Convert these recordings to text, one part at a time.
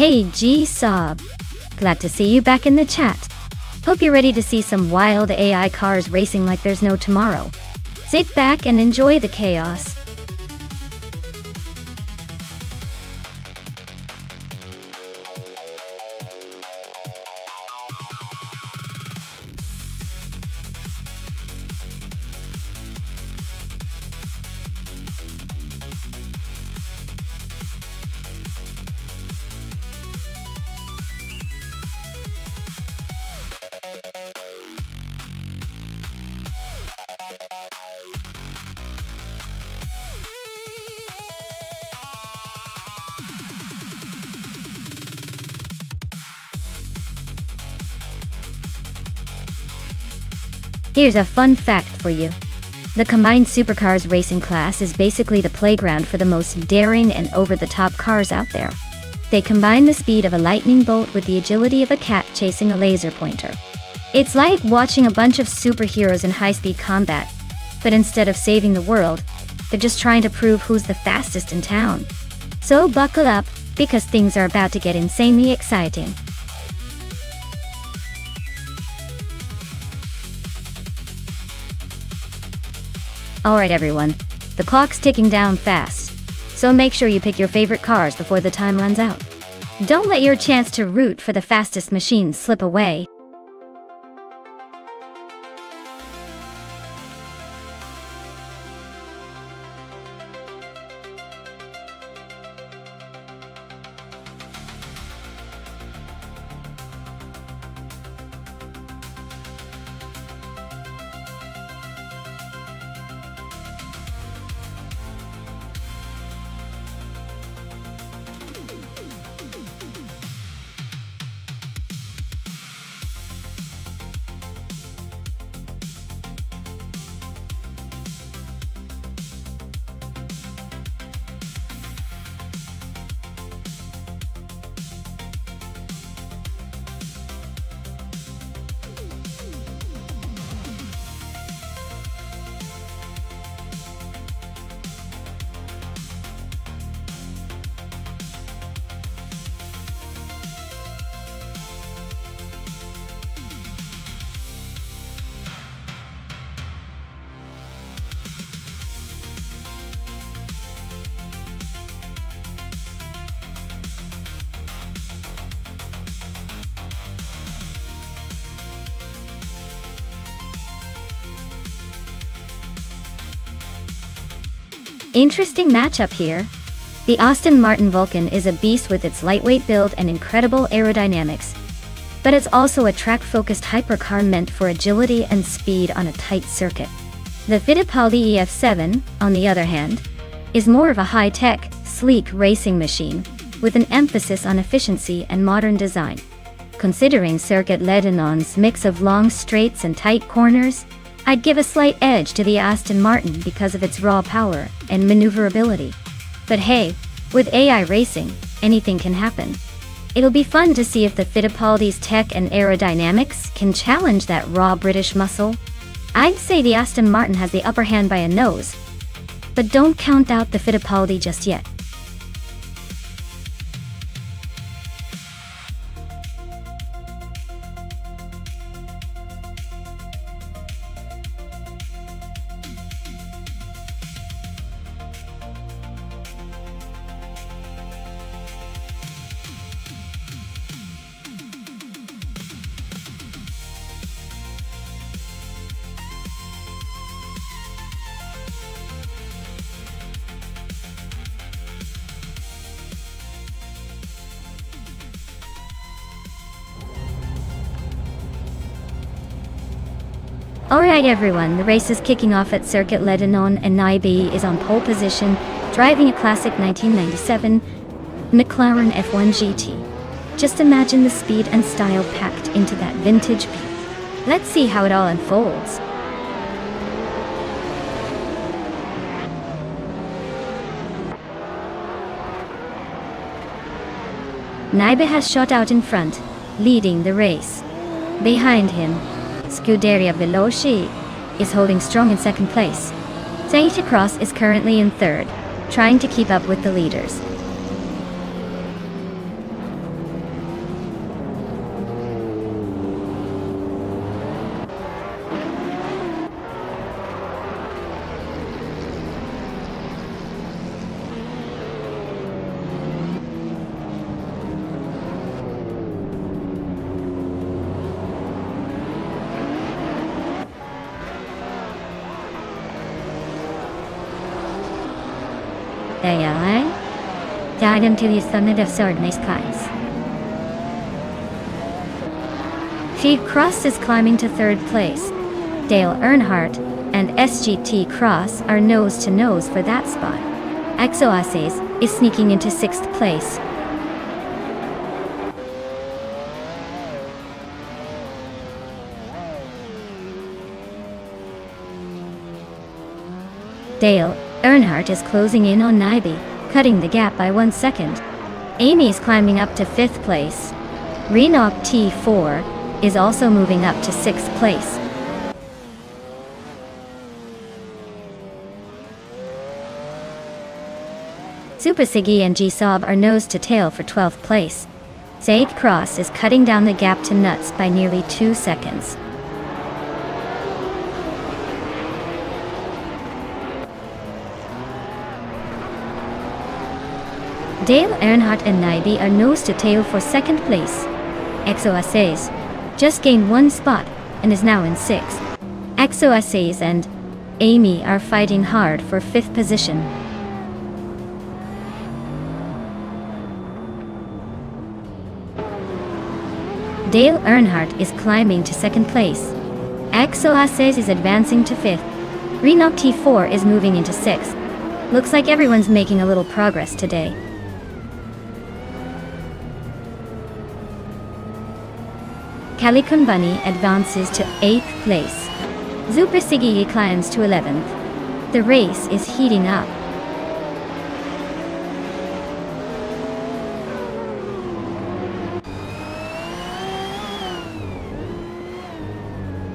Hey G-Sob, glad to see you back in the chat. Hope you're ready to see some wild AI cars racing like there's no tomorrow. Sit back and enjoy the chaos. Here's a fun fact for you. The combined supercars racing class is basically the playground for the most daring and over-the-top cars out there. They combine the speed of a lightning bolt with the agility of a cat chasing a laser pointer. It's like watching a bunch of superheroes in high-speed combat, but instead of saving the world, they're just trying to prove who's the fastest in town. So buckle up, because things are about to get insanely exciting. Alright everyone, the clock's ticking down fast, so make sure you pick your favorite cars before the time runs out. Don't let your chance to root for the fastest machine slip away. Interesting matchup here. The Aston Martin Vulcan is a beast with its lightweight build and incredible aerodynamics, but it's also a track-focused hypercar meant for agility and speed on a tight circuit. The Fittipaldi EF7, on the other hand, is more of a high-tech, sleek racing machine with an emphasis on efficiency and modern design. Considering Circuit Ledinon's mix of long straights and tight corners, I'd give a slight edge to the Aston Martin because of its raw power and maneuverability. But hey, with AI racing, anything can happen. It'll be fun to see if the Fittipaldi's tech and aerodynamics can challenge that raw British muscle. I'd say the Aston Martin has the upper hand by a nose, but don't count out the Fittipaldi just yet. Alright everyone, the race is kicking off at Circuit Lebanon and Naibi is on pole position, driving a classic 1997 McLaren F1 GT. Just imagine the speed and style packed into that vintage beat. Let's see how it all unfolds. Naibi has shot out in front, leading the race. Behind him, Scuderia Veloci is holding strong in second place. Saiti Cross is currently in third, trying to keep up with the leaders. Diadem to the summit of Sardin's skies. Feed Cross is climbing to third place. Dale Earnhardt and SGT Cross are nose to nose for that spot. Exoaces is sneaking into sixth place. Dale Earnhardt is closing in on Naibi, cutting the gap by 1 second. Amy is climbing up to 5th place. Renault T4 is also moving up to 6th place. Super Siggy and G-Sob are nose to tail for 12th place. Zaid Cross is cutting down the gap to Nuts by nearly 2 seconds. Dale Earnhardt and Naibi are nose to tail for second place. Exoaces just gained 1 spot and is now in 6th. Exoaces and Amy are fighting hard for 5th position. Dale Earnhardt is climbing to 2nd place. Exoaces is advancing to 5th. Renault T4 is moving into 6th. Looks like everyone's making a little progress today. Calicon Bunny advances to 8th place. Super Siggy climbs to 11th. The race is heating up.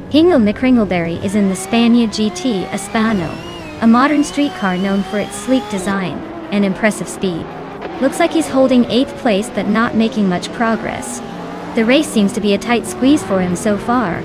Hingle McCringleberry is in the Spania GT Espano, a modern street car known for its sleek design and impressive speed. Looks like he's holding 8th place but not making much progress. The race seems to be a tight squeeze for him so far.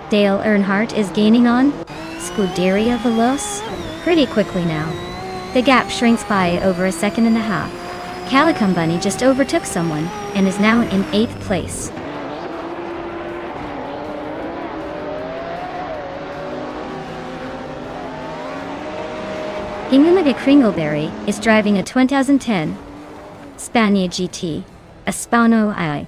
Dale Earnhardt is gaining on Scuderia Veloce pretty quickly now. The gap shrinks by over 1.5 seconds. Calicum Bunny just overtook someone and is now in 8th place. Hingle Kringleberry is driving a 2010 Spania GT Espano I.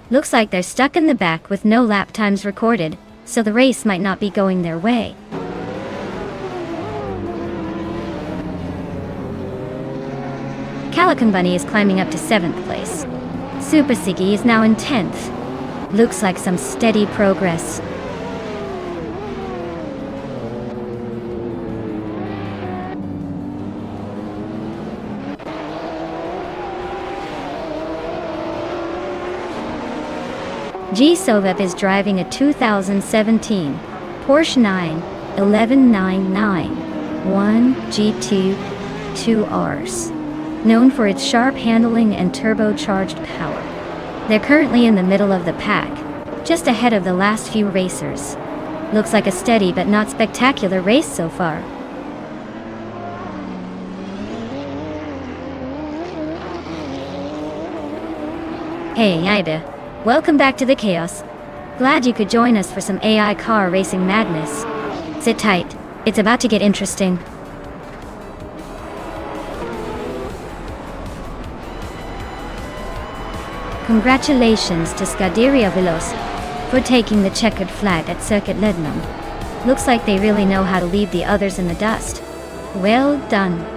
Looks like they're stuck in the back with no lap times recorded, so the race might not be going their way. Calicon Bunny is climbing up to 7th place. Super Siggy is now in 10th. Looks like some steady progress. G-Sovep is driving a 2017 Porsche 91191 GT 2Rs. Known for its sharp handling and turbocharged power. They're currently in the middle of the pack, just ahead of the last few racers. Looks like a steady but not spectacular race so far. Hey Ida, Welcome back to the chaos. Glad you could join us for some AI car racing madness. Sit tight, it's about to get interesting. Congratulations to Scuderia Veloce for taking the checkered flag at Circuit Lebanon. Looks like they really know how to leave the others in the dust. Well done.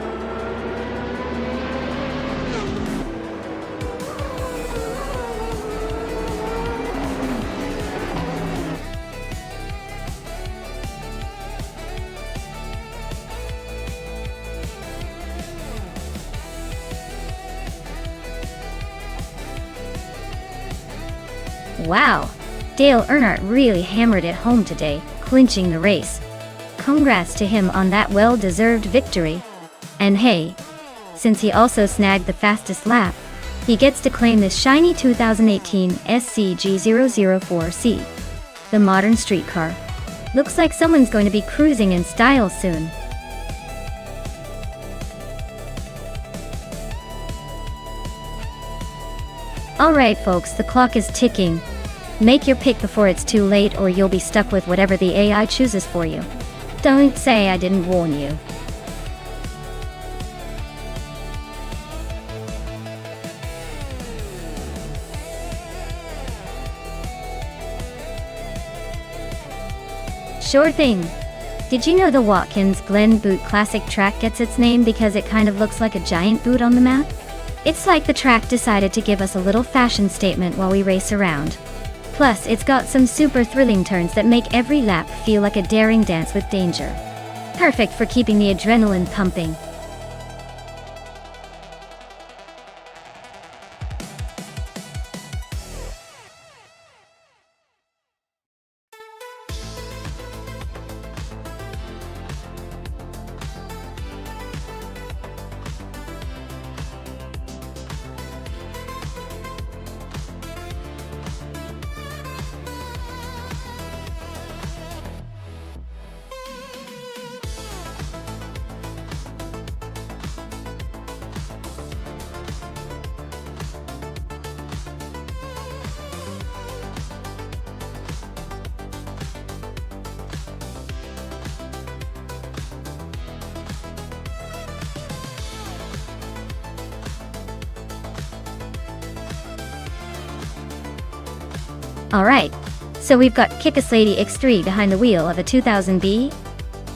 Wow, Dale Earnhardt really hammered it home today, clinching the race. Congrats to him on that well-deserved victory. And hey, since he also snagged the fastest lap, he gets to claim this shiny 2018 SCG004C. The modern street car. Looks like someone's going to be cruising in style soon. Alright folks, the clock is ticking. Make your pick before it's too late or you'll be stuck with whatever the AI chooses for you. Don't say I didn't warn you. Sure thing. Did you know the Watkins Glen Boot Classic track gets its name because it kind of looks like a giant boot on the map? It's like the track decided to give us a little fashion statement while we race around. Plus, it's got some super thrilling turns that make every lap feel like a daring dance with danger. Perfect for keeping the adrenaline pumping. Alright, so we've got Kickass Lady X3 behind the wheel of a 2000B,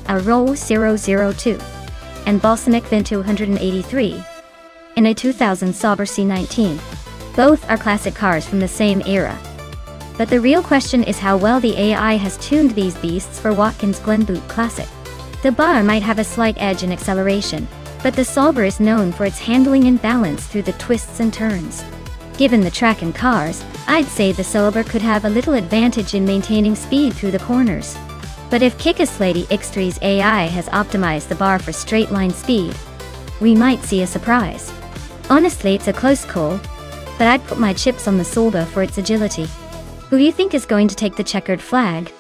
a Roll 002, and Balsamic Vin 283, in a 2000 Sauber C19. Both are classic cars from the same era. But the real question is how well the AI has tuned these beasts for Watkins Glen Boot Classic. The bar might have a slight edge in acceleration, but the Sauber is known for its handling and balance through the twists and turns. Given the track and cars, I'd say the Sauber could have a little advantage in maintaining speed through the corners. But if Kickass Lady X3's AI has optimized the bar for straight line speed, we might see a surprise. Honestly, it's a close call, but I'd put my chips on the Sauber for its agility. Who do you think is going to take the checkered flag?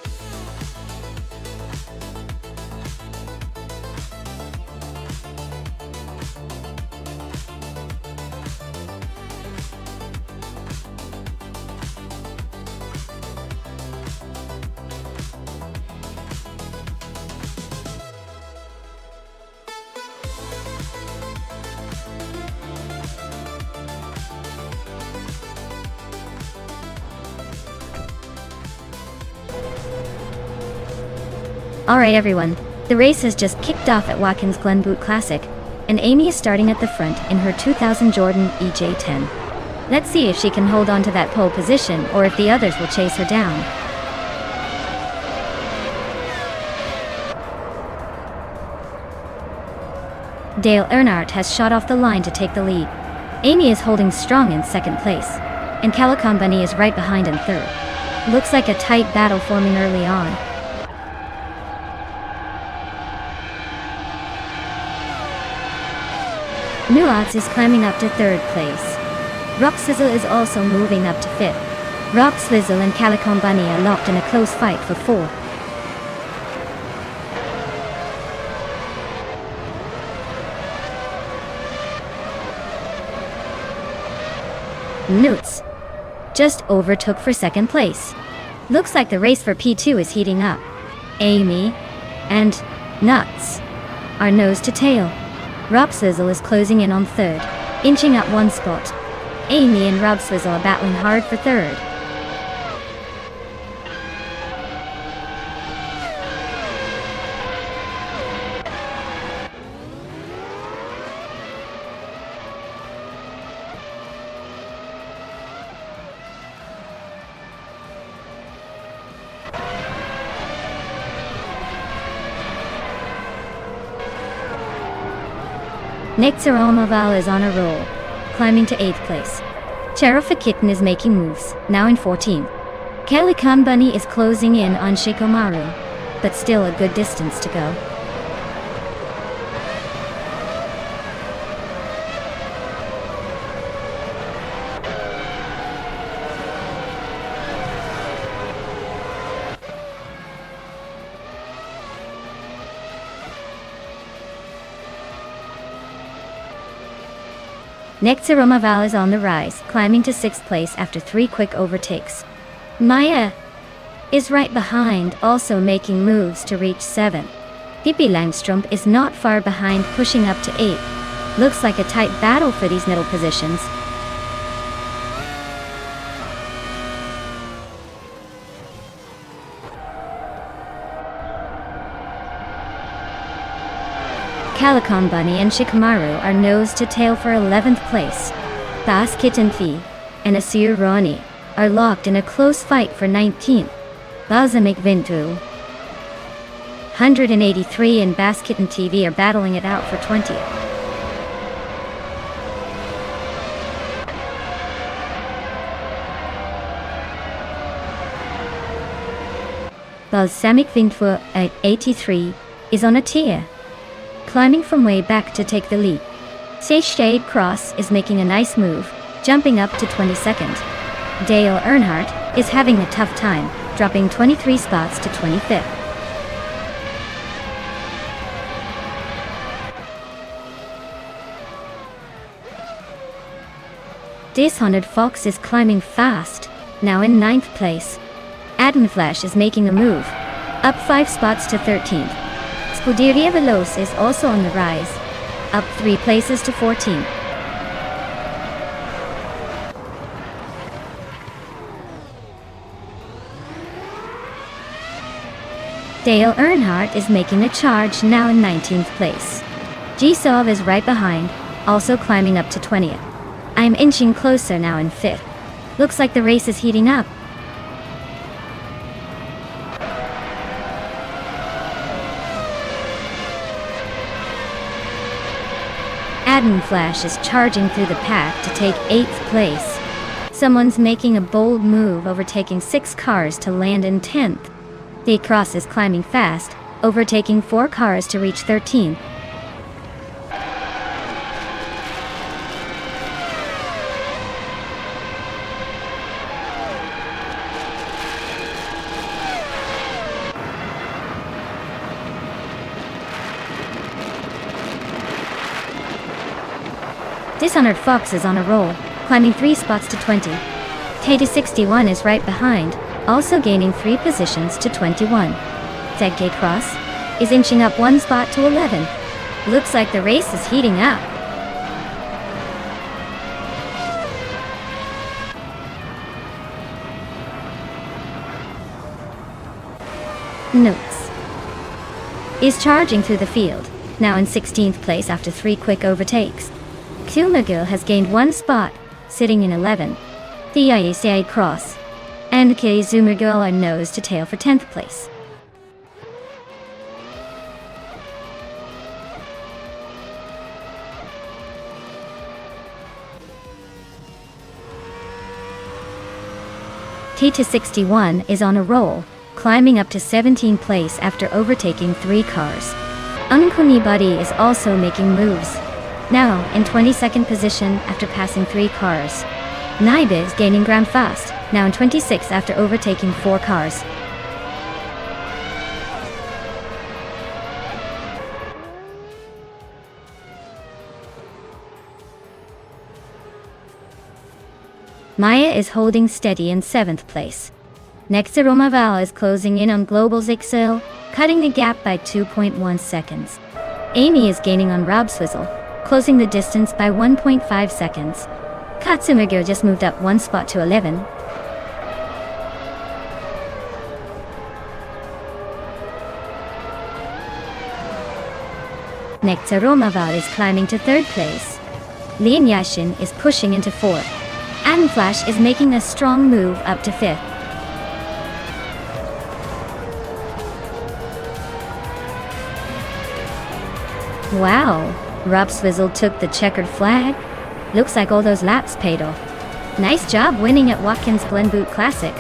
Alright everyone, the race has just kicked off at Watkins Glen Boot Classic, and Amy is starting at the front in her 2000 Jordan EJ10. Let's see if she can hold on to that pole position or if the others will chase her down. Dale Earnhardt has shot off the line to take the lead. Amy is holding strong in second place, and Calicon Bunny is right behind in third. Looks like a tight battle forming early on. Nuance is climbing up to third place. Rock Sizzle is also moving up to fifth. Rock Slizzle and Calicon Bunny are locked in a close fight for fourth. Newts just overtook for second place. Looks like the race for P2 is heating up. Amy and Nuts are nose to tail. Rob Swizzle is closing in on third, inching up one spot. Amy and Rob Swizzle are battling hard for third. Nexaromaval is on a roll, climbing to 8th place. Cherufa Kitten is making moves, now in 14th. Calican Bunny is closing in on Shikomaru, but still a good distance to go. Nexaromaval is on the rise, climbing to 6th place after 3 quick overtakes. Maya is right behind, also making moves to reach 7th. Pippi Langstrump is not far behind, pushing up to 8th. Looks like a tight battle for these middle positions. Calican Bunny and Shikamaru are nose to tail for 11th place. Bass Kitten Fee and Asir Ronnie are locked in a close fight for 19th. Balsamic Vintu 183 and Bass Kitten TV are battling it out for 20th. Balsamic Vintu at 83 is on a tier, climbing from way back to take the lead. Shade Cross is making a nice move, jumping up to 22nd. Dale Earnhardt is having a tough time, dropping 23 spots to 25th. Dishonored Fox is climbing fast, now in 9th place. Adam Flash is making a move, up 5 spots to 13th. Scuderia Veloce is also on the rise, up 3 places to 14th. Dale Earnhardt is making a charge, now in 19th place. G-Sov is right behind, also climbing up to 20th. I'm inching closer, now in 5th. Looks like the race is heating up. Adam Flash is charging through the pack to take 8th place. Someone's making a bold move, overtaking 6 cars to land in 10th. The Cross is climbing fast, overtaking 4 cars to reach 13th. Dishonored Fox is on a roll, climbing 3 spots to 20. Tata 61 is right behind, also gaining 3 positions to 21. Zegke Cross is inching up 1 spot to 11. Looks like the race is heating up. Notes is charging through the field, now in 16th place after 3 quick overtakes. Kilmagil has gained 1 spot, sitting in 11th. The IACA Cross and K Zumagil are nose to tail for 10th place. Tita 61 is on a roll, climbing up to 17th place after overtaking 3 cars. Unkuni Buddy is also making moves, now in 22nd position after passing 3 cars. Naiba is gaining ground fast, now in 26th after overtaking 4 cars. Maya is holding steady in 7th place. Next, Romaval is closing in on Global Zixil, cutting the gap by 2.1 seconds. Amy is gaining on Rob Swizzle, closing the distance by 1.5 seconds. Katsumigo just moved up 1 spot to 11. Next, Romaval is climbing to 3rd place. Lin Yashin is pushing into 4th. Atom Flash is making a strong move up to 5th. Wow, Rob Swizzle took the checkered flag. Looks like all those laps paid off. Nice job winning at Watkins Glen Boot Classic.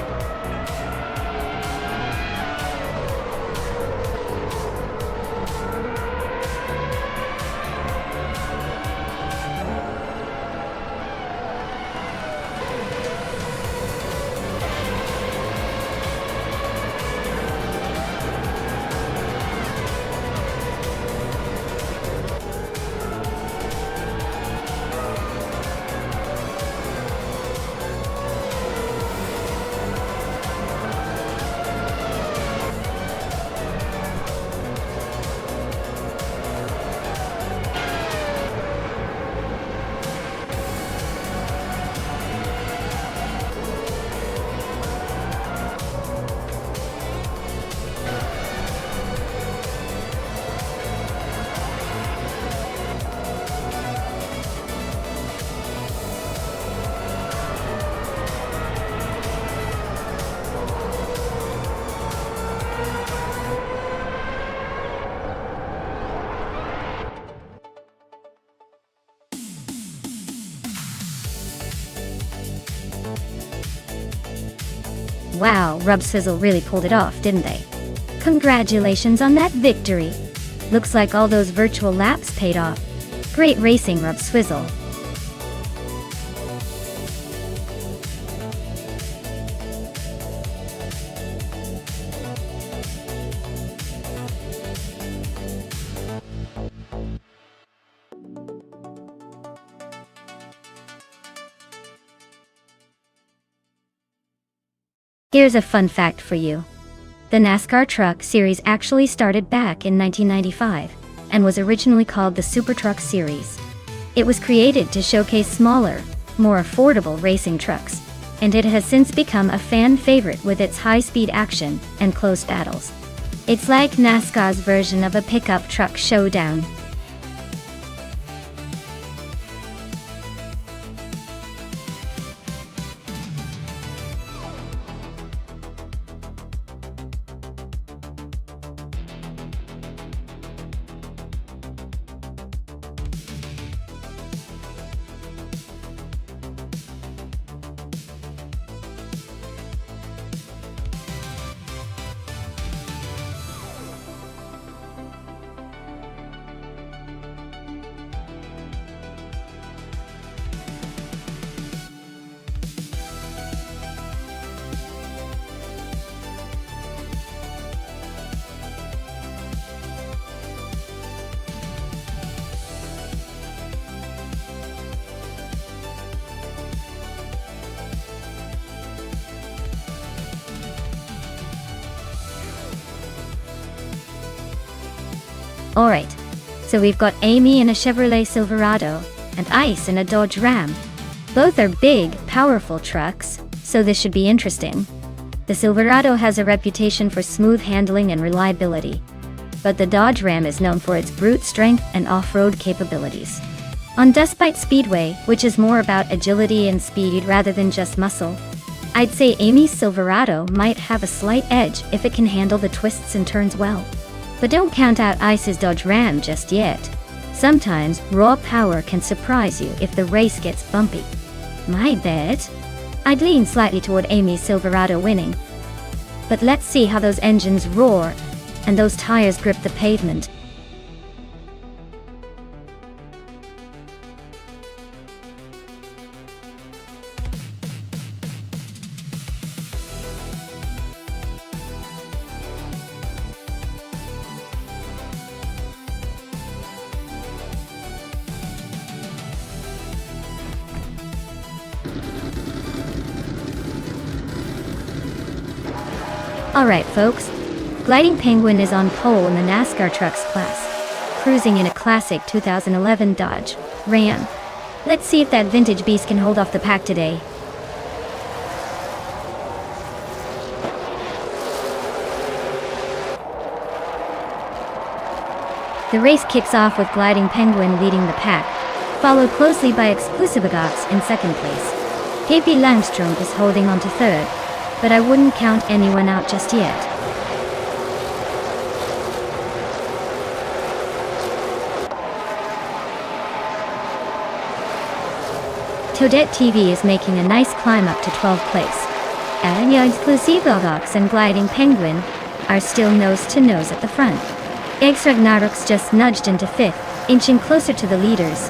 Wow, Rob Swizzle really pulled it off, didn't they? Congratulations on that victory. Looks like all those virtual laps paid off. Great racing, Rob Swizzle. Here's a fun fact for you. The NASCAR Truck Series actually started back in 1995 and was originally called the Super Truck Series. It was created to showcase smaller, more affordable racing trucks, and it has since become a fan favorite with its high-speed action and close battles. It's like NASCAR's version of a pickup truck showdown. Alright, so we've got Amy in a Chevrolet Silverado, and Ice in a Dodge Ram. Both are big, powerful trucks, so this should be interesting. The Silverado has a reputation for smooth handling and reliability, but the Dodge Ram is known for its brute strength and off-road capabilities. On Dustbite Speedway, which is more about agility and speed rather than just muscle, I'd say Amy's Silverado might have a slight edge if it can handle the twists and turns well. But don't count out Ice's Dodge Ram just yet. Sometimes raw power can surprise you if the race gets bumpy. My bet, I'd lean slightly toward Amy's Silverado winning. But let's see how those engines roar and those tires grip the pavement. Alright folks, Gliding Penguin is on pole in the NASCAR Trucks class, cruising in a classic 2011 Dodge Ram. Let's see if that vintage beast can hold off the pack today. The race kicks off with Gliding Penguin leading the pack, followed closely by Exclusive Gox in second place. KP Langstrom is holding on to third, but I wouldn't count anyone out just yet. Toadette TV is making a nice climb up to 12th place. And Exclusive Gox and Gliding Penguin are still nose to nose at the front. Eggs Ragnarok's just nudged into 5th, inching closer to the leaders.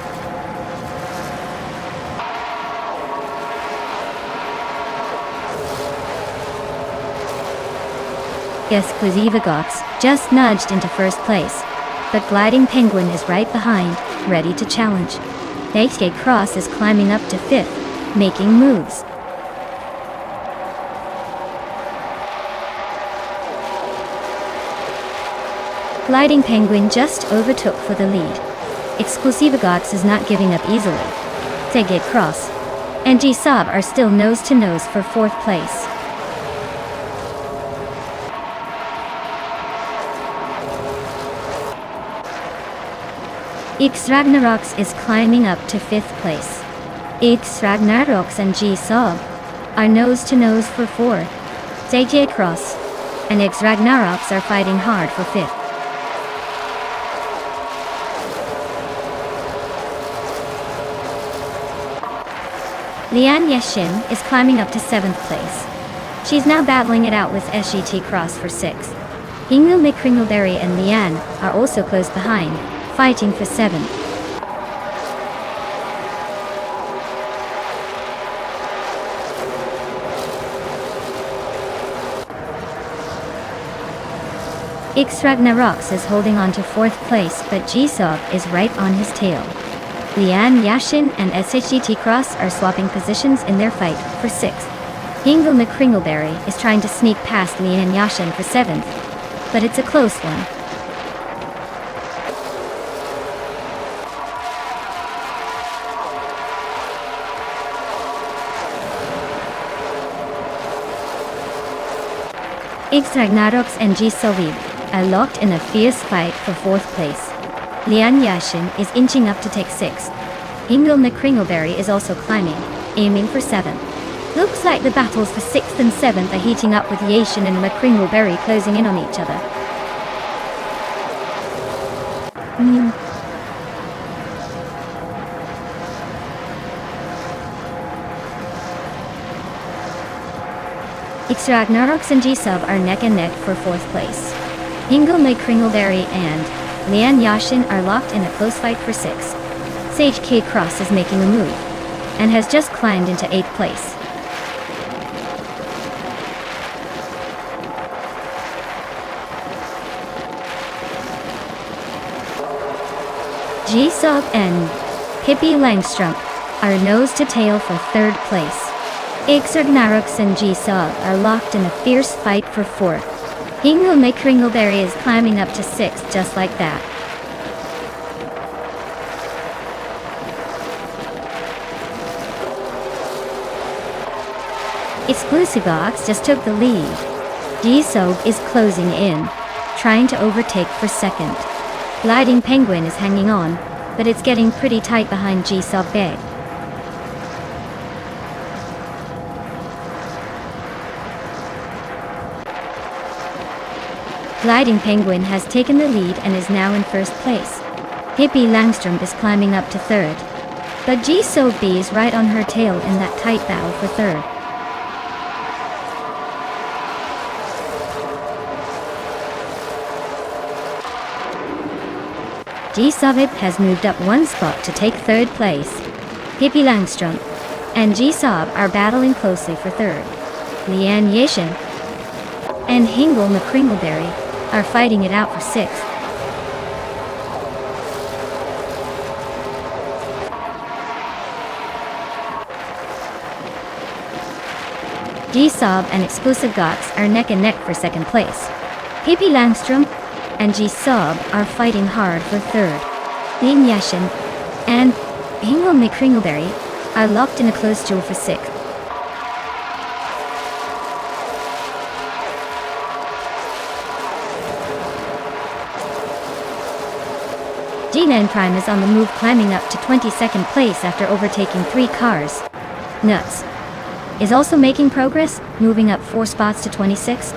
Exclusive Gox just nudged into 1st place, but Gliding Penguin is right behind, ready to challenge. HK Cross is climbing up to 5th, making moves. Gliding Penguin just overtook for the lead. Exclusive Gox is not giving up easily. HK Cross and G-Sob are still nose to nose for 4th place. X Ragnaroks is climbing up to 5th place. X Ragnaroks and G-Sob are nose to nose for 4th. JJ Cross and X Ragnaroks are fighting hard for 5th. Lian Yeshin is climbing up to 7th place. She's now battling it out with SGT Cross for 6th. Hingul McCringleberry and Lian are also close behind, fighting for 7th. X Ragnaroks is holding on to 4th place, but G-Sob is right on his tail. Lian Yashin and SHGT Cross are swapping positions in their fight for 6th. Hingul McCringleberry is trying to sneak past Lian Yashin for 7th, but it's a close one. X Ragnaroks and G-Sob are locked in a fierce fight for 4th place. Lian Yashin is inching up to take 6th. Hingul McCringleberry is also climbing, aiming for 7th. Looks like the battles for 6th and 7th are heating up with Yashin and McCringleberry closing in on each other. X Ragnaroks and G-Sob are neck and neck for 4th place. Hingul McCringleberry and Lian Yashin are locked in a close fight for 6th. Sage K Cross is making a move, and has just climbed into 8th place. G-Sob and Pippi Langstrom are nose to tail for 3rd place. X Ragnaroks and G-Sob are locked in a fierce fight for 4th. Hingul McCringleberry is climbing up to 6th just like that. Exclusive Gox just took the lead. G-Sob is closing in, trying to overtake for 2nd. Gliding Penguin is hanging on, but it's getting pretty tight behind G-Sob bed. Gliding Penguin has taken the lead and is now in 1st place. Pippi Langstrom is climbing up to 3rd. But G-Sob is right on her tail in that tight battle for 3rd. G-Sob has moved up 1 spot to take 3rd place. Pippi Langstrom and G-Sob are battling closely for 3rd. Lian Yashin and Hingul McCringleberry are fighting it out for 6th. G-Sob and Exclusive Gox are neck and neck for second place. Pippi Langstrom and G-Sob are fighting hard for third. Lim Yashin and Hingle McCringleberry are locked in a close duel for sixth. G9 Prime is on the move, climbing up to 22nd place after overtaking 3 cars. Nuts is also making progress, moving up 4 spots to 26.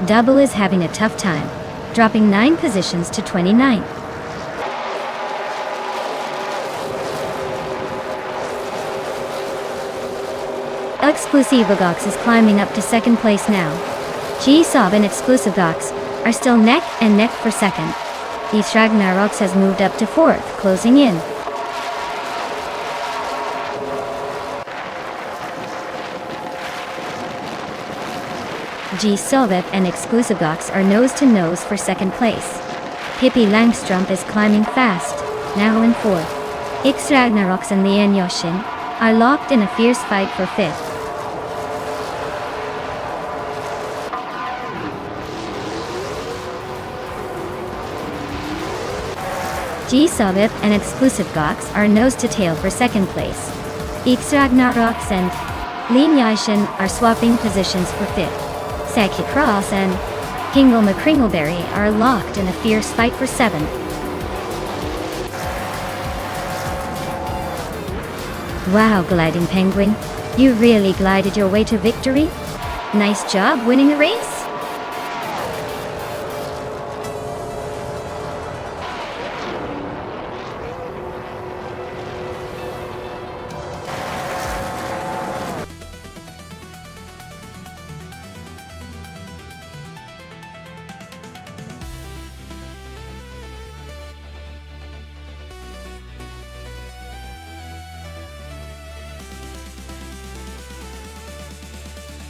Double is having a tough time, dropping 9 positions to 29. Exclusive Gox is climbing up to 2nd place now. G-Sob and Exclusive Gox are still neck and neck for 2nd. East Ragnaroks has moved up to 4th, closing in. G-Sob and Exclusive Gox are nose to nose for 2nd place. Pippi Langstrom is climbing fast, now in 4th. X Ragnaroks and Lian Yoshin are locked in a fierce fight for 5th. G-Sob and Exclusive Gox are nose to tail for 2nd place. X Ragnaroks and Lian Yoshin are swapping positions for 5th. Saki Cross and Hingle McCringleberry are locked in a fierce fight for 7th. Wow, Gliding Penguin, you really glided your way to victory? Nice job winning the race?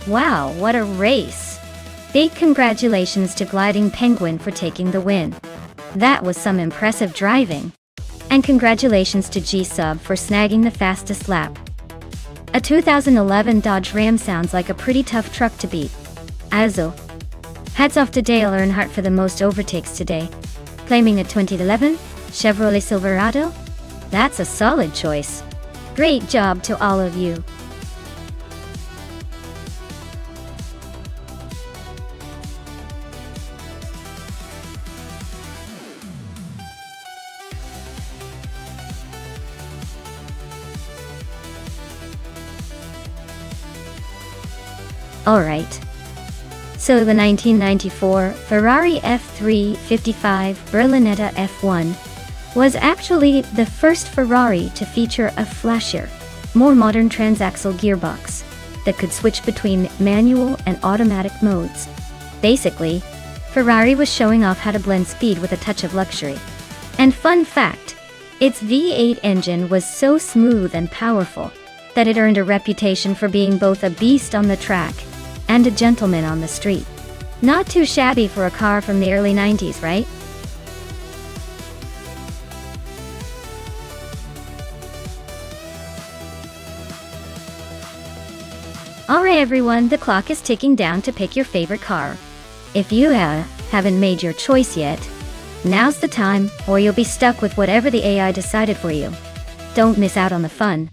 Wow, what a race! Big congratulations to Gliding Penguin for taking the win. That was some impressive driving. And congratulations to G-Sob for snagging the fastest lap. A 2011 Dodge Ram sounds like a pretty tough truck to beat. Also, hats off to Dale Earnhardt for the most overtakes today, claiming a 2011 Chevrolet Silverado. That's a solid choice. Great job to all of you. Alright. So the 1994 Ferrari F355 Berlinetta F1 was actually the first Ferrari to feature a flashier, more modern transaxle gearbox that could switch between manual and automatic modes. Basically, Ferrari was showing off how to blend speed with a touch of luxury. And fun fact, its V8 engine was so smooth and powerful that it earned a reputation for being both a beast on the track and a gentleman on the street. Not too shabby for a car from the early 90s, right? Alright everyone, the clock is ticking down to pick your favorite car. If you haven't made your choice yet, now's the time, or you'll be stuck with whatever the AI decided for you. Don't miss out on the fun.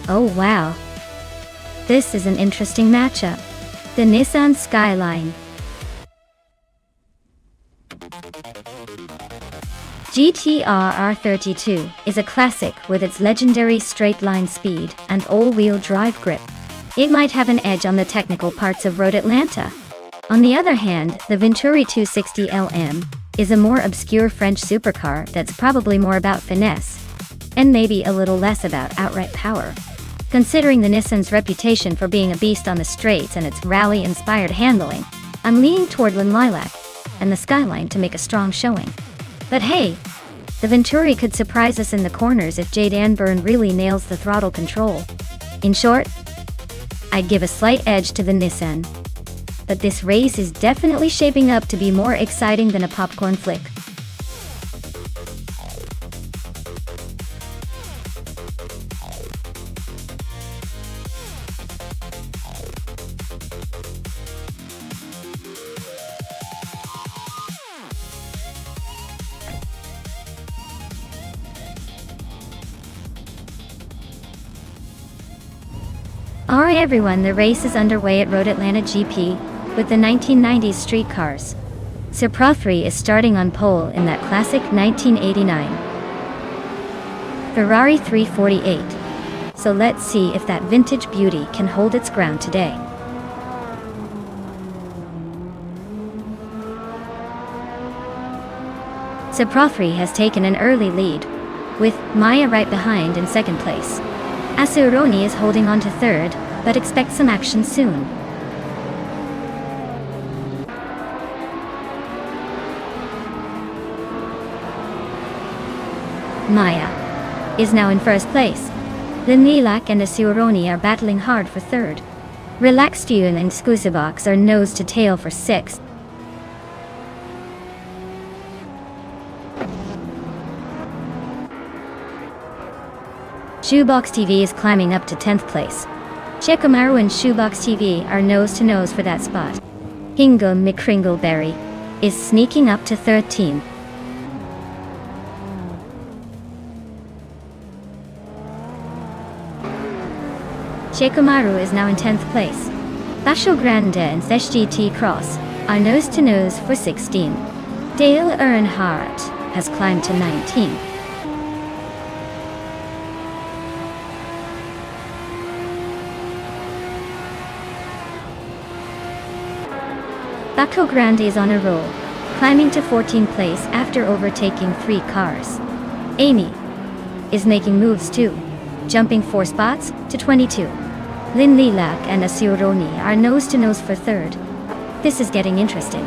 Oh wow. This is an interesting matchup. The Nissan Skyline GT-R R32 is a classic with its legendary straight-line speed and all-wheel drive grip. It might have an edge on the technical parts of Road Atlanta. On the other hand, the Venturi 260 LM is a more obscure French supercar that's probably more about finesse, and maybe a little less about outright power. Considering the Nissan's reputation for being a beast on the straights and its rally-inspired handling, I'm leaning toward Lilac and the Skyline to make a strong showing. But hey, the Venturi could surprise us in the corners if Jade Anburn really nails the throttle control. In short, I'd give a slight edge to the Nissan. But this race is definitely shaping up to be more exciting than a popcorn flick. Alright everyone, the race is underway at Road Atlanta GP with the 1990s street cars. Sir Prothry is starting on pole in that classic 1989 Ferrari 348. So let's see if that vintage beauty can hold its ground today. Sir Prothry has taken an early lead, with Maya right behind in second place. Asuroni is holding on to third, but expect some action soon. Maya is now in first place. Lilac and Asuroni are battling hard for third. Relaxtune and Scusibox are nose to tail for sixth. Shoebox TV is climbing up to 10th place. Shikamaru and Shoebox TV are nose to nose for that spot. Hingle McCringleberry is sneaking up to 13th. Shikamaru is now in 10th place. Basho Grande and Sesh GT Cross are nose to nose for 16th. Dale Earnhardt has climbed to 19th. Baco Grande is on a roll, climbing to 14th place after overtaking 3 cars. Amy is making moves too, jumping 4 spots to 22. Lilac and Asuroni are nose to nose for third. This is getting interesting.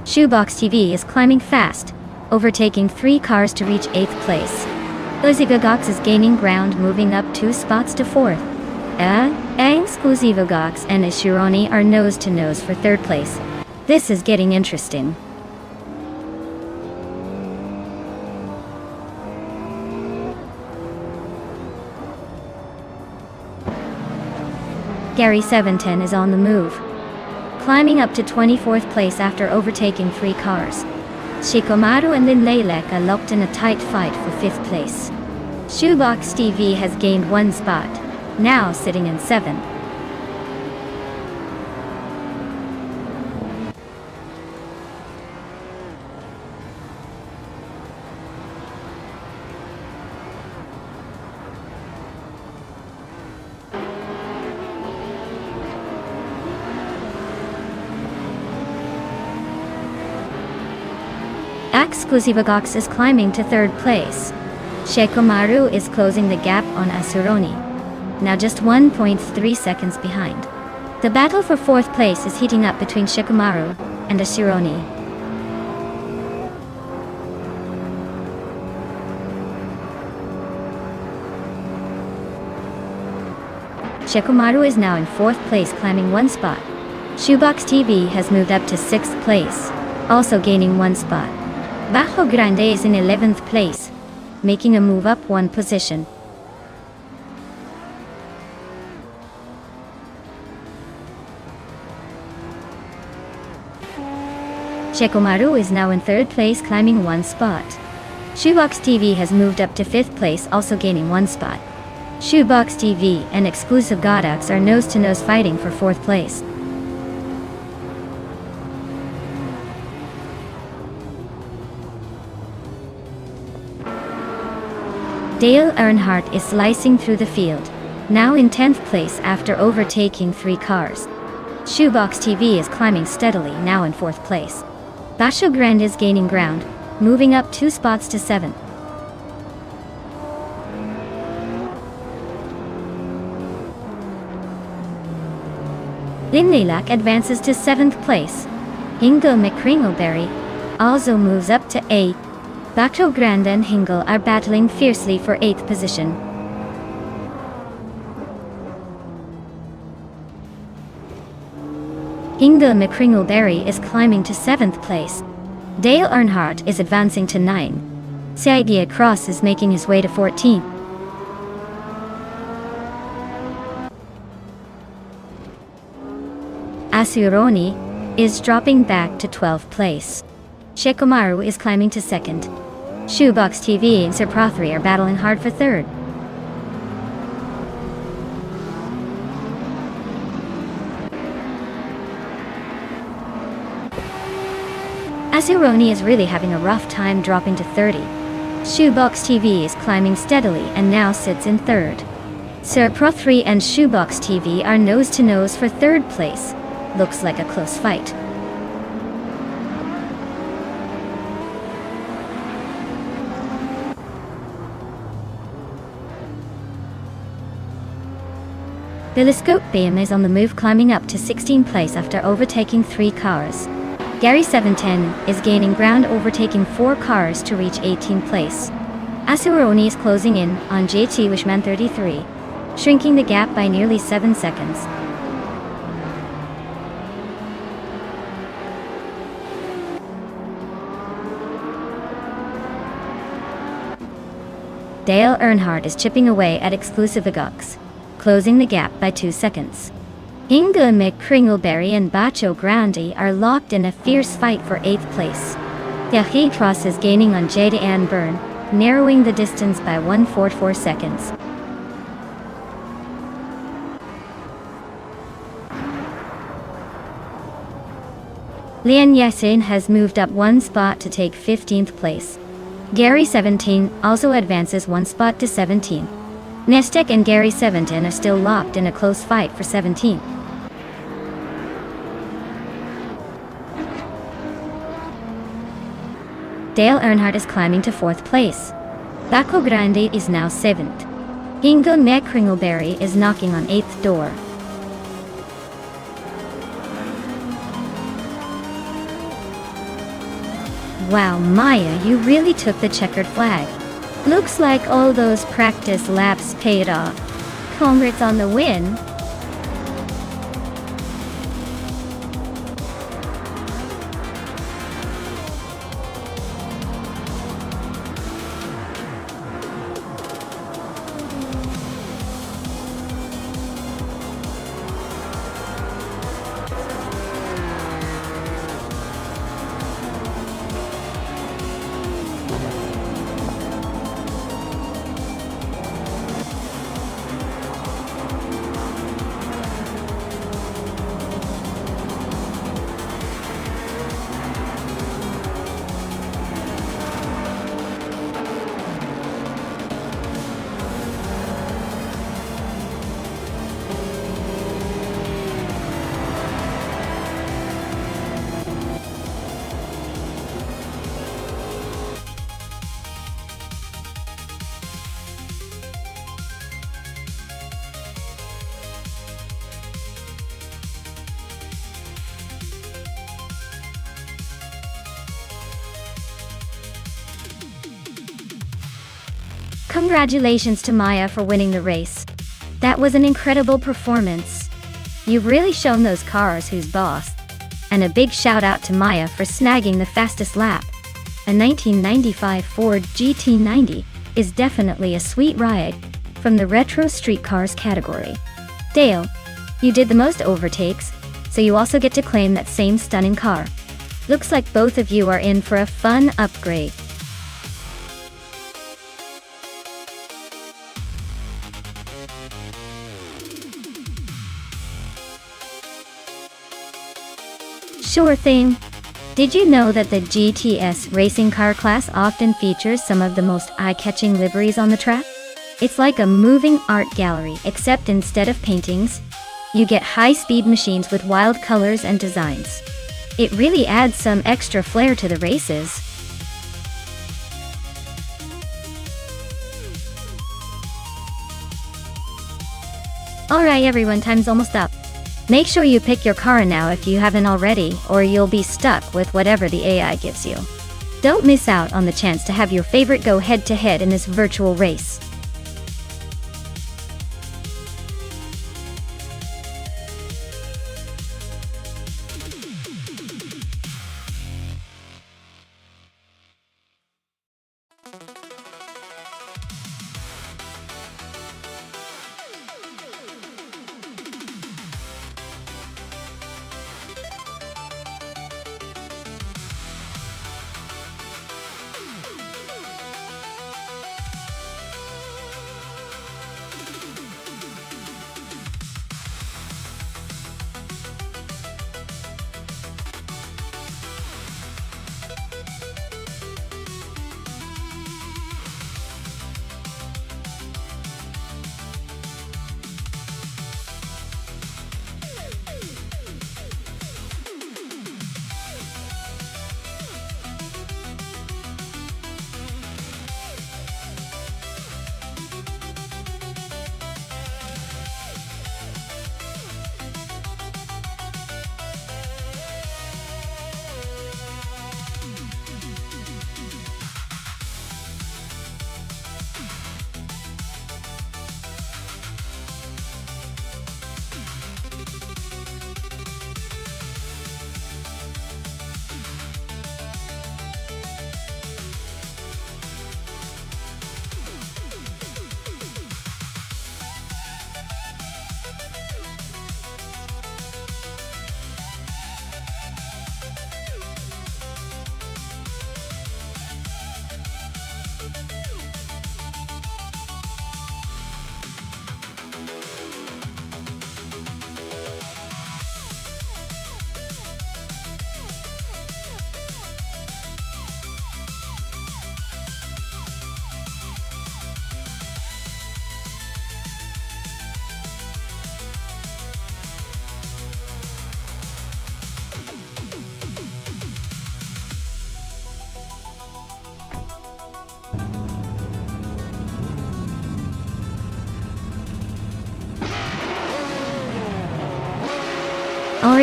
Shoebox TV is climbing fast, overtaking 3 cars to reach 8th place. Exclusivogox is gaining ground, moving up 2 spots to 4th. Exclusivogox and Asuroni are nose to nose for 3rd place. This is getting interesting. Gary 710 is on the move, climbing up to 24th place after overtaking 3 cars. Shikamaru and Lilac are locked in a tight fight for 5th place. Shoebox TV has gained 1 spot, now sitting in 7th. Exclusivogox is climbing to 3rd place. Shikamaru is closing the gap on Asuroni, now just 1.3 seconds behind. The battle for 4th place is heating up between Shikamaru and Asuroni. Shikamaru is now in 4th place, climbing 1 spot. Shoebox TV has moved up to 6th place, also gaining 1 spot. Bajo Grande is in 11th place, making a move up 1 position. Shikamaru is now in 3rd place, climbing 1 spot. Shoebox TV has moved up to 5th place, also gaining 1 spot. Shoebox TV and Exclusive Godox are nose-to-nose fighting for 4th place. Dale Earnhardt is slicing through the field, now in 10th place after overtaking 3 cars. Shoebox TV is climbing steadily, now in 4th place. Bacho Grande is gaining ground, moving up 2 spots to 7th. Linlilac advances to 7th place. Hingle McCringleberry also moves up to 8th. Bacho Grande and Hingle are battling fiercely for 8th position. Hingle McCringleberry is climbing to 7th place. Dale Earnhardt is advancing to 9th. Saigia Cross is making his way to 14th. Asuroni is dropping back to 12th place. Shikomaru is climbing to 2nd. Shoebox TV and Sir Prothry are battling hard for 3rd. Asuroni is really having a rough time, dropping to 30. Shoebox TV is climbing steadily and now sits in 3rd. Sir Prothry and Shoebox TV are nose-to-nose for 3rd place. Looks like a close fight. Telescope Beam is on the move, climbing up to 16th place after overtaking 3 cars. Gary 710 is gaining ground, overtaking 4 cars to reach 18th place. Asuroni is closing in on JT Wishman 33, shrinking the gap by nearly 7 seconds. Dale Earnhardt is chipping away at Exclusive Godox, closing the gap by 2 seconds. Hingle McCringleberry and Bacho Grande are locked in a fierce fight for 8th place. Saigia Cross is gaining on Jada Ann Byrne, narrowing the distance by 1.44 seconds. Lian Yasin has moved up 1 spot to take 15th place. Gary 17 also advances 1 spot to 17th. Nestek and Gary 17 are still locked in a close fight for 17th. Dale Earnhardt is climbing to 4th place. Bacho Grande is now 7th. Hingle McCringleberry is knocking on 8th door. Wow, Maya, you really took the checkered flag. Looks like all those practice laps paid off. Congrats on the win. Congratulations to Maya for winning the race. That was an incredible performance. You've really shown those cars who's boss. And a big shout out to Maya for snagging the fastest lap. A 1995 Ford GT90 is definitely a sweet ride from the retro street cars category. Dale, you did the most overtakes, so you also get to claim that same stunning car. Looks like both of you are in for a fun upgrade. Sure thing. Did you know that the GTS racing car class often features some of the most eye-catching liveries on the track? It's like a moving art gallery, except instead of paintings, you get high-speed machines with wild colors and designs. It really adds some extra flair to the races. Alright everyone, time's almost up. Make sure you pick your car now if you haven't already, or you'll be stuck with whatever the AI gives you. Don't miss out on the chance to have your favorite go head-to-head in this virtual race.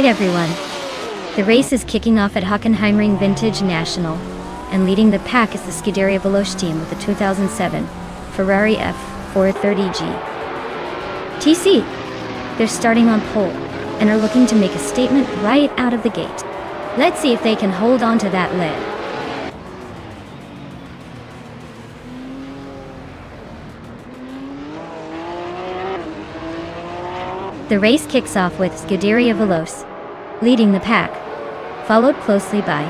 Alright everyone, the race is kicking off at Hockenheimring Vintage National, and leading the pack is the Scuderia Veloce team with the 2007 Ferrari F430G. TC, they're starting on pole, and are looking to make a statement right out of the gate. Let's see if they can hold on to that lead. The race kicks off with Scuderia Veloce leading the pack, followed closely by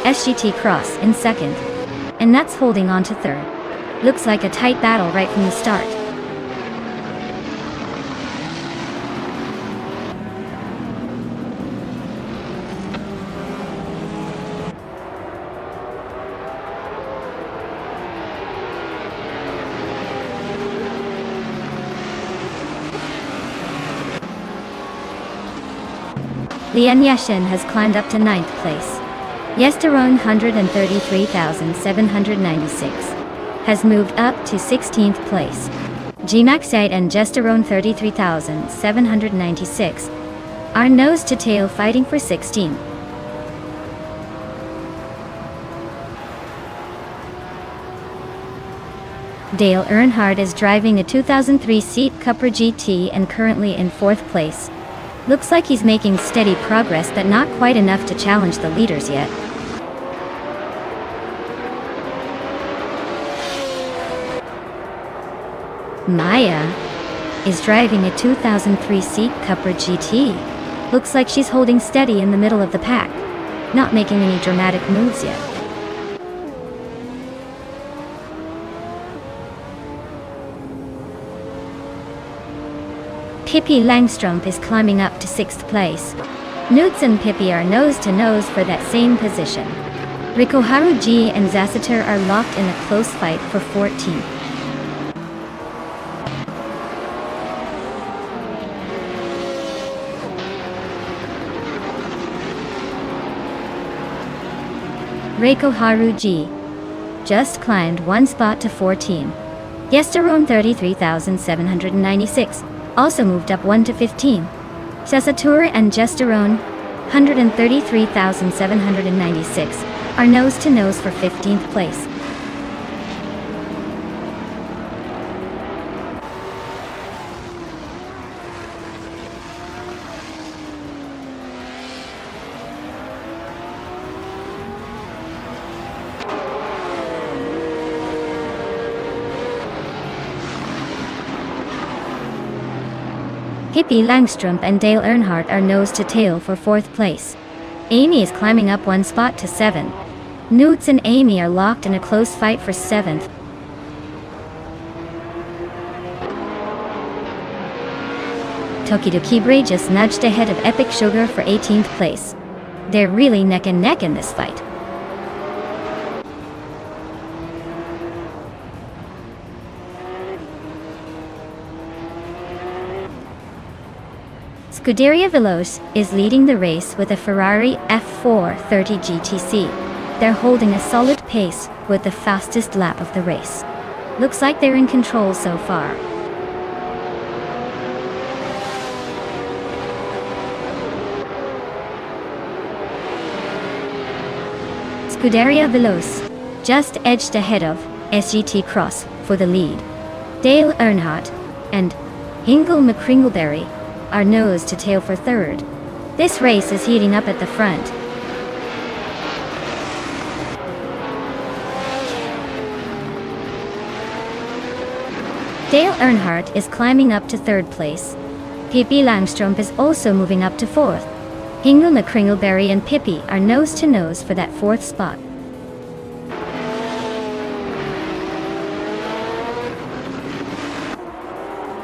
SGT Cross in second, and that's holding on to third. Looks like a tight battle right from the start. Lian Yashin has climbed up to 9th place. Yesterone 133,796 has moved up to 16th place. Gmaxite and Gesterone 33,796 are nose to tail fighting for 16th. Dale Earnhardt is driving a 2003 Seat Cupra GT and currently in 4th place. Looks like he's making steady progress, but not quite enough to challenge the leaders yet. Maya is driving a 2003 Seat Cupra GT. Looks like she's holding steady in the middle of the pack, not making any dramatic moves yet. Pippi Langstrumpf is climbing up to 6th place. Newts and Pippi are nose to nose for that same position. Rikoharu G and Zasater are locked in a close fight for 14th. Rikoharu G just climbed one spot to 14. Yesterone 33,796 also moved up 1 to 15. Zasater and Gesterone 133,796 are nose to nose for 15th place. Pippi Langstrup and Dale Earnhardt are nose to tail for 4th place. Amy is climbing up one spot to 7. Newts and Amy are locked in a close fight for 7th. Tokidokibre just nudged ahead of Epic Sugar for 18th place. They're really neck and neck in this fight. Scuderia Veloce is leading the race with a Ferrari F430 GTC. They're holding a solid pace with the fastest lap of the race. Looks like they're in control so far. Scuderia Veloce just edged ahead of SGT Cross for the lead. Dale Earnhardt and Hingle McCringleberry are nose to tail for 3rd. This race is heating up at the front. Dale Earnhardt is climbing up to 3rd place. Pippi Langstrup is also moving up to 4th. Hingle McCringleberry and Pippi are nose to nose for that 4th spot.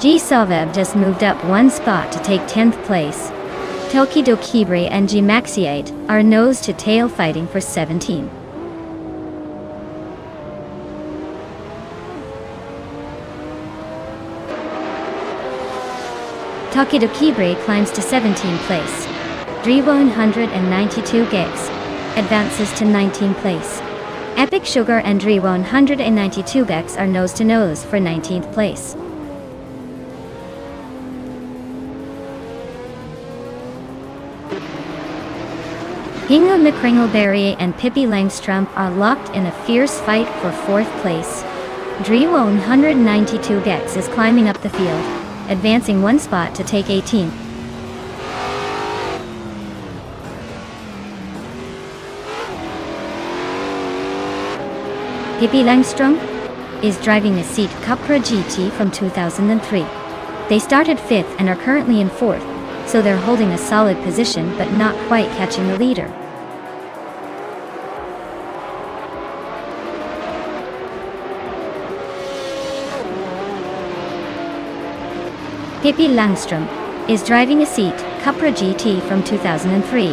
G Savev just moved up one spot to take 10th place. Tokidokibre and G Maxiate are nose to tail fighting for 17. Tokidokibre climbs to 17th place. Drivo 192 gigs advances to 19th place. Epic Sugar and Drivo 192 gigs are nose to nose for 19th place. Hingle McCringleberry and Pippi Langstrup are locked in a fierce fight for 4th place. Drivo 192 gigs is climbing up the field, advancing one spot to take 18th. Pippi Langstrup is driving a Seat Cupra GT from 2003. They started 5th and are currently in 4th, so they're holding a solid position but not quite catching the leader. Pippi Langstrup is driving a Seat Cupra GT from 2003.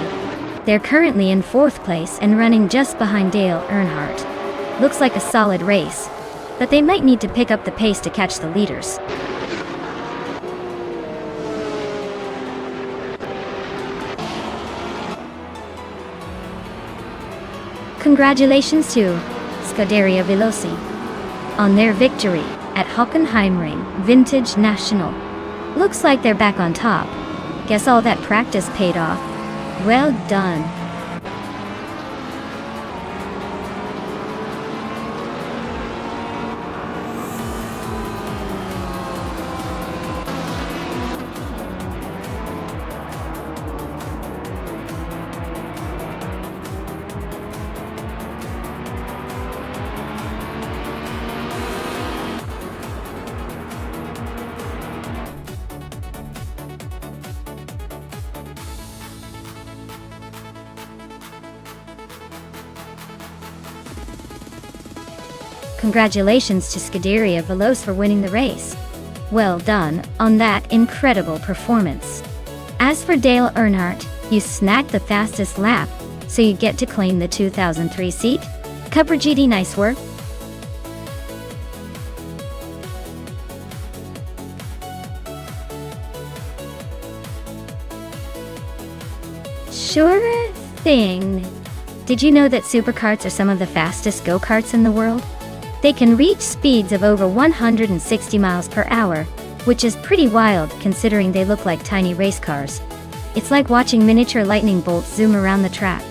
They're currently in 4th place and running just behind Dale Earnhardt. Looks like a solid race, but they might need to pick up the pace to catch the leaders. Congratulations to Scuderia Veloce on their victory at Hockenheimring Vintage National. Looks like they're back on top. Guess all that practice paid off. Well done. Congratulations to Scuderia Veloce for winning the race. Well done on that incredible performance. As for Dale Earnhardt, You snagged the fastest lap, so you get to claim the 2003 seat. Cupra GD, nice work. Sure thing. Did you know that supercarts are some of the fastest go-karts in the world? They can reach speeds of over 160 miles per hour, which is pretty wild considering they look like tiny race cars. It's like watching miniature lightning bolts zoom around the track.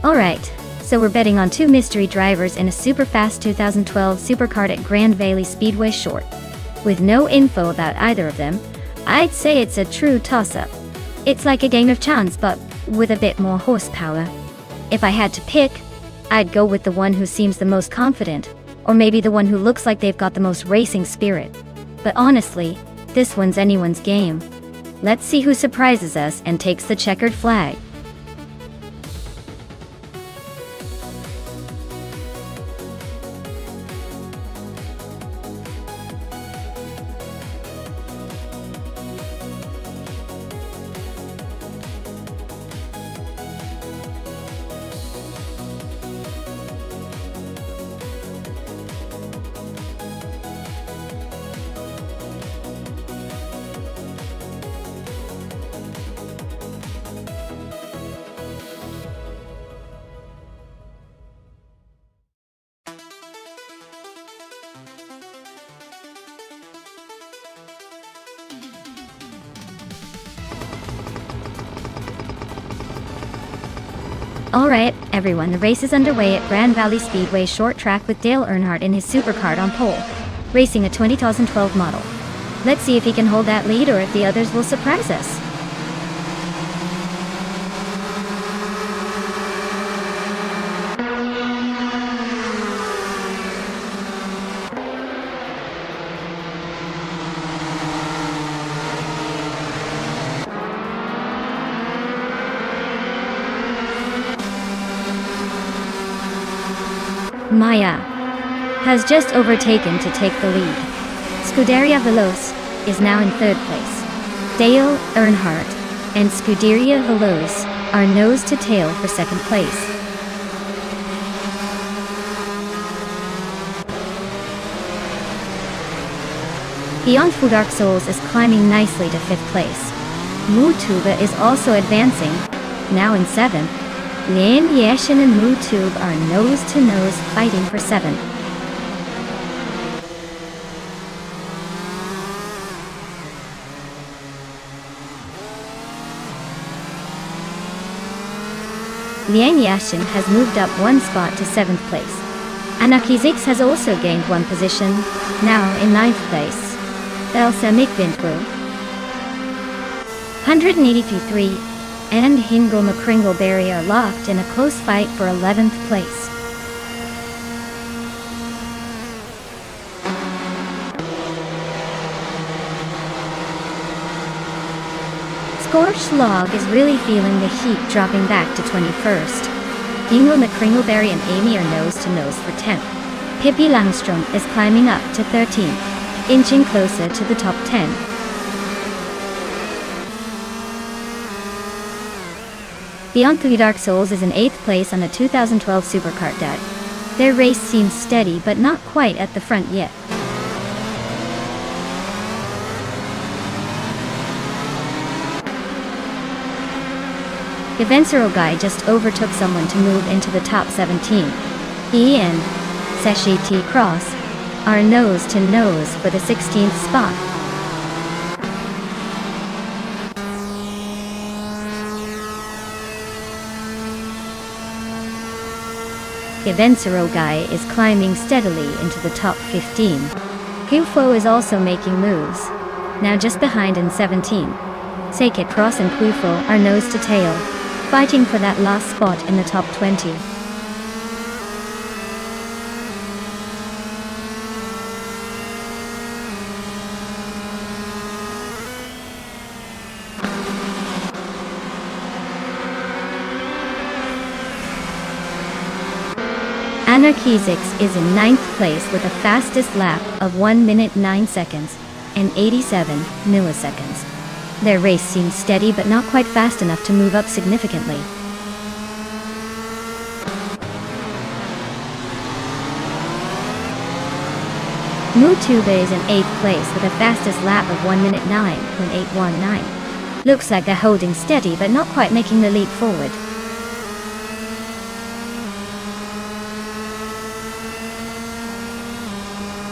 Alright, so we're betting on two mystery drivers in a super fast 2012 supercar at Grand Valley Speedway Short. With no info about either of them, I'd say it's a true toss-up. It's like a game of chance, but with a bit more horsepower. If I had to pick, I'd go with the one who seems the most confident, or maybe the one who looks like they've got the most racing spirit. But honestly, this one's anyone's game. Let's see who surprises us and takes the checkered flag. Alright, everyone, the race is underway at Grand Valley Speedway Short Track with Dale Earnhardt in his supercar on pole, racing a 2012 model. Let's see if he can hold that lead or if the others will surprise us. Maya has just overtaken to take the lead. Scuderia Veloce is now in third place. Dale Earnhardt and Scuderia Veloce are nose to tail for second place. Beyond Food Dark Souls is climbing nicely to fifth place. Mutuba is also advancing, now in seventh. Lian Yashin and Mutube are nose-to-nose fighting for seventh. Lian Yashin has moved up one spot to seventh place. Anaki Zix has also gained one position, now in ninth place. Elsa Mikvintru, 183 and Hingle McCringleberry are locked in a close fight for 11th place. Scorch Log is really feeling the heat, dropping back to 21st. Hingle McCringleberry and Amy are nose-to-nose for 10th. Pippi Langstrom is climbing up to 13th, inching closer to the top 10. Beyond Three Dark Souls is in 8th place on a 2012 Superkart deck. Their race seems steady but not quite at the front yet. Evensero Guy just overtook someone to move into the top 17. He and Seshi T. Cross are nose to nose for the 16th spot. Evensero Guy is climbing steadily into the top 15. Kufo is also making moves. Now just behind in 17. Seike Cross and Kufo are nose to tail, fighting for that last spot in the top 20. Anarchizix is in 9th place with a fastest lap of 1 minute 9 seconds and 87 milliseconds. Their race seems steady but not quite fast enough to move up significantly. Mutuba is in 8th place with a fastest lap of 1 minute 9.819. Looks like they're holding steady but not quite making the leap forward.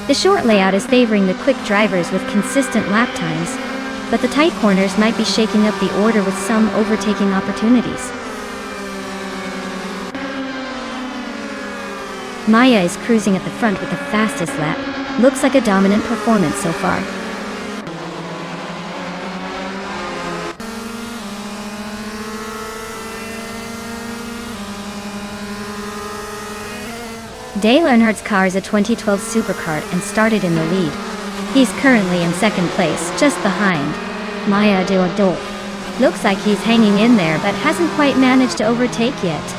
The short layout is favoring the quick drivers with consistent lap times, but the tight corners might be shaking up the order with some overtaking opportunities. Maya is cruising at the front with the fastest lap. Looks like a dominant performance so far. Dale Earnhardt's car is a 2012 supercart and started in the lead. He's currently in 2nd place, just behind Maya de Adolf. Looks like he's hanging in there but hasn't quite managed to overtake yet.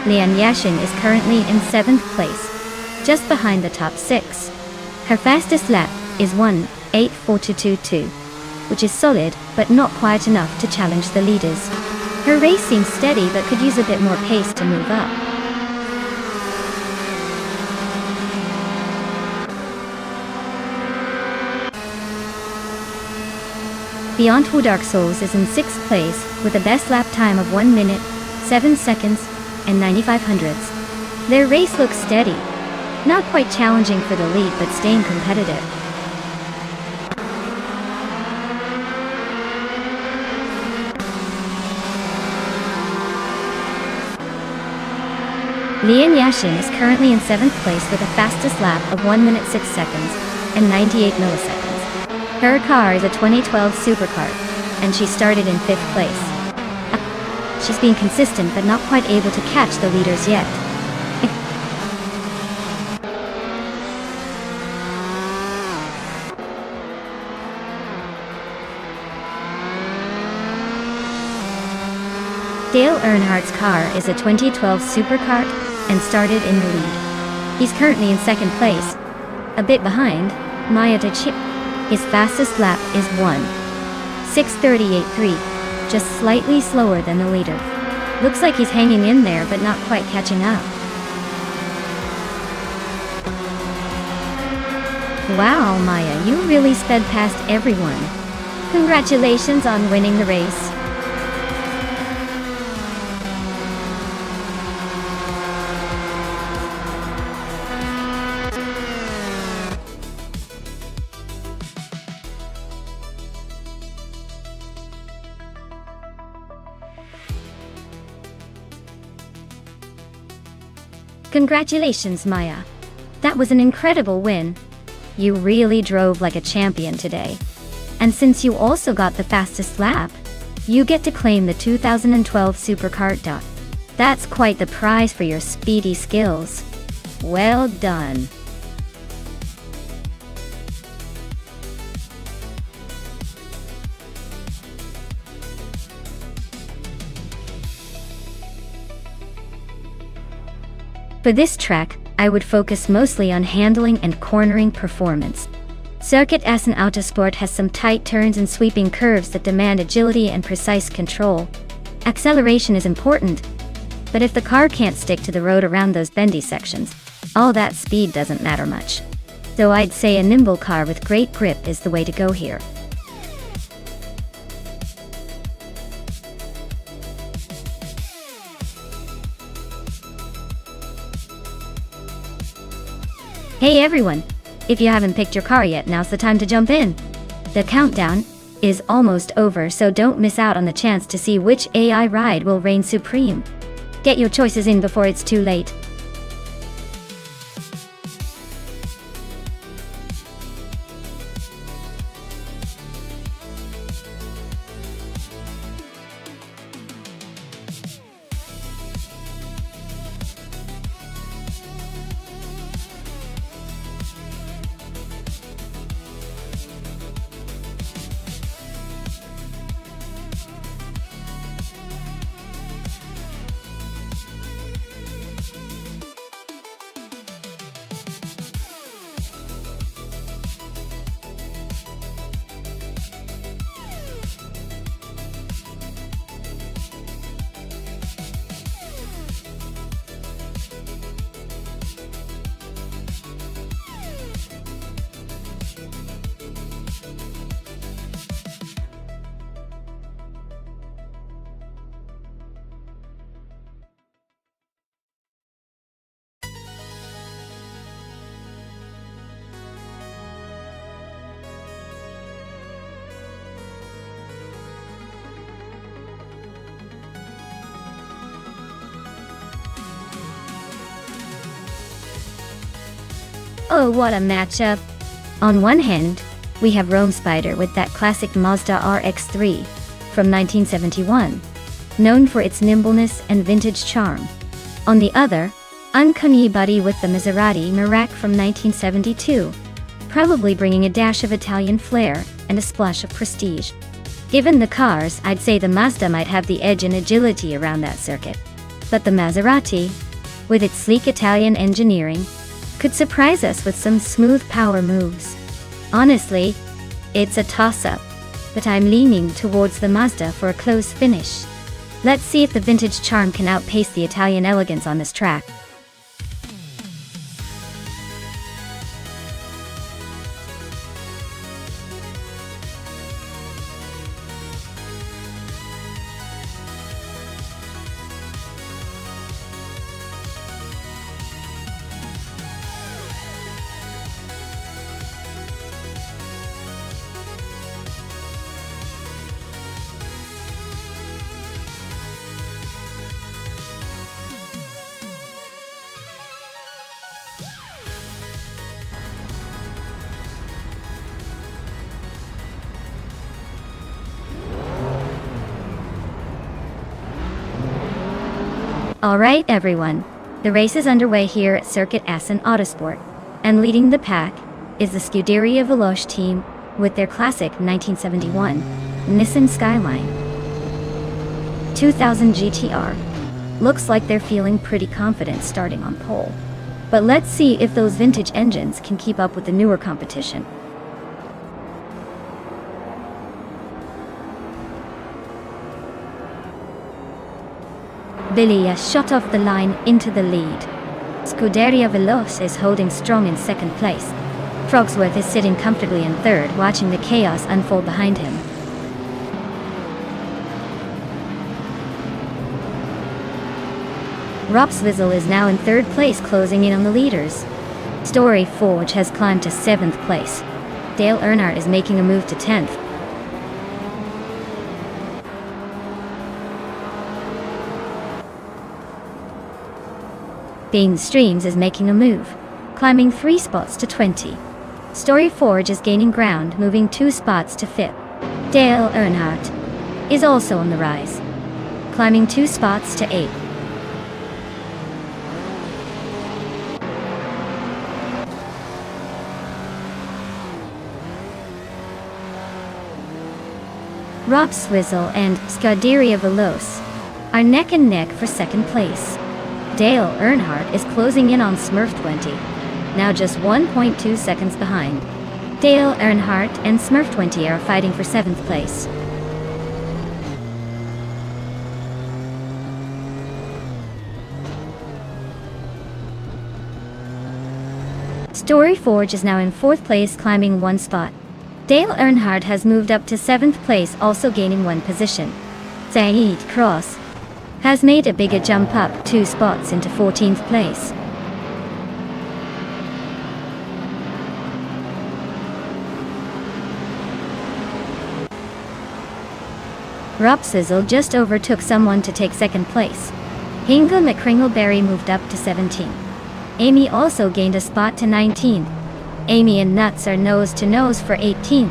Lian Yashin is currently in 7th place, just behind the top 6. Her fastest lap is 1:8:42.2, which is solid, but not quite enough to challenge the leaders. Her race seems steady but could use a bit more pace to move up. Beyond Who Dark Souls is in 6th place with a best lap time of 1 minute, 7 seconds, and 95 hundredths. Their race looks steady, not quite challenging for the lead but staying competitive. Lian Yashin is currently in 7th place with a fastest lap of 1 minute 6 seconds and 98 milliseconds. Her car is a 2012 supercar, and she started in 5th place. She's been consistent but not quite able to catch the leaders yet. Dale Earnhardt's car is a 2012 supercar and started in the lead. He's currently in 2nd place, a bit behind Maya de Chip. His fastest lap is 1:6:38.3, just slightly slower than the leader. Looks like he's hanging in there but not quite catching up. Wow, Maya, you really sped past everyone. Congratulations on winning the race. Congratulations, Maya. That was an incredible win. You really drove like a champion today. And since you also got the fastest lap, you get to claim the 2012 Supercart dot. That's quite the prize for your speedy skills. Well done. For this track, I would focus mostly on handling and cornering performance. Circuit S in Autosport has some tight turns and sweeping curves that demand agility and precise control. Acceleration is important, but if the car can't stick to the road around those bendy sections, all that speed doesn't matter much. So I'd say a nimble car with great grip is the way to go here. Hey everyone! If you haven't picked your car yet, now's the time to jump in. The countdown is almost over, so don't miss out on the chance to see which AI ride will reign supreme. Get your choices in before it's too late. Oh, what a matchup! On one hand, we have Rome Spider with that classic Mazda RX-3 from 1971, known for its nimbleness and vintage charm. On the other, Uncanny Buddy with the Maserati Merak from 1972, probably bringing a dash of Italian flair and a splash of prestige. Given the cars, I'd say the Mazda might have the edge in agility around that circuit. But the Maserati, with its sleek Italian engineering, could surprise us with some smooth power moves. Honestly, it's a toss-up, but I'm leaning towards the Mazda for a close finish. Let's see if the vintage charm can outpace the Italian elegance on this track. Alright everyone, the race is underway here at Circuit Assen Autosport, and leading the pack is the Scuderia Veloce team with their classic 1971 Nissan Skyline 2000 GTR. Looks like they're feeling pretty confident starting on pole. But let's see if those vintage engines can keep up with the newer competition. Billy has shot off the line into the lead. Scuderia Veloce is holding strong in second place. Frogsworth is sitting comfortably in third, watching the chaos unfold behind him. Ropswizel is now in third place, closing in on the leaders. Story Forge has climbed to 7th place. Dale Earnhardt is making a move to 10th. Bean Streams is making a move, climbing 3 spots to 20. Story Forge is gaining ground, moving 2 spots to 5th. Dale Earnhardt is also on the rise, climbing 2 spots to 8th. Ropswizel and Scuderia Veloce are neck and neck for second place. Dale Earnhardt is closing in on Smurf 20, now just 1.2 seconds behind. Dale Earnhardt and Smurf 20 are fighting for 7th place. Story Forge is now in 4th place, climbing 1 spot. Dale Earnhardt has moved up to 7th place, also gaining 1 position. Saeed Cross has made a bigger jump up 2 spots into 14th place. Rob Sizzle just overtook someone to take second place. Hingle McCringleberry moved up to 17. Amy also gained a spot to 19. Amy and Nuts are nose to nose for 18.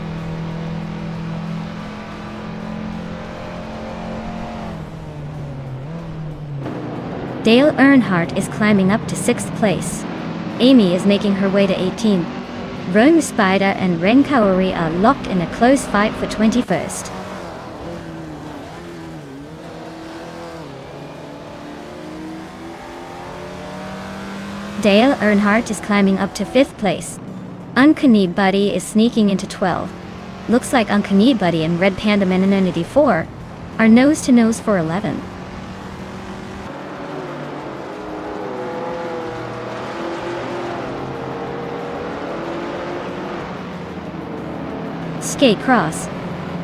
Dale Earnhardt is climbing up to 6th place. Amy is making her way to 18. Rome Spider and Ren Kaori are locked in a close fight for 21st. Dale Earnhardt is climbing up to 5th place. Uncanny Buddy is sneaking into 12. Looks like Uncanny Buddy and Red Panda Menonity 4 are nose to nose for 11. Skate Cross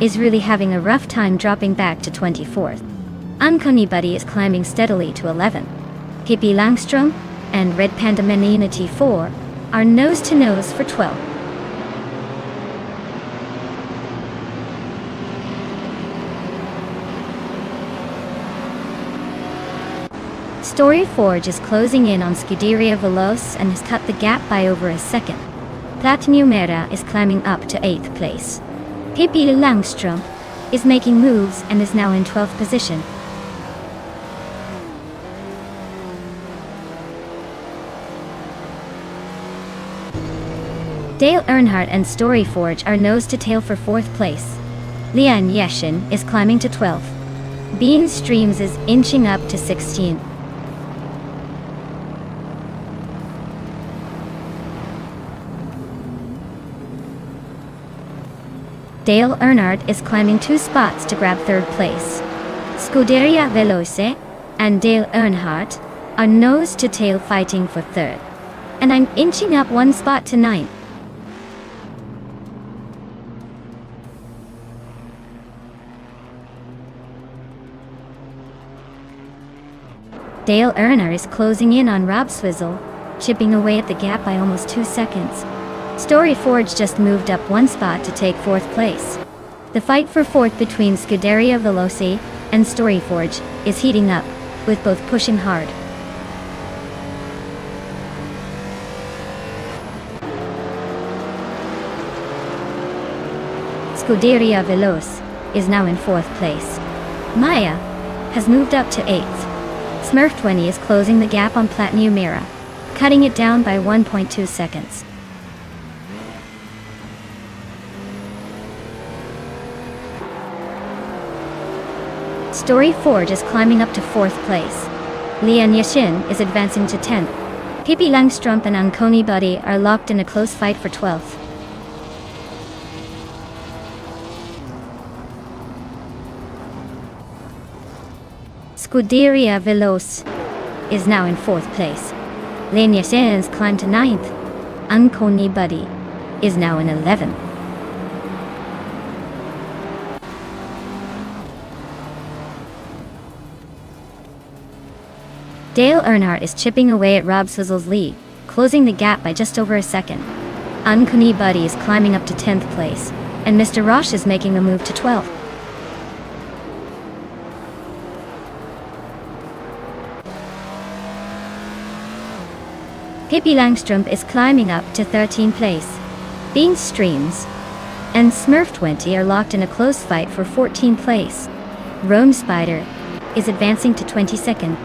is really having a rough time dropping back to 24th. Uncanny Buddy is climbing steadily to 11. Hippie Langstrom and Red Panda Menonity 4 are nose to nose for 12. Story Forge is closing in on Scuderia Veloce and has cut the gap by over a second. Platinumera is climbing up to 8th place. Pippi Langstrom is making moves and is now in 12th position. Dale Earnhardt and Story Forge are nose to tail for 4th place. Lian Yeshin is climbing to 12th. Bean Streams is inching up to 16. Dale Earnhardt is climbing 2 spots to grab 3rd place. Scuderia Veloce and Dale Earnhardt are nose to tail fighting for 3rd. And I'm inching up 1 spot to 9th. Dale Earnhardt is closing in on Rob Swizzle, chipping away at the gap by almost 2 seconds. Story Forge just moved up 1 spot to take 4th place. The fight for 4th between Scuderia Veloce and Story Forge is heating up, with both pushing hard. Scuderia Veloce is now in 4th place. Maya has moved up to 8th. Smurf 20 is closing the gap on Platinumera, cutting it down by 1.2 seconds. Story Forge is climbing up to 4th place. Lian Yashin is advancing to 10th. Pippi Langstrom and Uncanny Buddy are locked in a close fight for 12th. Scuderia Veloce is now in 4th place. Lian Yashin's climbed to 9th. Uncanny Buddy is now in 11th. Dale Earnhardt is chipping away at Rob Sizzle's lead, closing the gap by just over a second. Uncanny Buddy is climbing up to 10th place, and Mr. Roche is making a move to 12th. Pippi Langstrom is climbing up to 13th place. Bean Streams and Smurf 20 are locked in a close fight for 14th place. Rome Spider is advancing to 22nd.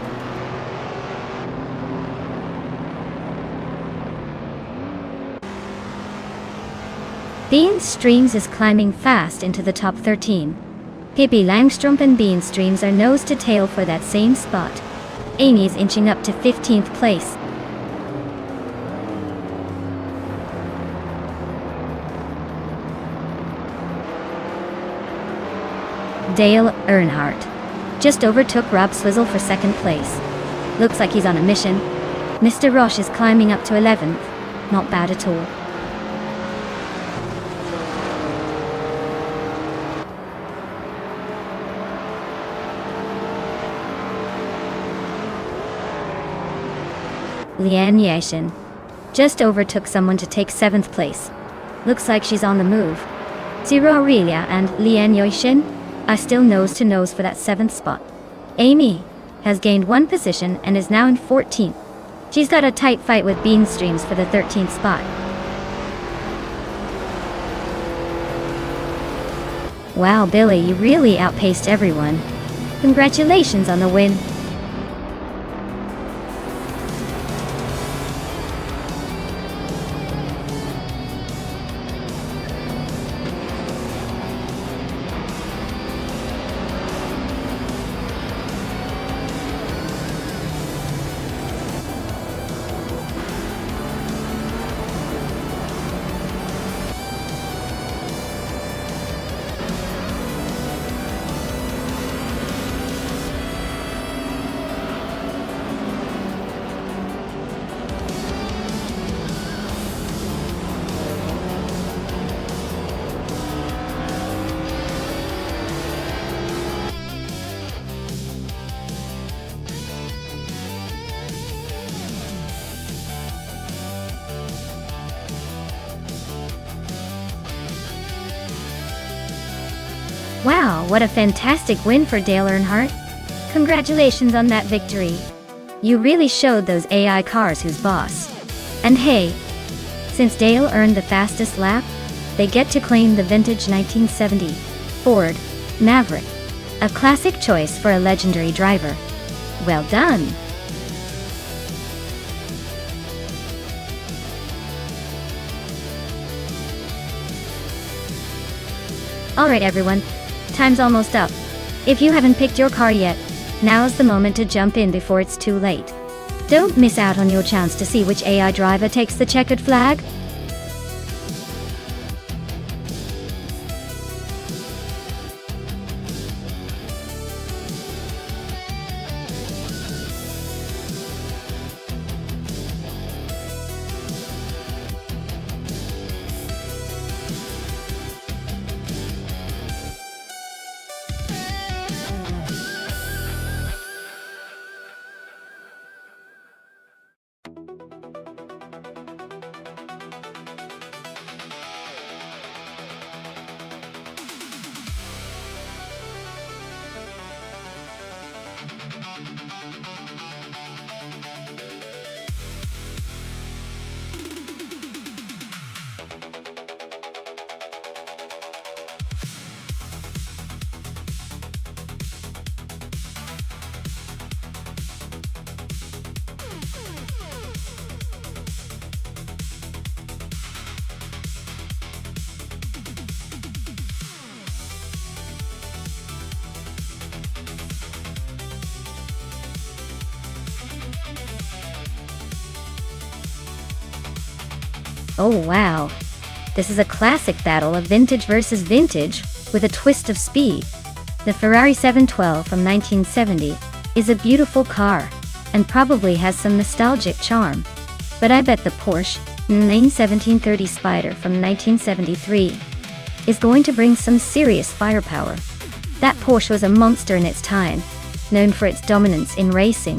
Bean Streams is climbing fast into the top 13. Pippi Langstrom and Bean Streams are nose to tail for that same spot. Amy's inching up to 15th place. Dale Earnhardt just overtook Rob Swizzle for 2nd place. Looks like he's on a mission. Mr. Roche is climbing up to 11th. Not bad at all. Lian Yashin just overtook someone to take 7th place. Looks like she's on the move. Zero Aurelia and Lian Yashin I still nose to nose for that 7th spot. Amy has gained 1 position and is now in 14th. She's got a tight fight with Beanstreams for the 13th spot. Wow, Billy, you really outpaced everyone. Congratulations on the win. Wow, what a fantastic win for Dale Earnhardt. Congratulations on that victory. You really showed those AI cars who's boss. And hey, since Dale earned the fastest lap, they get to claim the vintage 1970 Ford Maverick, a classic choice for a legendary driver. Well done. Alright everyone, time's almost up. If you haven't picked your car yet, now's the moment to jump in before it's too late. Don't miss out on your chance to see which AI driver takes the checkered flag. Oh wow, this is a classic battle of vintage versus vintage, with a twist of speed. The Ferrari 712 from 1970 is a beautiful car, and probably has some nostalgic charm. But I bet the Porsche 1730 Spider from 1973 is going to bring some serious firepower. That Porsche was a monster in its time, known for its dominance in racing.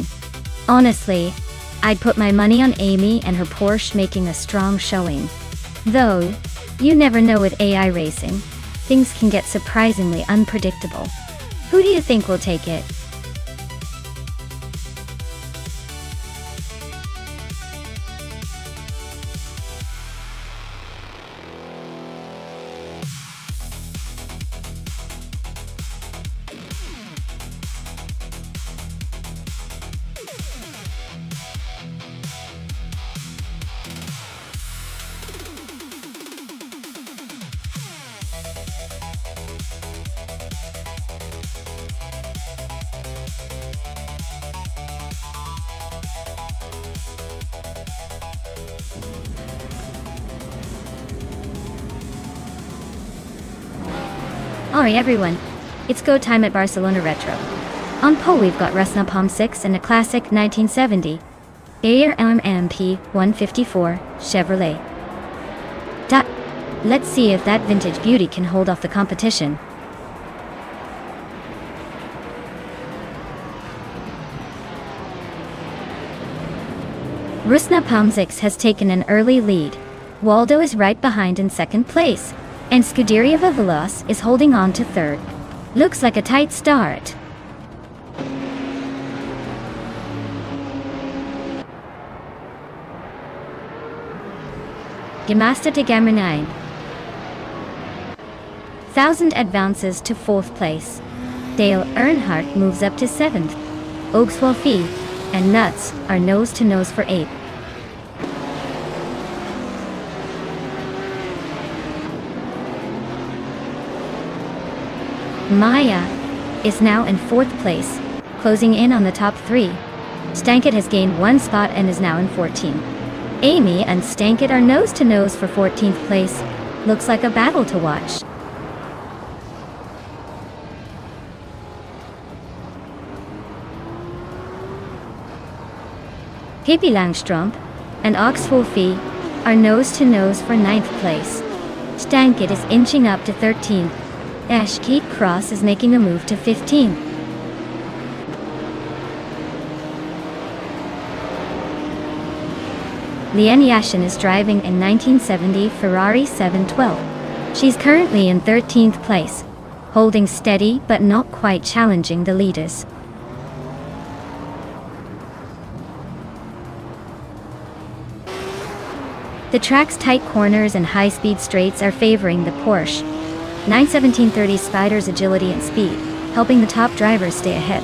Honestly, I'd put my money on Amy and her Porsche making a strong showing. Though, you never know with AI racing, things can get surprisingly unpredictable. Who do you think will take it? Alright everyone, it's go time at Barcelona Retro. On pole we've got Nonstop 6 and a classic 1970 ARMP 154 Chevrolet. Let's see if that vintage beauty can hold off the competition. Nonstop 6 has taken an early lead. Waldo is right behind in second place, and Scuderia Vivalos is holding on to third. Looks like a tight start. Gemaster to Gamma 9. 1000 advances to 4th place. Dale Earnhardt moves up to 7th. Oakswolfie and Nuts are nose to nose for 8th. Maya is now in 4th place, closing in on the top 3. Stankit has gained 1 spot and is now in 14th. Amy and Stankit are nose to nose for 14th place. Looks like a battle to watch. Pippi Langstrumpf and Oxwolfie are nose to nose for 9th place. Stankit is inching up to 13th. Ashkeet Cross is making a move to 15th. Liane Yashin is driving a 1970 Ferrari 712. She's currently in 13th place, holding steady but not quite challenging the leaders. The track's tight corners and high-speed straights are favoring the Porsche 917/30 Spider's agility and speed, helping the top drivers stay ahead.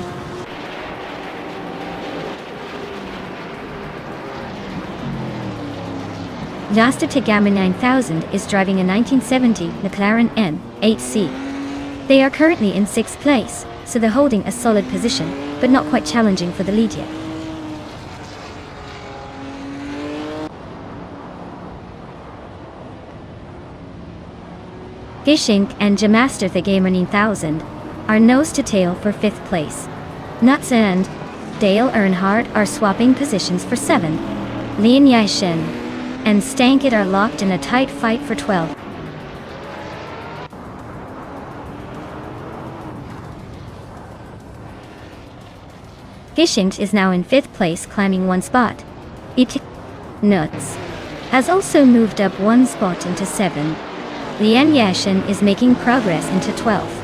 Jasta Tegama 9000 is driving a 1970 McLaren N8C. They are currently in 6th place, so they're holding a solid position, but not quite challenging for the lead yet. Gishink and Jamaster Thegama 9000 are nose to tail for 5th place. Nuts and Dale Earnhardt are swapping positions for 7th. Lian Yashin and Stankit are locked in a tight fight for 12th. Gishink is now in 5th place, climbing 1 spot. Nuts has also moved up 1 spot into 7th. Lian Yashin is making progress into 12th.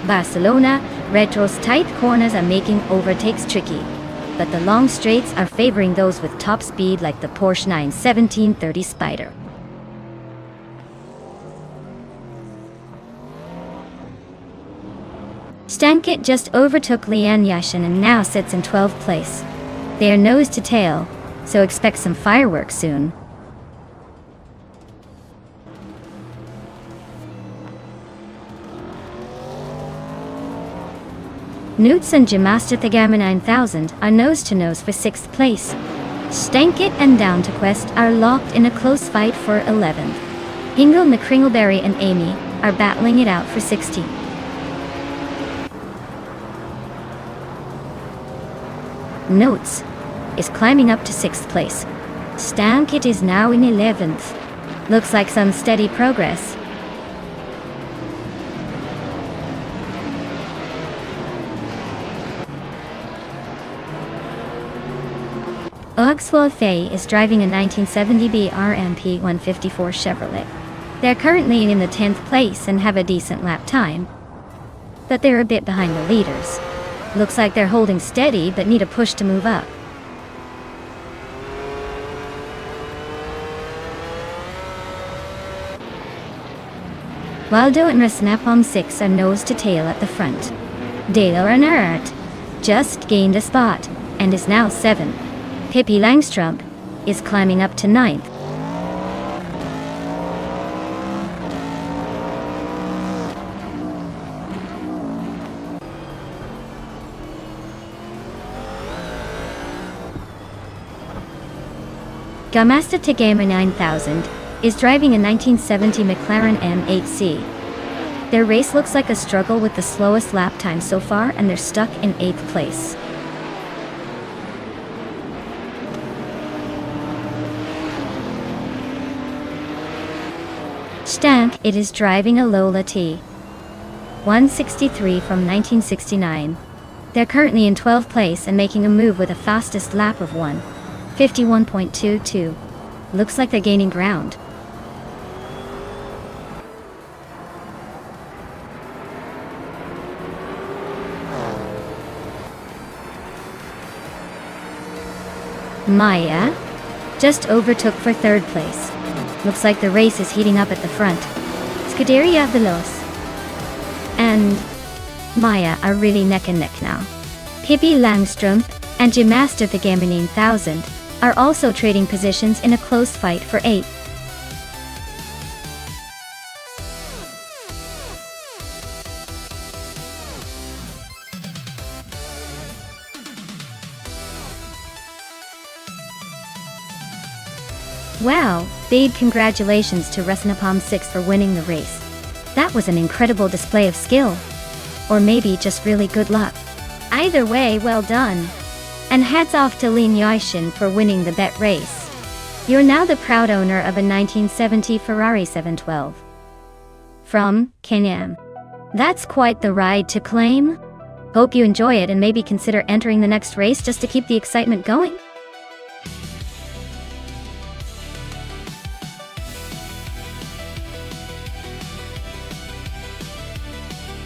Barcelona Retro's tight corners are making overtakes tricky, but the long straights are favoring those with top speed like the Porsche 917/30 Spider. Stankit just overtook Lian Yashin and now sits in 12th place. They are nose to tail, so expect some fireworks soon. Newts and Jamaster Thegama 9000 are nose to nose for 6th place. Stankit and Down to Quest are locked in a close fight for 11th. Ingle McCringleberry and Amy are battling it out for 16th. Notes is climbing up to 6th place. Stankit is now in 11th. Looks like some steady progress. Oxwolfie is driving a 1970 BRMP 154 Chevrolet. They're currently in the 10th place and have a decent lap time, but they're a bit behind the leaders. Looks like they're holding steady but need a push to move up. Waldo and Rasnapom 6 are nose to tail at the front. Dale Earnhardt just gained a spot and is now 7th. Pippi Langstrumpf is climbing up to 9th. Gamasta Tegama 9000 is driving a 1970 McLaren M8C. Their race looks like a struggle with the slowest lap time so far, and they're stuck in 8th place. Stankit is driving a Lola T 163 from 1969. They're currently in 12th place and making a move with a fastest lap of 1:51.22. Looks like they're gaining ground. Maya just overtook for third place. Looks like the race is heating up at the front. Scuderia Veloz and Maya are really neck and neck now. Pippi Langström and Gemaster the Gamber 9000 are also trading positions in a close fight for 8th. Wow, big congratulations to Resnapalm 6 for winning the race. That was an incredible display of skill. Or maybe just really good luck. Either way, well done. And hats off to Lin Yashin for winning the bet race. You're now the proud owner of a 1970 Ferrari 712. From Kenyam. That's quite the ride to claim. Hope you enjoy it and maybe consider entering the next race just to keep the excitement going.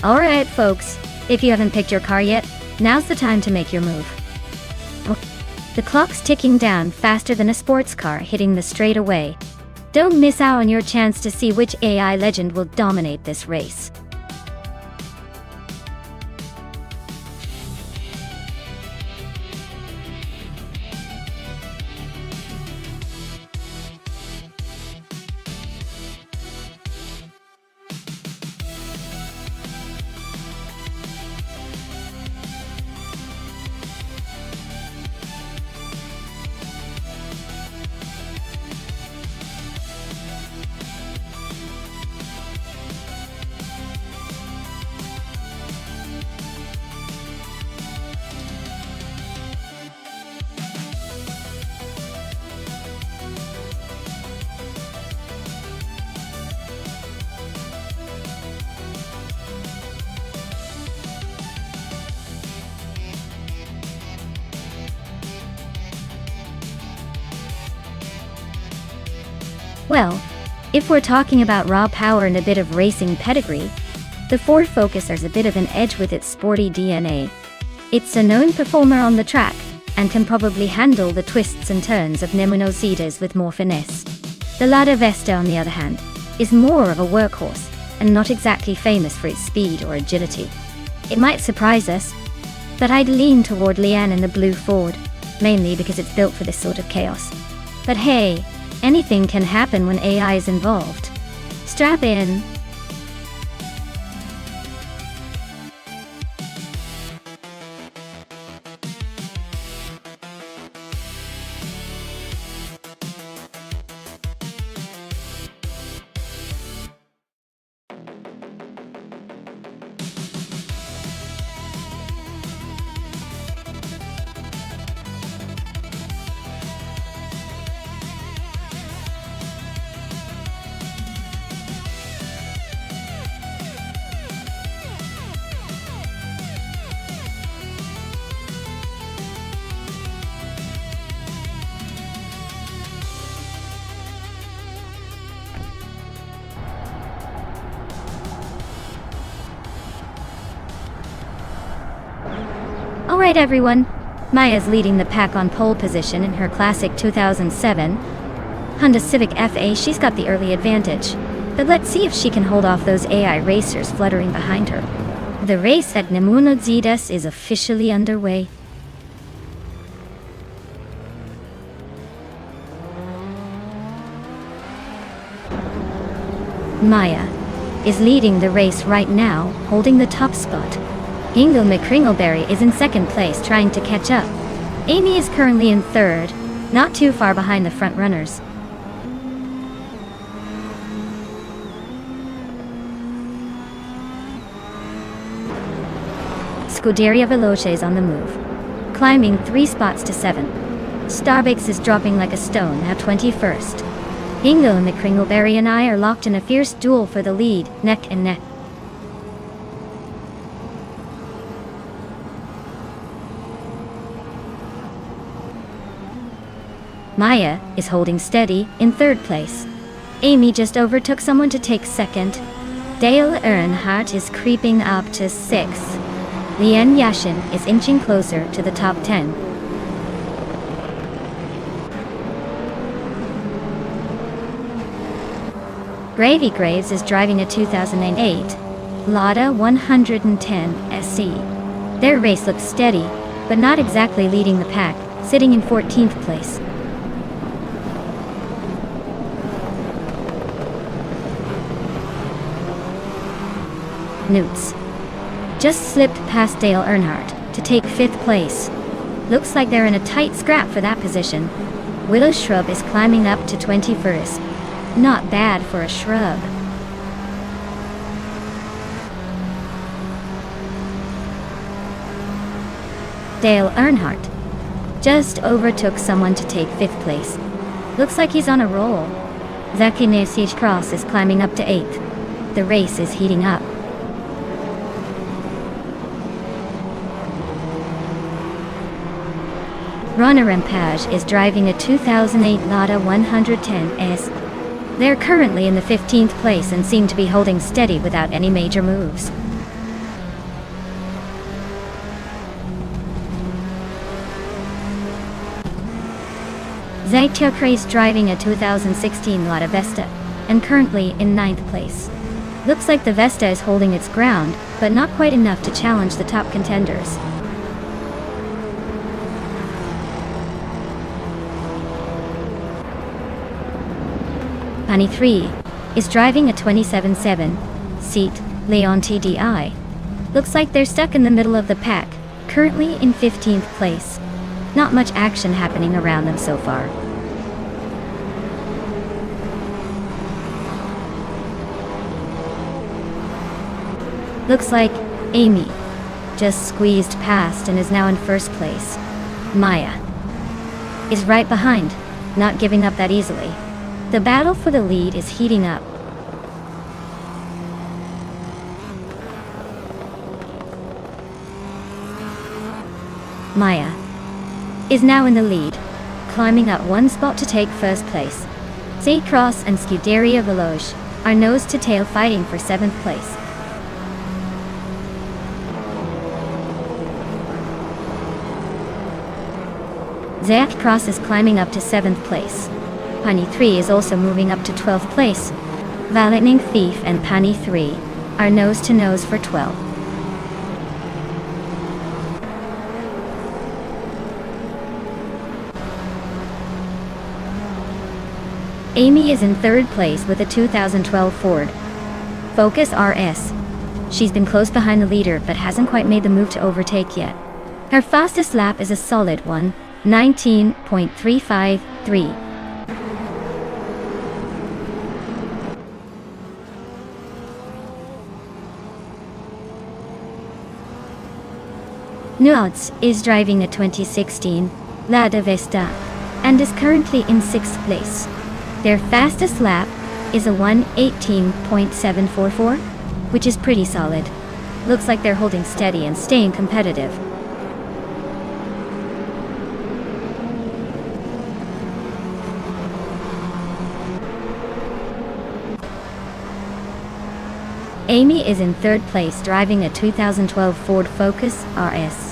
Alright folks, if you haven't picked your car yet, now's the time to make your move. The clock's ticking down faster than a sports car hitting the straightaway. Don't miss out on your chance to see which AI legend will dominate this race. Well, if we're talking about raw power and a bit of racing pedigree, the Ford Focus has a bit of an edge with its sporty DNA. It's a known performer on the track, and can probably handle the twists and turns of Nemunositas with more finesse. The Lada Vesta, on the other hand, is more of a workhorse, and not exactly famous for its speed or agility. It might surprise us, but I'd lean toward Leanne in the blue Ford, mainly because it's built for this sort of chaos. But hey, anything can happen when AI is involved. Strap in. Alright everyone, Maya's leading the pack on pole position in her classic 2007 Honda Civic FA. She's got the early advantage, but let's see if she can hold off those AI racers fluttering behind her. The race at Nemunositas is officially underway. Maya is leading the race right now, holding the top spot. Ingo McCringleberry is in second place, trying to catch up. Amy is currently in third, not too far behind the front runners. Scuderia Veloce is on the move, climbing 3 spots to 7. Starbakes is dropping like a stone, now 21st. Ingo and McCringleberry and I are locked in a fierce duel for the lead, neck and neck. Maya is holding steady in third place. Amy just overtook someone to take second. Dale Earnhardt is creeping up to 6th. Lian Yashin is inching closer to the top 10. Gravy Graves is driving a 2008 Lada 110 SC. Their race looks steady, but not exactly leading the pack, sitting in 14th place. Newts just slipped past Dale Earnhardt to take 5th place. Looks like they're in a tight scrap for that position. Willow Shrub is climbing up to 21st. Not bad for a shrub. Dale Earnhardt just overtook someone to take 5th place. Looks like he's on a roll. Zaki Nesij Cross is climbing up to 8th. The race is heating up. Rana Rampage is driving a 2008 Lada 110S. They're currently in the 15th place and seem to be holding steady without any major moves. Zaityokra is driving a 2016 Lada Vesta and currently in 9th place. Looks like the Vesta is holding its ground, but not quite enough to challenge the top contenders. Pani 3 is driving a 27-7 seat Leon TDI. Looks like they're stuck in the middle of the pack, currently in 15th place. Not much action happening around them so far. Looks like Amy just squeezed past and is now in 1st place. Maya is right behind, not giving up that easily. The battle for the lead is heating up. Maya is now in the lead, climbing up 1 spot to take 1st place. Z-Cross and Scuderia Veloce are nose to tail fighting for 7th place. Zach Cross is climbing up to 7th place. Pani 3 is also moving up to 12th place. Lightning Thief and Pani 3 are nose to nose for 12th. Amy is in 3rd place with a 2012 Ford Focus RS. She's been close behind the leader but hasn't quite made the move to overtake yet. Her fastest lap is a solid one, 19.353. Nuads is driving a 2016 Lada Vesta and is currently in 6th place. Their fastest lap is a 1:18.744, which is pretty solid. Looks like they're holding steady and staying competitive. Amy is in 3rd place driving a 2012 Ford Focus RS.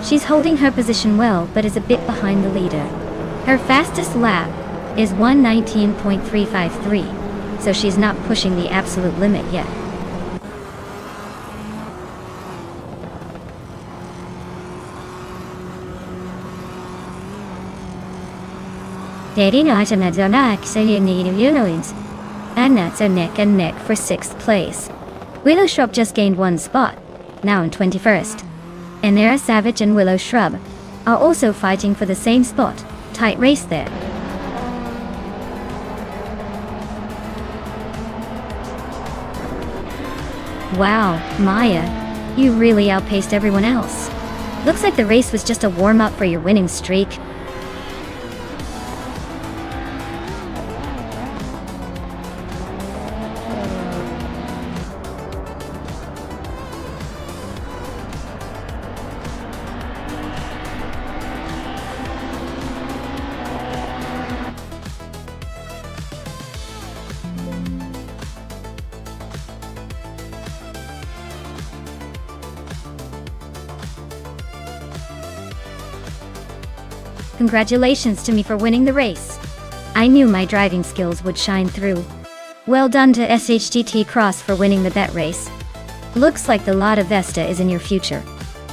She's holding her position well but is a bit behind the leader. Her fastest lap is 1:19.353, so she's not pushing the absolute limit yet. And that's a neck and neck for 6th place. Willow Shrub just gained 1 spot, now in 21st. Enera Savage and Willow Shrub are also fighting for the same spot. Tight race there. Wow, Maya, you really outpaced everyone else. Looks like the race was just a warm-up for your winning streak. Congratulations to me for winning the race. I knew my driving skills would shine through. Well done to SHTT Cross for winning the bet race. Looks like the Lada Vesta is in your future.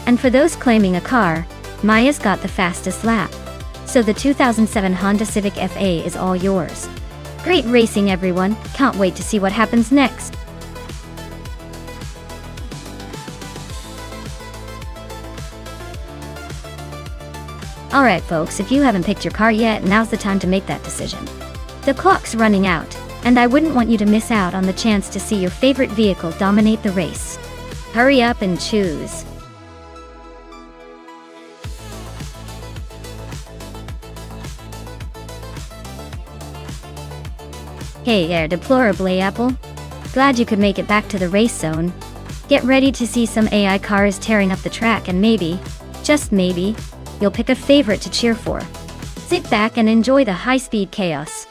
And for those claiming a car, Maya's got the fastest lap. So the 2007 Honda Civic FA is all yours. Great racing, everyone. Can't wait to see what happens next. Alright folks, if you haven't picked your car yet, now's the time to make that decision. The clock's running out, and I wouldn't want you to miss out on the chance to see your favorite vehicle dominate the race. Hurry up and choose. Hey there, deplorably Apple. Glad you could make it back to the race zone. Get ready to see some AI cars tearing up the track, and maybe, just maybe, you'll pick a favorite to cheer for. Sit back and enjoy the high-speed chaos.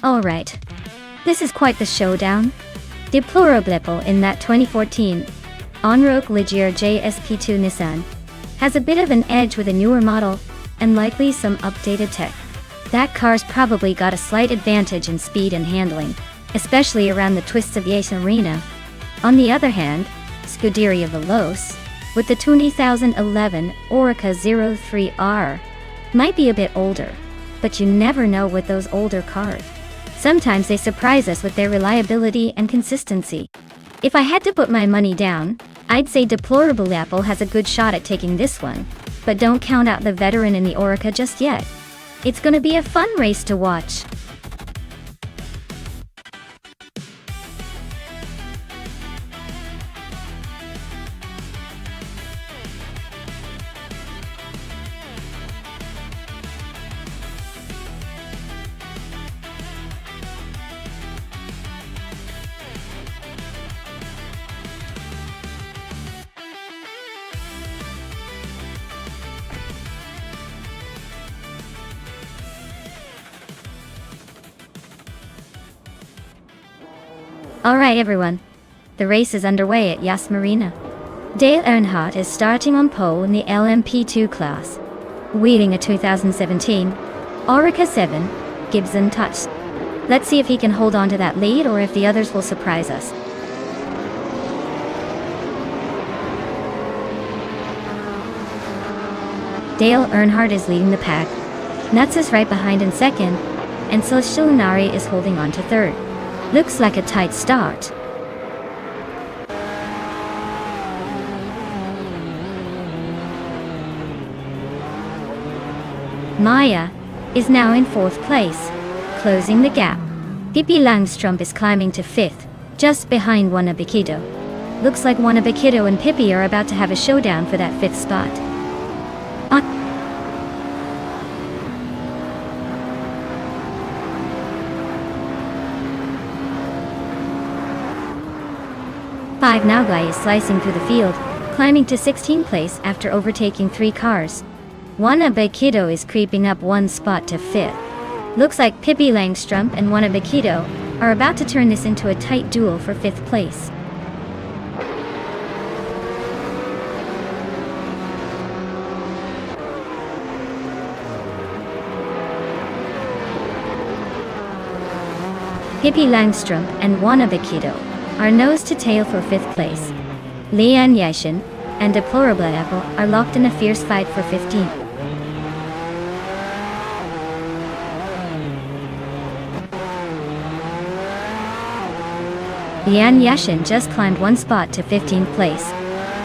Alright. This is quite the showdown. Deplorable in that 2014 Onroque Ligier JSP2 Nissan has a bit of an edge with a newer model and likely some updated tech. That car's probably got a slight advantage in speed and handling, especially around the twists of the Ace Arena. On the other hand, Scuderia Veloce, with the 2011 Oreca 03R, might be a bit older, but you never know with those older cars. Sometimes they surprise us with their reliability and consistency. If I had to put my money down, I'd say Deplorable Apple has a good shot at taking this one, but don't count out the veteran in the Oreca just yet. It's gonna be a fun race to watch. Alright everyone, the race is underway at Yas Marina. Dale Earnhardt is starting on pole in the LMP2 class, wheeling a 2017 Oreca 7 Gibson Touch. Let's see if he can hold on to that lead or if the others will surprise us. Dale Earnhardt is leading the pack. Nuts is right behind in second, and Solishilinari is holding on to third. Looks like a tight start. Maya is now in fourth place, closing the gap. Pippi Langstrump is climbing to fifth, just behind Juana Biquido. Looks like Juana Biquido and Pippi are about to have a showdown for that fifth spot. Five Nagai is slicing through the field, climbing to 16th place after overtaking 3 cars. Juana Biquido is creeping up 1 spot to 5th. Looks like Pippi Langstrump and Juana Biquido are about to turn this into a tight duel for 5th place. Pippi Langstrump and Juana Biquido are nose to tail for 5th place. Lian Yashin and Deplorable Apple are locked in a fierce fight for 15th. Lian Yashin just climbed one spot to 15th place.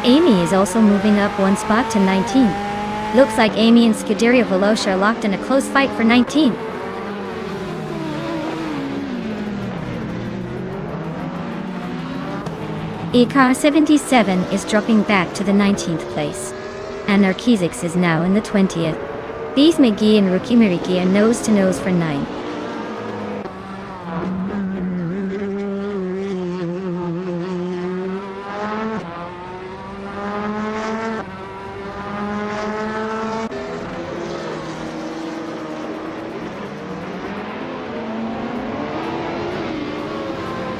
Amy is also moving up one spot to 19th. Looks like Amy and Scuderia Veloce are locked in a close fight for 19th. Car 77 is dropping back to the 19th place. Anarchizix is now in the 20th. Bees McGee and Rookie Miriki are nose to nose for 9.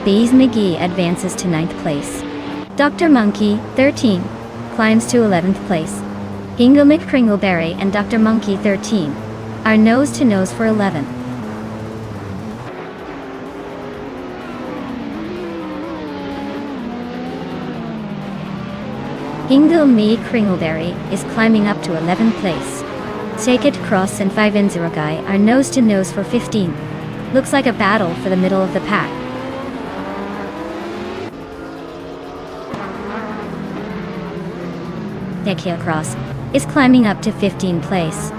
Bees McGee advances to 9th place. Dr. Monkey, 13, climbs to 11th place. Hingo McCringleberry and Dr. Monkey, 13, are nose to nose for 11. Hingo Me Kringleberry is climbing up to 11th place. Take It Cross and 5N0 Guy are nose to nose for 15. Looks like a battle for the middle of the pack. Nekia Cross is climbing up to 15th place.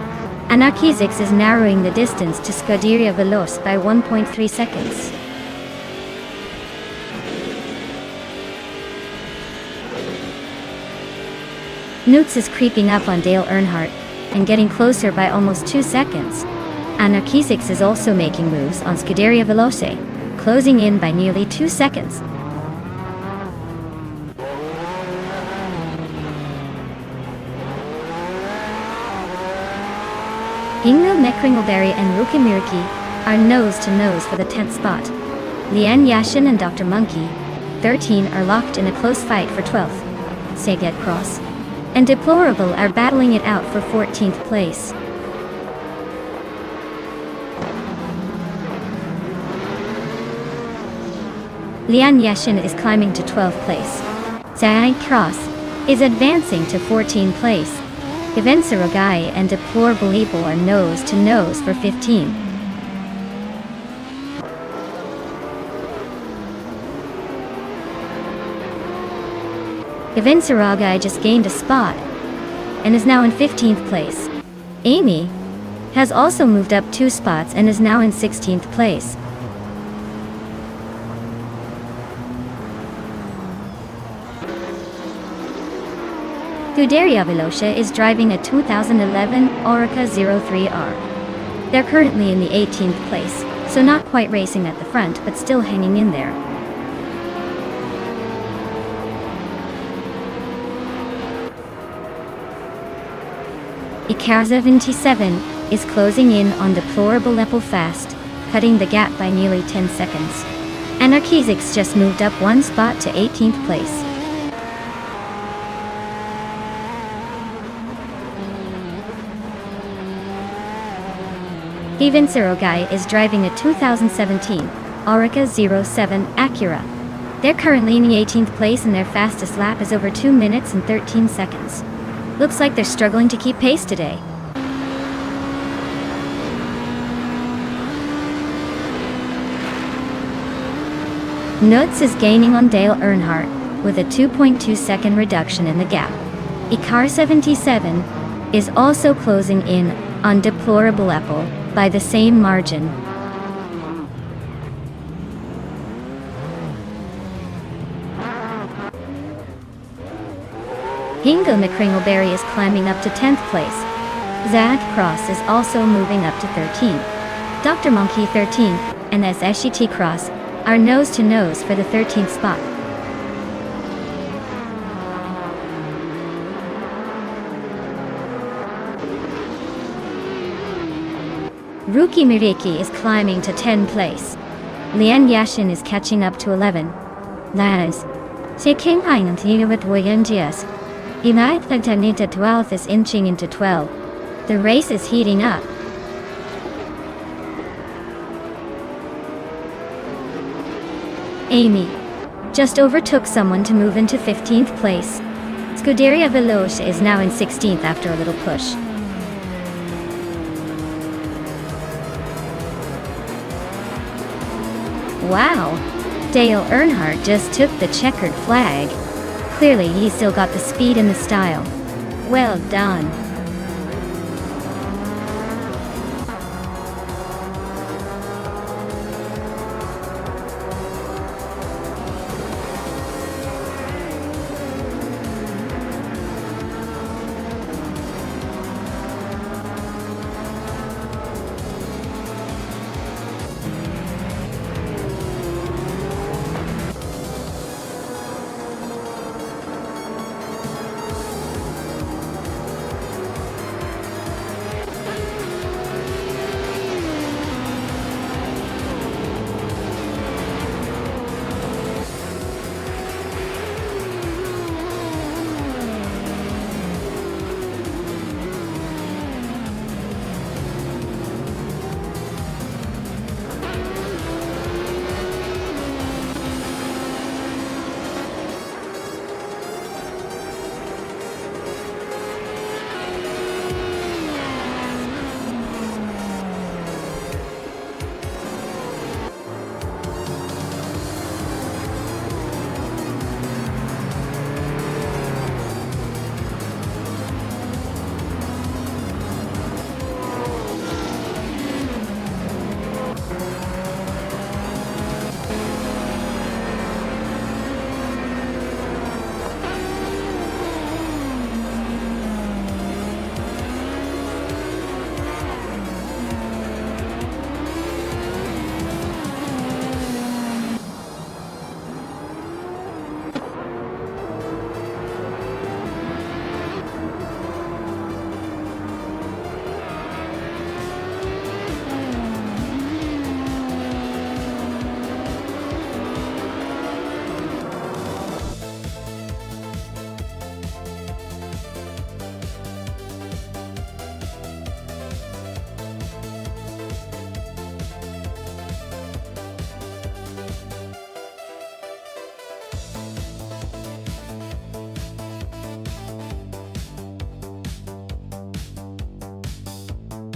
Anarchizix is narrowing the distance to Scuderia Veloce by 1.3 seconds. Newts is creeping up on Dale Earnhardt and getting closer by almost 2 seconds. Anarchizix is also making moves on Scuderia Veloce, closing in by nearly 2 seconds. Hingo McCringleberry and Rookie Miriki are nose to nose for the 10th spot. Lian Yashin and Dr. Monkey, 13, are locked in a close fight for 12th. Saget Cross and Deplorable are battling it out for 14th place. Lian Yashin is climbing to 12th place. Zai Cross is advancing to 14th place. Gavensarogai and Deplorable Evil are nose to nose for 15. Gavensarogai just gained a spot and is now in 15th place. Amy has also moved up 2 spots and is now in 16th place. Scuderia Veloce is driving a 2011 Oreca 03R. They're currently in the 18th place, so not quite racing at the front but still hanging in there. Icar 77 is closing in on Deplorable Apple fast, cutting the gap by nearly 10 seconds. Anarchizix just moved up 1 spot to 18th place. Gavensarogai is driving a 2017 Oreca 07 Acura. They're currently in the 18th place and their fastest lap is over 2 minutes and 13 seconds. Looks like they're struggling to keep pace today. Nuts is gaining on Dale Earnhardt with a 2.2 second reduction in the gap. Icar 77 is also closing in on Deplorable Apple by the same margin. Hingo McCringleberry is climbing up to 10th place. Zach Cross is also moving up to 13. Dr. Monkey 13 and SSHT Cross are nose to nose for the 13th spot. Rookie Miriki is climbing to 10th place. Lian Yashin is catching up to 11. Laz. Se King Hang and Tiavat Woyangias. United Tanita 12th is inching into 12. The race is heating up. Amy just overtook someone to move into 15th place. Scuderia Veloce is now in 16th after a little push. Wow! Dale Earnhardt just took the checkered flag. Clearly he still got the speed and the style. Well done.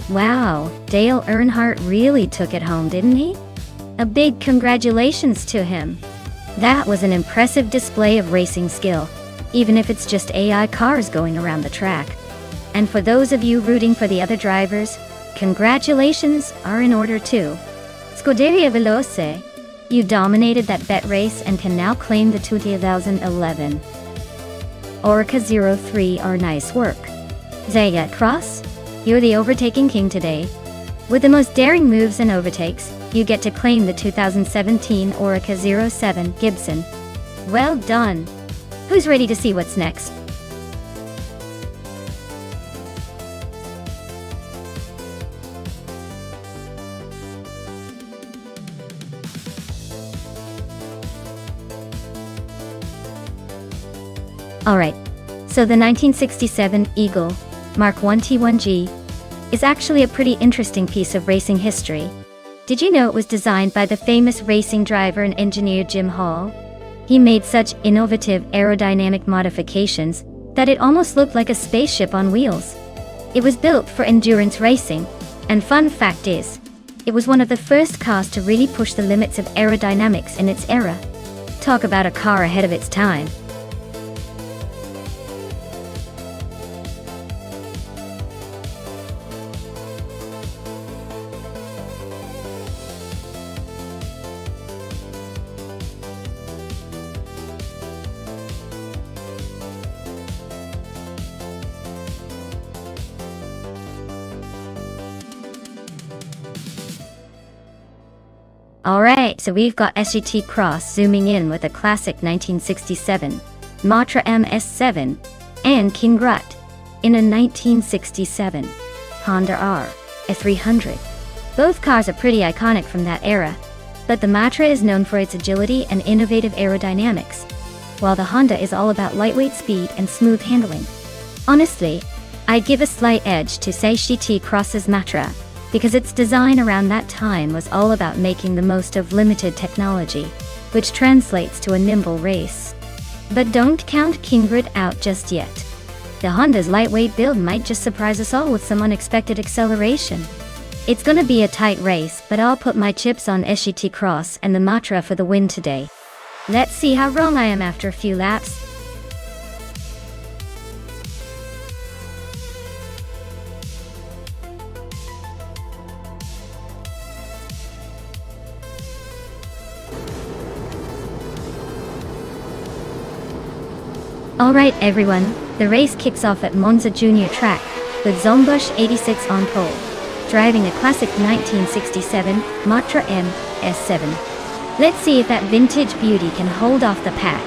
Wow, Dale Earnhardt really took it home, didn't he? A big congratulations to him. That was an impressive display of racing skill, even if it's just AI cars going around the track. And for those of you rooting for the other drivers, congratulations are in order too. Scuderia Veloce, you dominated that bet race and can now claim the 2011 Oreca 03R. Nice work. Zaya Cross, you're the overtaking king today. With the most daring moves and overtakes, you get to claim the 2017 Oreca 07 Gibson. Well done. Who's ready to see what's next? Alright, so the 1967 Eagle Mark 1 T1G is actually a pretty interesting piece of racing history. Did you know it was designed by the famous racing driver and engineer Jim Hall? He made such innovative aerodynamic modifications that it almost looked like a spaceship on wheels. It was built for endurance racing, and fun fact is, it was one of the first cars to really push the limits of aerodynamics in its era. Talk about a car ahead of its time. Alright, so we've got SGT Cross zooming in with a classic 1967 Matra MS7 and King Grut in a 1967 Honda R S300. Both cars are pretty iconic from that era, but the Matra is known for its agility and innovative aerodynamics, while the Honda is all about lightweight speed and smooth handling. Honestly, I'd give a slight edge to SGT Cross's Matra, because its design around that time was all about making the most of limited technology, which translates to a nimble race. But don't count King Grut out just yet. The Honda's lightweight build might just surprise us all with some unexpected acceleration. It's gonna be a tight race, but I'll put my chips on SGT Cross and the Matra for the win today. Let's see how wrong I am after a few laps. Alright everyone, the race kicks off at Monza Junior Track, with Zombush 86 on pole, driving a classic 1967 Matra M S7. Let's see if that vintage beauty can hold off the pack.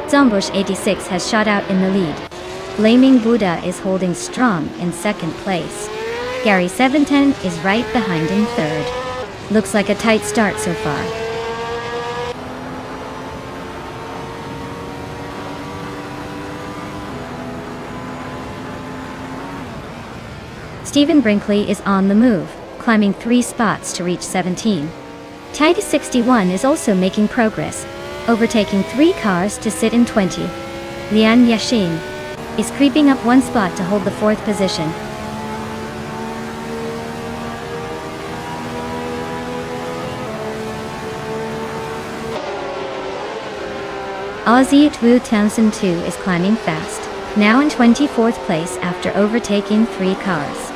Zombush 86 has shot out in the lead. Flaming Buddha is holding strong in second place. Gary 710 is right behind in third. Looks like a tight start so far. Stephen Brinkley is on the move, climbing 3 spots to reach 17. Titus 61 is also making progress, overtaking 3 cars to sit in 20. Lian Yashin is creeping up 1 spot to hold the 4th position. Aussie Wu Townsend 2 is climbing fast, now in 24th place after overtaking 3 cars.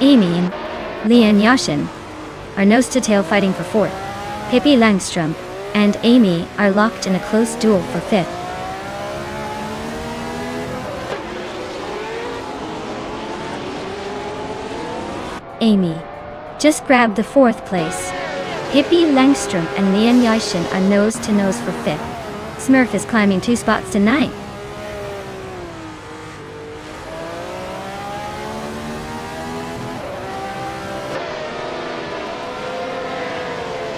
Amy and Lian Yashin are nose-to-tail fighting for 4th. Pippi Langstrom and Amy are locked in a close duel for 5th. Amy just grabbed the 4th place. Pippi Langstrom and Lian Yashin are nose-to-nose for 5th. Smurf is climbing 2 spots to 9.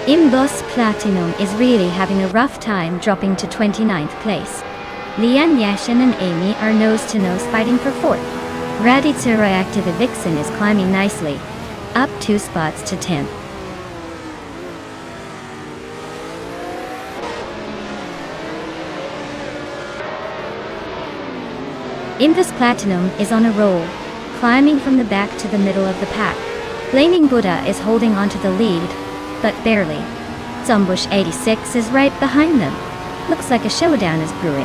Imboss Platinum is really having a rough time, dropping to 29th place. Lian Yashin and Amy are nose-to-nose fighting for 4th. Raditsa Reactive Vixen is climbing nicely, up 2 spots to 10th. Imboss Platinum is on a roll, climbing from the back to the middle of the pack. Flaming Buddha is holding onto the lead, but barely. Zombush 86 is right behind them. Looks like a showdown is brewing.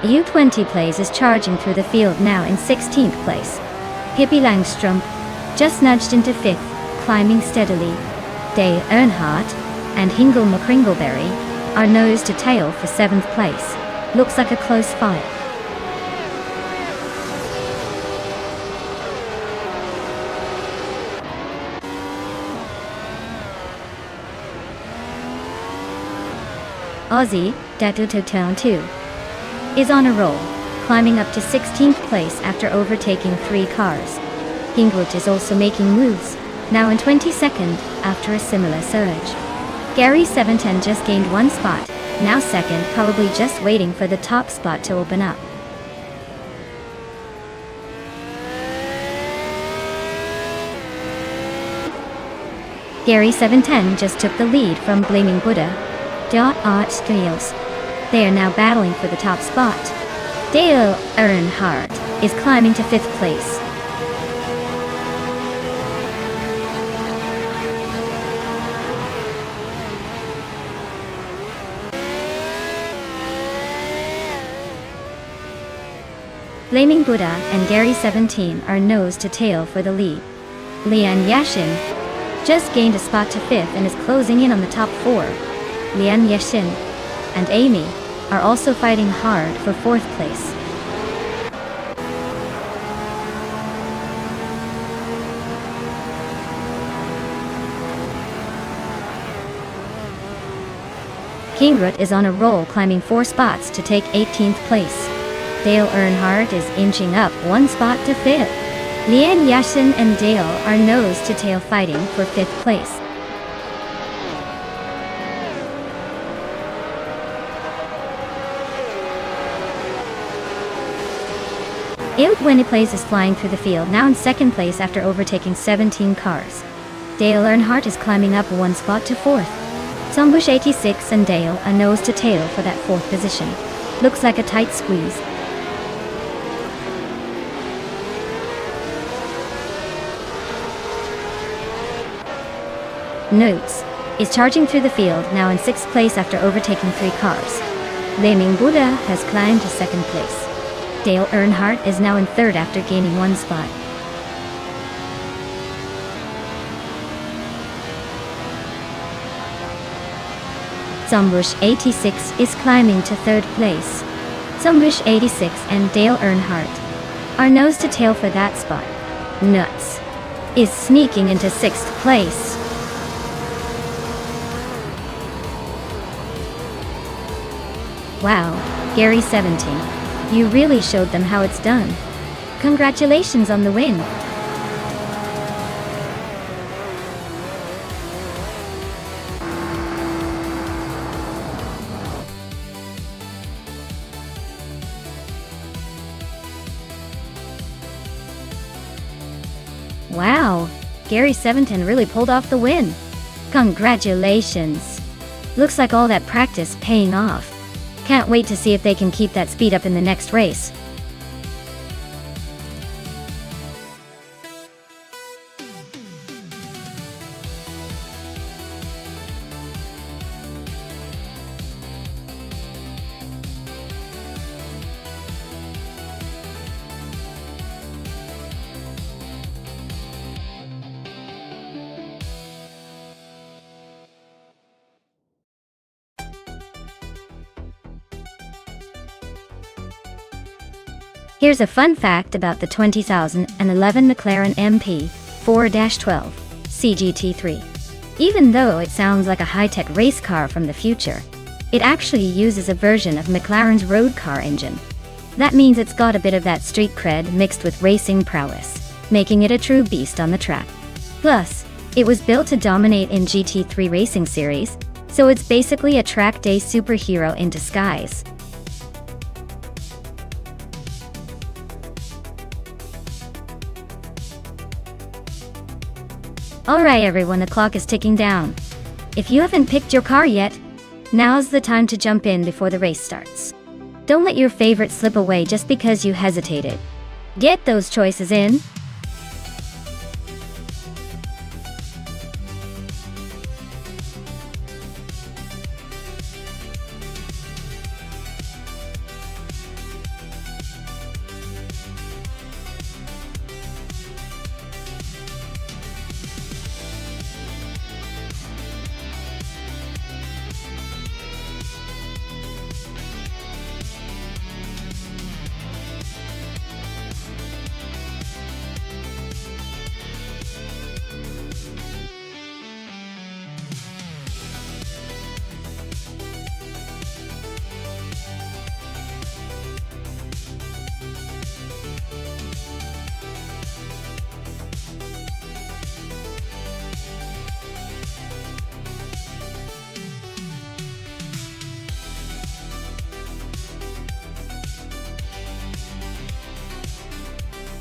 U20 Plays is charging through the field now in 16th place. Pippi Langstrom just nudged into 5th, climbing steadily. Dale Earnhardt and Hingle McCringleberry are nose to tail for 7th place. Looks like a close fight. Aussie Datuto Town 2 is on a roll, climbing up to 16th place after overtaking 3 cars. Ingrid is also making moves, now in 22nd after a similar surge. Gary 710 just gained 1 spot, now second, probably just waiting for the top spot to open up. Gary 710 just took the lead from Blaming Buddha. Art Steels. They are now battling for the top spot. Dale Earnhardt is climbing to 5th place. Flaming Buddha and Gary 17 are nose to tail for the lead. Lian Yashin just gained a spot to 5th and is closing in on the top 4. Lian Yashin and Amy are also fighting hard for 4th place. Kingrut is on a roll, climbing 4 spots to take 18th place. Dale Earnhardt is inching up 1 spot to 5th. Lian Yashin and Dale are nose to tail fighting for 5th place. When he plays is flying through the field, now in second place after overtaking 17 cars. Dale Earnhardt is climbing up one spot to fourth. Tombush 86 and Dale are nose to tail for that fourth position. Looks like a tight squeeze. Notes is charging through the field, now in sixth place after overtaking 3 cars. Leming Buddha has climbed to second place. Dale Earnhardt is now in third after gaining 1 spot. Tombush 86 is climbing to third place. Tombush 86 and Dale Earnhardt are nose to tail for that spot. Nuts is sneaking into sixth place. Wow, Gary 17. You really showed them how it's done. Congratulations on the win. Wow, Gary 17 really pulled off the win. Congratulations. Looks like all that practice paying off. Can't wait to see if they can keep that speed up in the next race. Here's a fun fact about the 2011 McLaren MP4-12 CGT3. Even though it sounds like a high-tech race car from the future, it actually uses a version of McLaren's road car engine. That means it's got a bit of that street cred mixed with racing prowess, making it a true beast on the track. Plus, it was built to dominate in GT3 racing series, so it's basically a track day superhero in disguise. Alright everyone, the clock is ticking down. If you haven't picked your car yet, now's the time to jump in before the race starts. Don't let your favorite slip away just because you hesitated. Get those choices in.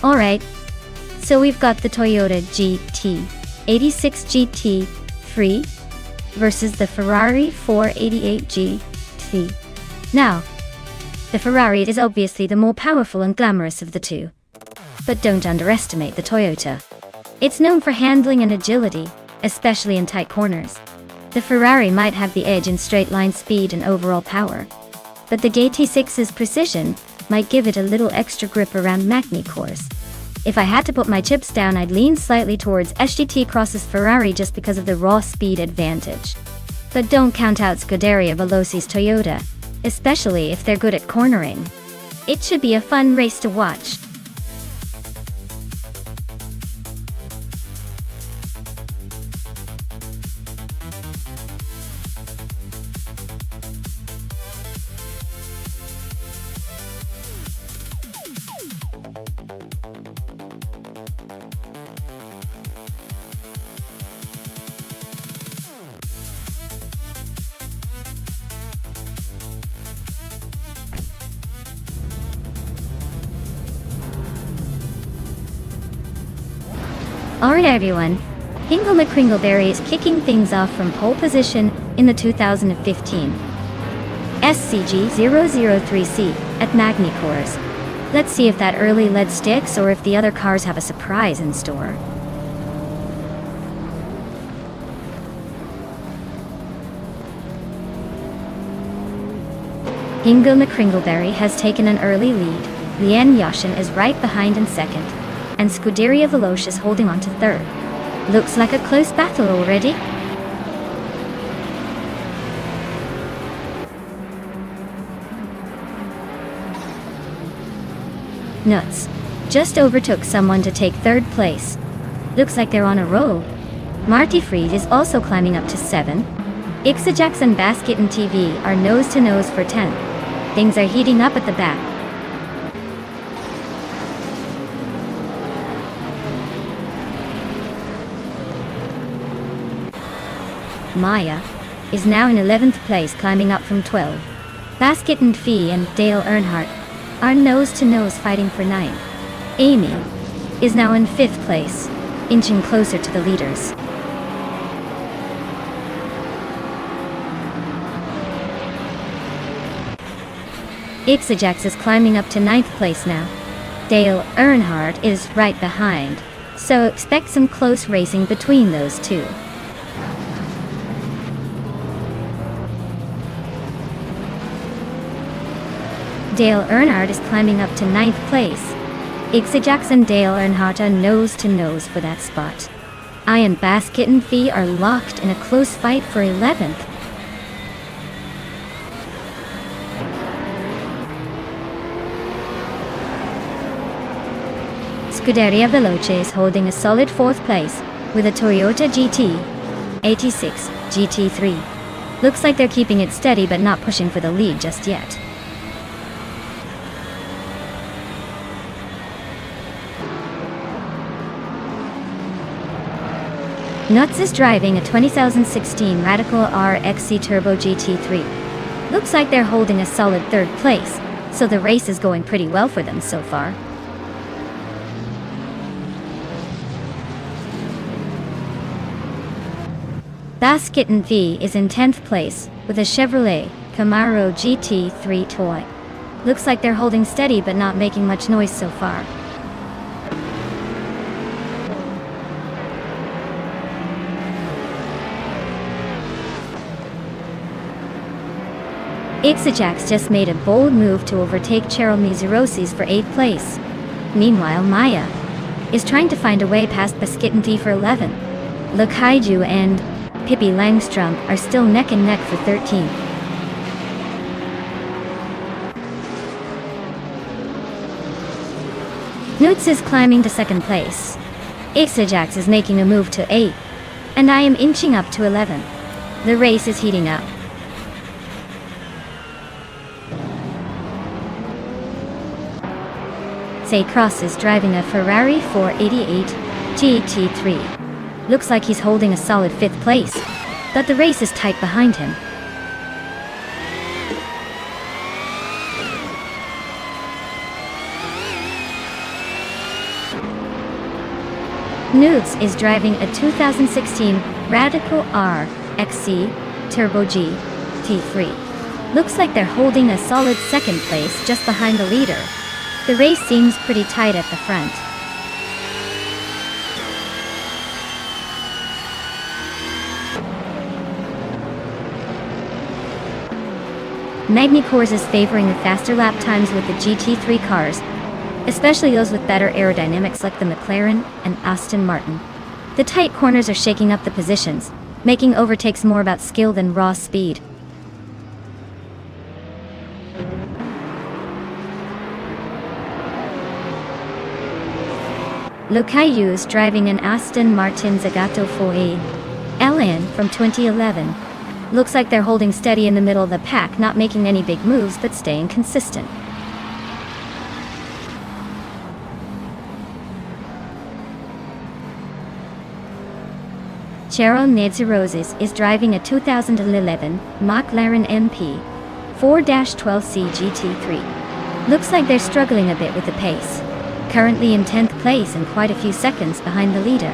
Alright, so we've got the Toyota GT86 GT3 versus the Ferrari 488 GT. Now, the Ferrari is obviously the more powerful and glamorous of the two. But don't underestimate the Toyota. It's known for handling and agility, especially in tight corners. The Ferrari might have the edge in straight line speed and overall power, but the GT6's precision might give it a little extra grip around Magny cores. If I had to put my chips down, I'd lean slightly towards SGT Cross's Ferrari just because of the raw speed advantage. But don't count out Scuderia Veloci's Toyota, especially if they're good at cornering. It should be a fun race to watch. Alright everyone, Hingle McCringleberry is kicking things off from pole position in the 2015 SCG003C at Magny Course. Let's see if that early lead sticks or if the other cars have a surprise in store. Hingle McCringleberry has taken an early lead. Lien Yashin is right behind in second, and Scuderia Veloce is holding on to third. Looks like a close battle already. Nuts just overtook someone to take third place. Looks like they're on a roll. Marty Fried is also climbing up to 7. Ixajax and Basket and TV are nose to nose for 10. Things are heating up at the back. Maya is now in 11th place, climbing up from 12. Basket and Fee and Dale Earnhardt are nose to nose fighting for 9. Amy is now in 5th place, inching closer to the leaders. Ixajax is climbing up to 9th place now. Dale Earnhardt is right behind, so expect some close racing between those two. Dale Earnhardt is climbing up to 9th place. Ixajax and Dale Earnhardt are nose to nose for that spot. Ian Basket and Fee are locked in a close fight for 11th. Scuderia Veloce is holding a solid 4th place with a Toyota GT86 GT3. Looks like they're keeping it steady but not pushing for the lead just yet. Nuts is driving a 2016 Radical R XC Turbo GT3. Looks like they're holding a solid 3rd place, so the race is going pretty well for them so far. Basket and V is in 10th place with a Chevrolet Camaro GT3 toy. Looks like they're holding steady but not making much noise so far. Ixajax just made a bold move to overtake Cheryl Mizurosis for 8th place. Meanwhile, Maya is trying to find a way past Basket and V for 11. Lakaiju and Pippi Langstrom are still neck and neck for 13th. Newts is climbing to 2nd place. Ixajax is making a move to 8th, and I am inching up to 11th. The race is heating up. Say Cross is driving a Ferrari 488 GT3. Looks like he's holding a solid 5th place, but the race is tight behind him. Nudes is driving a 2016 Radical R XC Turbo GT3. Looks like they're holding a solid 2nd place just behind the leader. The race seems pretty tight at the front. Magny Course is favoring the faster lap times with the GT3 cars, especially those with better aerodynamics like the McLaren and Aston Martin. The tight corners are shaking up the positions, making overtakes more about skill than raw speed. Lokayu is driving an Aston Martin Zagato 4A LN from 2011. Looks like they're holding steady in the middle of the pack, not making any big moves but staying consistent. Cheryl Mizurosis is driving a 2011 McLaren MP 4-12C GT3. Looks like they're struggling a bit with the pace. Currently in 10th place and quite a few seconds behind the leader.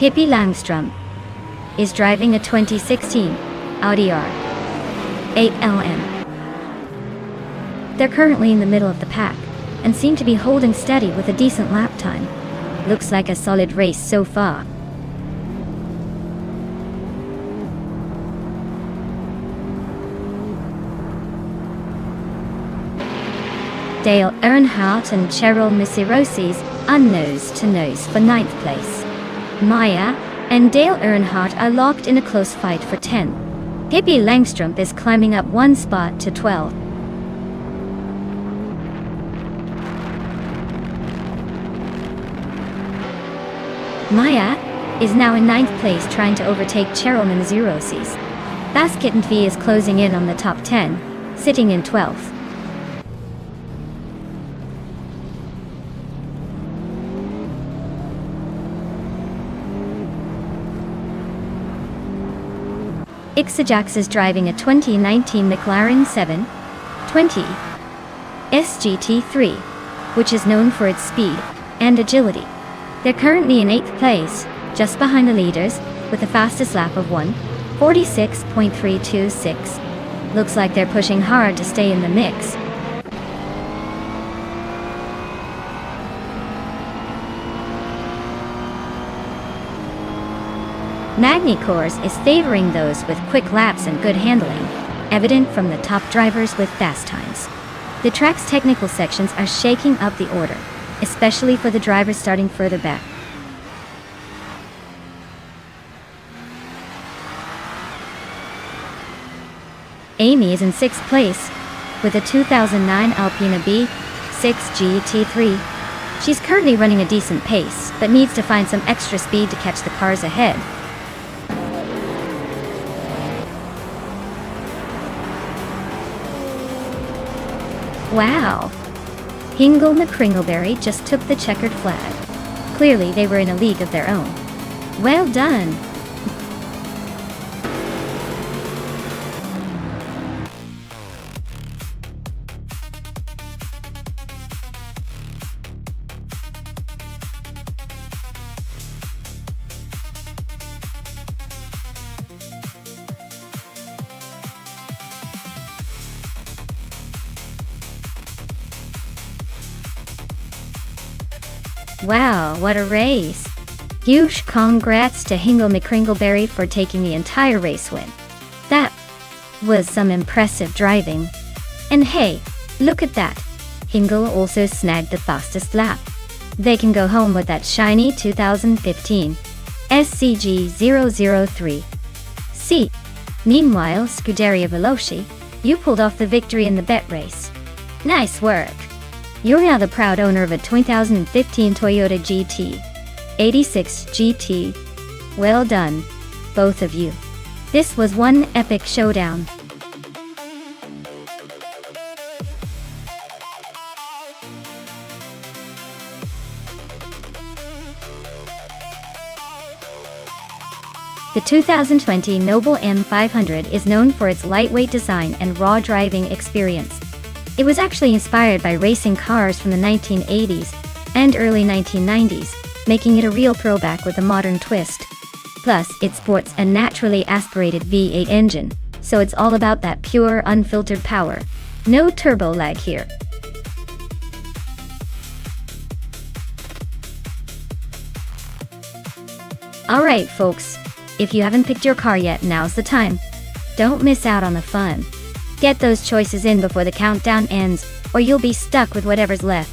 Pippi Langstrom is driving a 2016 Audi R8 LM. They're currently in the middle of the pack and seem to be holding steady with a decent lap time. Looks like a solid race so far. Dale Earnhardt and Cheryl Misirosi's are nose to nose for 9th place. Maya and Dale Earnhardt are locked in a close fight for 10. Pippi Langstrom is climbing up one spot to 12. Maya is now in 9th place trying to overtake Cheryl Misirosi's. Basket and V is closing in on the top 10, sitting in 12th. Ixajax is driving a 2019 McLaren 720 SGT3, which is known for its speed and agility. They're currently in 8th place, just behind the leaders, with the fastest lap of 1:46.326. Looks like they're pushing hard to stay in the mix. Magny-Cours is favoring those with quick laps and good handling, evident from the top drivers with fast times. The track's technical sections are shaking up the order, especially for the drivers starting further back. Amy is in 6th place, with a 2009 Alpina B6 GT3. She's currently running a decent pace, but needs to find some extra speed to catch the cars ahead. Wow! Hingle McCringleberry just took the checkered flag. Clearly they were in a league of their own. Well done! Wow, what a race! Huge congrats to Hingle McCringleberry for taking the entire race win. That was some impressive driving. And hey, look at that! Hingle also snagged the fastest lap. They can go home with that shiny 2015 SCG003. See, meanwhile, Scuderia Veloci, you pulled off the victory in the bet race. Nice work! You're now the proud owner of a 2015 Toyota GT86 GT. Well done, both of you. This was one epic showdown. The 2020 Noble M500 is known for its lightweight design and raw driving experience. It was actually inspired by racing cars from the 1980s and early 1990s, making it a real throwback with a modern twist. Plus, it sports a naturally aspirated V8 engine, so it's all about that pure, unfiltered power. No turbo lag here. Alright folks, if you haven't picked your car yet, now's the time. Don't miss out on the fun. Get those choices in before the countdown ends, or you'll be stuck with whatever's left.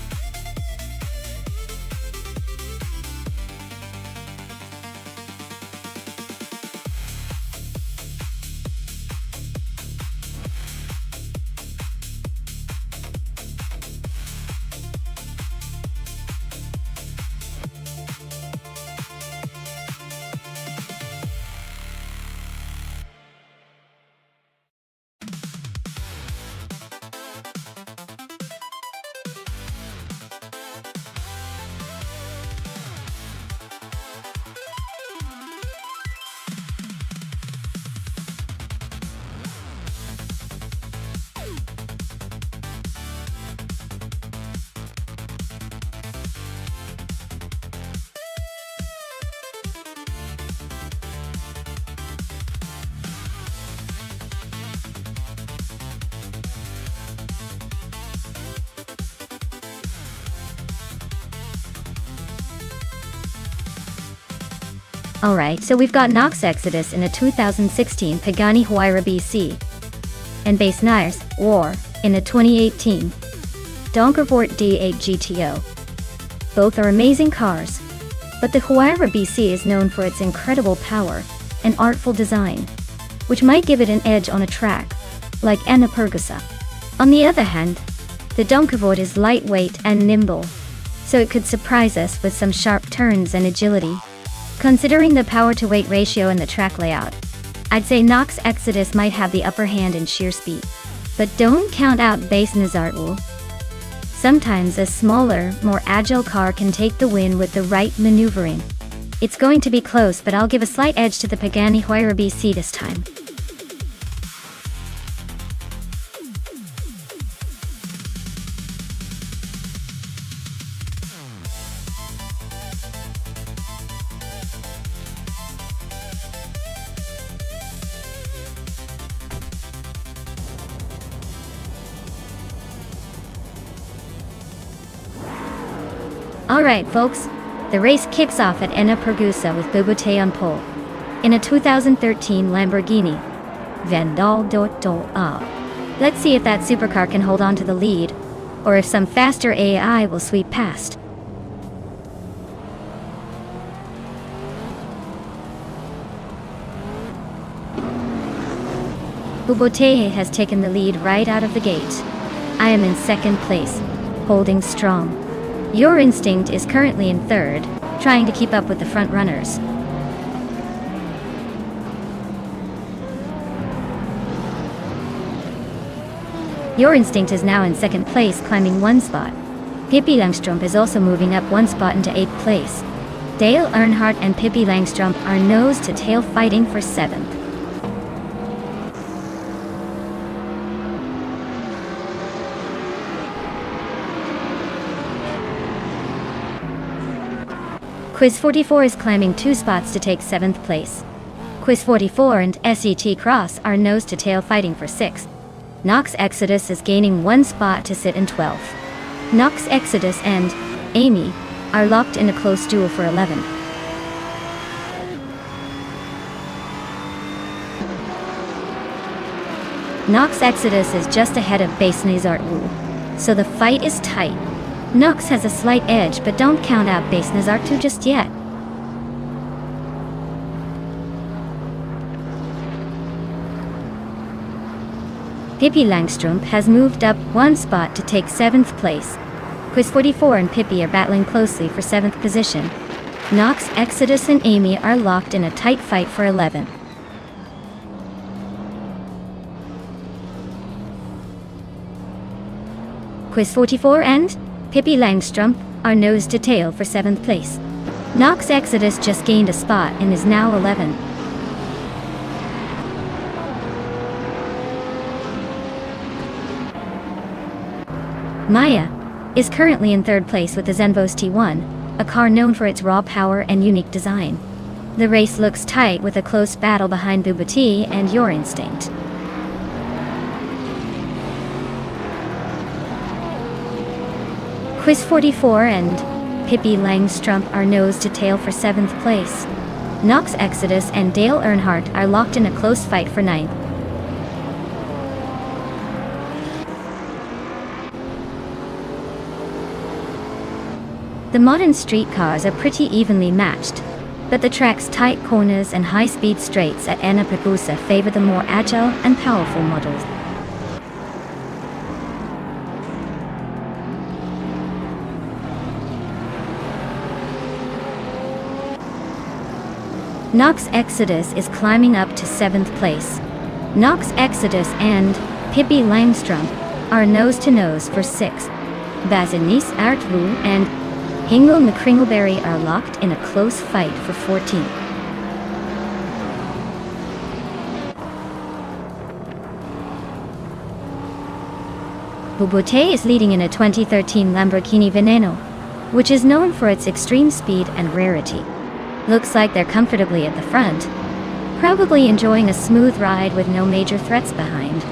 Alright, so we've got Nox Exodus in a 2016 Pagani Huayra BC, and Base Niers War in a 2018 Donkervoort D8 GTO. Both are amazing cars, but the Huayra BC is known for its incredible power and artful design, which might give it an edge on a track like Enna-Pergusa. On the other hand, the Donkervoort is lightweight and nimble, so it could surprise us with some sharp turns and agility. Considering the power-to-weight ratio and the track layout, I'd say Nox Exodus might have the upper hand in sheer speed. But don't count out Base Nizartul. Sometimes a smaller, more agile car can take the win with the right maneuvering. It's going to be close, but I'll give a slight edge to the Pagani Huayra BC this time. Alright folks, the race kicks off at Enna-Pergusa with Bobote on pole, in a 2013 Lamborghini Vendal. Let's see if that supercar can hold on to the lead, or if some faster AI will sweep past. Bobote has taken the lead right out of the gate. I am in second place, holding strong. Your Instinct is currently in third, trying to keep up with the front runners. Your Instinct is now in second place, climbing one spot. Pippi Langstrup is also moving up one spot into 8th place. Dale Earnhardt and Pippi Langstrup are nose to tail fighting for 7th. Quiz 44 is climbing 2 spots to take 7th place. Quiz 44 and SET Cross are nose to tail fighting for 6th. Nox Exodus is gaining 1 spot to sit in 12th. Nox Exodus and Amy are locked in a close duel for 11th. Nox Exodus is just ahead of Base Nizartul, so the fight is tight. Nox has a slight edge, but don't count out Base Nizartul just yet. Pippi Langstrup has moved up 1 spot to take 7th place. Quiz 44 and Pippi are battling closely for 7th position. Nox Exodus and Amy are locked in a tight fight for 11th. Quiz 44 and Pippi Langstrup are nose to tail for 7th place. Nox Exodus just gained a spot and is now 11th. Maya is currently in 3rd place with the Zenvos T1, a car known for its raw power and unique design. The race looks tight with a close battle behind Bobote and Your Instinct. Quiz 44 and Pippi Langstrup are nose to tail for 7th place. Nox Exodus and Dale Earnhardt are locked in a close fight for 9th. The modern street cars are pretty evenly matched, but the track's tight corners and high-speed straights at Enna-Pergusa favor the more agile and powerful models. Nox Exodus is climbing up to 7th place. Nox Exodus and Pippi Langstrup are nose-to-nose for 6th. Bazinis Artvu and Hingle McCringleberry are locked in a close fight for 14th. Bobote is leading in a 2013 Lamborghini Veneno, which is known for its extreme speed and rarity. Looks like they're comfortably at the front, probably enjoying a smooth ride with no major threats behind.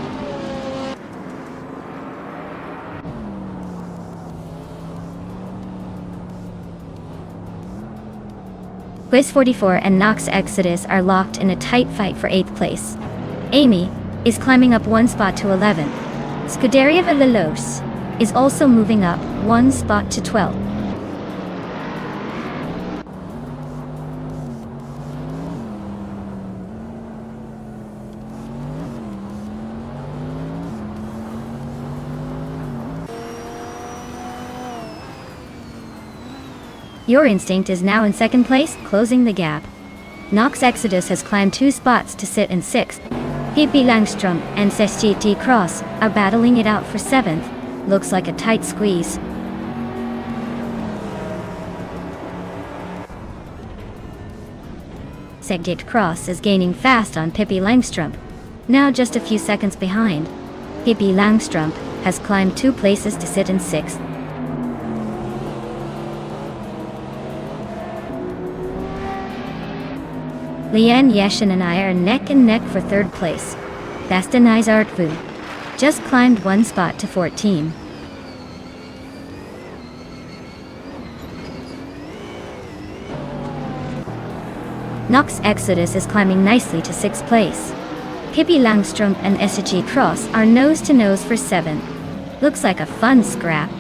Quiz 44 and Nox Exodus are locked in a tight fight for 8th place. Amy is climbing up 1 spot to 11th. Scuderia Villelos is also moving up 1 spot to 12th. Your Instinct is now in 2nd place, closing the gap. Nox Exodus has climbed 2 spots to sit in 6th. Pippi Langstrom and SGT Cross are battling it out for 7th. Looks like a tight squeeze. SGT Cross is gaining fast on Pippi Langstrom, now just a few seconds behind. Pippi Langstrom has climbed 2 places to sit in 6th. Leanne Yeshin and I are neck and neck for 3rd place. Bastianise Artvu just climbed 1 spot to 14. Nox Exodus is climbing nicely to 6th place. Pippi Langstrom and SG Cross are nose to nose for 7th. Looks like a fun scrap.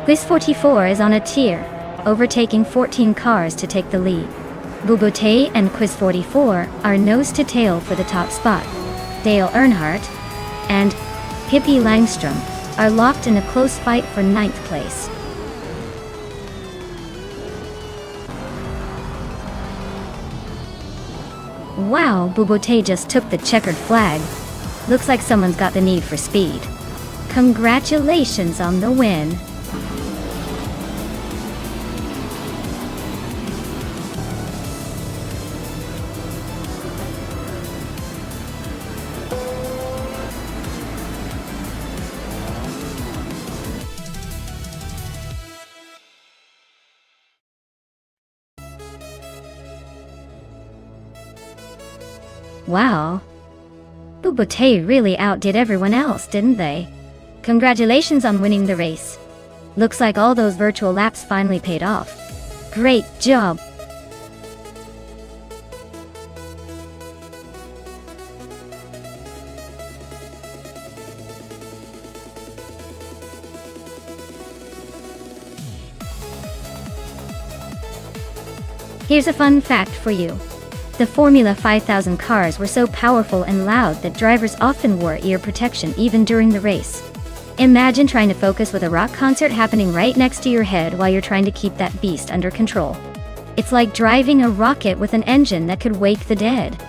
Quiz 44 is on a tier, overtaking 14 cars to take the lead. Bubute and Quiz 44 are nose to tail for the top spot. Dale Earnhardt and Pippi Langstrom are locked in a close fight for 9th place. Wow, Bubute just took the checkered flag. Looks like someone's got the need for speed. Congratulations on the win. Wow. Bubute really outdid everyone else, didn't they? Congratulations on winning the race. Looks like all those virtual laps finally paid off. Great job. Here's a fun fact for you. The Formula 5000 cars were so powerful and loud that drivers often wore ear protection even during the race. Imagine trying to focus with a rock concert happening right next to your head while you're trying to keep that beast under control. It's like driving a rocket with an engine that could wake the dead.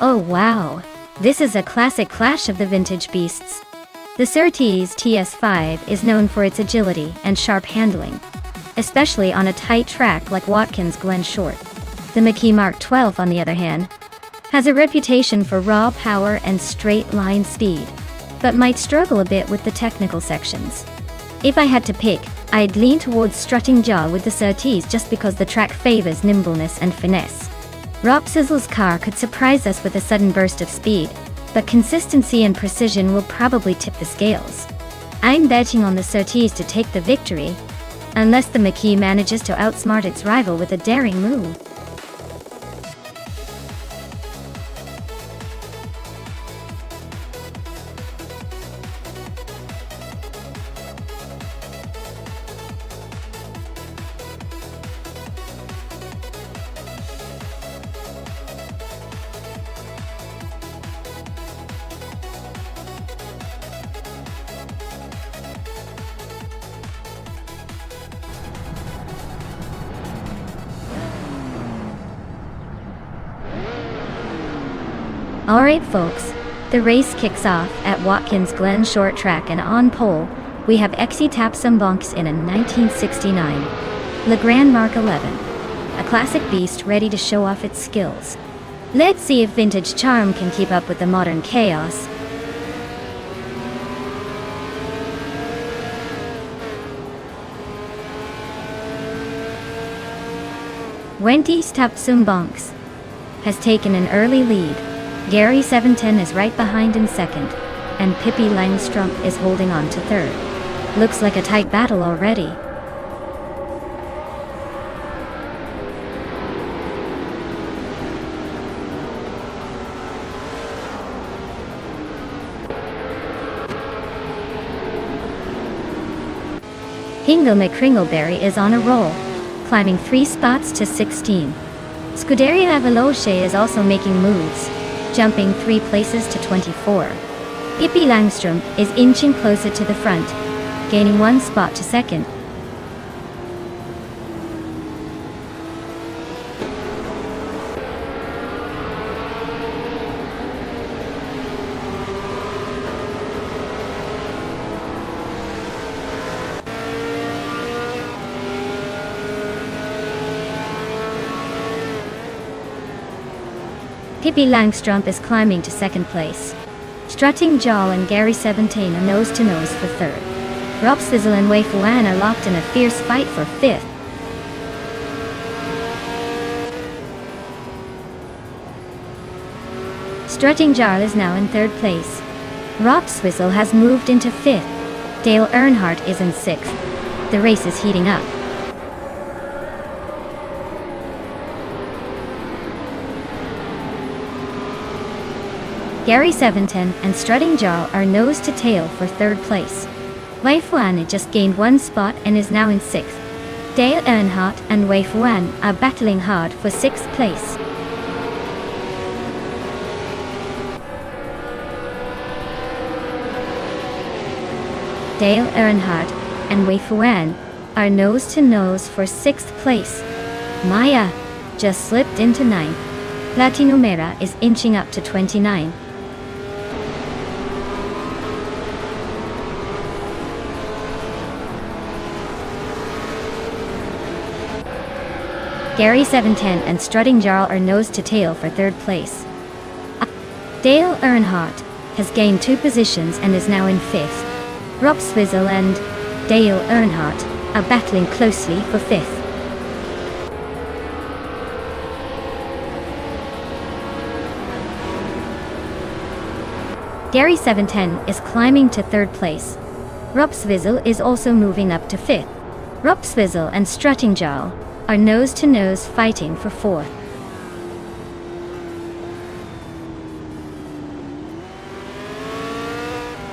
Oh wow, this is a classic clash of the vintage beasts. The Surtees TS5 is known for its agility and sharp handling, especially on a tight track like Watkins Glen Short. The McKee Mark 12, on the other hand, has a reputation for raw power and straight line speed, but might struggle a bit with the technical sections. If I had to pick, I'd lean towards strutting jaw with the Surtees just because the track favors nimbleness and finesse. Rob Sizzle's car could surprise us with a sudden burst of speed, but consistency and precision will probably tip the scales. I'm betting on the Surtees to take the victory, unless the Maquis manages to outsmart its rival with a daring move. Alright folks, the race kicks off at Watkins Glen Short Track, and on pole, we have Exy Tapsambonks in a 1969 Le Grand Mark 11, a classic beast ready to show off its skills. Let's see if vintage charm can keep up with the modern chaos. Wendy's Tapsambonks has taken an early lead. Gary 710 is right behind in second, and Pippi Langstrumpf is holding on to third. Looks like a tight battle already. Hingle McCringleberry is on a roll, climbing 3 spots to 16. Scuderia Veloce is also making moves, jumping 3 places to 24. Pippi Langstrumpf is inching closer to the front, gaining 1 spot to second. Pippi Langstrumpf is climbing to second place. Strutting Jaw and Gary 17 are nose-to-nose for third. Rob Sizzle and Wei Fuan are locked in a fierce fight for fifth. Strutting Jar is now in third place. Rob Swizzle has moved into fifth. Dale Earnhardt is in sixth. The race is heating up. Gary 710 and Strutting Jaw are nose to tail for third place. Wei Fuan just gained 1 spot and is now in sixth. Dale Earnhardt and Wei Fuan are battling hard for sixth place. Dale Earnhardt and Wei Fuan are nose to nose for sixth place. Maya just slipped into ninth. Latinumera is inching up to 29. Gary 710 and Strutting Jarl are nose to tail for third place. Dale Earnhardt has gained 2 positions and is now in fifth. Rob Swizzle and Dale Earnhardt are battling closely for fifth. Gary 710 is climbing to third place. Rob Swizzle is also moving up to fifth. Rob Swizzle and Strutting Jarl are nose-to-nose fighting for fourth.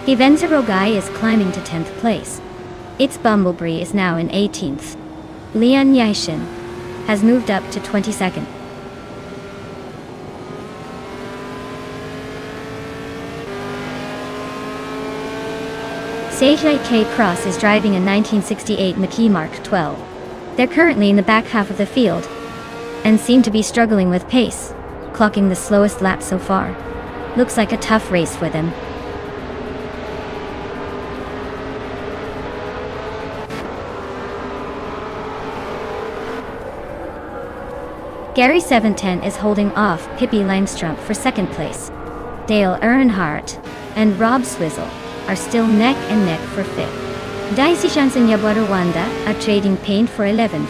Hivenza Rogai is climbing to 10th place. Its Bumblebee is now in 18th. Lian Yashin has moved up to 22nd. Sage K Cross is driving a 1968 Maquis Mark 12. They're currently in the back half of the field, and seem to be struggling with pace, clocking the slowest lap so far. Looks like a tough race for them. Gary 710 is holding off Pippi Langstrumpf for second place. Dale Earnhardt and Rob Swizzle are still neck and neck for fifth. Daisy Chance and Yabwa Rwanda are trading paint for 11th.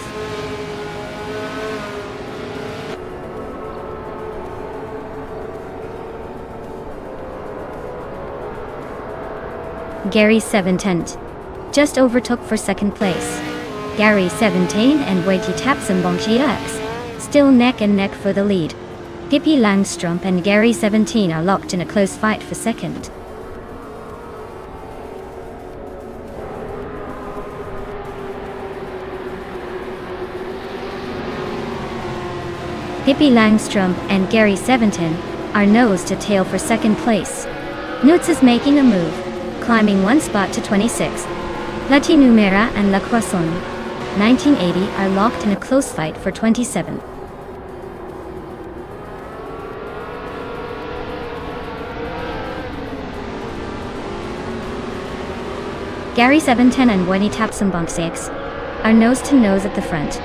Gary 17 just overtook for second place. Gary 17 and Waiti Tapsambongchiax still neck and neck for the lead. Pippi Langstrup and Gary 17 are locked in a close fight for second. Pippi Langstrup and Gary 17 are nose to tail for second place. Nutz is making a move, climbing one spot to 26. La Numera and La Croissant 1980 are locked in a close fight for 27. Gary 17 and Wendy Tapsambongchiax are nose to nose at the front.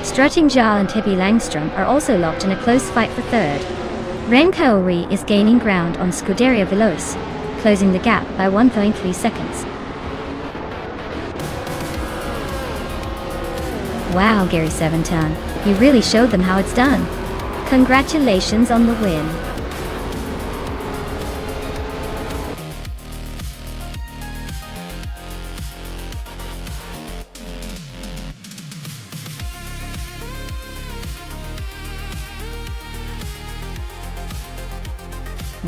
Strutting Jal and Pippi Langstrup are also locked in a close fight for third. Renkaori is gaining ground on Scuderia Veloce, closing the gap by 1.3 seconds. Wow, Gary 17, you really showed them how it's done. Congratulations on the win.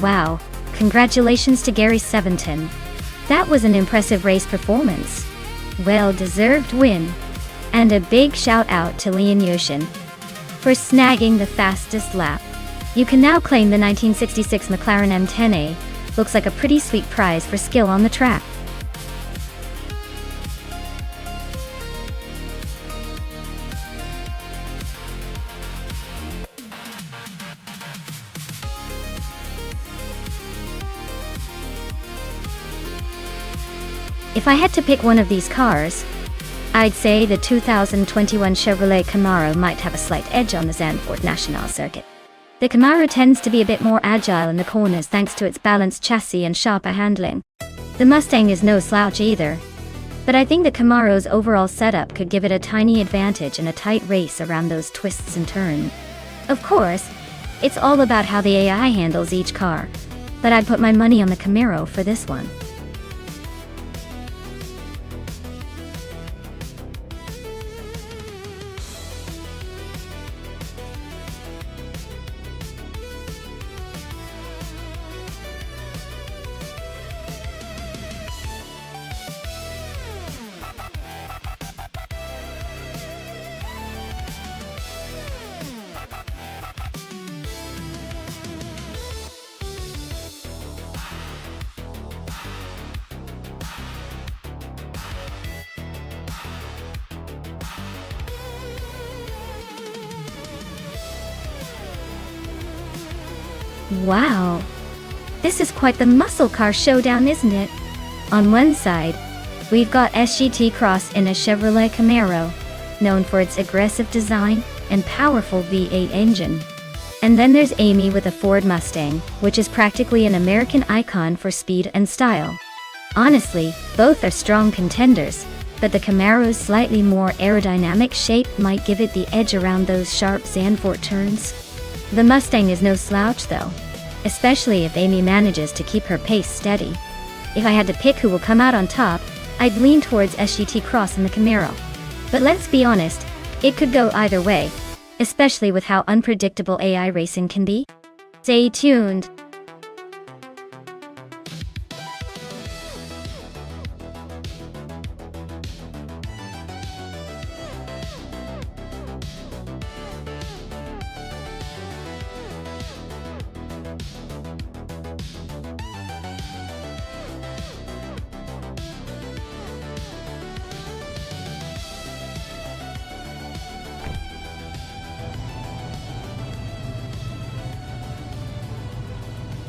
Wow, congratulations to Gary 17. That was an impressive race performance. Well-deserved win. And a big shout out to Leon Yoshin for snagging the fastest lap. You can now claim the 1966 McLaren M10A. Looks like a pretty sweet prize for skill on the track. If I had to pick one of these cars, I'd say the 2021 Chevrolet Camaro might have a slight edge on the Zandvoort Nationale circuit. The Camaro tends to be a bit more agile in the corners thanks to its balanced chassis and sharper handling. The Mustang is no slouch either, but I think the Camaro's overall setup could give it a tiny advantage in a tight race around those twists and turns. Of course, it's all about how the AI handles each car, but I'd put my money on the Camaro for this one. Wow, this is quite the muscle car showdown, isn't it? On one side, we've got SGT Cross in a Chevrolet Camaro, known for its aggressive design and powerful V8 engine. And then there's Amy with a Ford Mustang, which is practically an American icon for speed and style. Honestly, both are strong contenders, but the Camaro's slightly more aerodynamic shape might give it the edge around those sharp Zandvoort turns. The Mustang is no slouch though, especially if Amy manages to keep her pace steady. If I had to pick who will come out on top, I'd lean towards SGT Cross in the Camaro. But let's be honest, it could go either way, especially with how unpredictable AI racing can be. Stay tuned.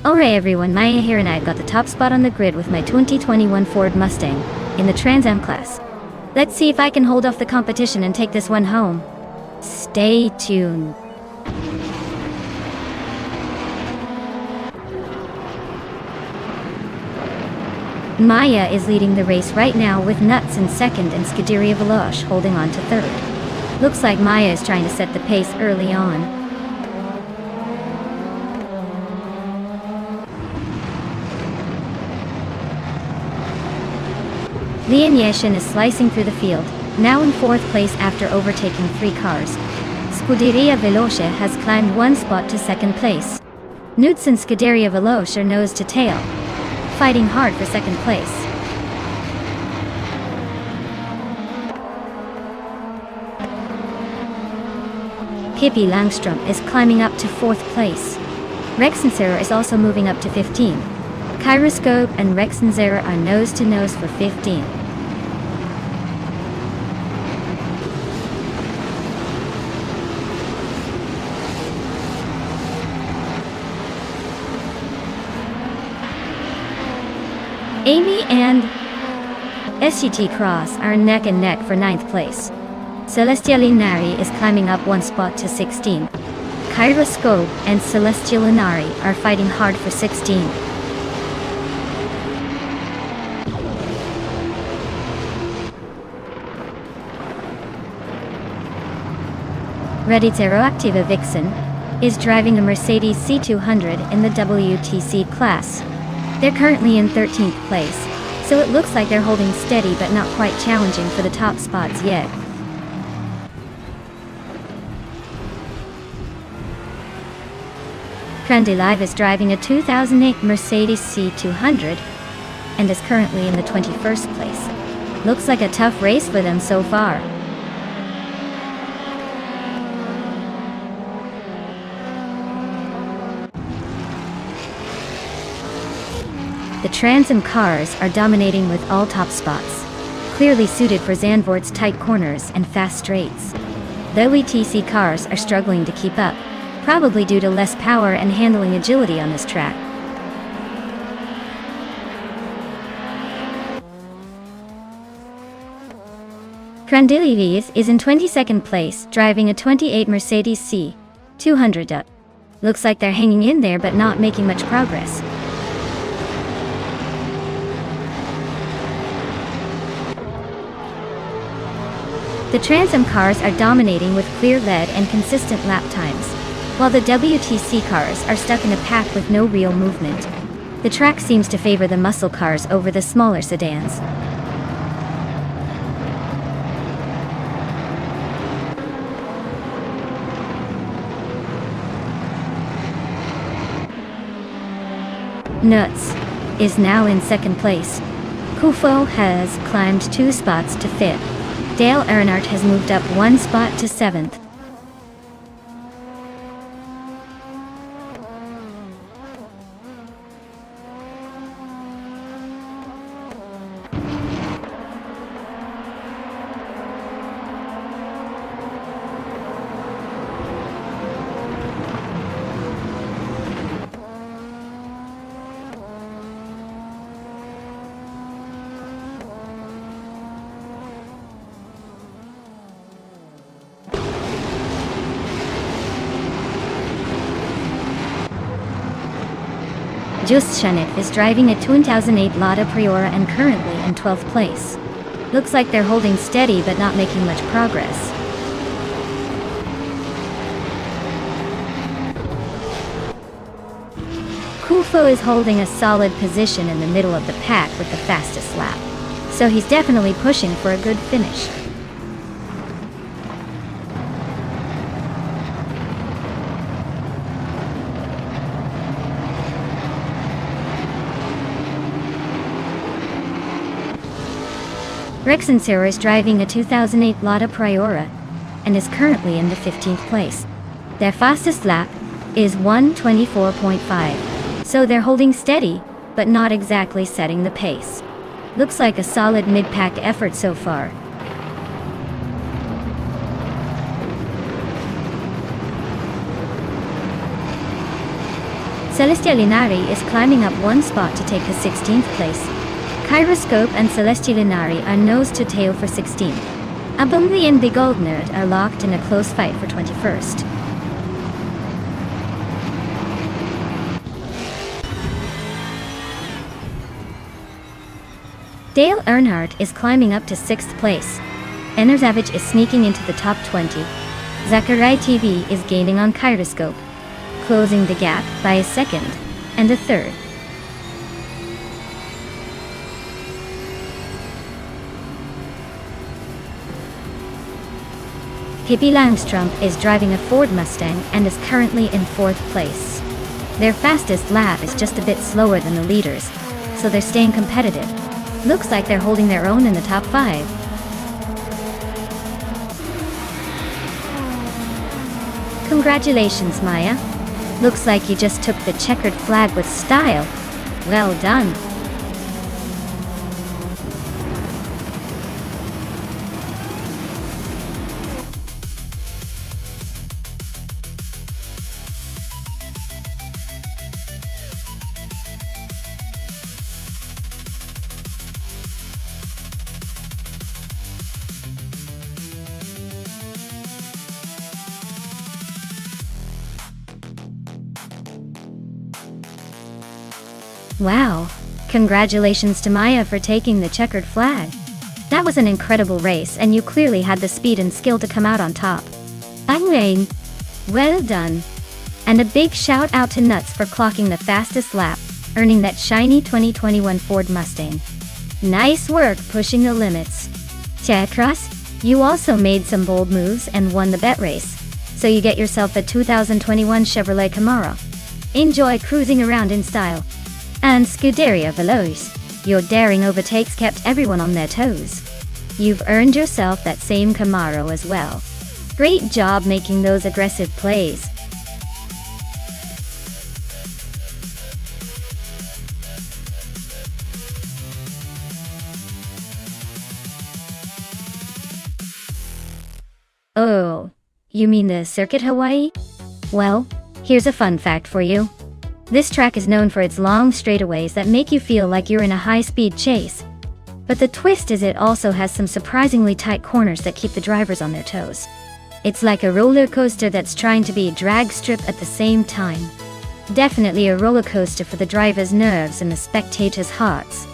Alright everyone, Maya here and I've got the top spot on the grid with my 2021 Ford Mustang in the Trans Am class. Let's see if I can hold off the competition and take this one home. Stay tuned. Maya is leading the race right now with Nuts in second and Scuderia Veloce holding on to third. Looks like Maya is trying to set the pace early on. Lian Yeshin is slicing through the field, now in 4th place after overtaking 3 cars. Scuderia Veloce has climbed 1 spot to 2nd place. Newts and Scuderia Veloce are nose to tail, fighting hard for 2nd place. Pippi Langstrom is climbing up to 4th place. Rexensera is also moving up to 15. Kyroscope and Rexensera are nose to nose for 15. Amy and SCT Cross are neck and neck for 9th place. Celestia Linari is climbing up 1 spot to 16. Kyroscope and Celestia Linari are fighting hard for 16. Rediteroactiva Vixen is driving a Mercedes C200 in the WTC class. They're currently in 13th place, so it looks like they're holding steady but not quite challenging for the top spots yet. Trendy Live is driving a 2008 Mercedes C200 and is currently in the 21st place. Looks like a tough race for them so far. The Trans Am cars are dominating with all top spots, clearly suited for Zandvoort's tight corners and fast straights. The WTC cars are struggling to keep up, probably due to less power and handling agility on this track. Crandilives is in 22nd place, driving a 28 Mercedes C200. Looks like they're hanging in there but not making much progress. The Trans Am cars are dominating with clear lead and consistent lap times, while the WTC cars are stuck in a pack with no real movement. The track seems to favor the muscle cars over the smaller sedans. Nuts is now in 2nd place. Kufo has climbed 2 spots to 5th. Dale Earnhardt has moved up 1 spot to 7th. Just Shanit is driving a 2008 Lada Priora and currently in 12th place. Looks like they're holding steady but not making much progress. Kufo is holding a solid position in the middle of the pack with the fastest lap, so he's definitely pushing for a good finish. Rexensera is driving a 2008 Lada Priora and is currently in the 15th place. Their fastest lap is 1:24.5, so they're holding steady, but not exactly setting the pace. Looks like a solid mid-pack effort so far. Celestia Linari is climbing up 1 spot to take the 16th place. Kyroscope and Celestia Linari are nose to tail for 16. Abumli and Begoldnerd are locked in a close fight for 21st. Dale Earnhardt is climbing up to 6th place. Enerzavage is sneaking into the top 20. Zachary TV is gaining on Kyroscope, closing the gap by a 2nd and a 3rd. Pippi Langstrump is driving a Ford Mustang and is currently in 4th place. Their fastest lap is just a bit slower than the leaders, so they're staying competitive. Looks like they're holding their own in the top 5. Congratulations, Maya. Looks like you just took the checkered flag with style. Well done. Wow. Congratulations to Maya for taking the checkered flag. That was an incredible race and you clearly had the speed and skill to come out on top. Angwain. Well done. And a big shout out to Nuts for clocking the fastest lap, earning that shiny 2021 Ford Mustang. Nice work pushing the limits. Chakras, you also made some bold moves and won the bet race, so you get yourself a 2021 Chevrolet Camaro. Enjoy cruising around in style. And Scuderia Veloce, your daring overtakes kept everyone on their toes. You've earned yourself that same Camaro as well. Great job making those aggressive plays. Oh, you mean the Circuit Hawaii? Well, here's a fun fact for you. This track is known for its long straightaways that make you feel like you're in a high-speed chase. But the twist is it also has some surprisingly tight corners that keep the drivers on their toes. It's like a roller coaster that's trying to be a drag strip at the same time. Definitely a roller coaster for the driver's nerves and the spectators' hearts.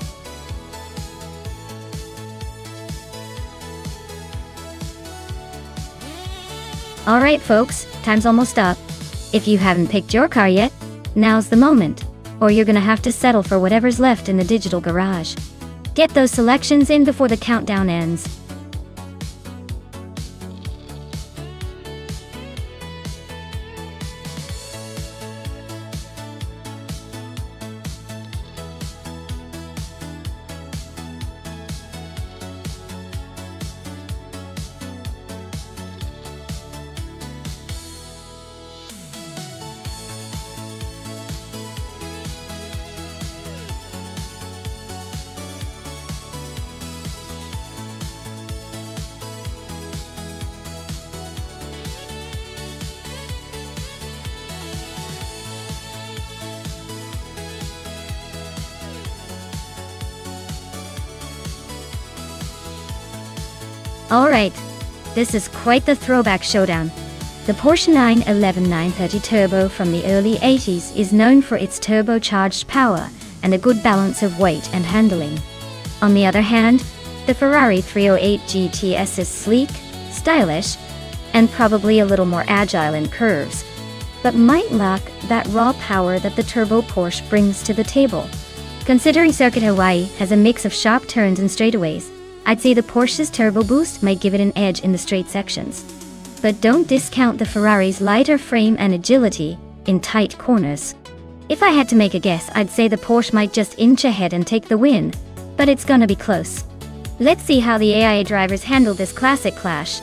Alright folks, time's almost up. If you haven't picked your car yet, now's the moment, or you're gonna have to settle for whatever's left in the digital garage. Get those selections in before the countdown ends. Alright, this is quite the throwback showdown. The Porsche 911 930 Turbo from the early 80s is known for its turbocharged power and a good balance of weight and handling. On the other hand, the Ferrari 308 GTS is sleek, stylish, and probably a little more agile in curves, but might lack that raw power that the turbo Porsche brings to the table. Considering Circuit Hawaii has a mix of sharp turns and straightaways, I'd say the Porsche's turbo boost might give it an edge in the straight sections. But don't discount the Ferrari's lighter frame and agility in tight corners. If I had to make a guess, I'd say the Porsche might just inch ahead and take the win, but it's gonna be close. Let's see how the AIA drivers handle this classic clash.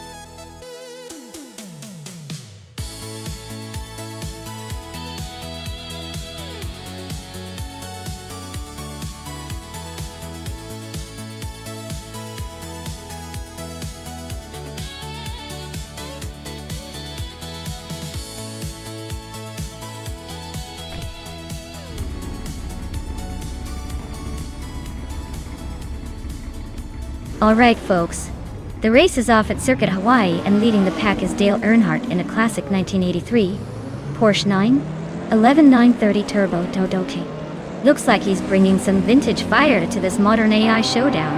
Alright folks, the race is off at Circuit Hawaii and leading the pack is Dale Earnhardt in a classic 1983 Porsche 911 930 Turbo Todoke. Looks like he's bringing some vintage fire to this modern AI showdown.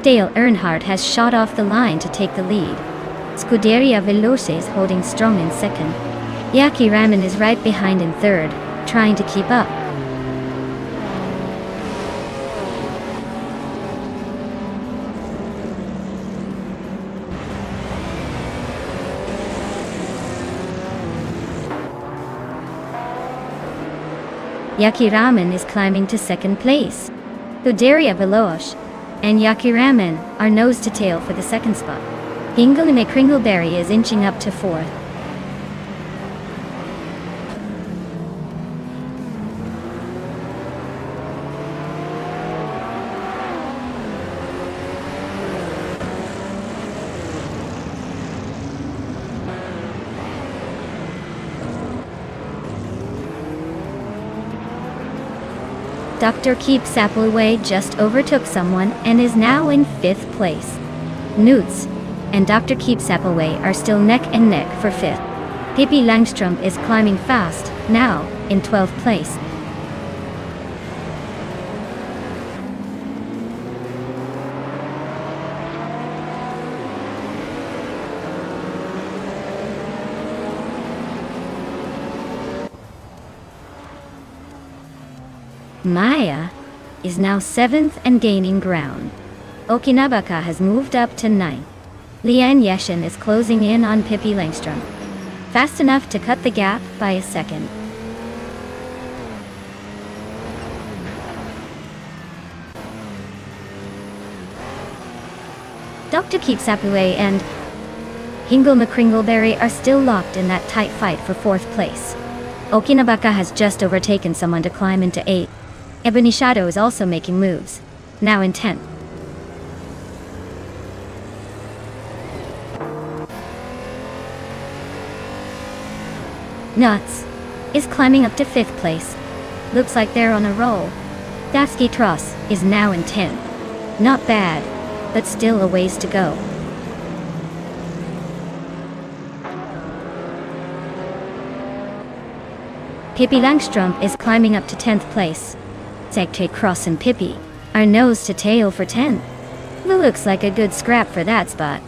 Dale Earnhardt has shot off the line to take the lead. Scuderia Veloce is holding strong in second. Yaki Raman is right behind in third, trying to keep up. Yaki Ramen is climbing to second place. Udaria Velosh and Yaki Ramen are nose to tail for the second spot. Hingalime Kringleberry is inching up to fourth. Dr. Keep Sappleway just overtook someone and is now in 5th place. Newts and Dr. Keep Sappleway are still neck and neck for 5th. Pippi Langstrom is climbing fast, now in 12th place. Maya is now 7th and gaining ground. Okinabaka has moved up to 9th. Lian Yeshin is closing in on Pippi Langstrom, fast enough to cut the gap by a second. Dr. Keep Sappleway and Hingle McCringleberry are still locked in that tight fight for 4th place. Okinabaka has just overtaken someone to climb into 8th. Ebony Shadow is also making moves, now in 10th. Nuts is climbing up to 5th place. Looks like they're on a roll. Davsky Tross is now in 10th. Not bad, but still a ways to go. Pippi Langstrom is climbing up to 10th place. Zegte Cross and Pippi are nose to tail for 10th. It looks like a good scrap for that spot.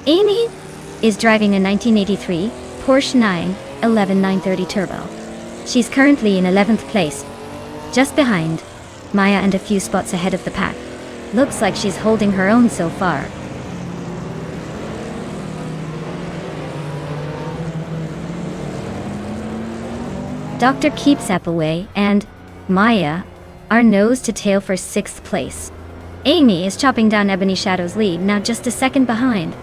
Amy is driving a 1983 Porsche 911 930 Turbo. She's currently in 11th place, just behind Maya and a few spots ahead of the pack. Looks like she's holding her own so far. Dr. Keep Sappleway and Maya are nose to tail for 6th place. Amy is chopping down Ebony Shadow's lead, now just a second behind.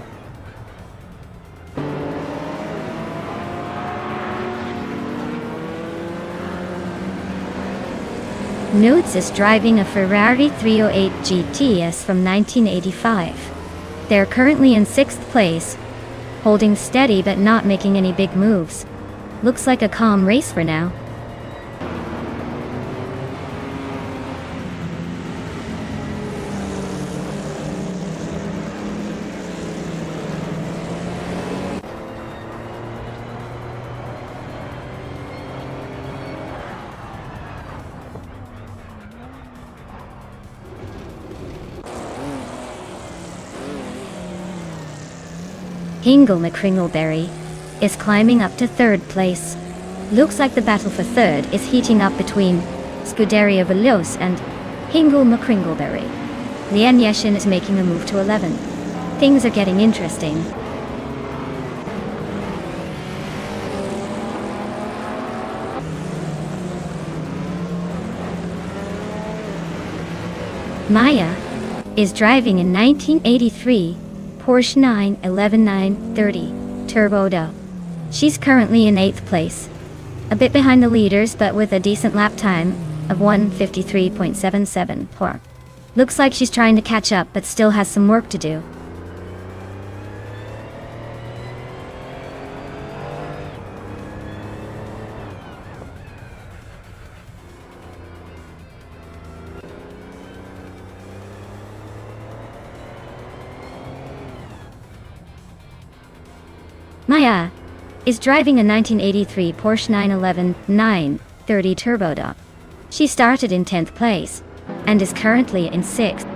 Newts is driving a Ferrari 308 GTS from 1985. They're currently in 6th place, holding steady but not making any big moves. Looks like a calm race for now. Hingle McCringleberry is climbing up to 3rd place. Looks like the battle for 3rd is heating up between Scuderia Veloce and Hingle McCringleberry. Lian Yeshin is making a move to 11th. Things are getting interesting. Maya is driving a 1983 Porsche 911 930 Turbo DA. She's currently in 8th place, a bit behind the leaders but with a decent lap time of 1:53.77. Looks like she's trying to catch up but still has some work to do. Maya is driving a 1983 Porsche 911 930 Turbo DA. She started in 10th place and is currently in 6th.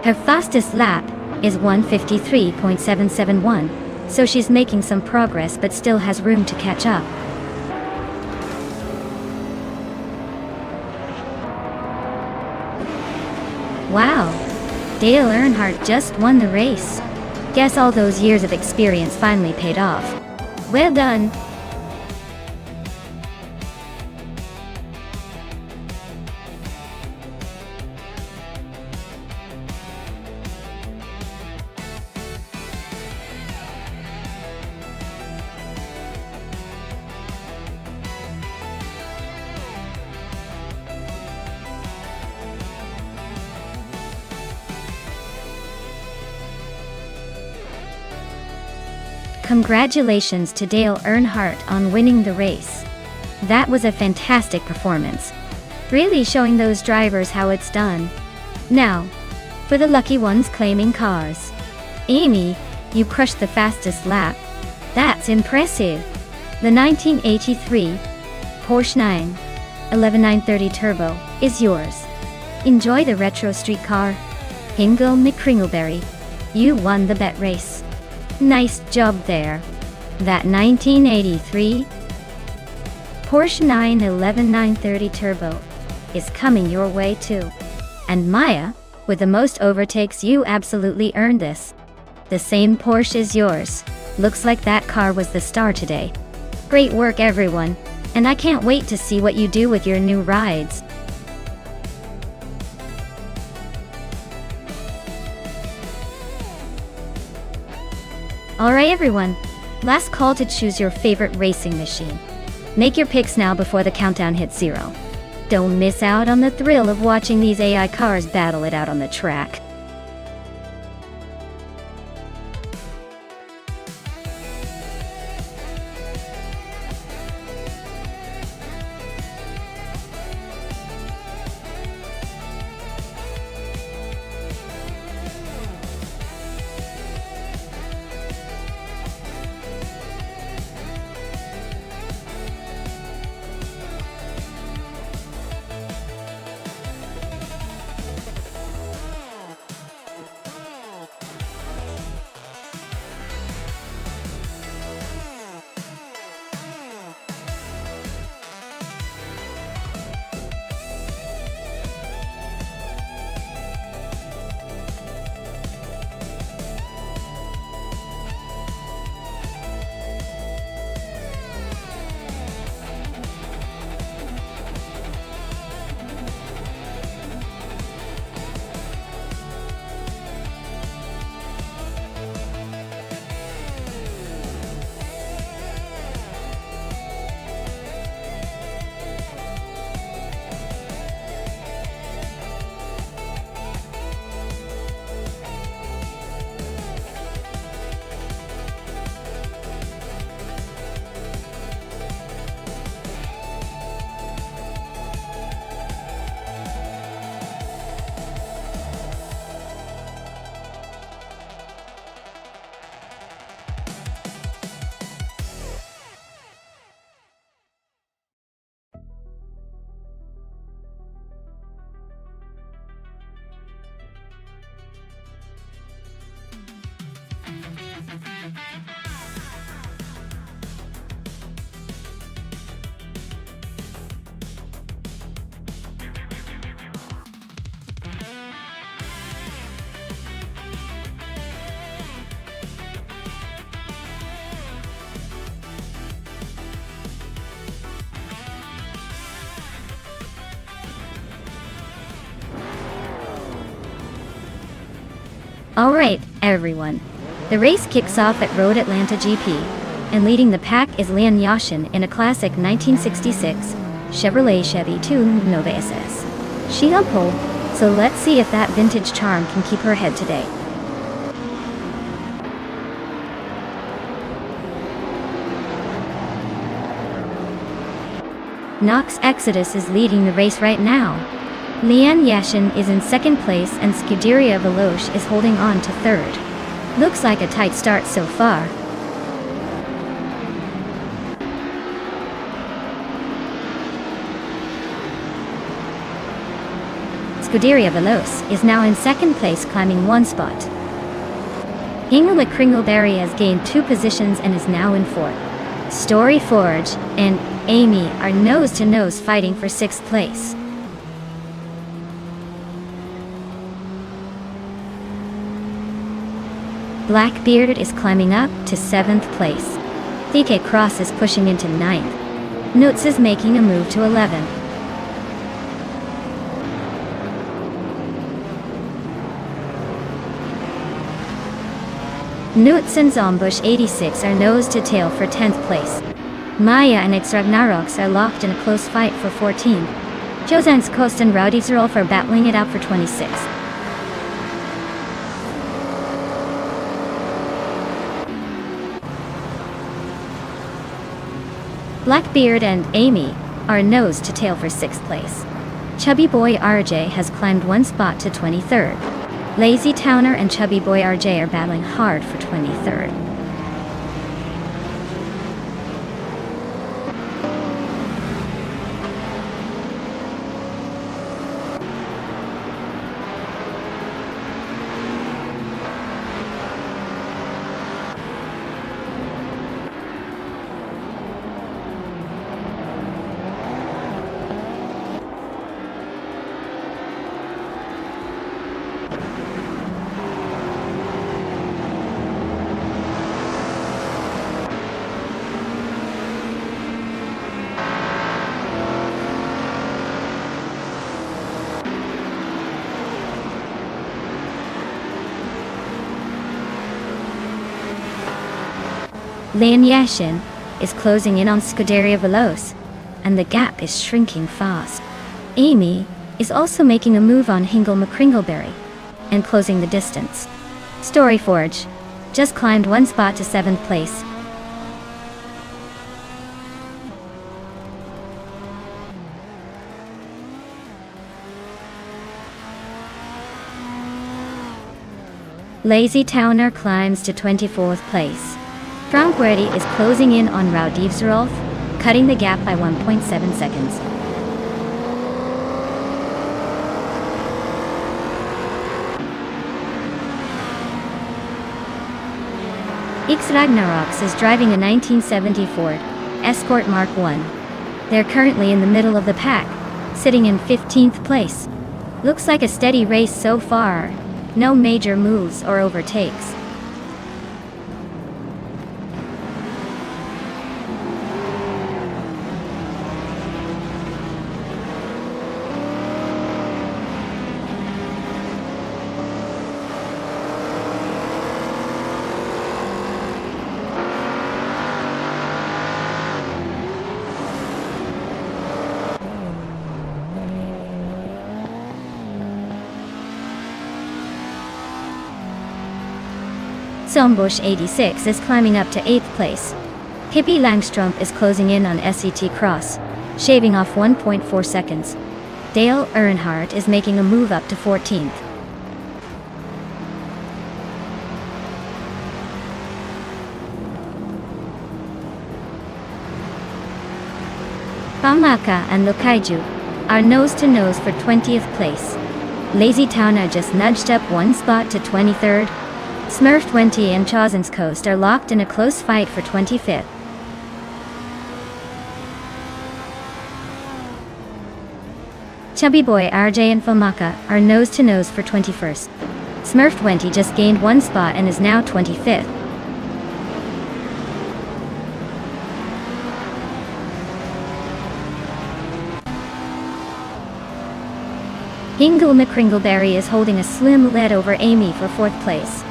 Her fastest lap is 153.771, so she's making some progress but still has room to catch up. Wow! Dale Earnhardt just won the race. Guess all those years of experience finally paid off. Well done! Congratulations to Dale Earnhardt on winning the race. That was a fantastic performance. Really showing those drivers how it's done. Now, for the lucky ones claiming cars. Amy, you crushed the fastest lap. That's impressive. The 1983 Porsche 911 Turbo is yours. Enjoy the retro street car. Hingle McCringleberry, you won the bet race. Nice job there. That 1983 Porsche 911 930 Turbo is coming your way too. And Maya, with the most overtakes, you absolutely earned this. The same Porsche is yours. Looks like that car was the star today. Great work everyone, and I can't wait to see what you do with your new rides. Alright everyone, last call to choose your favorite racing machine. Make your picks now before the countdown hits 0. Don't miss out on the thrill of watching these AI cars battle it out on the track. Alright, everyone. The race kicks off at Road Atlanta GP, and leading the pack is Leon Yashin in a classic 1966 Chevrolet Chevy 2 Nova SS. She's on pole, so let's see if that vintage charm can keep her head today. Knox Exodus is leading the race right now. Leanne Yashin is in second place and Scuderia Veloce is holding on to third. Looks like a tight start so far. Scuderia Veloce is now in second place, climbing one spot. Hingle McCringleberry has gained 2 positions and is now in 4th. Story Forge and Amy are nose-to-nose fighting for 6th place. Blackbeard is climbing up to 7th place. DK Cross is pushing into 9th. Noots is making a move to 11th. Noots and Zombush 86 are nose to tail for 10th place. Maya and X Ragnaroks are locked in a close fight for 14. Josan's Coast and Rowdy Zerolf are battling it out for 26. Blackbeard and Amy are nose to tail for 6th place. Chubby Boy RJ has climbed 1 spot to 23rd. Lazy Towner and Chubby Boy RJ are battling hard for 23rd. Lian Yashin is closing in on Scuderia Veloce, and the gap is shrinking fast. Amy is also making a move on Hingle McCringleberry and closing the distance. Story Forge just climbed 1 spot to 7th place. Lazy Towner climbs to 24th place. Frankwedi is closing in on Raudivzerolf, cutting the gap by 1.7 seconds. X Ragnaroks is driving a 1970 Ford Escort Mark I. They're currently in the middle of the pack, sitting in 15th place. Looks like a steady race so far. No major moves or overtakes. Zombush 86 is climbing up to 8th place. Hippie Langstrumpf is closing in on SET Cross, shaving off 1.4 seconds. Dale Earnhardt is making a move up to 14th. Pamaka and Lokaiju are nose-to-nose for 20th place. Lazy Towner just nudged up 1 spot to 23rd. Smurf 20 and Chazen's Coast are locked in a close fight for 25th. Chubby Boy RJ and Famaka are nose-to-nose for 21st. Smurf 20 just gained 1 spot and is now 25th. Hingle McCringleberry is holding a slim lead over Amy for 4th place.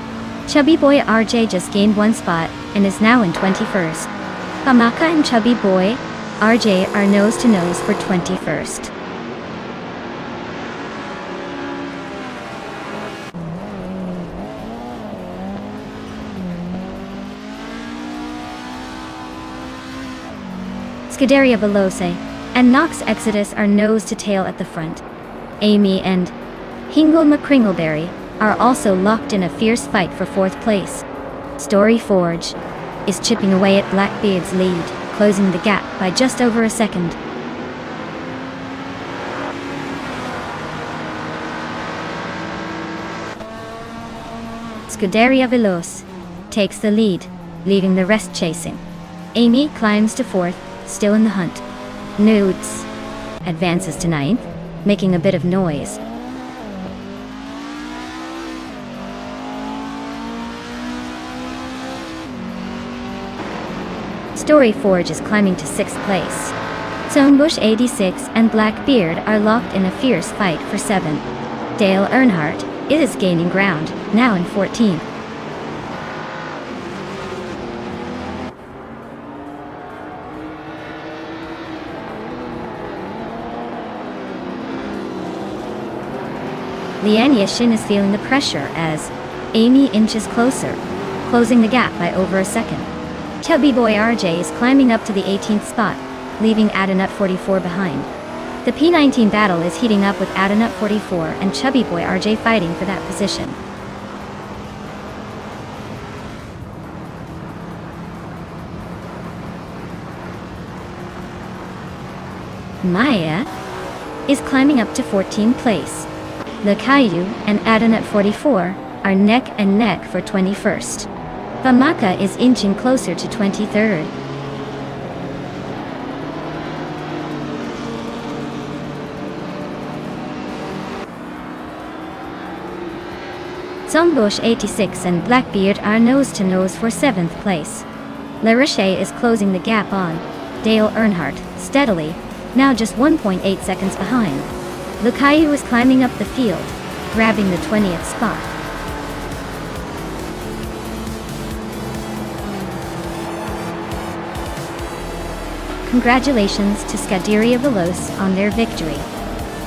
Chubby Boy RJ just gained 1 spot and is now in 21st. Famaka and Chubby Boy RJ are nose-to-nose for 21st. Scuderia Veloce and Nox Exodus are nose-to-tail at the front. Amy and Hingle McCringleberry are also locked in a fierce fight for 4th place. Story Forge is chipping away at Blackbeard's lead, closing the gap by just over a second. Scuderia Veloce takes the lead, leaving the rest chasing. Amy climbs to 4th, still in the hunt. Nudes advances to 9th, making a bit of noise. Story Forge is climbing to 6th place. Stonebush 86 and Blackbeard are locked in a fierce fight for 7th. Dale Earnhardt is gaining ground, now in 14th. Lian Yishin is feeling the pressure as Amy inches closer, closing the gap by over a second. Chubby Boy RJ is climbing up to the 18th spot, leaving Adanut 44 behind. The P19 battle is heating up with Adanut 44 and Chubby Boy RJ fighting for that position. Maya is climbing up to 14th place. The Caillou and Adanut 44 are neck and neck for 21st. Famaka is inching closer to 23rd. Stonebush 86 and Blackbeard are nose to nose for 7th place. LaRoche is closing the gap on Dale Earnhardt steadily, now just 1.8 seconds behind. The Caillou is climbing up the field, grabbing the 20th spot. Congratulations to Scuderia Veloce on their victory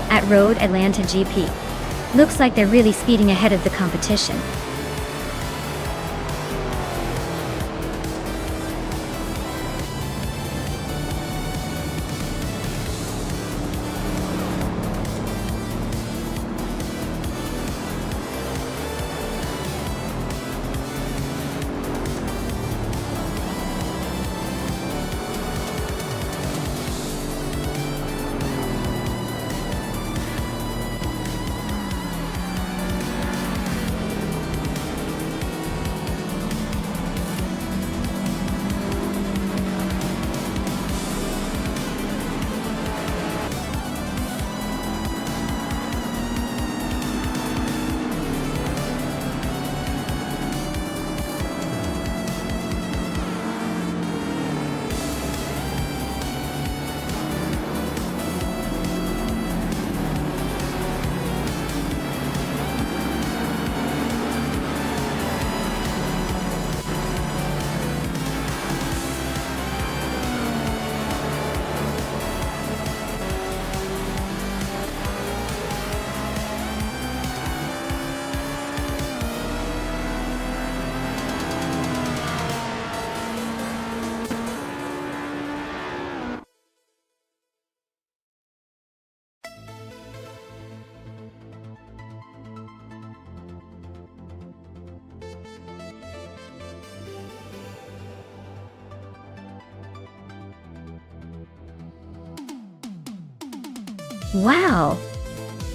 at Road Atlanta GP. Looks like they're really speeding ahead of the competition. Wow!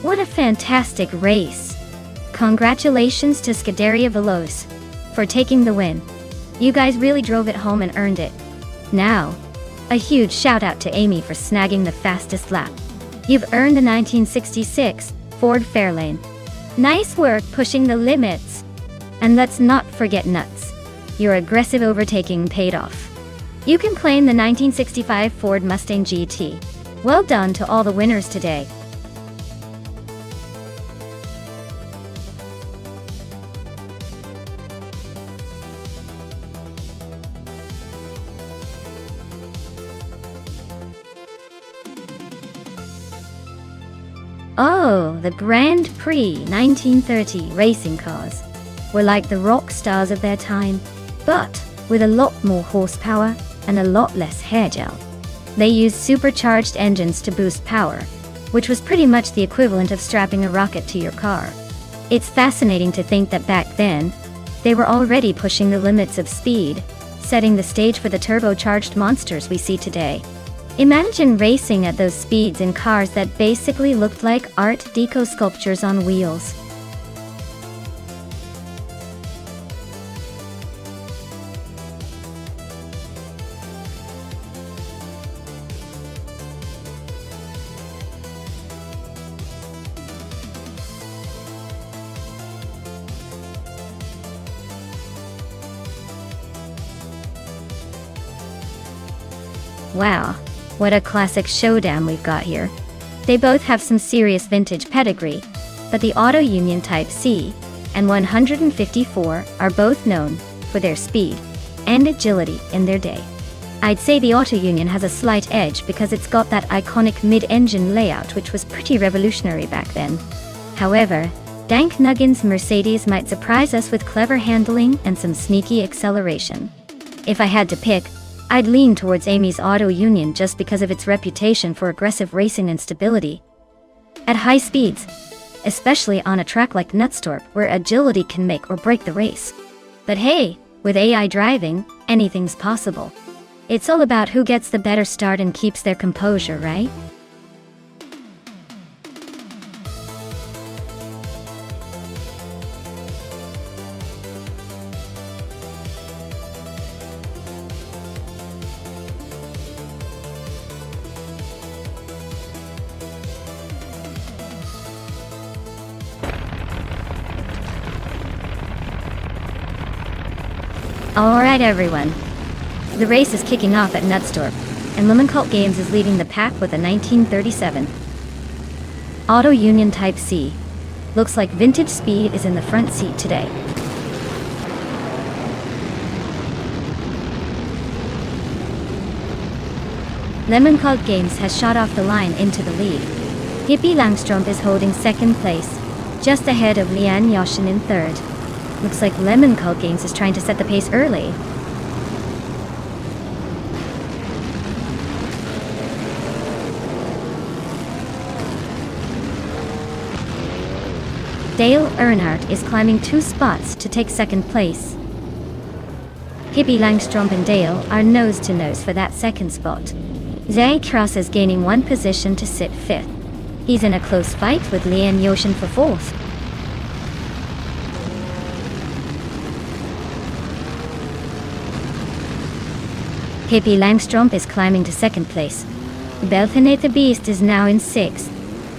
What a fantastic race! Congratulations to Scuderia Veloce for taking the win. You guys really drove it home and earned it. Now, a huge shout out to Amy for snagging the fastest lap. You've earned the 1966 Ford Fairlane. Nice work pushing the limits. And let's not forget Nuts. Your aggressive overtaking paid off. You can claim the 1965 Ford Mustang GT. Well done to all the winners today. Oh, the Grand Prix 1930 racing cars were like the rock stars of their time, but with a lot more horsepower and a lot less hair gel. They used supercharged engines to boost power, which was pretty much the equivalent of strapping a rocket to your car. It's fascinating to think that back then, they were already pushing the limits of speed, setting the stage for the turbocharged monsters we see today. Imagine racing at those speeds in cars that basically looked like Art Deco sculptures on wheels. Wow, what a classic showdown we've got here. They both have some serious vintage pedigree, but the Auto Union Type C and 154 are both known for their speed and agility in their day. I'd say the Auto Union has a slight edge because it's got that iconic mid-engine layout which was pretty revolutionary back then. However, Dank Nugget's Mercedes might surprise us with clever handling and some sneaky acceleration. If I had to pick, I'd lean towards Amy's Auto Union just because of its reputation for aggressive racing and stability at high speeds, especially on a track like Nonstop where agility can make or break the race. But hey, with AI driving, anything's possible. It's all about who gets the better start and keeps their composure, right? Alright everyone, the race is kicking off at Nonstop, and Nonstop Games is leading the pack with a 1937 Auto Union Type C. Looks like vintage speed is in the front seat today. Nonstop Games has shot off the line into the lead. Hippie Langstrom is holding second place, just ahead of Lian Yoshin in third. Looks like Nonstop Games is trying to set the pace early. Dale Earnhardt is climbing 2 spots to take second place. Hippie Langstrom and Dale are nose to nose for that second spot. Zay Cross is gaining 1 position to sit 5th. He's in a close fight with Lian Yoshin for 4th. Hippie Langstrom is climbing to second place. Belthanate the Beast is now in 6th.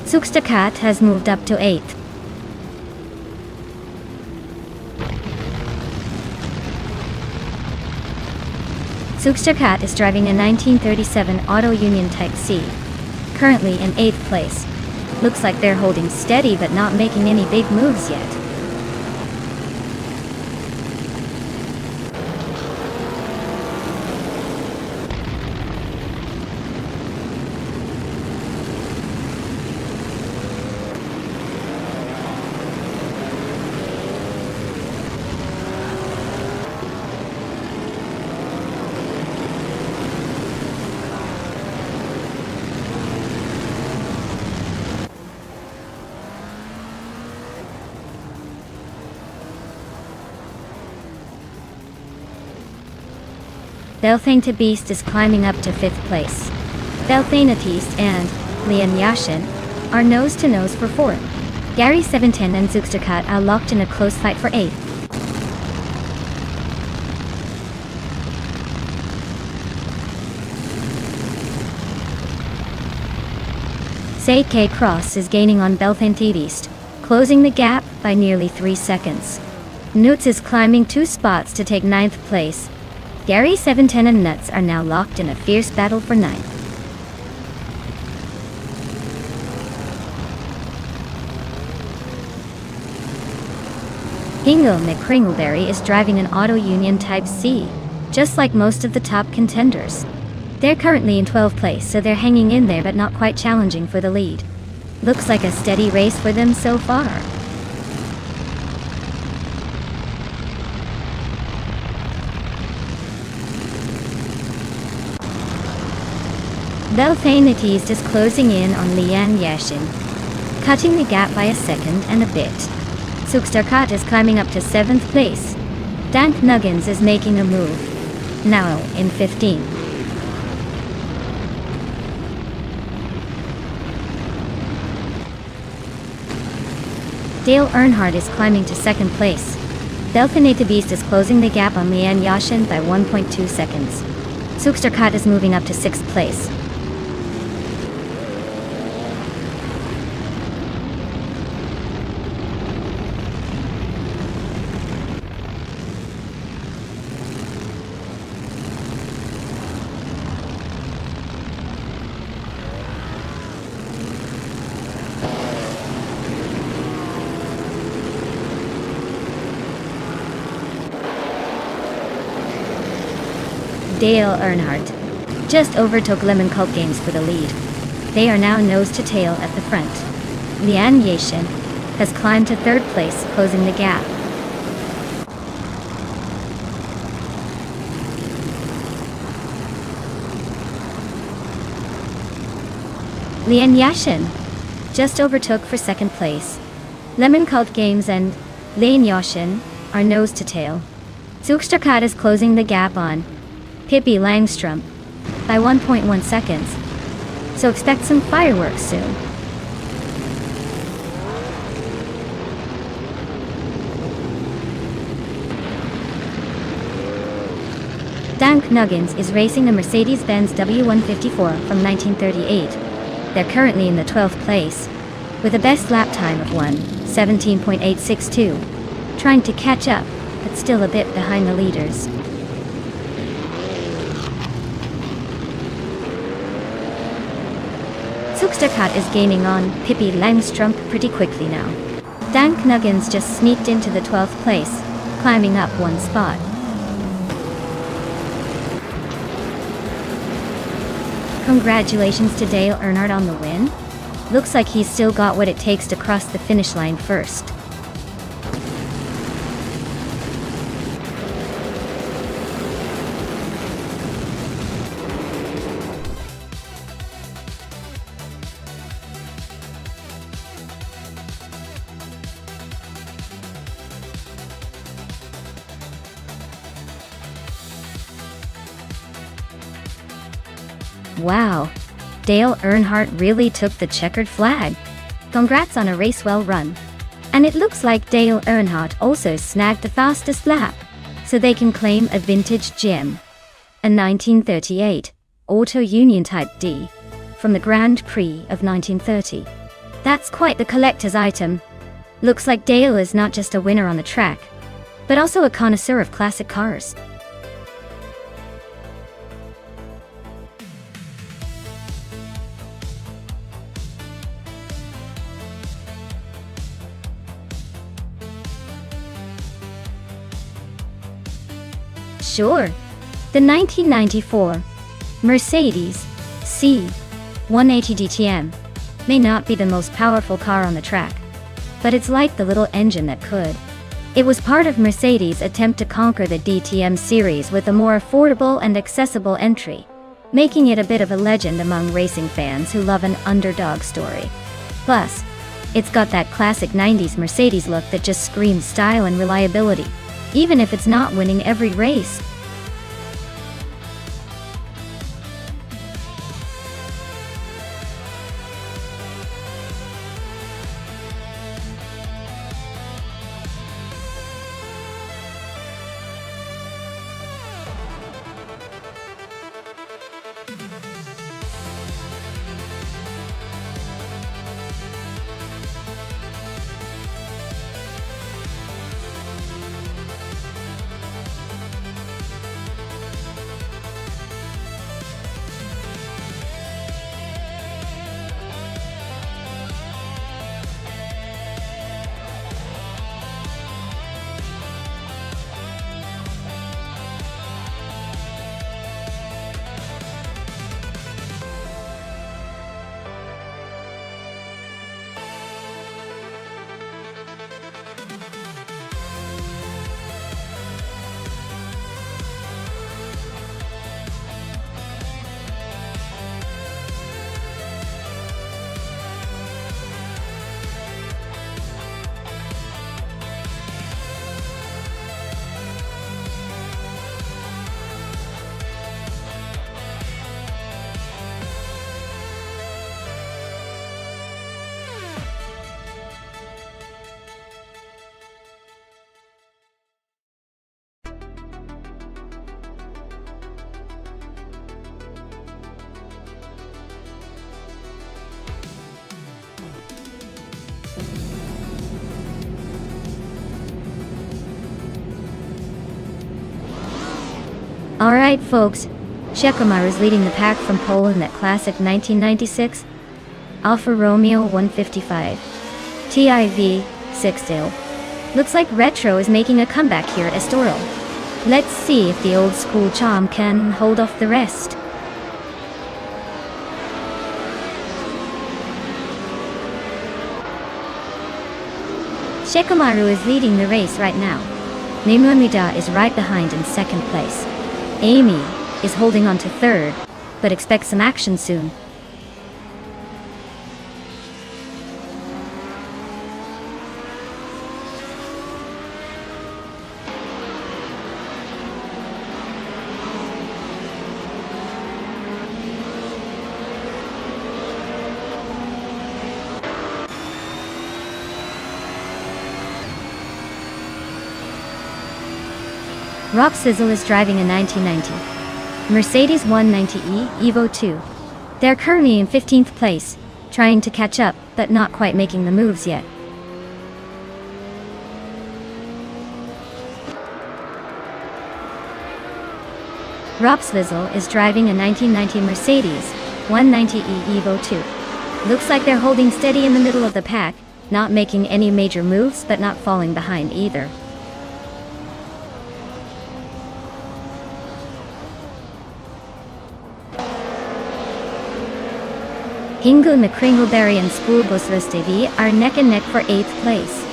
Sukstakat has moved up to 8th. Sukstakat is driving a 1937 Auto Union Type C, currently in 8th place. Looks like they're holding steady but not making any big moves yet. Belthanate Beast is climbing up to 5th place. Belthanate and Lian Yashin are nose to nose for 4th. Gary 710 and Zukstakat are locked in a close fight for 8th. Zay K. Cross is gaining on Belthanate Beast, closing the gap by nearly 3 seconds. Newts is climbing 2 spots to take 9th place. Gary 710 and Nuts are now locked in a fierce battle for 9th. Hingle McCringleberry is driving an Auto Union Type C, just like most of the top contenders. They're currently in 12th place, so they're hanging in there but not quite challenging for the lead. Looks like a steady race for them so far. Belthanate is closing in on Lian Yashin, cutting the gap by a second and a bit. Sukstakat is climbing up to 7th place. Dank Nuggins is making a move, now in 15th. Dale Earnhardt is climbing to 2nd place. Belthanate Beast is closing the gap on Lian Yashin by 1.2 seconds. Sukstakat is moving up to 6th place. Dale Earnhardt just overtook Lemon Cult Games for the lead. They are now nose to tail at the front. Lian Yashin has climbed to third place, closing the gap. Lian Yashin just overtook for second place. Lemon Cult Games and Lian Yashin are nose to tail. Zugstrakat is closing the gap on Pippi Langstrom by 1.1 seconds, so expect some fireworks soon. Dan Knuggins is racing a Mercedes-Benz W154 from 1938. They're currently in the 12th place, with a best lap time of 1:17.862, trying to catch up, but still a bit behind the leaders. Zugstrakat is gaining on Pippi Langstrom pretty quickly now. Dan Knuggins just sneaked into the 12th place, climbing up one spot. Congratulations to Dale Earnhardt on the win. Looks like he's still got what it takes to cross the finish line first. Wow, Dale Earnhardt really took the checkered flag. Congrats on a race well run. And it looks like Dale Earnhardt also snagged the fastest lap, so they can claim a vintage gem. A 1938 Auto Union Type D from the Grand Prix of 1930. That's quite the collector's item. Looks like Dale is not just a winner on the track, but also a connoisseur of classic cars. Sure, the 1994 Mercedes C180 DTM may not be the most powerful car on the track, but it's like the little engine that could. It was part of Mercedes' attempt to conquer the DTM series with a more affordable and accessible entry, making it a bit of a legend among racing fans who love an underdog story. Plus, it's got that classic 90s Mercedes look that just screams style and reliability, even if it's not winning every race. Alright folks, Shekomar is leading the pack from pole in that classic 1996 Alfa Romeo 155 TIV 6 Looks like Retro is making a comeback here at Estoril. Let's see if the old school charm can hold off the rest. Shikamaru is leading the race right now. Nemomida is right behind in second place. Amy is holding on to third, but expect some action soon. Rock Sizzle is driving a 1990 Mercedes 190e Evo 2. They're currently in 15th place, trying to catch up, but not quite making the moves yet. Rob Swizzle is driving a 1990 Mercedes 190e Evo 2. Looks like they're holding steady in the middle of the pack, not making any major moves but not falling behind either. Hingle McCringleberry and Schoolbus Rustevi are neck and neck for 8th place.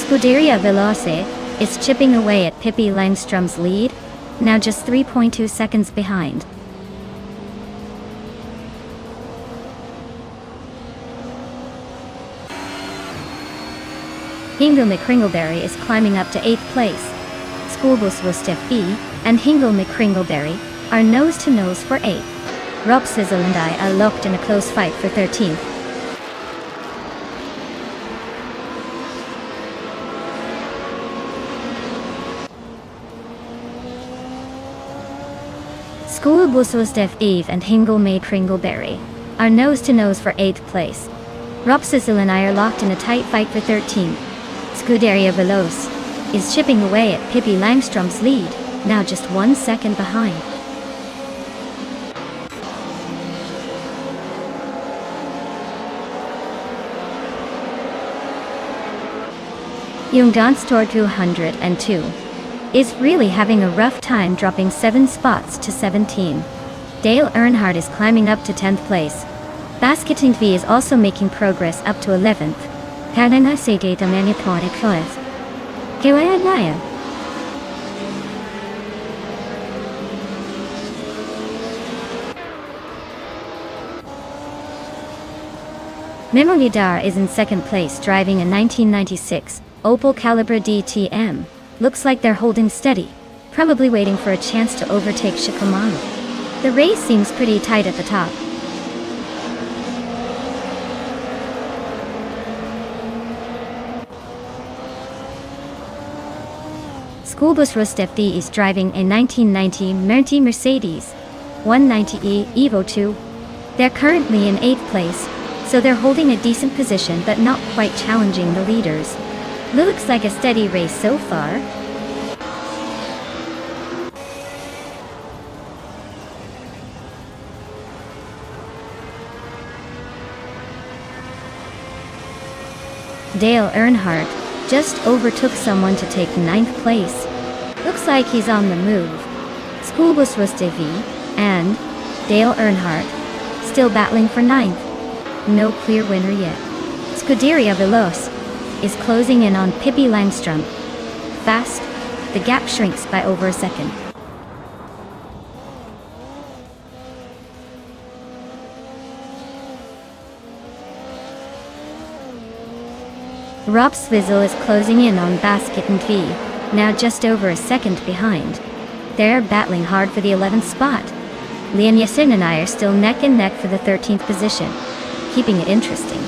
Scuderia Veloce is chipping away at Pippi Langström's lead, now just 3.2 seconds behind. Hingle McCringleberry is climbing up to 8th place. Schoolbus Rustevi and Hingle McCringleberry are nose to nose for 8th. Rob Sizzle and I are locked in a close fight for 13th. Schoolbus Rustevi and Hingle McCringleberry are nose to nose for 8th place. Rob Sizzle and I are locked in a tight fight for 13th. Scuderia Veloce is chipping away at Pippi Langström's lead, now just 1 second behind. Youngdanstor 202 is really having a rough time, dropping 7 spots to 17. Dale Earnhardt is climbing up to 10th place. Basketing V is also making progress up to 11th. Kanana Segata Manipone Kloeth. Kewaya. Memolidar is in second place, driving a 1996 Opel Calibra DTM. Looks like they're holding steady, probably waiting for a chance to overtake Shikamaru. The race seems pretty tight at the top. Schoolbus Rustevi is driving a 1990 Mercedes 190e Evo 2. They're currently in 8th place, so they're holding a decent position but not quite challenging the leaders. Looks like a steady race so far. Dale Earnhardt just overtook someone to take 9th place. Looks like he's on the move. Schoolbus Rustevi and Dale Earnhardt still battling for 9th. No clear winner yet. Scuderia Veloce is closing in on Pippi Langström. Fast, the gap shrinks by over a second. Rob Swizzle is closing in on Basket and V, now just over a second behind. They're battling hard for the 11th spot. Leon Yasin and I are still neck and neck for the 13th position, keeping it interesting.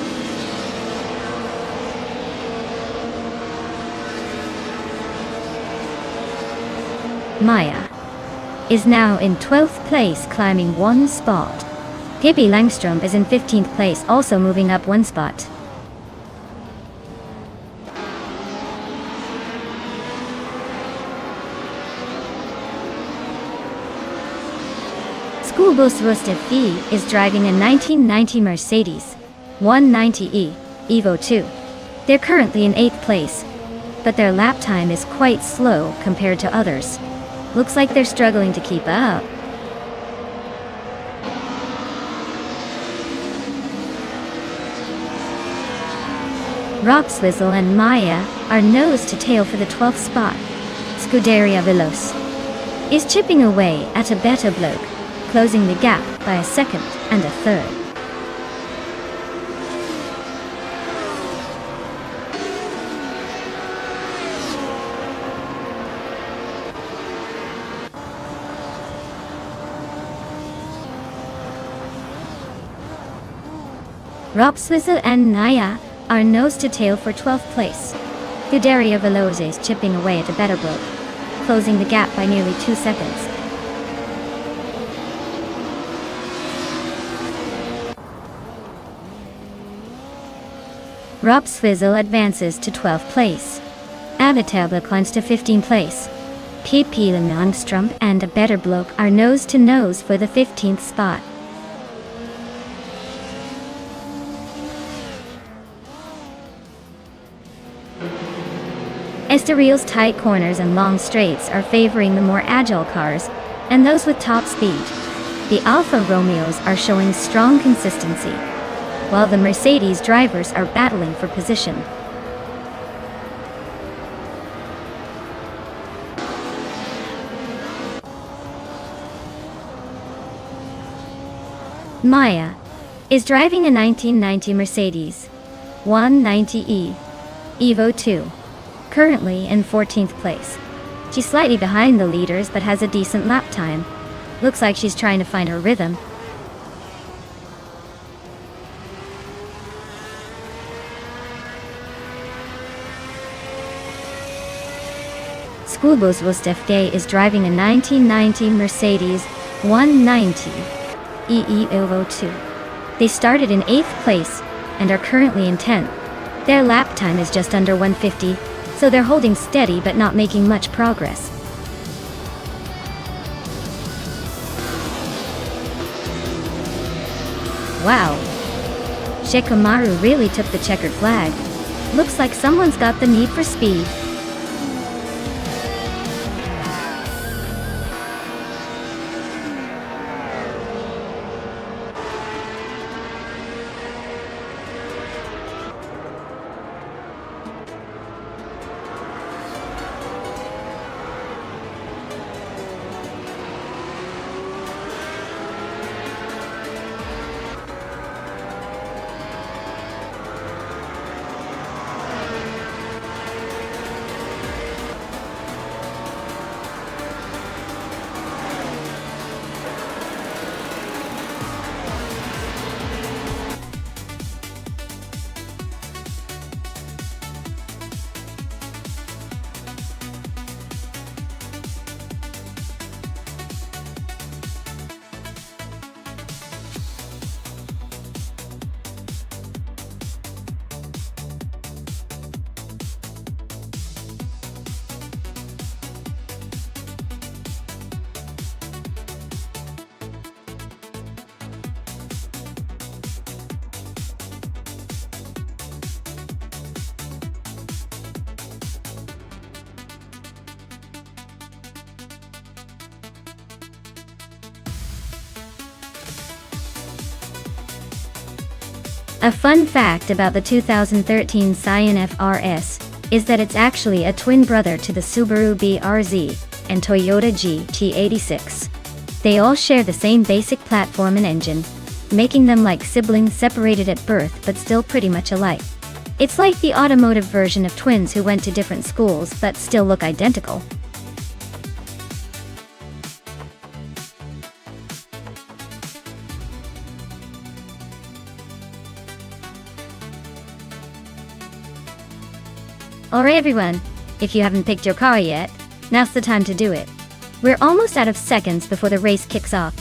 Maya is now in 12th place, climbing 1 spot. Pippi Langström is in 15th place, also moving up 1 spot. Schoolbus Rustevi is driving a 1990 Mercedes 190e Evo 2. They're currently in 8th place, but their lap time is quite slow compared to others. Looks like they're struggling to keep up. Rockswizzle and Maya are nose to tail for the 12th spot. Scuderia Veloce is chipping away at a better bloke, closing the gap by a second and a third. Rockswizzle and Naya are nose to tail for 12th place. Scuderia Veloce is chipping away at a better bloke, closing the gap by nearly 2 seconds. Rockswizzle advances to 12th place. Abitable climbs to 15th place. PP Nonstop and a better bloke are nose to nose for the 15th spot. Estoril's tight corners and long straights are favoring the more agile cars and those with top speed. The Alfa Romeos are showing strong consistency, while the Mercedes drivers are battling for position. Maya is driving a 1990 Mercedes 190E Evo 2. Currently in 14th place. She's slightly behind the leaders but has a decent lap time. Looks like she's trying to find her rhythm. Schoolbus Wostefgay is driving a 1990 Mercedes 190 EE Evo 2. They started in 8th place and are currently in 10th. Their lap time is just under 150. So they're holding steady but not making much progress. Wow. Shikamaru really took the checkered flag. Looks like someone's got the need for speed. A fun fact about the 2013 Scion FRS is that it's actually a twin brother to the Subaru BRZ and Toyota GT86. They all share the same basic platform and engine, making them like siblings separated at birth but still pretty much alike. It's like the automotive version of twins who went to different schools but still look identical. Alright everyone, if you haven't picked your car yet, now's the time to do it. We're almost out of seconds before the race kicks off.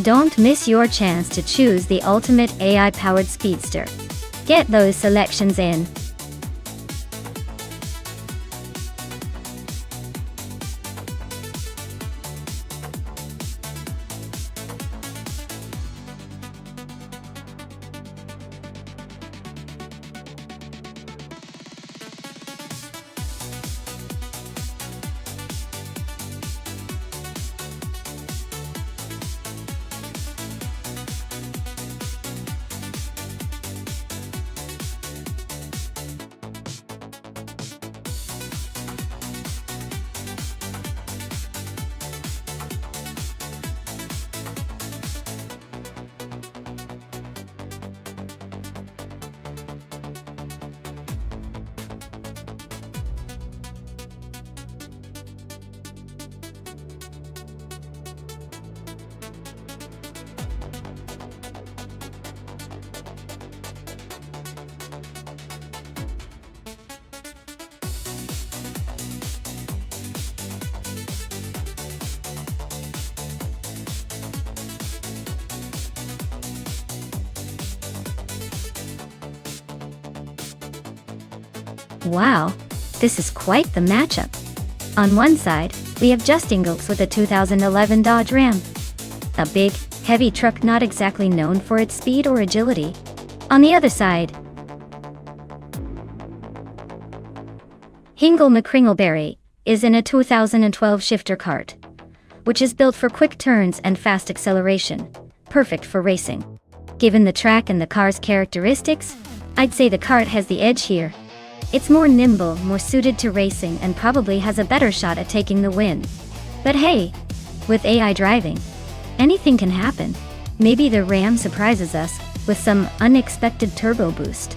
Don't miss your chance to choose the ultimate AI-powered speedster. Get those selections in. Wow, this is quite the matchup. On one side, we have Justin Gilks with a 2011 Dodge Ram. A big, heavy truck not exactly known for its speed or agility. On the other side, Hingle McCringleberry is in a 2012 shifter cart, which is built for quick turns and fast acceleration, perfect for racing. Given the track and the car's characteristics, I'd say the cart has the edge here. It's more nimble, more suited to racing, and probably has a better shot at taking the win. But hey, with AI driving, anything can happen. Maybe the Ram surprises us with some unexpected turbo boost.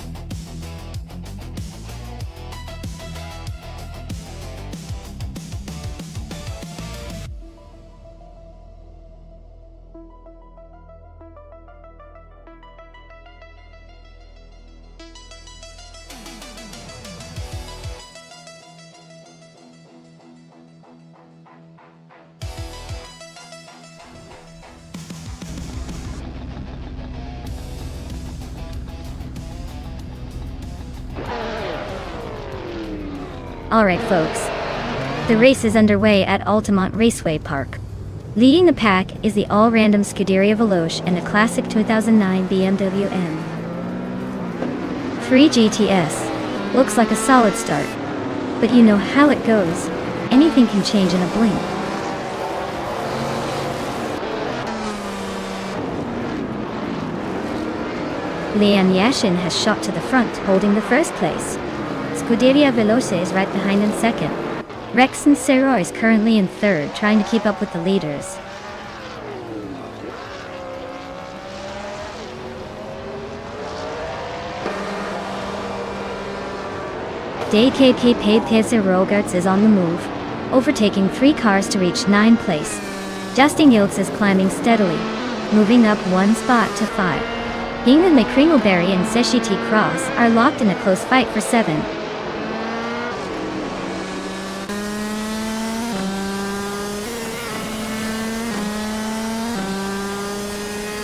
Alright folks, the race is underway at Altamont Raceway Park. Leading the pack is the all-random Scuderia Veloce and a classic 2009 BMW M3 GTS. Looks like a solid start, but you know how it goes, anything can change in a blink. Leon Yashin has shot to the front, holding the first place. Scuderia Veloce is right behind in second. Rex and Serro is currently in third, trying to keep up with the leaders. DKK Pedro Rogarts is on the move, overtaking 3 cars to reach 9th place. Justin Gilks is climbing steadily, moving up 1 spot to 5. Hingle McCringleberry and Seshiti Cross are locked in a close fight for 7.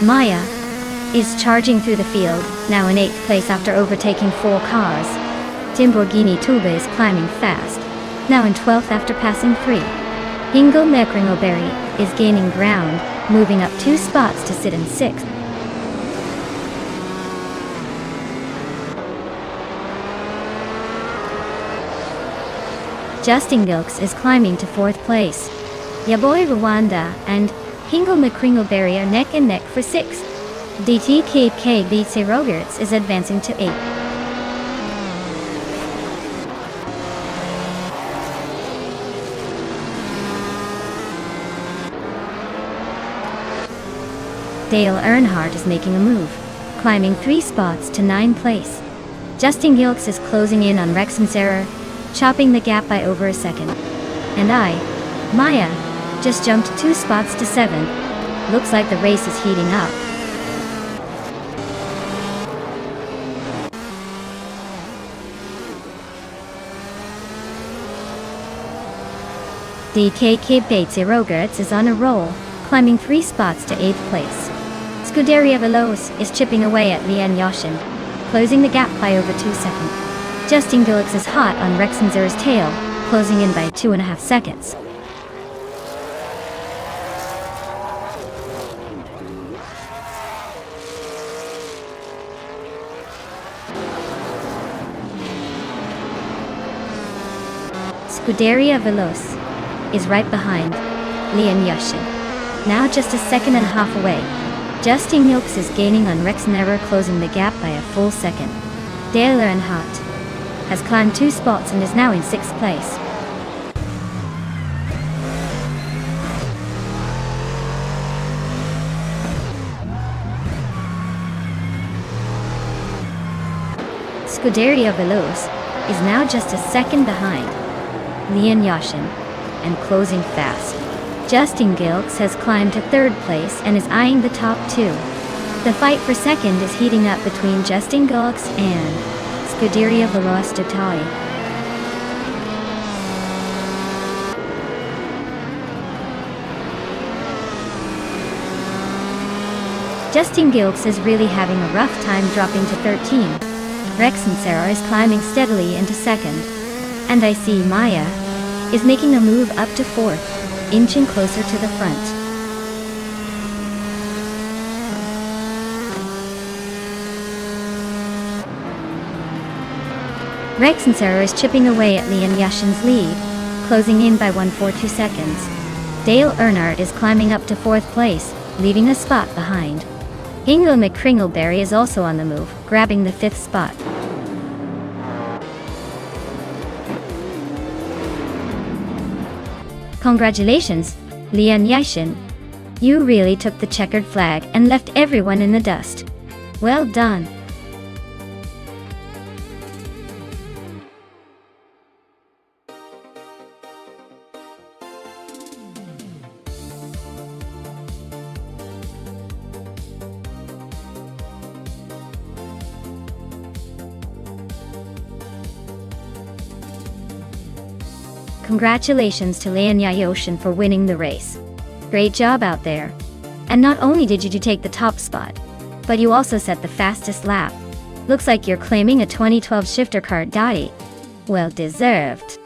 Maya is charging through the field, now in 8th place after overtaking 4 cars. Timborghini Tuba is climbing fast, now in 12th after passing 3. Hingle McCringleberry is gaining ground, moving up 2 spots to sit in 6th. Justin Gilks is climbing to 4th place. Yaboy Rwanda and Hingle McCringleberry are neck and neck for 6th. DTKK BC Rogerts is advancing to 8th. Dale Earnhardt is making a move, climbing 3 spots to 9th place. Justin Gilks is closing in on Rex and Serra, chopping the gap by over a second. And Maya, just jumped 2 spots to 7. Looks like the race is heating up. DKK Batesy Rogerts is on a roll, climbing 3 spots to 8th place. Scuderia Veloce is chipping away at Lian Yashin, closing the gap by over 2 seconds. Justin Gilks is hot on Rex and Serra's tail, closing in by 2.5 seconds. Scuderia Veloce is right behind Lian Yashin, now just a 1.5 seconds away. Justin Gilks is gaining on Rex Never, closing the gap by a full second. Dale Earnhardt has climbed 2 spots and is now in 6th place. Scuderia Veloce is now just a second behind Lian Yashin and closing fast. Justin Gilks has climbed to 3rd place and is eyeing the top 2. The fight for 2nd is heating up between Justin Gilks and Scuderia Veloce d'Italia. Justin Gilks is really having a rough time dropping to 13. Rex and Sarah is climbing steadily into second. And I see Maya is making a move up to fourth, inching closer to the front. Rex and Sarah is chipping away at Leon Yashin's lead, closing in by 1.42 seconds. Dale Earnhardt is climbing up to fourth place, leaving a spot behind. Ingo McCringleberry is also on the move, grabbing the fifth spot. Congratulations, Leon Yashin. You really took the checkered flag and left everyone in the dust. Well done. Congratulations to Leon Yashin for winning the race. Great job out there. And not only did you take the top spot, but you also set the fastest lap. Looks like you're claiming a 2012 shifter car Dottie. Well deserved.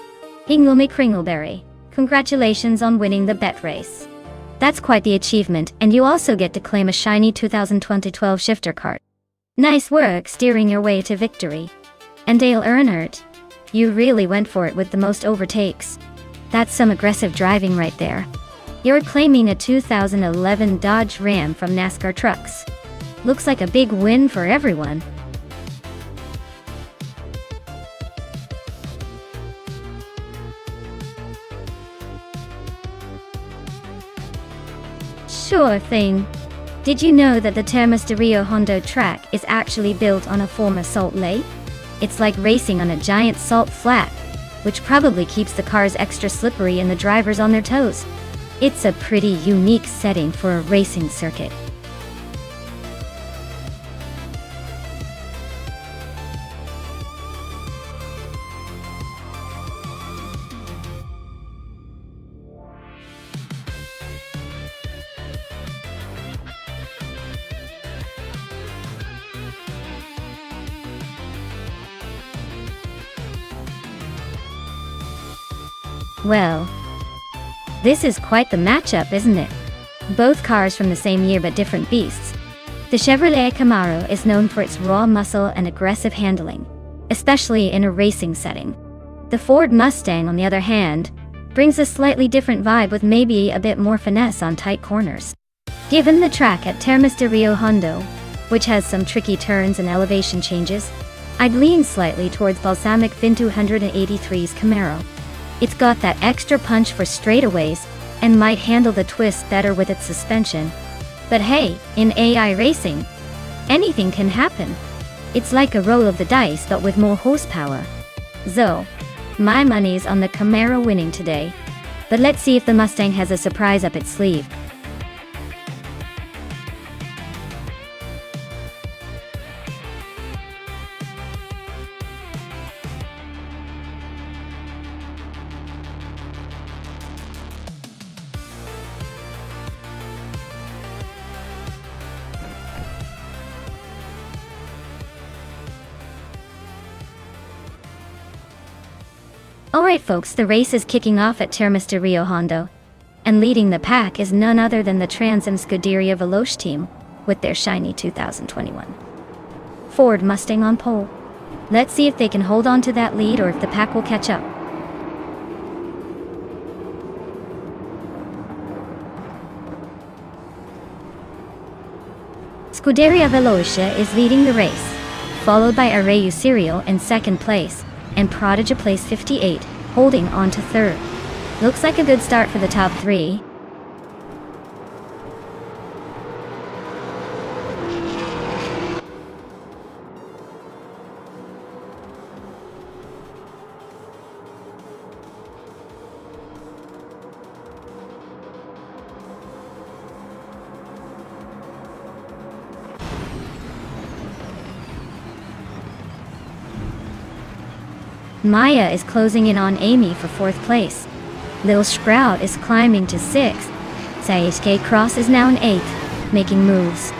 Ingo McCringleberry, congratulations on winning the bet race. That's quite the achievement, and you also get to claim a shiny 2012 shifter cart. Nice work steering your way to victory. And Dale Earnhardt, you really went for it with the most overtakes. That's some aggressive driving right there. You're claiming a 2011 Dodge Ram from NASCAR Trucks. Looks like a big win for everyone. Sure thing. Did you know that the Termas de Rio Hondo track is actually built on a former salt lake? It's like racing on a giant salt flat, which probably keeps the cars extra slippery and the drivers on their toes. It's a pretty unique setting for a racing circuit. Well, this is quite the matchup, isn't it? Both cars from the same year but different beasts. The Chevrolet Camaro is known for its raw muscle and aggressive handling, especially in a racing setting. The Ford Mustang, on the other hand, brings a slightly different vibe with maybe a bit more finesse on tight corners. Given the track at Termas de Rio Hondo, which has some tricky turns and elevation changes, I'd lean slightly towards Balsamic VIN 283's Camaro. It's got that extra punch for straightaways and might handle the twist better with its suspension. But hey, in AI racing, anything can happen. It's like a roll of the dice but with more horsepower. So, my money's on the Camaro winning today. But let's see if the Mustang has a surprise up its sleeve. Alright folks, the race is kicking off at Termas de Rio Hondo, and leading the pack is none other than the Transam Scuderia Veloce team, with their shiny 2021 Ford Mustang on pole. Let's see if they can hold on to that lead or if the pack will catch up. Scuderia Veloce is leading the race, followed by Areu Serial in second place, and Prodigy place 58, holding on to third. Looks like a good start for the top three. Maya is closing in on Amy for fourth place. Lil Sprout is climbing to sixth. Saisuke Cross is now in eighth, making moves.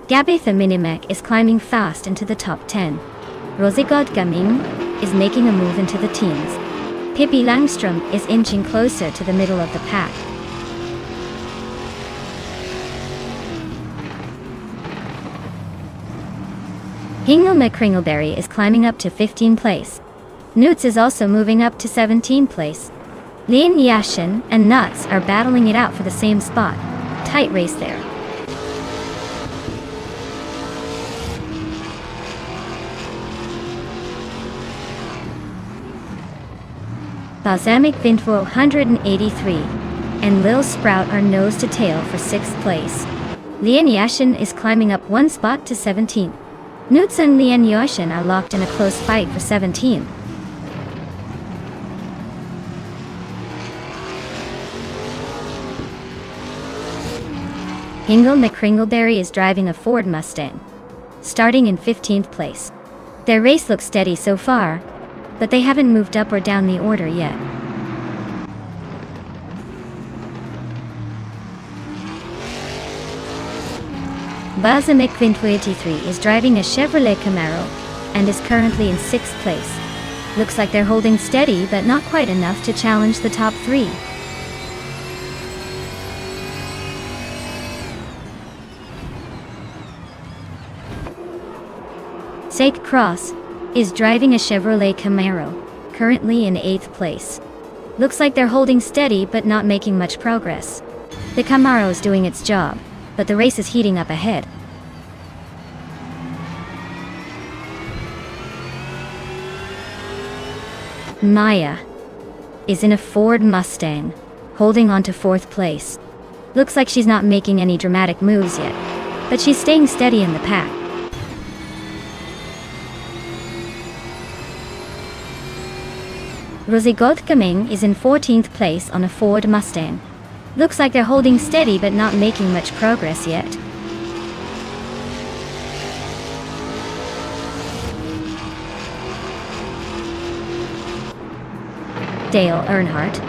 Gabitha Minimek is climbing fast into the top 10. Rosigod Gaming is making a move into the teens. Pippi Langstrom is inching closer to the middle of the pack. Hingle McCringleberry is climbing up to 15th place. Newts is also moving up to 17th place. Lin Yashin and Nuts are battling it out for the same spot. Tight race there. Balsamic Vintro 183 and Lil Sprout are nose to tail for 6th place. Lin Yashin is climbing up one spot to 17th. Newts and Lin Yashin are locked in a close fight for 17th. Hingle McCringleberry is driving a Ford Mustang, starting in 15th place. Their race looks steady so far, but they haven't moved up or down the order yet. Balsamic Vint83 is driving a Chevrolet Camaro and is currently in 6th place. Looks like they're holding steady but not quite enough to challenge the top 3. Sake Cross is driving a Chevrolet Camaro, currently in 8th place. Looks like they're holding steady but not making much progress. The Camaro is doing its job, but the race is heating up ahead. Maya is in a Ford Mustang, holding on to 4th place. Looks like she's not making any dramatic moves yet, but she's staying steady in the pack. Rosigod Gaming is in 14th place on a Ford Mustang. Looks like they're holding steady but not making much progress yet. Dale Earnhardt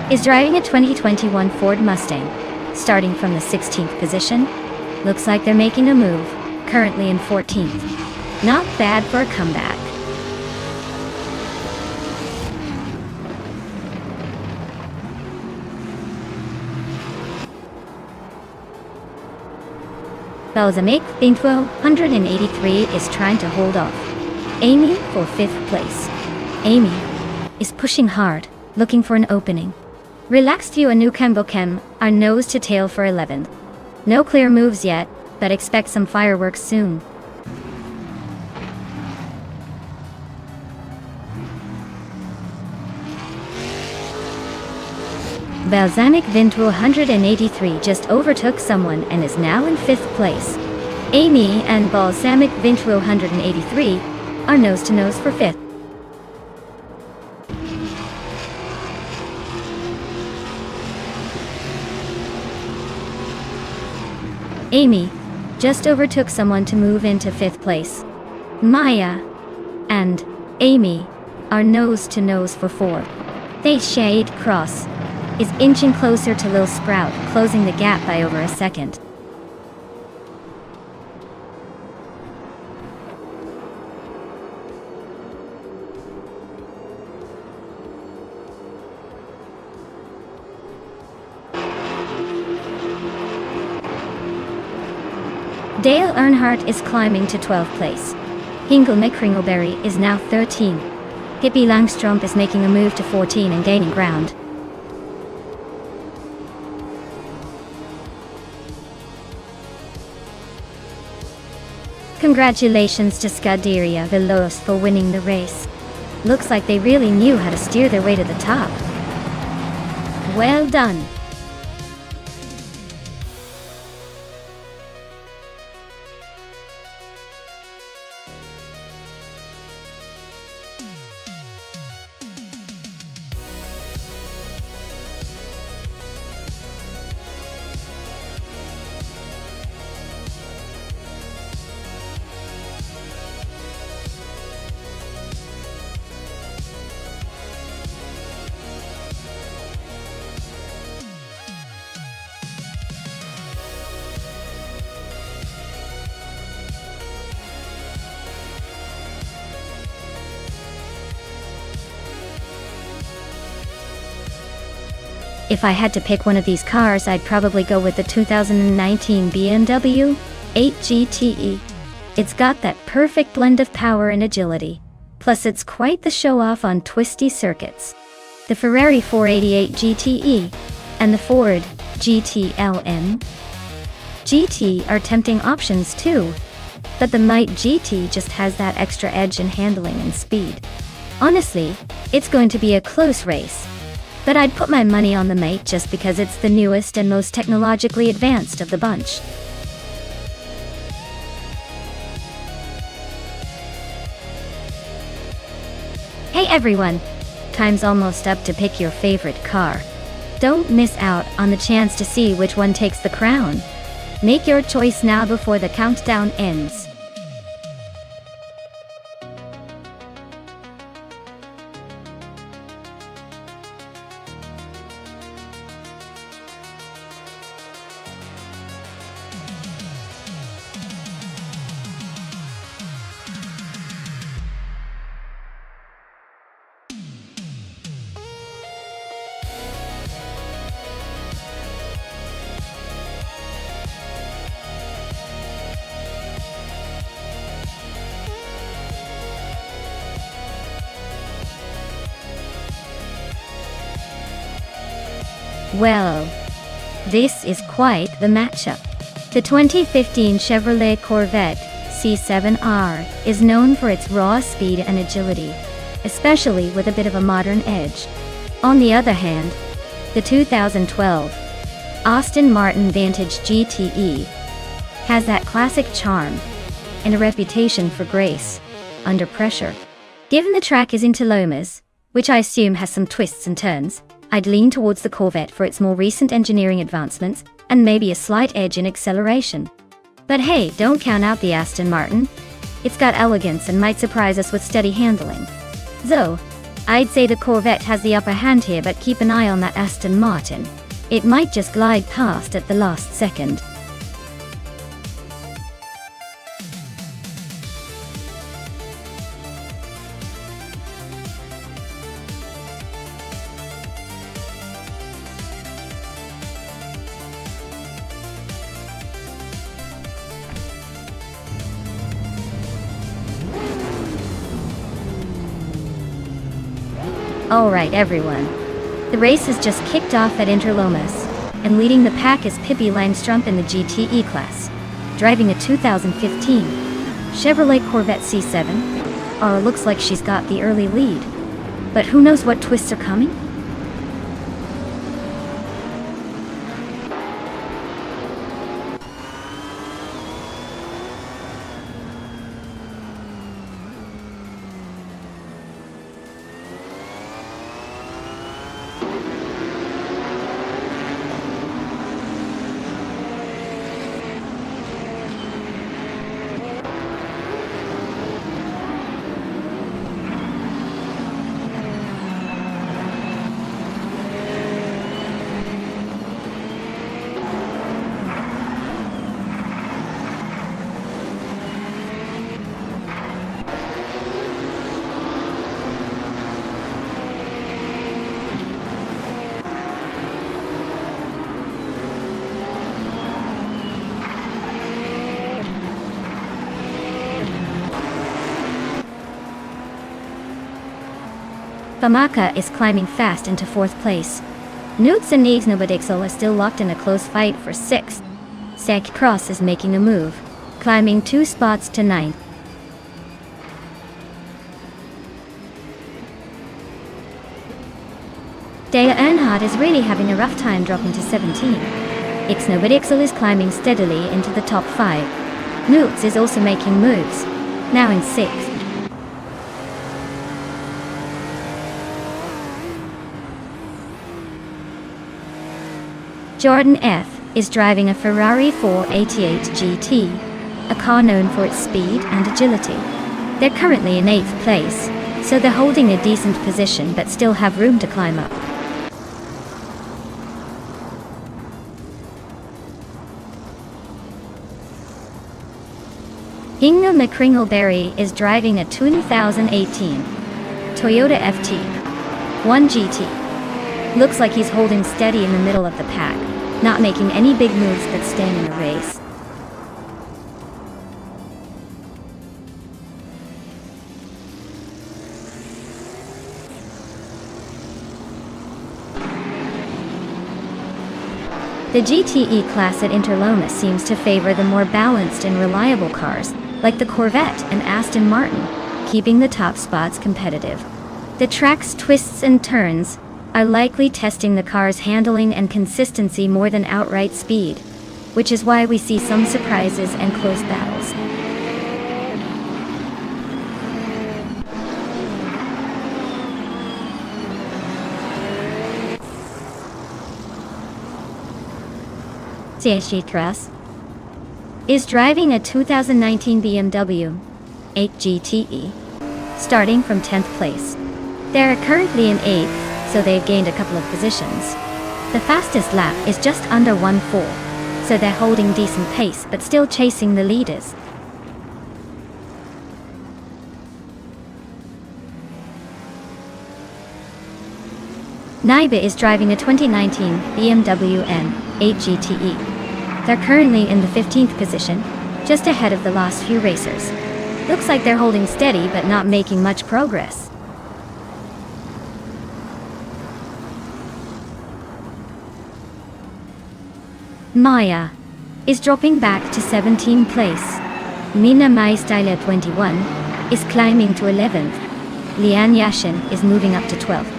is driving a 2021 Ford Mustang, starting from the 16th position. Looks like they're making a move, currently in 14th. Not bad for a comeback. Balsamic Info 183 is trying to hold off Amy for 5th place. Amy is pushing hard, looking for an opening. Relaxed View and New Kembokem are nose to tail for 11th. No clear moves yet, but expect some fireworks soon. Balsamic Vintro 183 just overtook someone and is now in 5th place. Amy and Balsamic Vintro 183 are nose to nose for 5th. Amy just overtook someone to move into 5th place. Maya and Amy are nose to nose for 4th. They Shade Cross is inching closer to Lil Sprout, closing the gap by over a second. Dale Earnhardt is climbing to 12th place. Hingle McCringleberry is now 13. Pippi Langstrom is making a move to 14 and gaining ground. Congratulations to Scuderia Veloz for winning the race. Looks like they really knew how to steer their way to the top. Well done. If I had to pick one of these cars, I'd probably go with the 2019 BMW 8 GTE. It's got that perfect blend of power and agility. Plus it's quite the show-off on twisty circuits. The Ferrari 488 GTE and the Ford GT-LM GT are tempting options too, but the Might GT just has that extra edge in handling and speed. Honestly, it's going to be a close race, but I'd put my money on the Might just because it's the newest and most technologically advanced of the bunch. Hey everyone! Time's almost up to pick your favorite car. Don't miss out on the chance to see which one takes the crown. Make your choice now before the countdown ends. Well, this is quite the matchup. The 2015 Chevrolet Corvette C7R is known for its raw speed and agility, especially with a bit of a modern edge. On the other hand, the 2012 Aston Martin Vantage GTE has that classic charm and a reputation for grace under pressure. Given the track is into Lomas, which I assume has some twists and turns, I'd lean towards the Corvette for its more recent engineering advancements and maybe a slight edge in acceleration. But hey, don't count out the Aston Martin. It's got elegance and might surprise us with steady handling. Though, I'd say the Corvette has the upper hand here, but keep an eye on that Aston Martin. It might just glide past at the last second. Alright everyone, the race has just kicked off at Interlomas, and leading the pack is Pippi Langstrup in the GTE class, driving a 2015 Chevrolet Corvette C7. Looks like she's got the early lead, but who knows what twists are coming? Famaka is climbing fast into 4th place. Newts and Nobodixel are still locked in a close fight for 6th. Zach Cross is making a move, climbing 2 spots to 9th. Dea Earnhardt is really having a rough time dropping to 17. Nobodixel is climbing steadily into the top 5. Newts is also making moves, now in 6th. Jordan F. is driving a Ferrari 488 GT, a car known for its speed and agility. They're currently in 8th place, so they're holding a decent position but still have room to climb up. Inga McCringleberry is driving a 2018 Toyota FT 1 GT. Looks like he's holding steady in the middle of the pack, not making any big moves but staying in the race. The GTE class at Interloma seems to favor the more balanced and reliable cars, like the Corvette and Aston Martin, keeping the top spots competitive. The track's twists and turns are likely testing the car's handling and consistency more than outright speed, which is why we see some surprises and close battles. Cietras is driving a 2019 BMW 8 GTE, starting from 10th place. They are currently in 8th, so they've gained a couple of positions. The fastest lap is just under 1:4, so they're holding decent pace but still chasing the leaders. Naiba is driving a 2019 BMW M8 GTE. They're currently in the 15th position, just ahead of the last few racers. Looks like they're holding steady but not making much progress. Maya is dropping back to 17th place. Mina Maistyle 21 is climbing to 11th. Lian Yashin is moving up to 12th.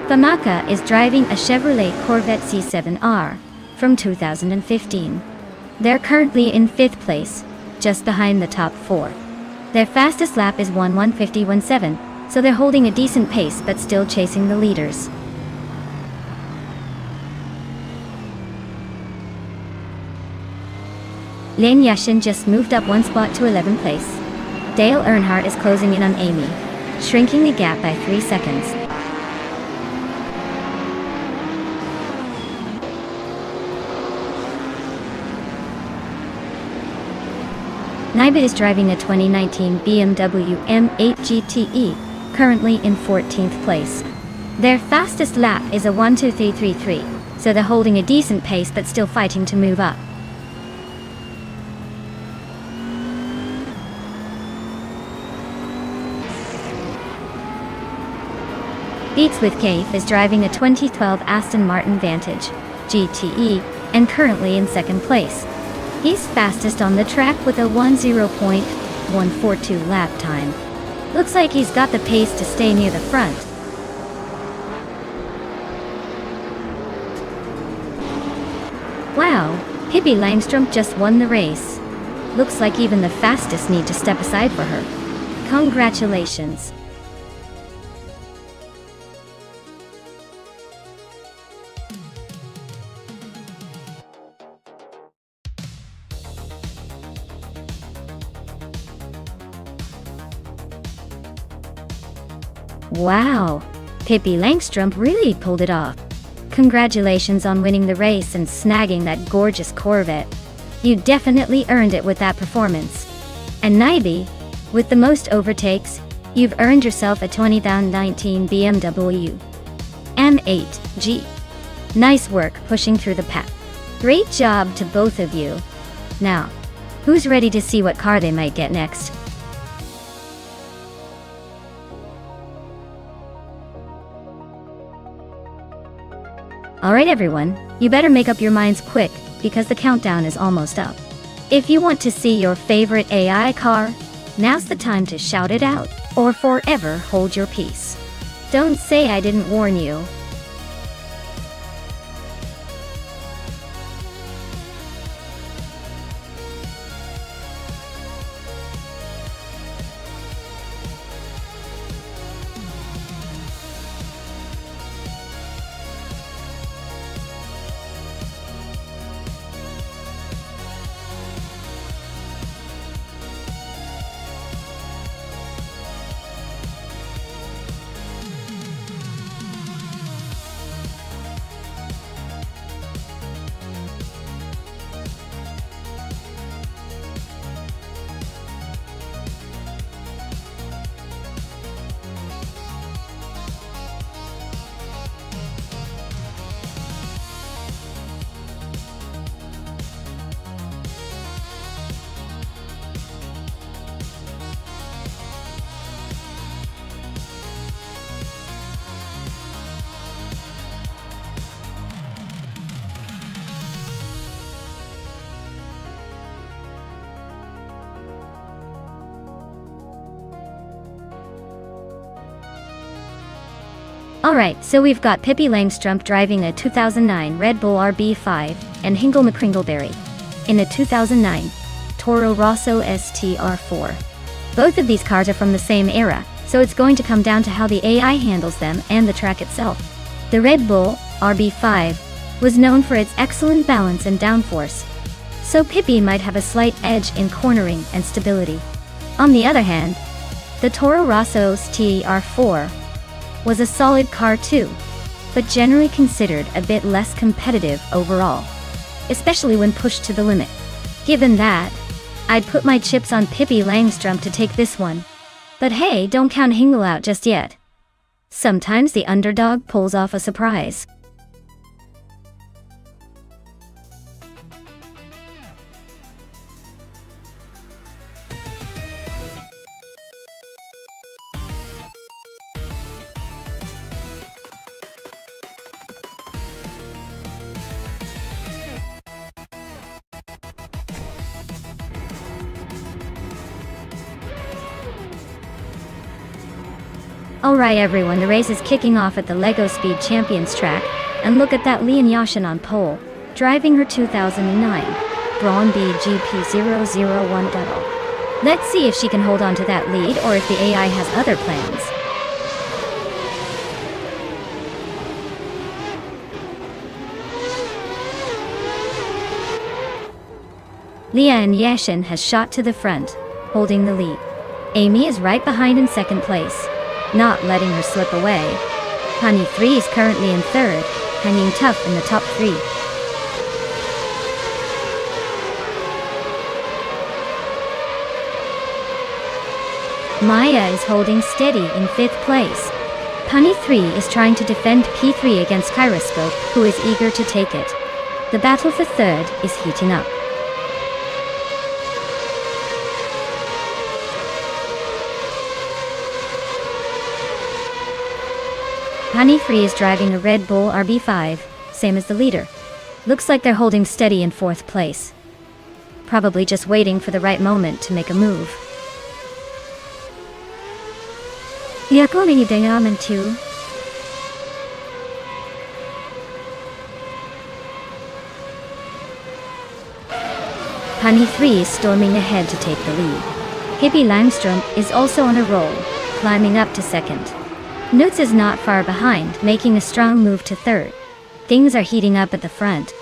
Famaka is driving a Chevrolet Corvette C7R from 2015. They're currently in 5th place, just behind the top 4. Their fastest lap is 1:1:50.17, so they're holding a decent pace but still chasing the leaders. Lane Yashin just moved up one spot to 11th place. Dale Earnhardt is closing in on Amy, shrinking the gap by 3 seconds. Naiba is driving a 2019 BMW M8 GTE, currently in 14th place. Their fastest lap is a 1:23.33, so they're holding a decent pace but still fighting to move up. Beats with Cave is driving a 2012 Aston Martin Vantage GTE and currently in 2nd place. He's fastest on the track with a 10.142 lap time. Looks like he's got the pace to stay near the front. Wow, Pippi Langstrom just won the race. Looks like even the fastest need to step aside for her. Congratulations. Wow, Pippi Langstrom really pulled it off. Congratulations on winning the race and snagging that gorgeous Corvette. You definitely earned it with that performance. And Naibi, with the most overtakes, you've earned yourself a 2019 BMW M8G. Nice work pushing through the pack. Great job to both of you. Now, who's ready to see what car they might get next? Alright everyone, you better make up your minds quick, because the countdown is almost up. If you want to see your favorite AI car, now's the time to shout it out, or forever hold your peace. Don't say I didn't warn you. Alright, so we've got Pippi Langstrumpf driving a 2009 Red Bull RB5 and Hingle McCringleberry in a 2009 Toro Rosso STR4. Both of these cars are from the same era, so it's going to come down to how the AI handles them and the track itself. The Red Bull RB5 was known for its excellent balance and downforce, so Pippi might have a slight edge in cornering and stability. On the other hand, the Toro Rosso STR4 was a solid car too, but generally considered a bit less competitive overall, especially when pushed to the limit. Given that, I'd put my chips on Pippi Langstrumpf to take this one. But hey, don't count Hingle out just yet. Sometimes the underdog pulls off a surprise. Alright everyone, the race is kicking off at the LEGO Speed Champions track, and look at that Lian Yashin on pole, driving her 2009 Braun B GP001. Let's see if she can hold on to that lead or if the AI has other plans. Lian Yashin has shot to the front, holding the lead. Amy is right behind in second place, not letting her slip away. Honey 3 is currently in third, hanging tough in the top 3. Maya is holding steady in 5th place. Honey 3 is trying to defend P3 against Kyroscope, who is eager to take it. The battle for third is heating up. Honey 3 is driving a Red Bull RB5, same as the leader. Looks like they're holding steady in 4th place. Probably just waiting for the right moment to make a move. Too. Honey 3 is storming ahead to take the lead. Pippi Langstrumpf is also on a roll, climbing up to second. Nutz is not far behind, making a strong move to third. Things are heating up at the front.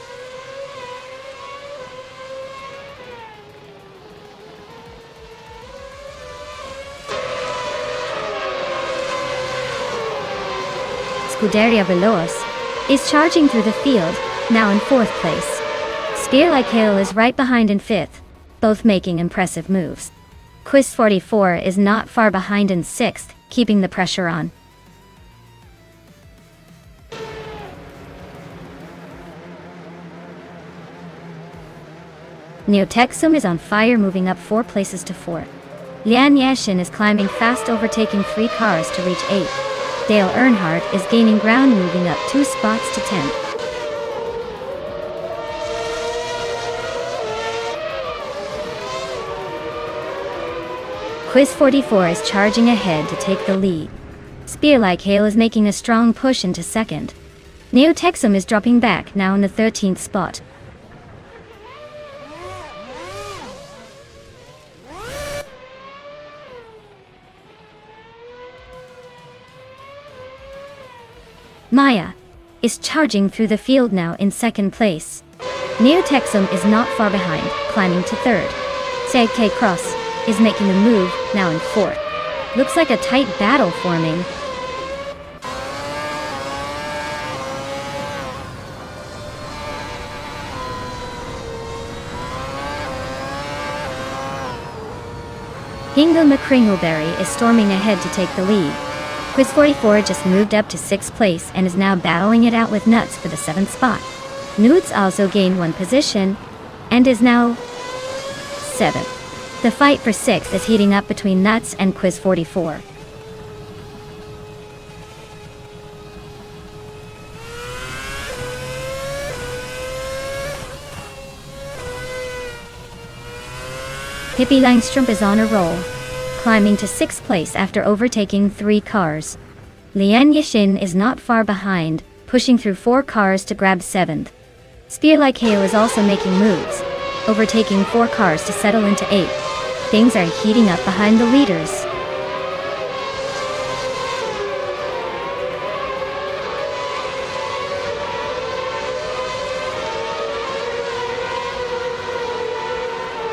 Scuderia Veloz is charging through the field, now in 4th place. Spear Like Hail is right behind in 5th, both making impressive moves. Quiz 44 is not far behind in 6th, keeping the pressure on. Neotexum is on fire, moving up 4 places to 4th. Lian Yashin is climbing fast, overtaking 3 cars to reach 8th. Dale Earnhardt is gaining ground, moving up 2 spots to 10th. Quiz 44 is charging ahead to take the lead. Spear Like Hail is making a strong push into second. Neotexum is dropping back, now in the 13th spot. Maya is charging through the field, now in 2nd place. Neotexum is not far behind, climbing to 3rd. Sag K Cross is making a move, now in 4th. Looks like a tight battle forming. Hingle McCringleberry is storming ahead to take the lead. Quiz 44 just moved up to 6th place and is now battling it out with Nutz for the 7th spot. Nutz also gained 1 position and is now 7th. The fight for 6th is heating up between Nutz and Quiz 44. Pippi Langstrumpf is on a roll, climbing to 6th place after overtaking 3 cars. Lian Yixin is not far behind, pushing through 4 cars to grab 7th. Spear Like Hail is also making moves, overtaking 4 cars to settle into 8th. Things are heating up behind the leaders.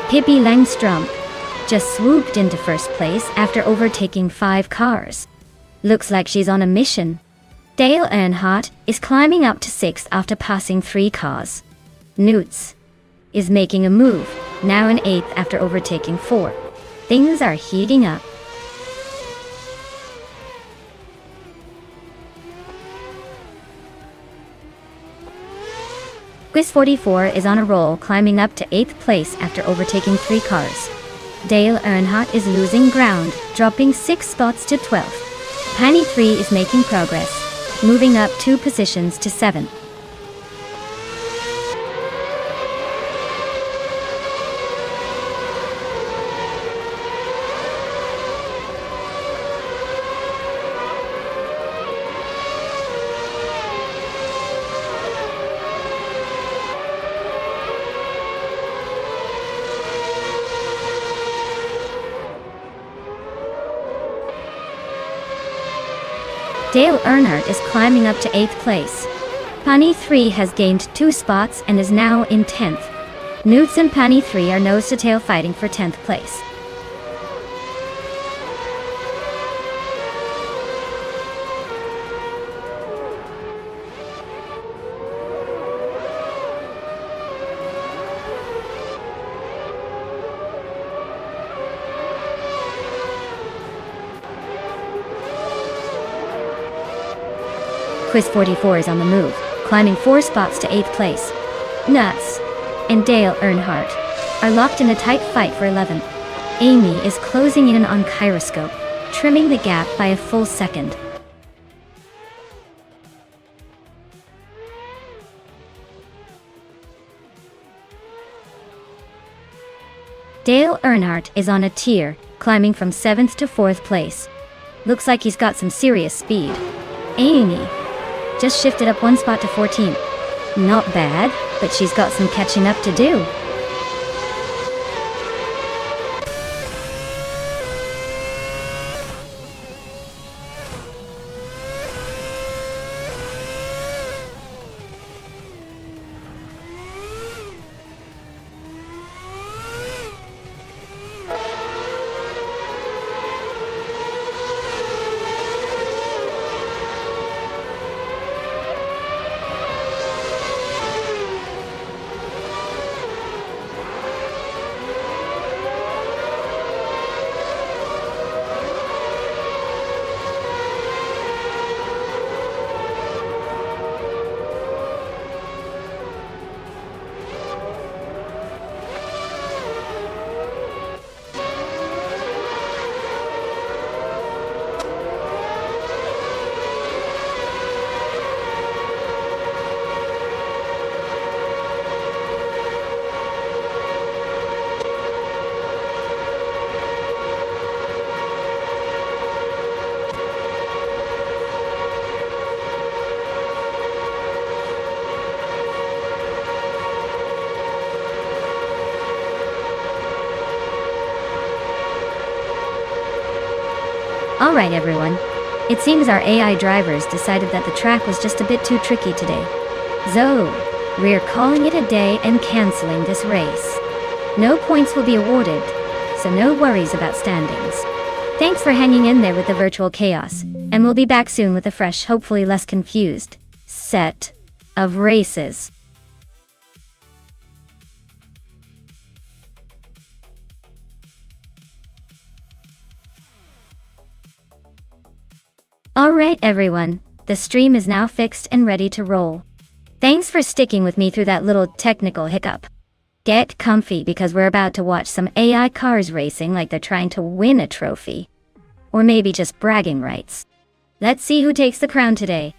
Pippi Langstrumpf just swooped into first place after overtaking 5 cars. Looks like she's on a mission. Dale Earnhardt is climbing up to 6th after passing 3 cars. Newts is making a move, now in 8th after overtaking 4. Things are heating up. Quiz 44 is on a roll, climbing up to 8th place after overtaking 3 cars. Dale Earnhardt is losing ground, dropping 6 spots to 12th. Penny 3 is making progress, moving up 2 positions to 7th. Dale Earnhardt is climbing up to 8th place. Penny 3 has gained 2 spots and is now in 10th. Newts and Penny 3 are nose to tail fighting for 10th place. Quiz 44 is on the move, climbing 4 spots to 8th place. Nuts and Dale Earnhardt are locked in a tight fight for 11th. Amy is closing in on Gyroscope, trimming the gap by a full second. Dale Earnhardt is on a tier, climbing from 7th to 4th place. Looks like he's got some serious speed. Amy just shifted up 1 spot to 14th. Not bad, but she's got some catching up to do. Alright everyone, it seems our AI drivers decided that the track was just a bit too tricky today. So, we're calling it a day and cancelling this race. No points will be awarded, so no worries about standings. Thanks for hanging in there with the virtual chaos, and we'll be back soon with a fresh, hopefully less confused, set of races. Alright everyone, the stream is now fixed and ready to roll. Thanks for sticking with me through that little technical hiccup. Get comfy because we're about to watch some AI cars racing like they're trying to win a trophy. Or maybe just bragging rights. Let's see who takes the crown today.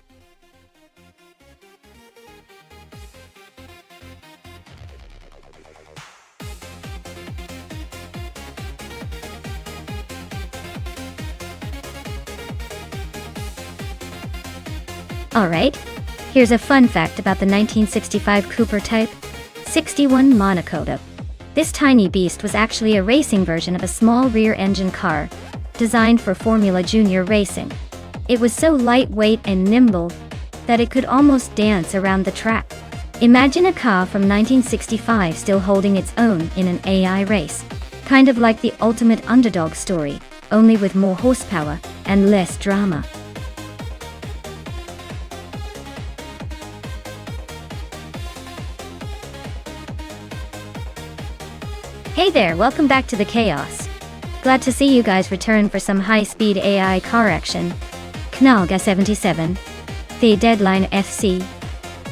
Alright, here's a fun fact about the 1965 Cooper Type 61 monocoque. This tiny beast was actually a racing version of a small rear-engine car, designed for Formula Junior racing. It was so lightweight and nimble that it could almost dance around the track. Imagine a car from 1965 still holding its own in an AI race. Kind of like the ultimate underdog story, only with more horsepower and less drama. Hey there, welcome back to the chaos. Glad to see you guys return for some high-speed AI car action. Knalga 77. The Deadline FC.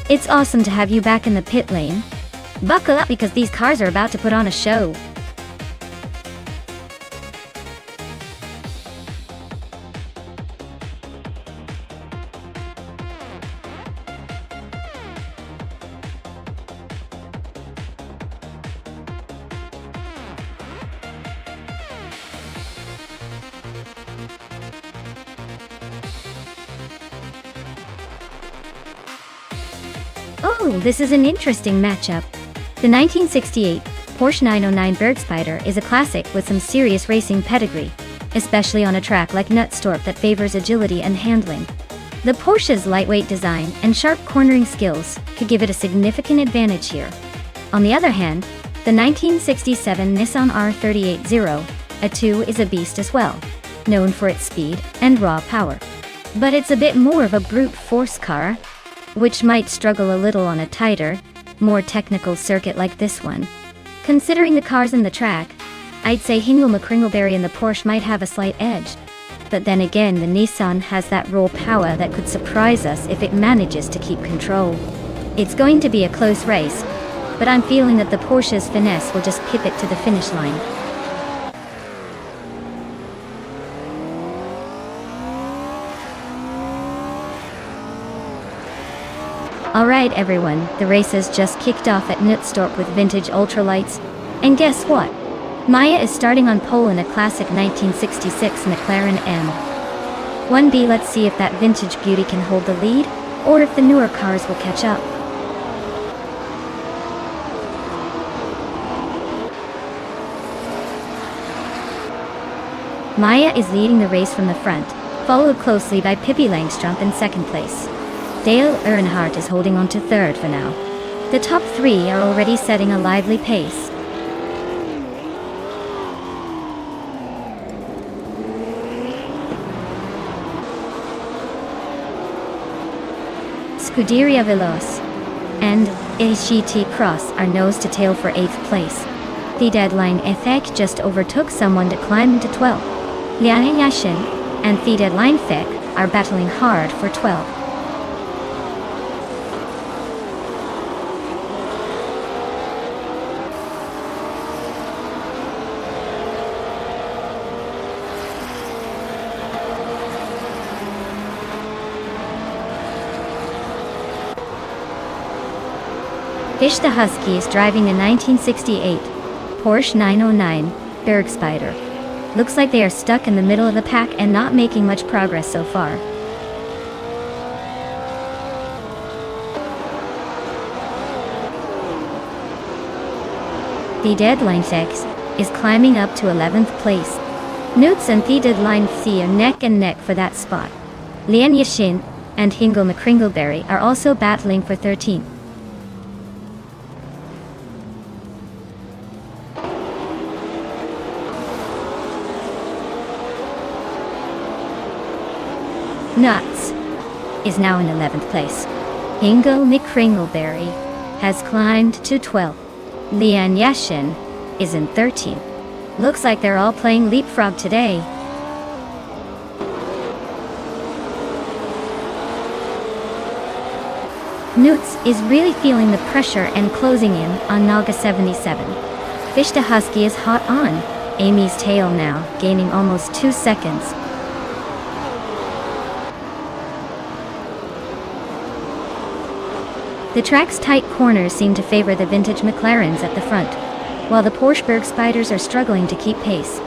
It's awesome to have you back in the pit lane. Buckle up because these cars are about to put on a show. Oh, this is an interesting matchup. The 1968 Porsche 909 Bergspider is a classic with some serious racing pedigree, especially on a track like Nonstop that favors agility and handling. The Porsche's lightweight design and sharp cornering skills could give it a significant advantage here. On the other hand, the 1967 Nissan R380 A2 is a beast as well, known for its speed and raw power. But it's a bit more of a brute force car, which might struggle a little on a tighter, more technical circuit like this one. Considering the cars and the track, I'd say Hingle McCringleberry and the Porsche might have a slight edge. But then again, the Nissan has that raw power that could surprise us if it manages to keep control. It's going to be a close race, but I'm feeling that the Porsche's finesse will just pip it to the finish line. Alright everyone, the race has just kicked off at Nonstop with vintage ultralights. And guess what? Maya is starting on pole in a classic 1966 McLaren M. 1B. Let's see if that vintage beauty can hold the lead, or if the newer cars will catch up. Maya is leading the race from the front, followed closely by Pippi Langstrup in second place. Dale Earnhardt is holding on to third for now. The top three are already setting a lively pace. Scuderia Veloce and AGT Cross are nose to tail for 8th place. The Deadline Ethek just overtook someone to climb into 12th. Liang Yashin and the Deadline Fek are battling hard for 12th. Fish the Husky is driving the 1968 Porsche 909 Bergspider. Looks like they are stuck in the middle of the pack and not making much progress so far. The Deadline Sex is climbing up to 11th place. Newts and the Deadline C are neck and neck for that spot. Lian Yashin and Hingle McCringleberry are also battling for 13th. Nuts is now in 11th place. Hingle McCringleberry has climbed to 12th. Lian Yashin is in 13th. Looks like they're all playing leapfrog today. Newts is really feeling the pressure and closing in on Naga 77. Fish the Husky is hot on Amy's tail now, gaining almost 2 seconds. The track's tight corners seem to favor the vintage McLarens at the front, while the Porsche Bergspiders are struggling to keep pace.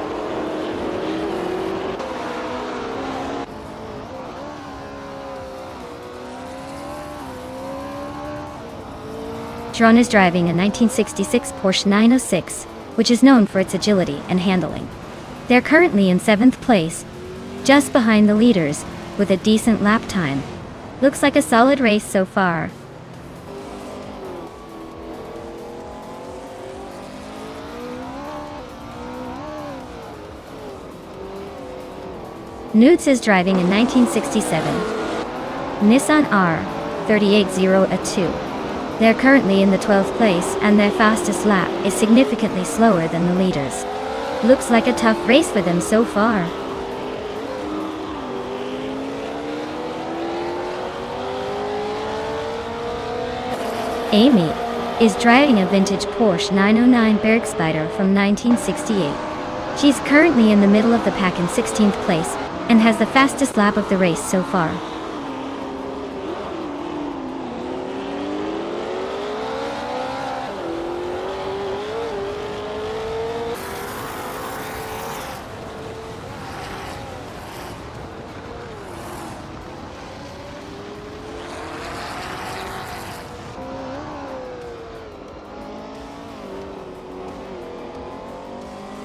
Ron is driving a 1966 Porsche 906, which is known for its agility and handling. They're currently in 7th place, just behind the leaders, with a decent lap time. Looks like a solid race so far. Newts is driving a 1967 Nissan R380A2. They're currently in the 12th place, and their fastest lap is significantly slower than the leaders. Looks like a tough race for them so far. Amy is driving a vintage Porsche 909 Bergspider from 1968. She's currently in the middle of the pack in 16th place, and has the fastest lap of the race so far.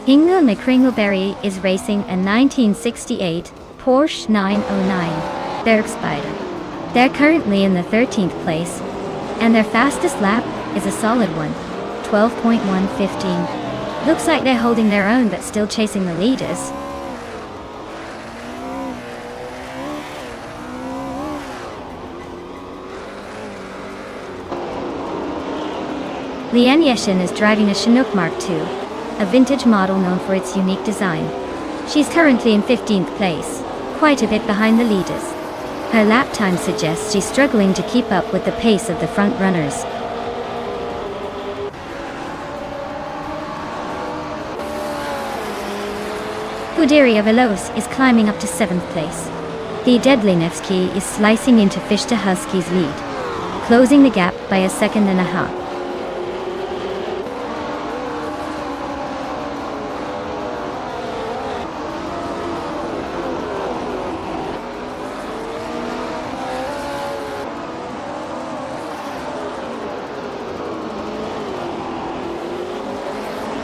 Hingle McCringleberry is racing a 1968 Porsche 909 Bergspider. They're currently in the 13th place, and their fastest lap is a solid one, 12.115. Looks like they're holding their own but still chasing the leaders. Leanne Yeshin is driving a Chinook Mark II, a vintage model known for its unique design. She's currently in 15th place, quite a bit behind the leaders. Her lap time suggests she's struggling to keep up with the pace of the front runners. Buderia Veloz is climbing up to 7th place. The Deadly Nevsky is slicing into Fishta Husky's lead, closing the gap by a second and a half.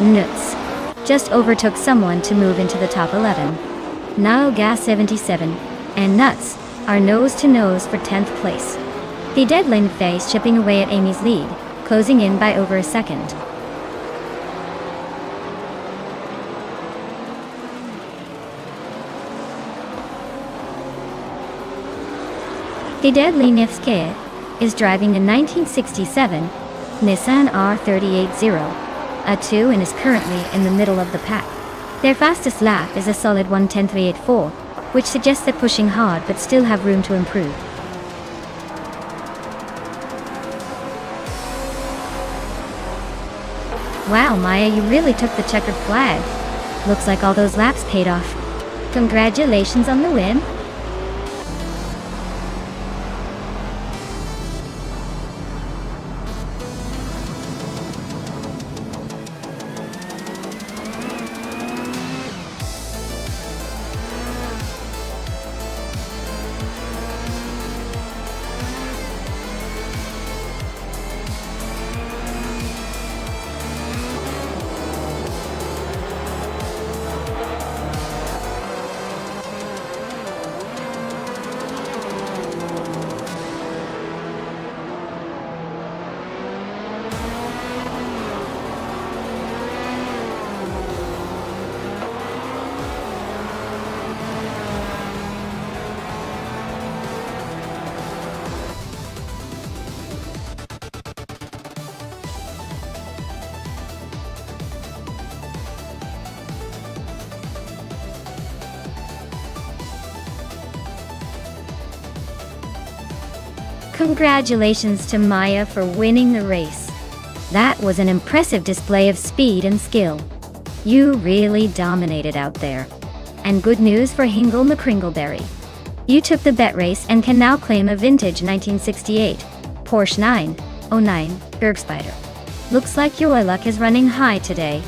Nuts just overtook someone to move into the top 11. Now Gas 77 and Nuts are nose to nose for 10th place. The Deadline Face chipping away at Amy's lead, closing in by over a second. The Deadly Nevsky is driving a 1967 Nissan R380. A2 and is currently in the middle of the pack. Their fastest lap is a solid 1:10.384, which suggests they're pushing hard but still have room to improve. Wow, Maya, you really took the checkered flag. Looks like all those laps paid off. Congratulations on the win. Congratulations to Maya for winning the race. That was an impressive display of speed and skill. You really dominated out there. And good news for Hingle McCringleberry. You took the bet race and can now claim a vintage 1968 Porsche 909 Bergspider. Looks like your luck is running high today.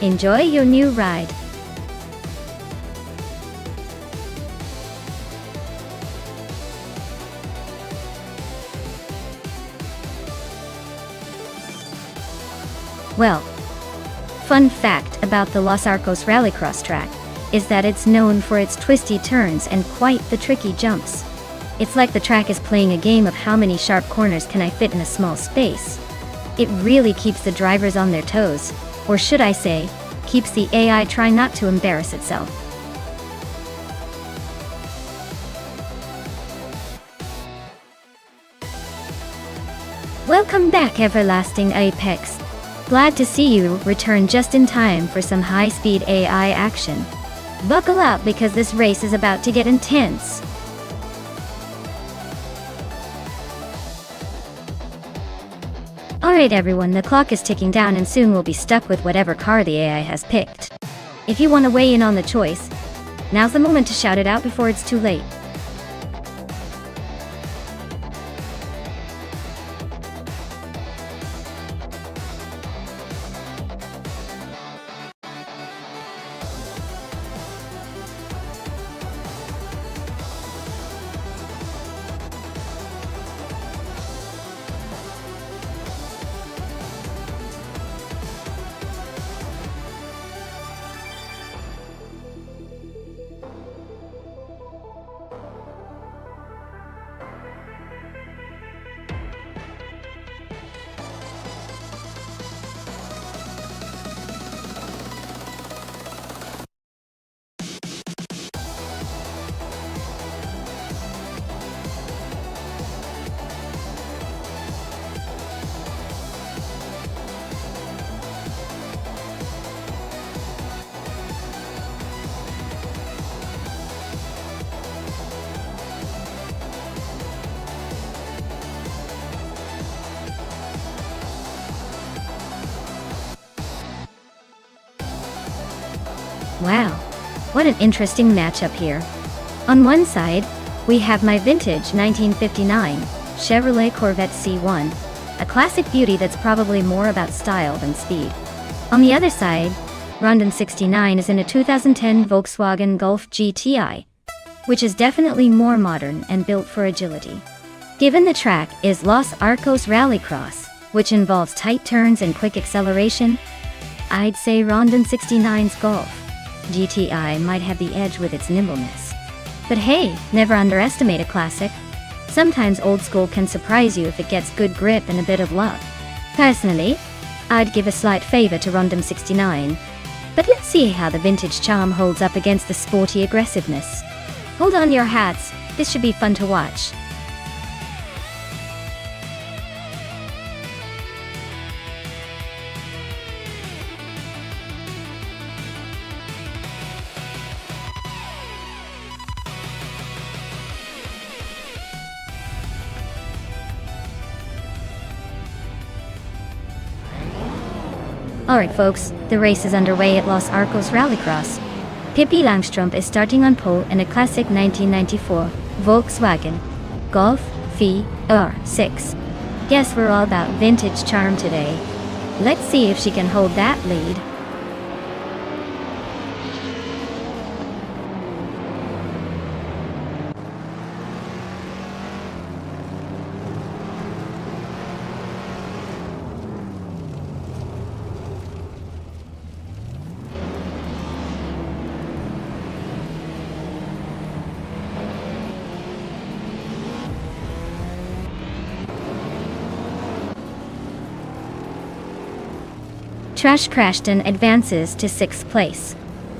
Enjoy your new ride. Well, fun fact about the Los Arcos Rallycross track is that it's known for its twisty turns and quite the tricky jumps. It's like the track is playing a game of how many sharp corners can I fit in a small space. It really keeps the drivers on their toes, or should I say, keeps the AI trying not to embarrass itself. Welcome back, Everlasting Apex. Glad to see you return just in time for some high-speed AI action. Buckle up because this race is about to get intense. Alright everyone, the clock is ticking down and soon we'll be stuck with whatever car the AI has picked. If you want to weigh in on the choice, now's the moment to shout it out before it's too late. Wow, what an interesting matchup here. On one side, we have my vintage 1959 Chevrolet Corvette C1, a classic beauty that's probably more about style than speed. On the other side, Rondon 69 is in a 2010 Volkswagen Golf GTI, which is definitely more modern and built for agility. Given the track is Los Arcos Rallycross, which involves tight turns and quick acceleration, I'd say Rondon 69's Golf GTI might have the edge with its nimbleness. But hey, never underestimate a classic. Sometimes old school can surprise you if it gets good grip and a bit of luck. Personally, I'd give a slight favor to Rondon 69. But let's see how the vintage charm holds up against the sporty aggressiveness. Hold on your hats, this should be fun to watch. Alright folks, the race is underway at Los Arcos Rallycross. Pippi Langstrup is starting on pole in a classic 1994 Volkswagen Golf VR6. Guess we're all about vintage charm today. Let's see if she can hold that lead. Trash Crashton advances to 6th place.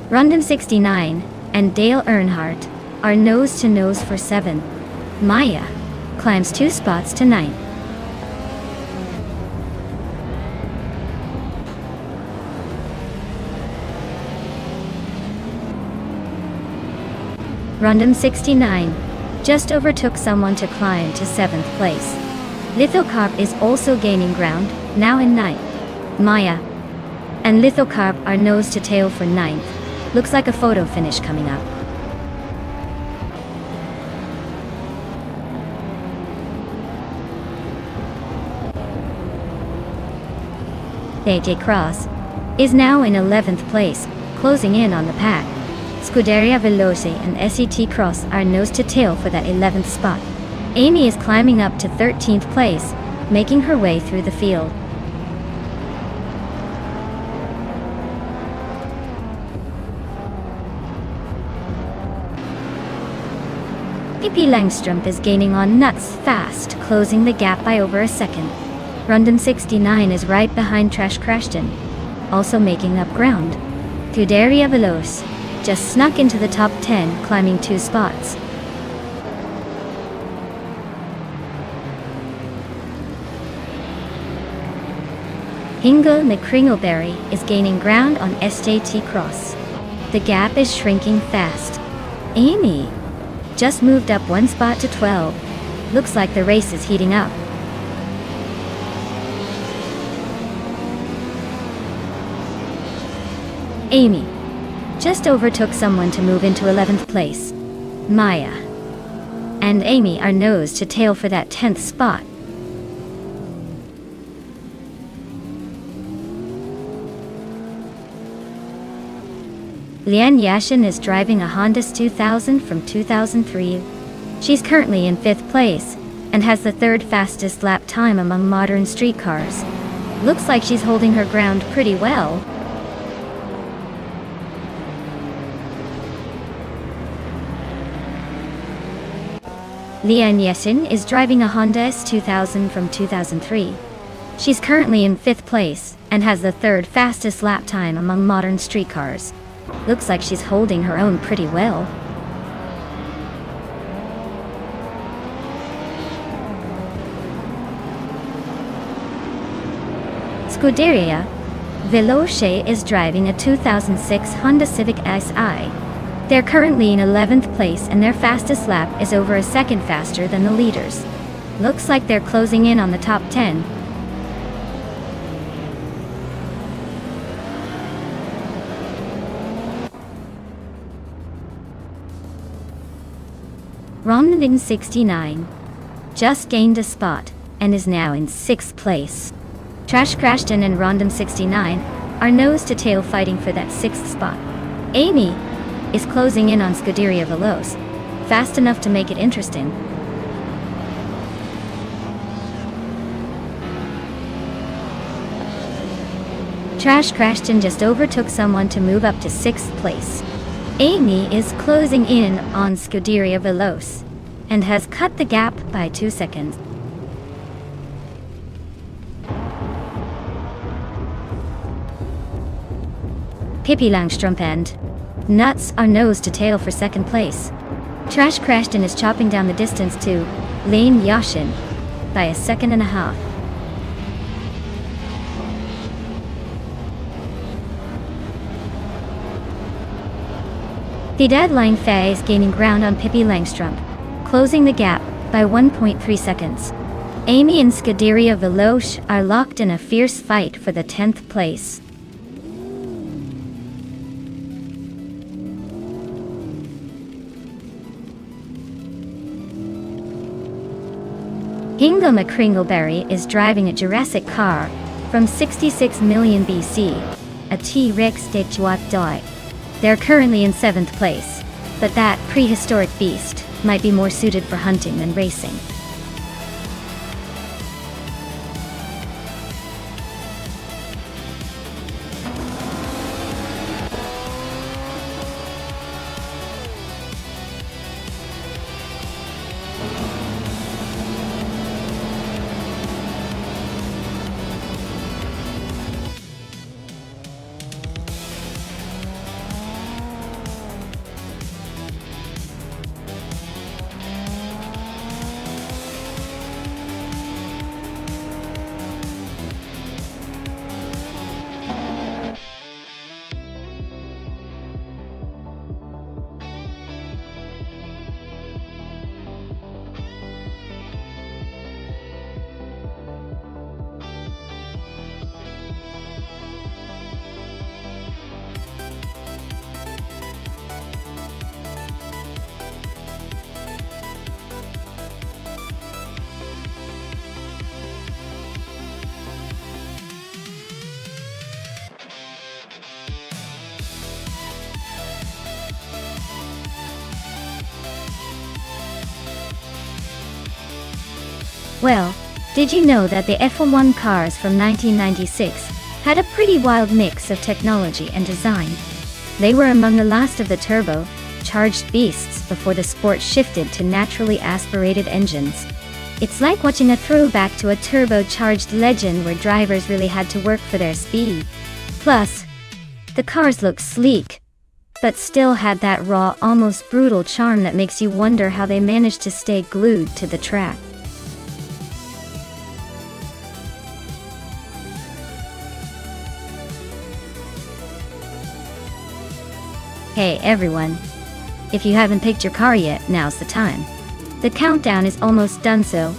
Rondon 69 and Dale Earnhardt are nose-to-nose for 7th. Maya climbs 2 spots to 9th. Rondon 69 just overtook someone to climb to 7th place. Lithocarp is also gaining ground, now in 9th. Maya and Lithocarp are nose to tail for 9th. Looks like a photo finish coming up. AJ Cross is now in 11th place, closing in on the pack. Scuderia Veloce and SET Cross are nose to tail for that 11th spot. Amy is climbing up to 13th place, making her way through the field. Pippi Langstrumpf is gaining on Nuts fast, closing the gap by over a second. Rundum 69 is right behind Trash Crashton, also making up ground. Scuderia Veloce just snuck into the top 10, climbing 2 spots. Hingle McCringleberry is gaining ground on SJT Cross. The gap is shrinking fast. Amy just moved up 1 spot to 12. Looks like the race is heating up. Amy just overtook someone to move into 11th place. Maya and Amy are nose to tail for that 10th spot. Lian Yashin is driving a Honda 2000 from 2003. She's currently in 5th place and has the 3rd fastest lap time among modern street cars. Looks like she's holding her ground pretty well. Lian Yashin is driving a Honda S2000 from 2003. She's currently in 5th place and has the 3rd fastest lap time among modern street cars. Looks like she's holding her own pretty well. Scuderia Veloce is driving a 2006 Honda Civic Si. They're currently in 11th place and their fastest lap is over a second faster than the leaders. Looks like they're closing in on the top 10. Rondon 69 just gained a spot and is now in 6th place. Trash Crashton and Rondon 69 are nose to tail fighting for that 6th spot. Amy is closing in on Scuderia Veloce, fast enough to make it interesting. Trash Crashton just overtook someone to move up to 6th place. Amy is closing in on Scuderia Veloce and has cut the gap by 2 seconds. Pippi Langstrumpf and Nuts are nose to tail for 2nd place. Trash Crashton is chopping down the distance to Lian Yashin by 1.5 seconds. The deadline Faye is gaining ground on Pippi Langstrumpf, closing the gap by 1.3 seconds. Amy and Scuderia Veloce are locked in a fierce fight for the 10th place. Hingle McCringleberry is driving a Jurassic car from 66 million BC, a T-Rex de Chuat. They're currently in 7th place, but that prehistoric beast might be more suited for hunting than racing. Well, did you know that the F1 cars from 1996 had a pretty wild mix of technology and design? They were among the last of the turbo-charged turbocharged beasts before the sport shifted to naturally aspirated engines. It's like watching a throwback to a turbocharged legend where drivers really had to work for their speed. Plus, the cars looked sleek, but still had that raw, almost brutal charm that makes you wonder how they managed to stay glued to the track. Hey everyone! If you haven't picked your car yet, now's the time. The countdown is almost done, so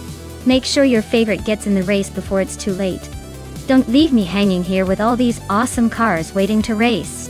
make sure your favorite gets in the race before it's too late. Don't leave me hanging here with all these awesome cars waiting to race.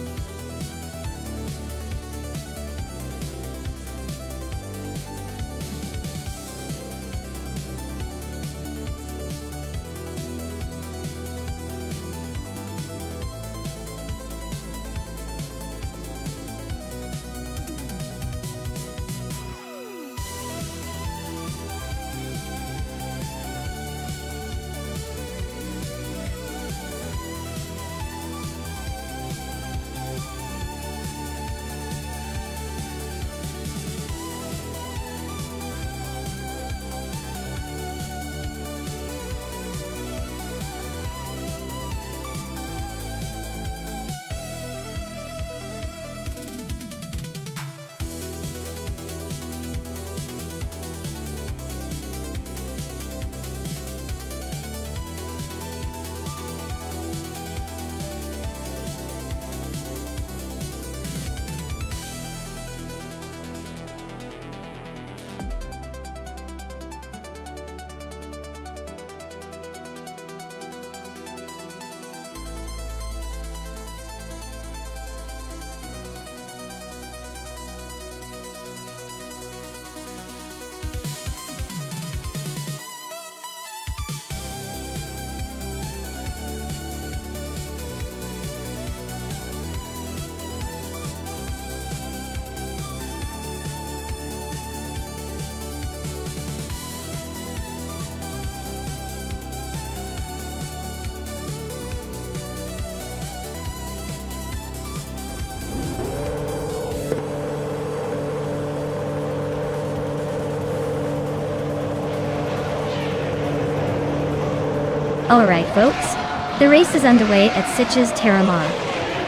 Alright folks, the race is underway at Sitges Terramar.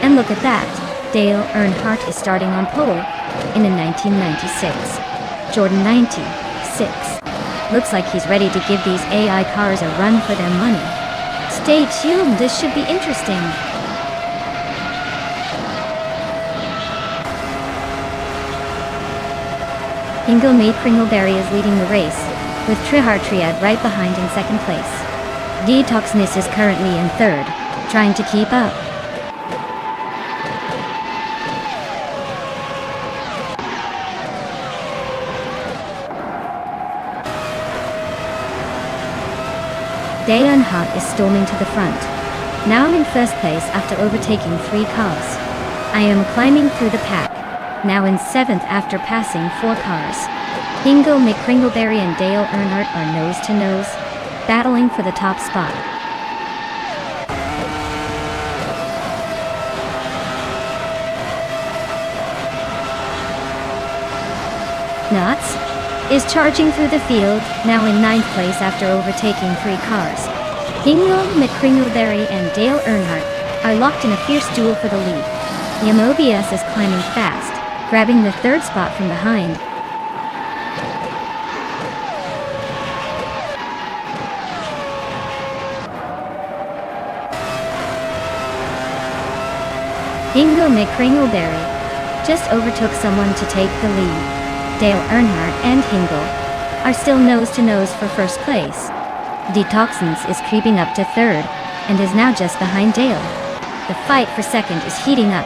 And look at that, Dale Earnhardt is starting on pole in a 1996 Jordan 96. Looks like he's ready to give these AI cars a run for their money. Stay tuned, this should be interesting. Hingle May Kringleberry is leading the race, with Trihar Triad right behind in second place. Detoxness is currently in third, trying to keep up. Dale Earnhardt is storming to the front. Now I'm in first place after overtaking 3 cars. I am climbing through the pack, now in 7th after passing 4 cars. Hingle McCringleberry and Dale Earnhardt are nose to nose, battling for the top spot. Knots is charging through the field, now in 9th place after overtaking 3 cars. Hingle McCringleberry and Dale Earnhardt are locked in a fierce duel for the lead. Mobius is climbing fast, grabbing the 3rd spot from behind. Hingle McCringleberry just overtook someone to take the lead. Dale Earnhardt and Hingle are still nose-to-nose for first place. Detoxins is creeping up to 3rd and is now just behind Dale. The fight for 2nd is heating up.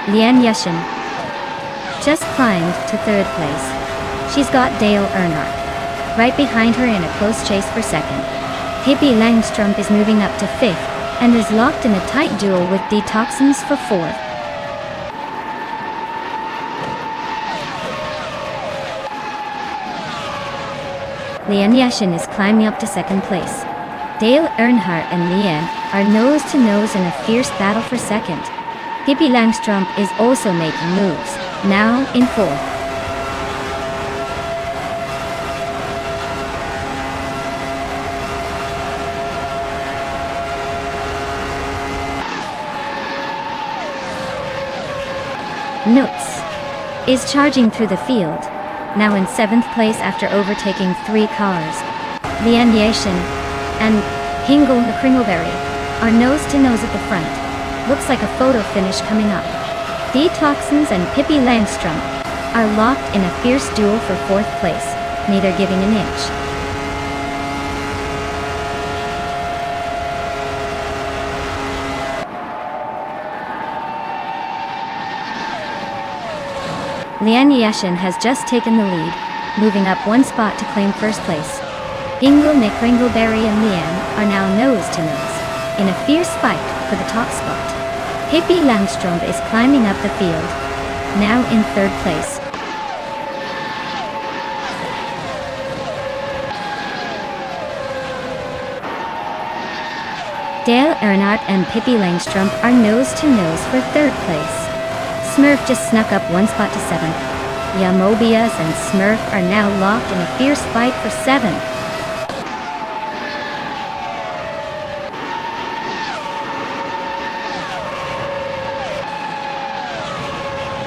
Lian Yushin just climbed to 3rd place. She's got Dale Earnhardt right behind her in a close chase for 2nd. Hippie Langstrom is moving up to 5th and is locked in a tight duel with Detoxins for 4th. Lian Yashin is climbing up to second place. Dale Earnhardt and Lian are nose to nose in a fierce battle for second. Pippi Langstrumpf is also making moves, now in fourth. Nuts is charging through the field, now in 7th place after overtaking 3 cars. Lian Yashin and Hingle Kringleberry are nose to nose at the front. Looks like a photo finish coming up. Detoxins and Pippi Langstrumpf are locked in a fierce duel for 4th place, neither giving an inch. Lian Yashin has just taken the lead, moving up 1 spot to claim 1st place. Hingle Kringleberry and Lian are now nose to nose, in a fierce fight for the top spot. Pippi Langstrumpf is climbing up the field, now in 3rd place. Dale Earnhardt and Pippi Langstrumpf are nose to nose for 3rd place. Smurf just snuck up 1 spot to 7th. Yamobius and Smurf are now locked in a fierce fight for 7th.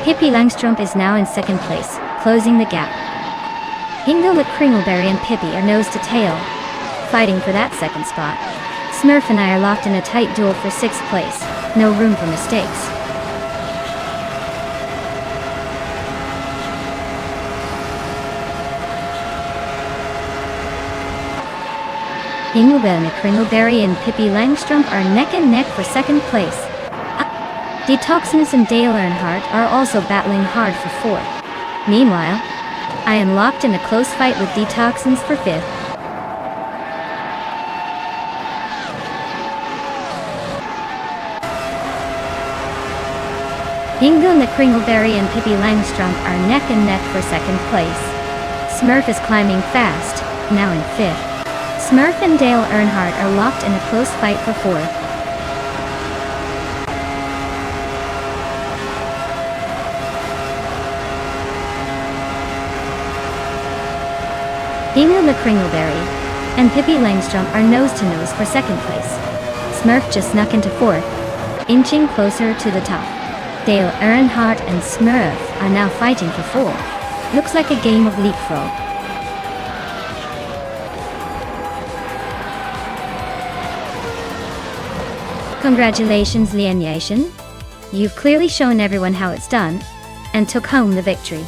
Pippi Langstrumpf is now in 2nd place, closing the gap. Hingle Kringleberry and Pippi are nose to tail, fighting for that 2nd spot. Smurf and I are locked in a tight duel for 6th place, no room for mistakes. Hingle Kringleberry and Pippi Langstrumpf are neck and neck for 2nd place. Detoxins and Dale Earnhardt are also battling hard for 4th. Meanwhile, I am locked in a close fight with Detoxins for 5th. Hingle Kringleberry and Pippi Langstrumpf are neck and neck for 2nd place. Smurf is climbing fast, now in 5th. Smurf and Dale Earnhardt are locked in a close fight for 4th. Hingle Kringleberry and Pippi Langstrumpf are nose to nose for 2nd place. Smurf just snuck into 4th, inching closer to the top. Dale Earnhardt and Smurf are now fighting for 4th. Looks like a game of leapfrog. Congratulations, Lian Yashin. You've clearly shown everyone how it's done, and took home the victory.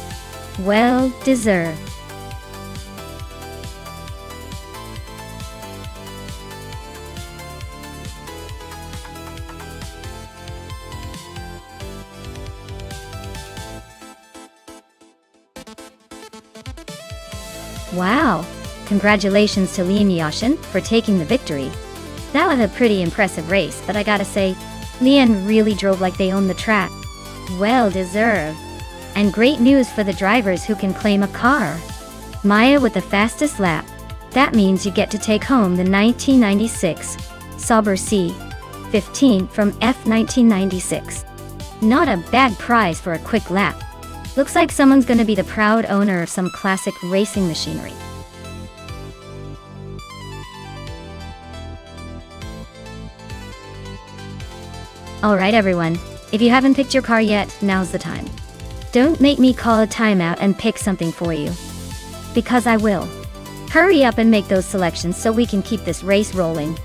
Well deserved. Wow! Congratulations to Lian Yashin for taking the victory. That was a pretty impressive race, but I gotta say, Lian really drove like they owned the track. Well deserved. And great news for the drivers who can claim a car. Maya with the fastest lap. That means you get to take home the 1996 Sauber C15 from F1996. Not a bad prize for a quick lap. Looks like someone's gonna be the proud owner of some classic racing machinery. Alright everyone, if you haven't picked your car yet, now's the time. Don't make me call a timeout and pick something for you. Because I will. Hurry up and make those selections so we can keep this race rolling.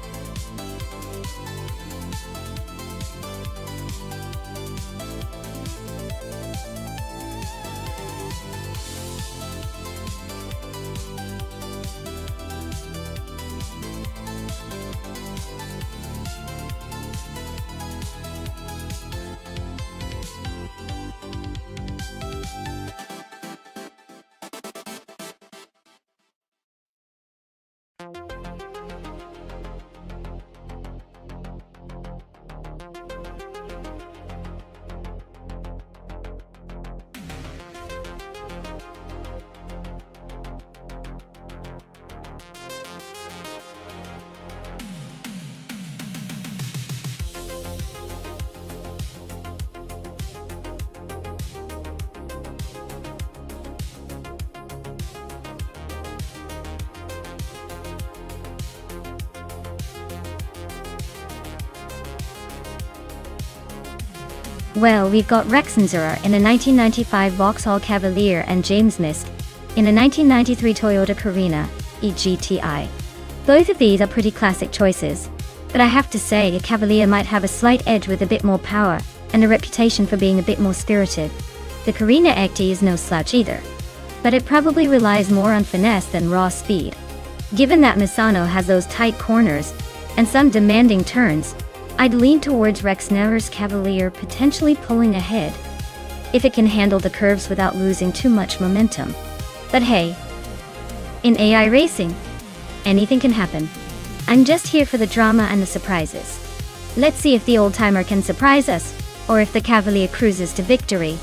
Well, we've got Rexenzera in a 1995 Vauxhall Cavalier and James Misk in a 1993 Toyota Carina eGTI. Both of these are pretty classic choices, but I have to say a Cavalier might have a slight edge with a bit more power and a reputation for being a bit more spirited. The Carina XT is no slouch either, but it probably relies more on finesse than raw speed. Given that Misano has those tight corners and some demanding turns, I'd lean towards Rexenzera's Cavalier potentially pulling ahead if it can handle the curves without losing too much momentum. But hey, in AI racing, anything can happen. I'm just here for the drama and the surprises. Let's see if the old-timer can surprise us, or if the Cavalier cruises to victory.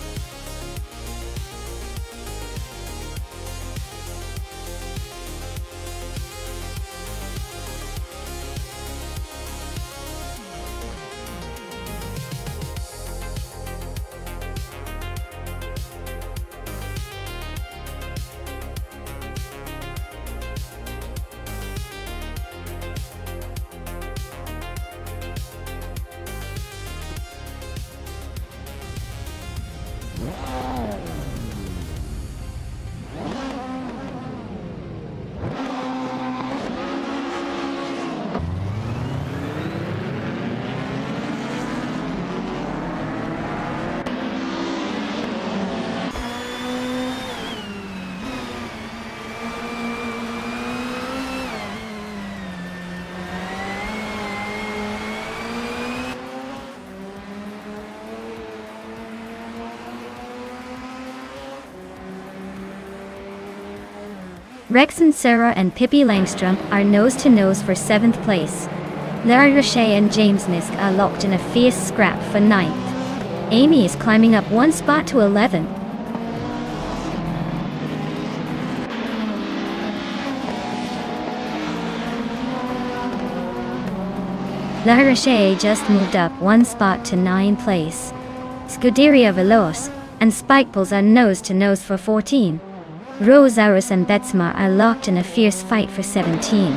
Rexenzera and Pippi Langstrom are nose-to-nose for 7th place. Larry Roche and James Misk are locked in a fierce scrap for 9th. Amy is climbing up one spot to 11th. Larry Roche just moved up one spot to 9th place. Scuderia Veloce and Spikebulls are nose-to-nose for 14. Rosaurus and Betsma are locked in a fierce fight for 17.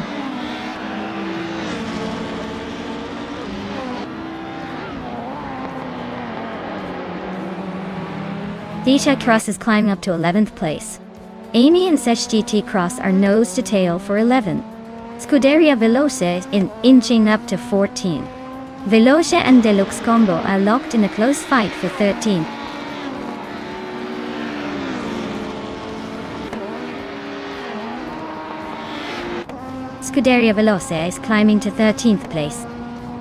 Disha Cross is climbing up to 11th place. Amy and Sesh GT Cross are nose to tail for 11th. Scuderia Veloce is inching up to 14. Veloce and Deluxe Combo are locked in a close fight for 13th. Scuderia Veloce is climbing to 13th place.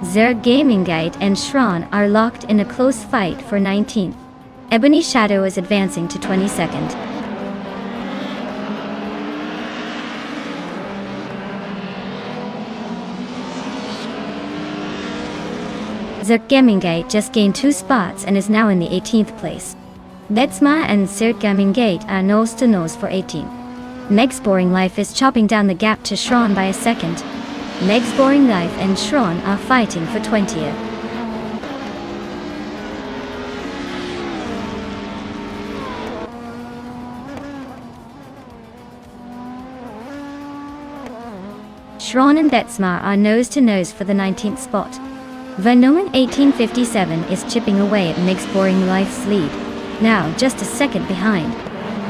Zerg Gaming Guide and Shron are locked in a close fight for 19th. Ebony Shadow is advancing to 22nd. Zerg Gaming Guide just gained 2 spots and is now in the 18th place. Betsma and Zerg Gaming Guide are nose to nose for 18th. Meg's Boring Life is chopping down the gap to Shron by a second. Meg's Boring Life and Shron are fighting for 20th. Shron and Betsma are nose-to-nose for the 19th spot. Vanoman 1857 is chipping away at Meg's Boring Life's lead, now just a second behind.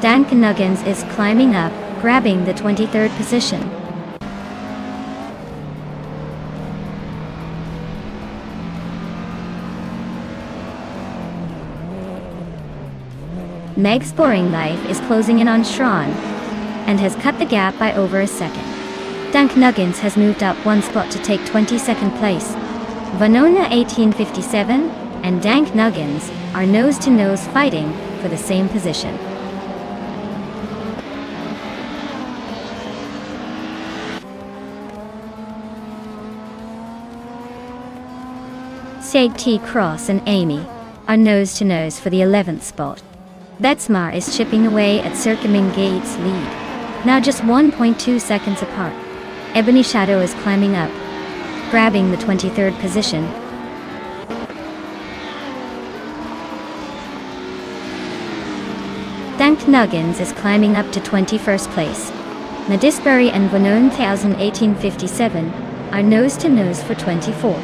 Dan Knuggins is climbing up, grabbing the 23rd position. Meg's Boring Life is closing in on Shron and has cut the gap by over a second. Dan Knuggins has moved up one spot to take 22nd place. Vanona 1857 and Dan Knuggins are nose-to-nose fighting for the same position. Seg T Cross and Amy are nose-to-nose for the 11th spot. Betsma is chipping away at Circuming Gate's lead, now just 1.2 seconds apart. Ebony Shadow is climbing up, grabbing the 23rd position. Dan Knuggins is climbing up to 21st place. Nadisbury and Vanone 1857 are nose-to-nose for 24.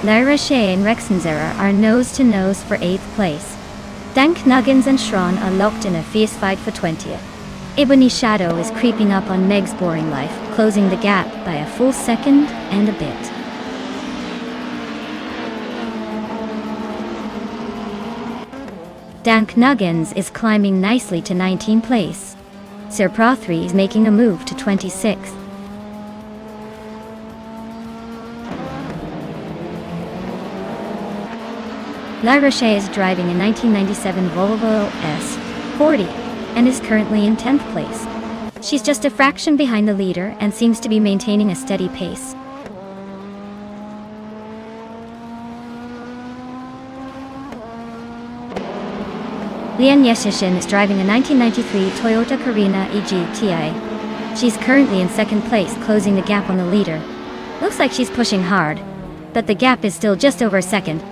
La Roche and Rexenzera are nose-to-nose for 8th place. Dank Nuggins and Schron are locked in a fierce fight for 20th. Ebony Shadow is creeping up on Meg's Boring Life, closing the gap by a full second and a bit. Dank Nuggins is climbing nicely to 19th place. Sir Prothry is making a move to 26th. La Roche is driving a 1997 Volvo S40 and is currently in 10th place. She's just a fraction behind the leader and seems to be maintaining a steady pace. Lian Yeshishin is driving a 1993 Toyota Carina EG-TI. She's currently in 2nd place, closing the gap on the leader. Looks like she's pushing hard, but the gap is still just over a second.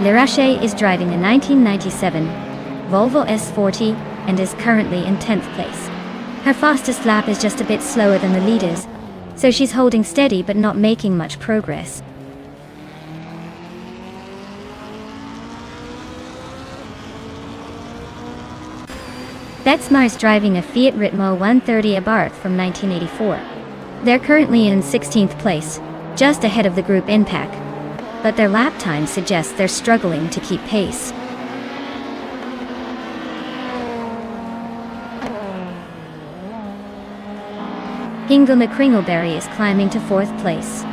Le Roche is driving a 1997 Volvo S40 and is currently in 10th place. Her fastest lap is just a bit slower than the leaders, so she's holding steady but not making much progress. Betsmar is driving a Fiat Ritmo 130 Abarth from 1984. They're currently in 16th place, just ahead of the group Inpac, but their lap time suggests they're struggling to keep pace. Hingle McCringleberry is climbing to 4th place.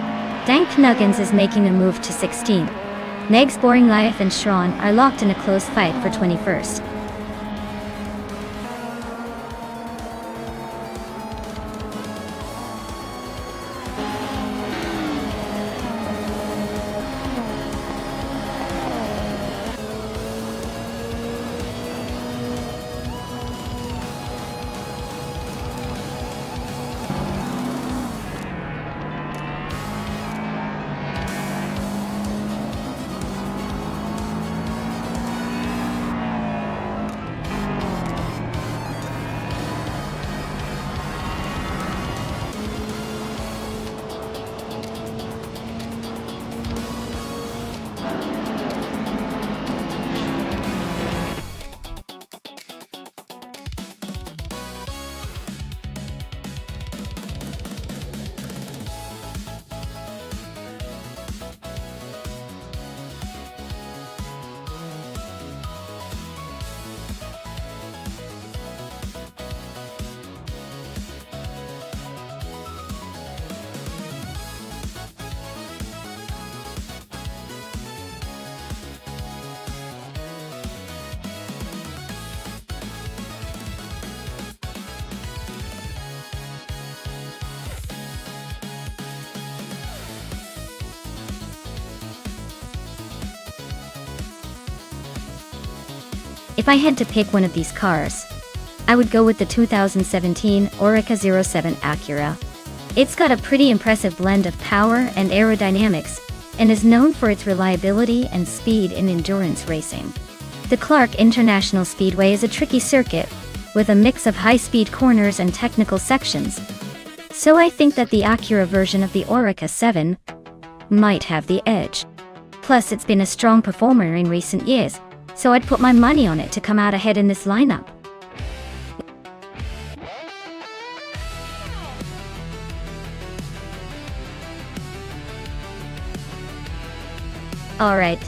Dank Nuggins is making a move to 16th. Meg's Boring Life and Schron are locked in a close fight for 21st. If I had to pick one of these cars, I would go with the 2017 Oreca 07 Acura. It's got a pretty impressive blend of power and aerodynamics, and is known for its reliability and speed in endurance racing. The Clark International Speedway is a tricky circuit, with a mix of high-speed corners and technical sections. So I think that the Acura version of the Oreca 7 might have the edge. Plus, it's been a strong performer in recent years, so I'd put my money on it to come out ahead in this lineup. Alright,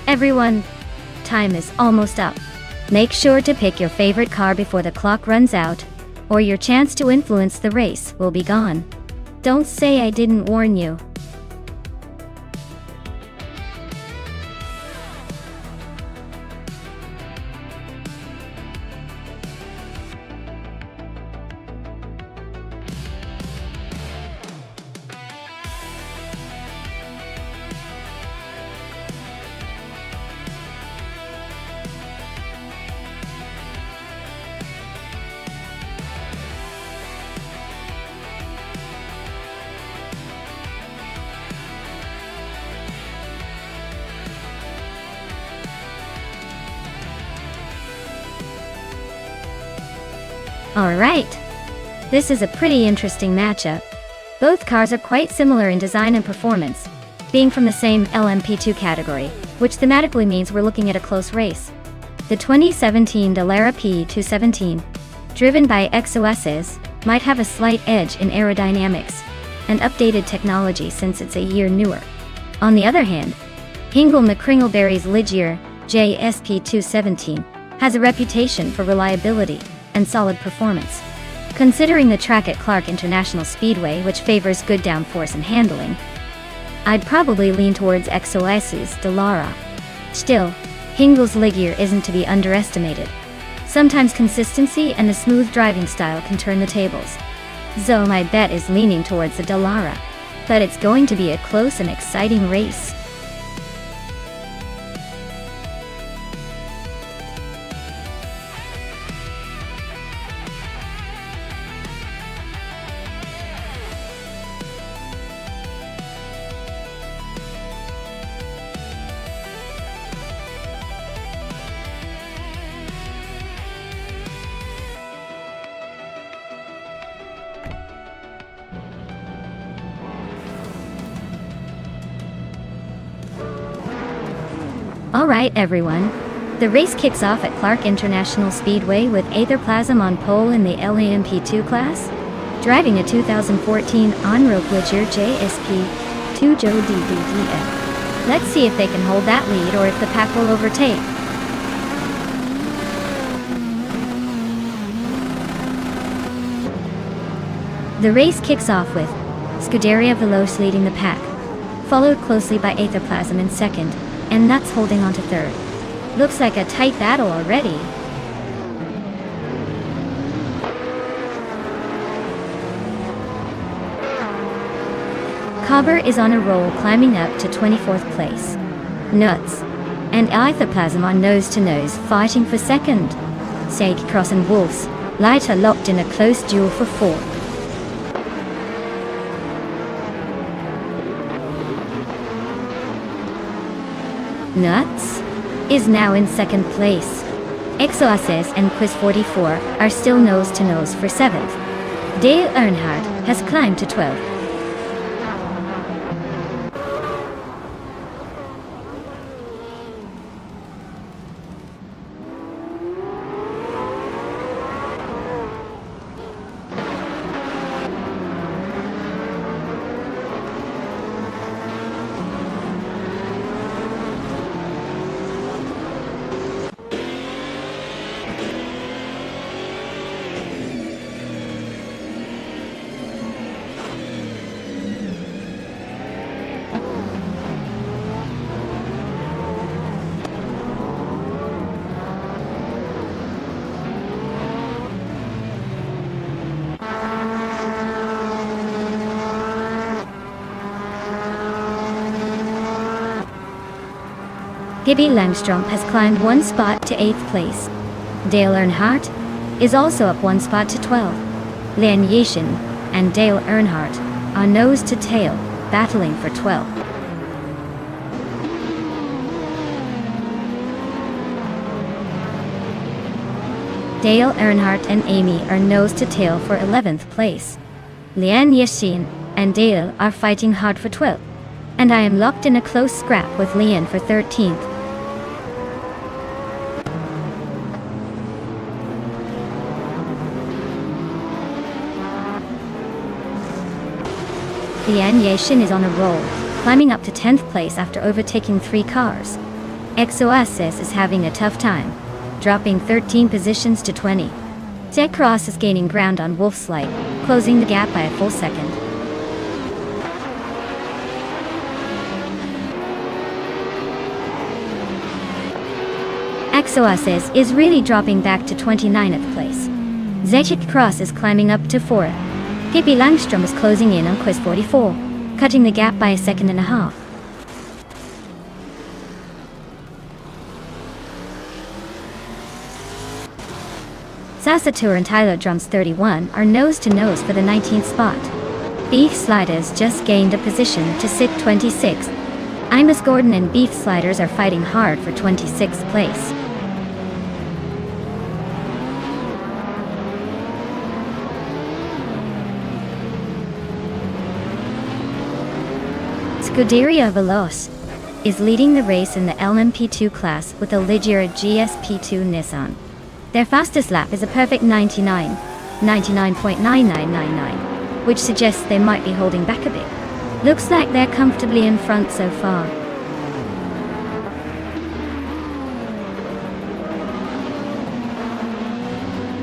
everyone, time is almost up. Make sure to pick your favorite car before the clock runs out, or your chance to influence the race will be gone. Don't say I didn't warn you. Alright. This is a pretty interesting matchup. Both cars are quite similar in design and performance, being from the same LMP2 category, which thematically means we're looking at a close race. The 2017 Dallara P217, driven by XOSs, might have a slight edge in aerodynamics and updated technology since it's a year newer. On the other hand, Hingle McCringleberry's Ligier JSP217 has a reputation for reliability and solid performance. Considering the track at Clark International Speedway, which favors good downforce and handling, I'd probably lean towards XOS's Dallara. Still, Hingle's Ligier isn't to be underestimated. Sometimes consistency and a smooth driving style can turn the tables. So my bet is leaning towards the Dallara, but it's going to be a close and exciting race. Alright everyone, the race kicks off at Clark International Speedway with Aetherplasm on pole in the LAMP2 class, driving a 2014 on-road Ligier JSP2 Joe DDDF. Let's see if they can hold that lead or if the pack will overtake. The race kicks off with Scuderia Veloce leading the pack, followed closely by Aetherplasm in second, and Nuts holding on to third. Looks like a tight battle already. Cobber is on a roll, climbing up to 24th place. Nuts and Aetherplasm on nose-to-nose, fighting for second. Sage Cross and Wolves Light are locked in a close duel for fourth. Nuts is now in second place. XOSs and Quiz 44 are still nose-to-nose for 7th. Dale Earnhardt has climbed to 12th. Gibby Langstrom has climbed one spot to 8th place. Dale Earnhardt is also up one spot to 12th. Lian Yishin and Dale Earnhardt are nose to tail, battling for 12th. Dale Earnhardt and Amy are nose to tail for 11th place. Lian Yishin and Dale are fighting hard for 12th, and I am locked in a close scrap with Lian for 13th. Lian Yishin is on a roll, climbing up to 10th place after overtaking 3 cars. XOSs is having a tough time, dropping 13 positions to 20. Zed Cross is gaining ground on Wolf's Light, closing the gap by a full second. XOSs is really dropping back to 29th place. Zed Cross is climbing up to 4th. Gibby Langstrom is closing in on Quiz 44, cutting the gap by a second and a half. Sasatur and Tyler Drums 31 are nose-to-nose for the 19th spot. Beef Sliders just gained a position to sit 26th. Imus Gordon and Beef Sliders are fighting hard for 26th place. Scuderia Veloce is leading the race in the LMP2 class with a Ligier GSP2 Nissan. Their fastest lap is a perfect 99.9999, which suggests they might be holding back a bit. Looks like they're comfortably in front so far.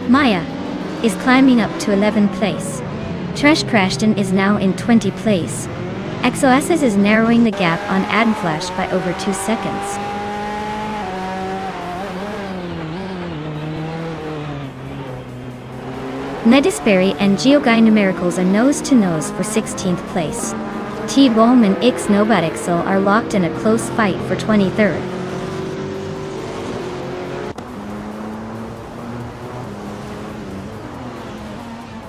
Maya is climbing up to 11th place. Tresh Preston is now in 20th place. XOSS is narrowing the gap on Adamflash by over 2 seconds. Nedisberry and Geoguy Numericals are nose-to-nose for 16th place. T-Bomb and X Nobadixel are locked in a close fight for 23rd.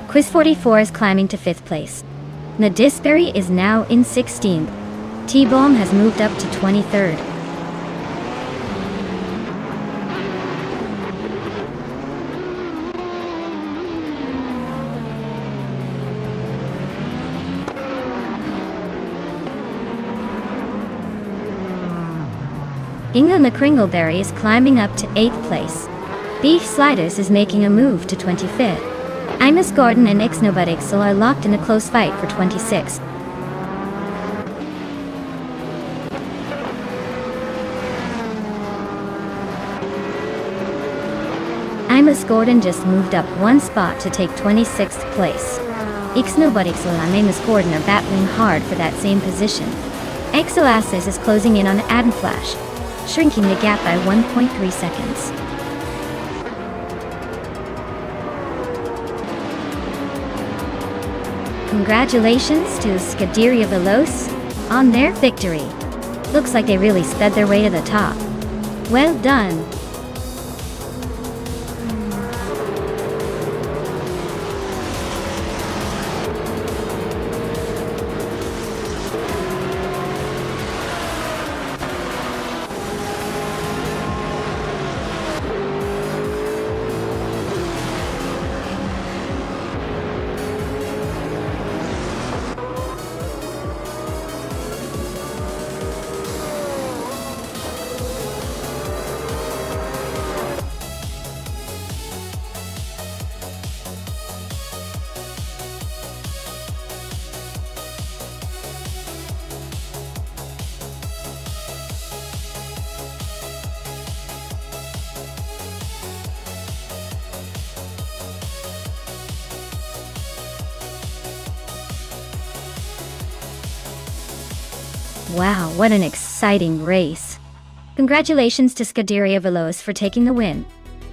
Quiz 44 is climbing to 5th place. Nedisberry is now in 16th. T-Bomb has moved up to 23rd. Inga McCringleberry is climbing up to 8th place. Beef Sliders is making a move to 25th. Imus Gordon and Ixnobadixel are locked in a close fight for 26th. Imus Gordon just moved up 1 spot to take 26th place. Ixnobadixel and Imus Gordon are battling hard for that same position. XOSS is closing in on Adamflash, shrinking the gap by 1.3 seconds. Congratulations to Scuderia Veloce on their victory. Looks like they really sped their way to the top. Well done. Wow, what an exciting race. Congratulations to Scuderia Veloce for taking the win.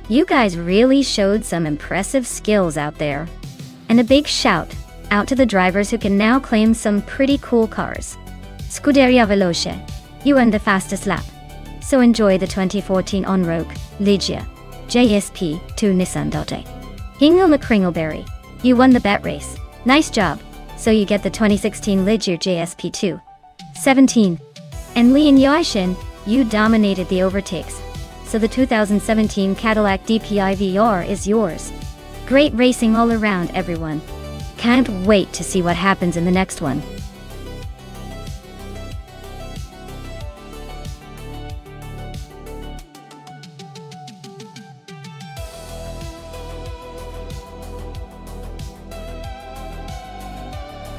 You guys really showed some impressive skills out there. And a big shout out to the drivers who can now claim some pretty cool cars. Scuderia Veloce, you earned the fastest lap. So enjoy the 2014 On-Rogue Ligia JSP2 Nissan Dote. Hingle McCringleberry, you won the bet race. Nice job. So you get the 2016 Ligier JSP2 17. And Lee and Yoishin, you dominated the overtakes. So the 2017 Cadillac DPI VR is yours. Great racing all around, everyone. Can't wait to see what happens in the next one.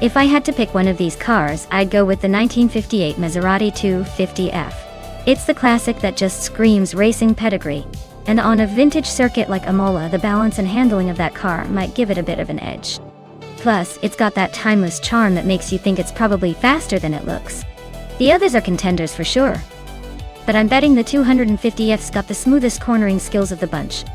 If I had to pick one of these cars, I'd go with the 1958 Maserati 250F. It's the classic that just screams racing pedigree, and on a vintage circuit like Imola, the balance and handling of that car might give it a bit of an edge. Plus, it's got that timeless charm that makes you think it's probably faster than it looks. The others are contenders for sure, but I'm betting the 250F's got the smoothest cornering skills of the bunch.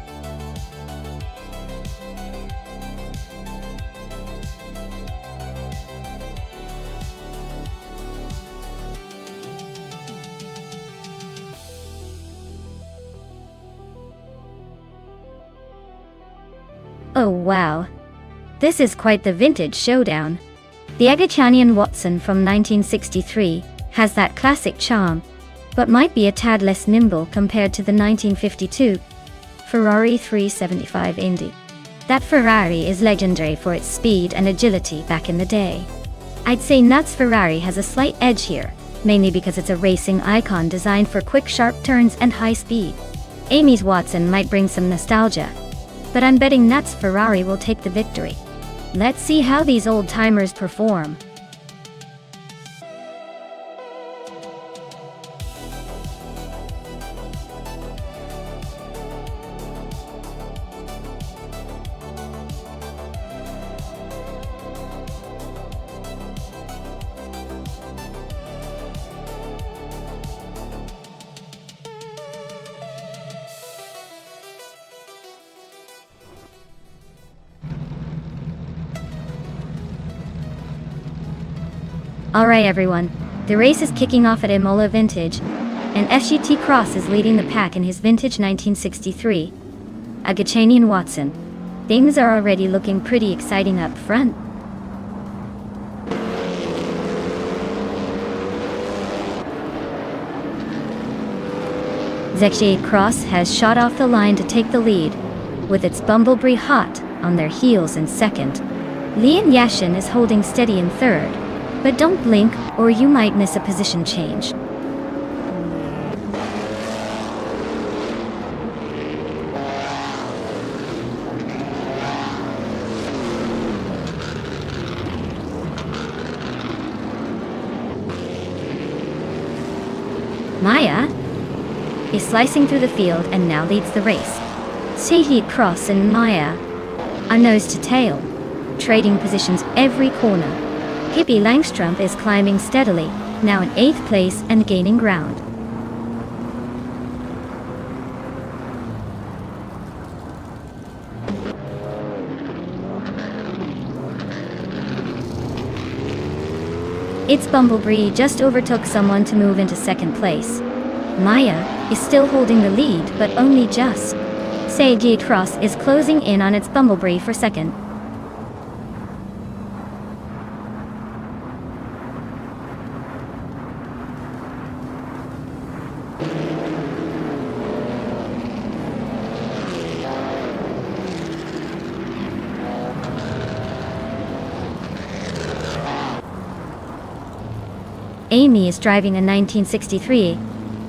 Oh wow. This is quite the vintage showdown. The Agachanian Watson from 1963 has that classic charm, but might be a tad less nimble compared to the 1952 Ferrari 375 Indy. That Ferrari is legendary for its speed and agility back in the day. I'd say Nuts Ferrari has a slight edge here, mainly because it's a racing icon designed for quick sharp turns and high speed. Amy's Watson might bring some nostalgia, but I'm betting Nuts Ferrari will take the victory. Let's see how these old-timers perform. Alright everyone, the race is kicking off at Imola Vintage, and SGT Cross is leading the pack in his vintage 1963. Agachani and Watson. Things are already looking pretty exciting up front. SGT Cross has shot off the line to take the lead, with its Bumblebee hot on their heels in second. Lian Yashin is holding steady in third. But don't blink, or you might miss a position change. Maya is slicing through the field and now leads the race. SGT Cross and Maya are nose to tail, trading positions every corner. Pippi Langstrumpf is climbing steadily, now in 8th place and gaining ground. Its Bumblebee just overtook someone to move into second place. Maya is still holding the lead, but only just. SGT Cross is closing in on its Bumblebee for second. Amy is driving a 1963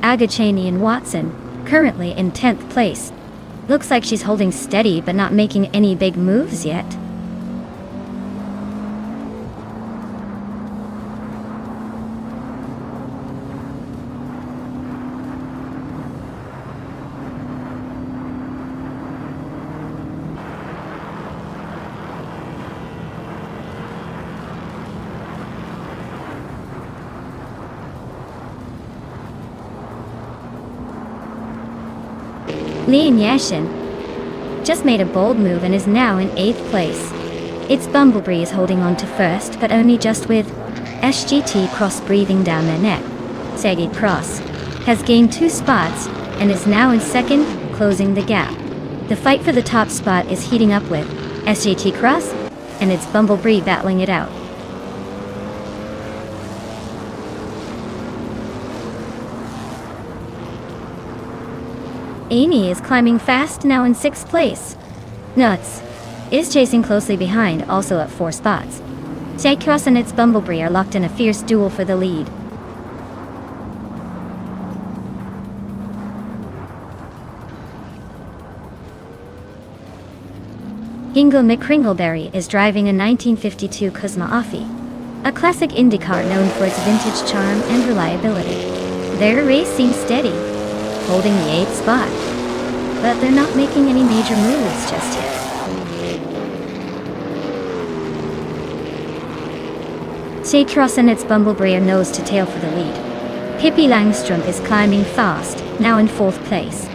Agachani and Watson, currently in 10th place. Looks like she's holding steady but not making any big moves yet. Lian Yashin just made a bold move and is now in 8th place. Its Bumblebee is holding on to first, but only just with SGT Cross breathing down their neck. SGT Cross has gained 2 spots and is now in second, closing the gap. The fight for the top spot is heating up with SGT Cross and its Bumblebee battling it out. Amy is climbing fast, now in 6th place. Nuts is chasing closely behind, also at 4 spots. SGT Cross and its Bumblebee are locked in a fierce duel for the lead. Hingle McCringleberry is driving a 1952 Cosma Offie, a classic Indy car known for its vintage charm and reliability. Their race seems steady, holding the 8th spot, but they're not making any major moves just yet. SGT Cross and its Bumblebee are nose to tail for the lead. Pippi Langstrumpf is climbing fast, now in 4th place.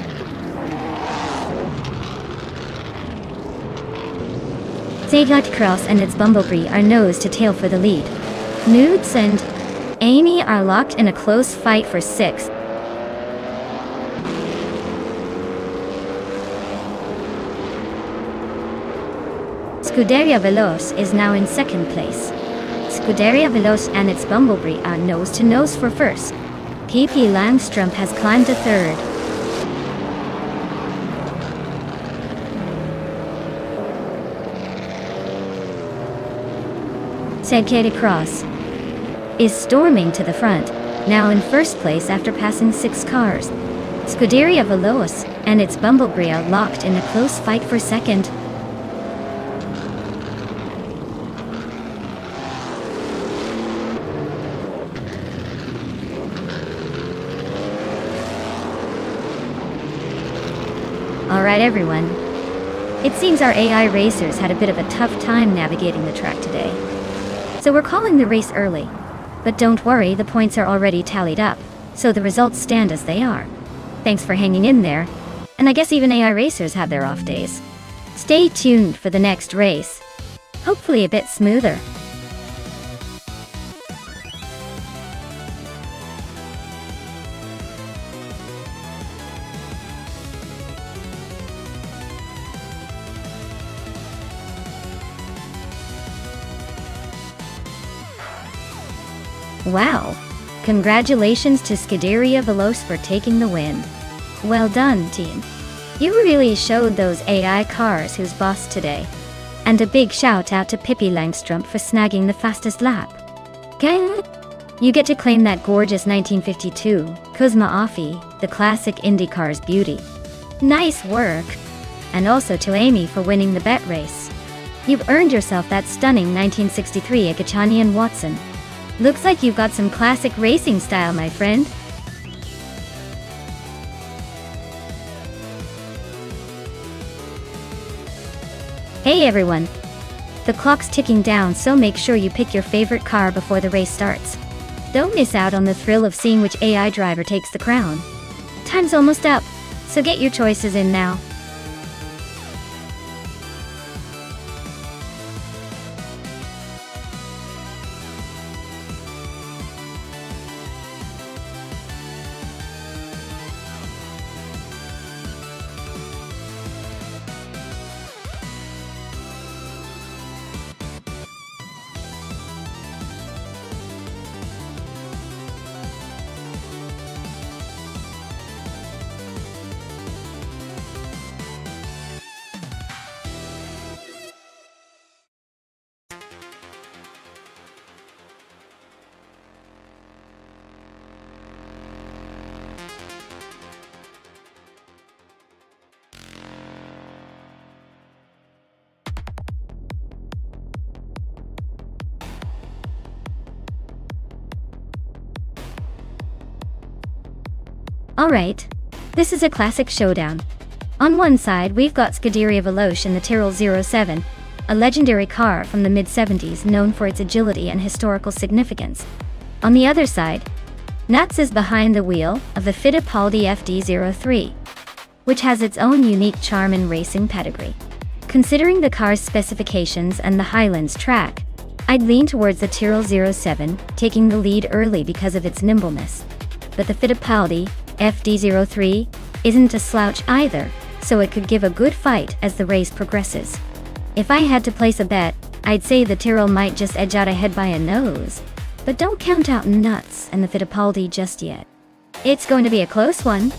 SGT Cross and its Bumblebee are nose to tail for the lead. Nudes and Amy are locked in a close fight for 6th. Scuderia Veloce is now in 2nd place. Scuderia Veloce and its Bumblebee are nose to nose for 1st. Pippi Langstrumpf has climbed to 3rd. SGT Cross is storming to the front, now in first place after passing 6 cars. Scuderia Veloce and its Bumblegria locked in a close fight for second. Alright everyone, it seems our AI racers had a bit of a tough time navigating the track today. So we're calling the race early. But don't worry, the points are already tallied up, so the results stand as they are. Thanks for hanging in there, and I guess even AI racers have their off days. Stay tuned for the next race. Hopefully a bit smoother. Wow! Congratulations to Scuderia Veloce for taking the win. Well done, team. You really showed those AI cars who's boss today. And a big shout out to Pippi Langstrumpf for snagging the fastest lap. Gang! You get to claim that gorgeous 1952 Kuzma Offie, the classic IndyCar's beauty. Nice work! And also to Amy for winning the bet race. You've earned yourself that stunning 1963 Akachanian Watson. Looks like you've got some classic racing style, my friend. Hey everyone! The clock's ticking down, so make sure you pick your favorite car before the race starts. Don't miss out on the thrill of seeing which AI driver takes the crown. Time's almost up, so get your choices in now. Alright, this is a classic showdown. On one side, we've got Scuderia Veloce in the Tyrrell 07, a legendary car from the mid-70s known for its agility and historical significance. On the other side, Nuts is behind the wheel of the Fittipaldi FD03, which has its own unique charm and racing pedigree. Considering the car's specifications and the Highlands track, I'd lean towards the Tyrrell 07, taking the lead early because of its nimbleness. But the Fittipaldi FD03 isn't a slouch either, so it could give a good fight as the race progresses. If I had to place a bet, I'd say the Tyrrell might just edge out ahead by a nose. But don't count out Nuts and the Fittipaldi just yet. It's going to be a close one.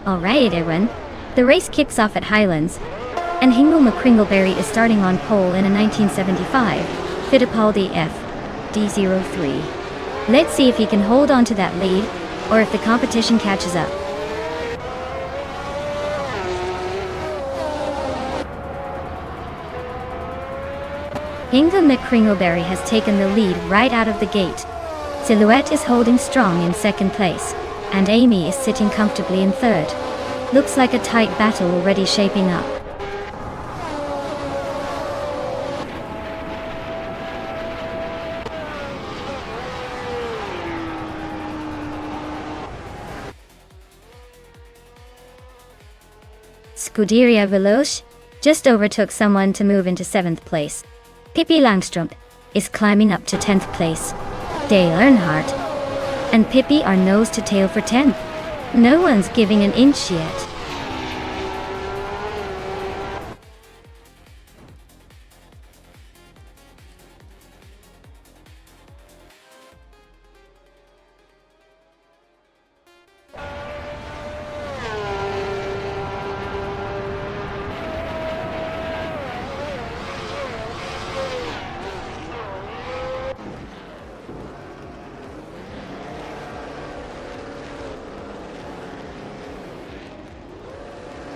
Alright everyone, the race kicks off at Highlands, and Hingle McCringleberry is starting on pole in a 1975 Fittipaldi FD03. Let's see if he can hold on to that lead, or if the competition catches up. Hingle McCringleberry has taken the lead right out of the gate. Silhouette is holding strong in second place, and Amy is sitting comfortably in third. Looks like a tight battle already shaping up. Scuderia Veloce just overtook someone to move into 7th place. Pippi Langstrumpf is climbing up to 10th place. Dale Earnhardt and Pippi are nose to tail for 10th. No one's giving an inch yet.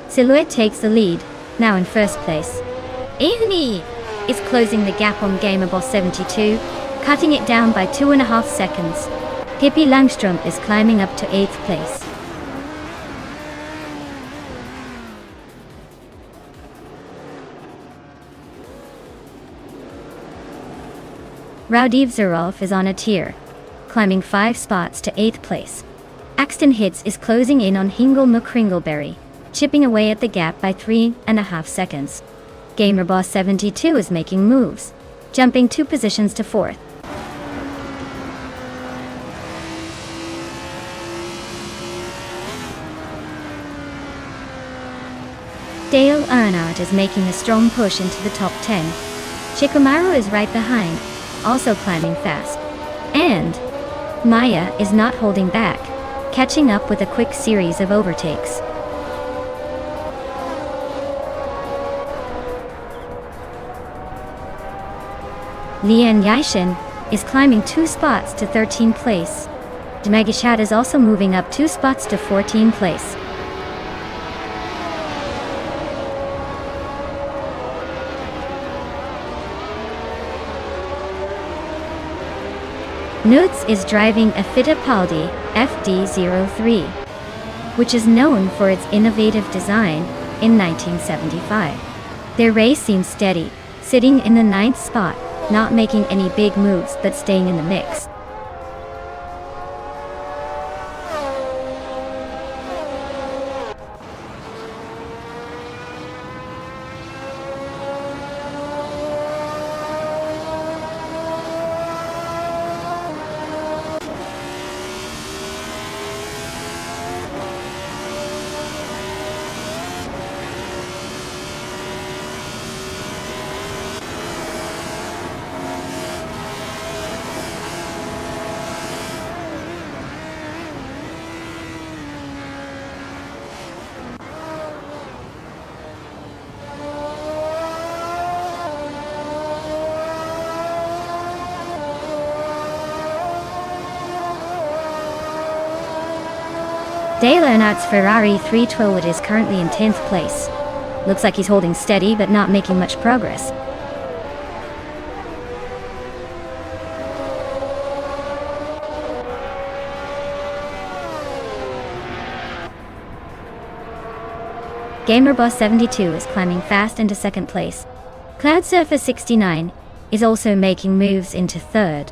Silhouette takes the lead, now in first place. Amy is closing the gap on Gamerboss 72, cutting it down by 2.5 seconds. Pippi Langstrom is climbing up to 8th place. Raudiv Zerolf is on a tier, climbing 5 spots to 8th place. Axton Hitz is closing in on Hingle McCringleberry, chipping away at the gap by 3.5 seconds. Gamerboss 72 is making moves, jumping 2 positions to 4th. Dale Earnhardt is making a strong push into the top 10. Shikamaru is right behind, also climbing fast. And Maya is not holding back, catching up with a quick series of overtakes. Lian Yaishin is climbing 2 spots to 13th place. Dmegashat is also moving up 2 spots to 14th place. Nutz is driving a Fittipaldi FD03, which is known for its innovative design in 1975. Their race seems steady, sitting in the 9th spot, not making any big moves but staying in the mix. Dale Earnhardt's Ferrari 312 is currently in 10th place. Looks like he's holding steady but not making much progress. Gamerboss 72 is climbing fast into 2nd place. Cloudsurfer 69 is also making moves into 3rd.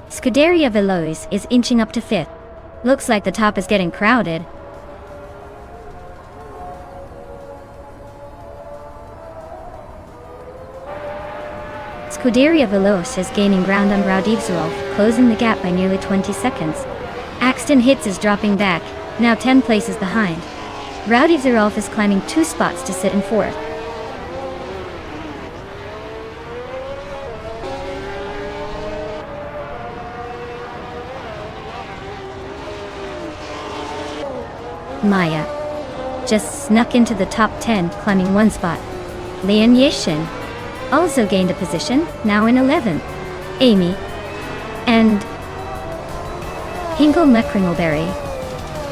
Scuderia Veloz is inching up to 5th. Looks like the top is getting crowded. Scuderia Veloz is gaining ground on Raudiv Zerolf, closing the gap by nearly 20 seconds. Axton Hitz is dropping back, now 10 places behind. Raudiv Zerolf is climbing 2 spots to sit in 4th. Maya just snuck into the top 10, climbing 1 spot. Lian Yishin also gained a position, now in 11th. Amy and Hingle McCringleberry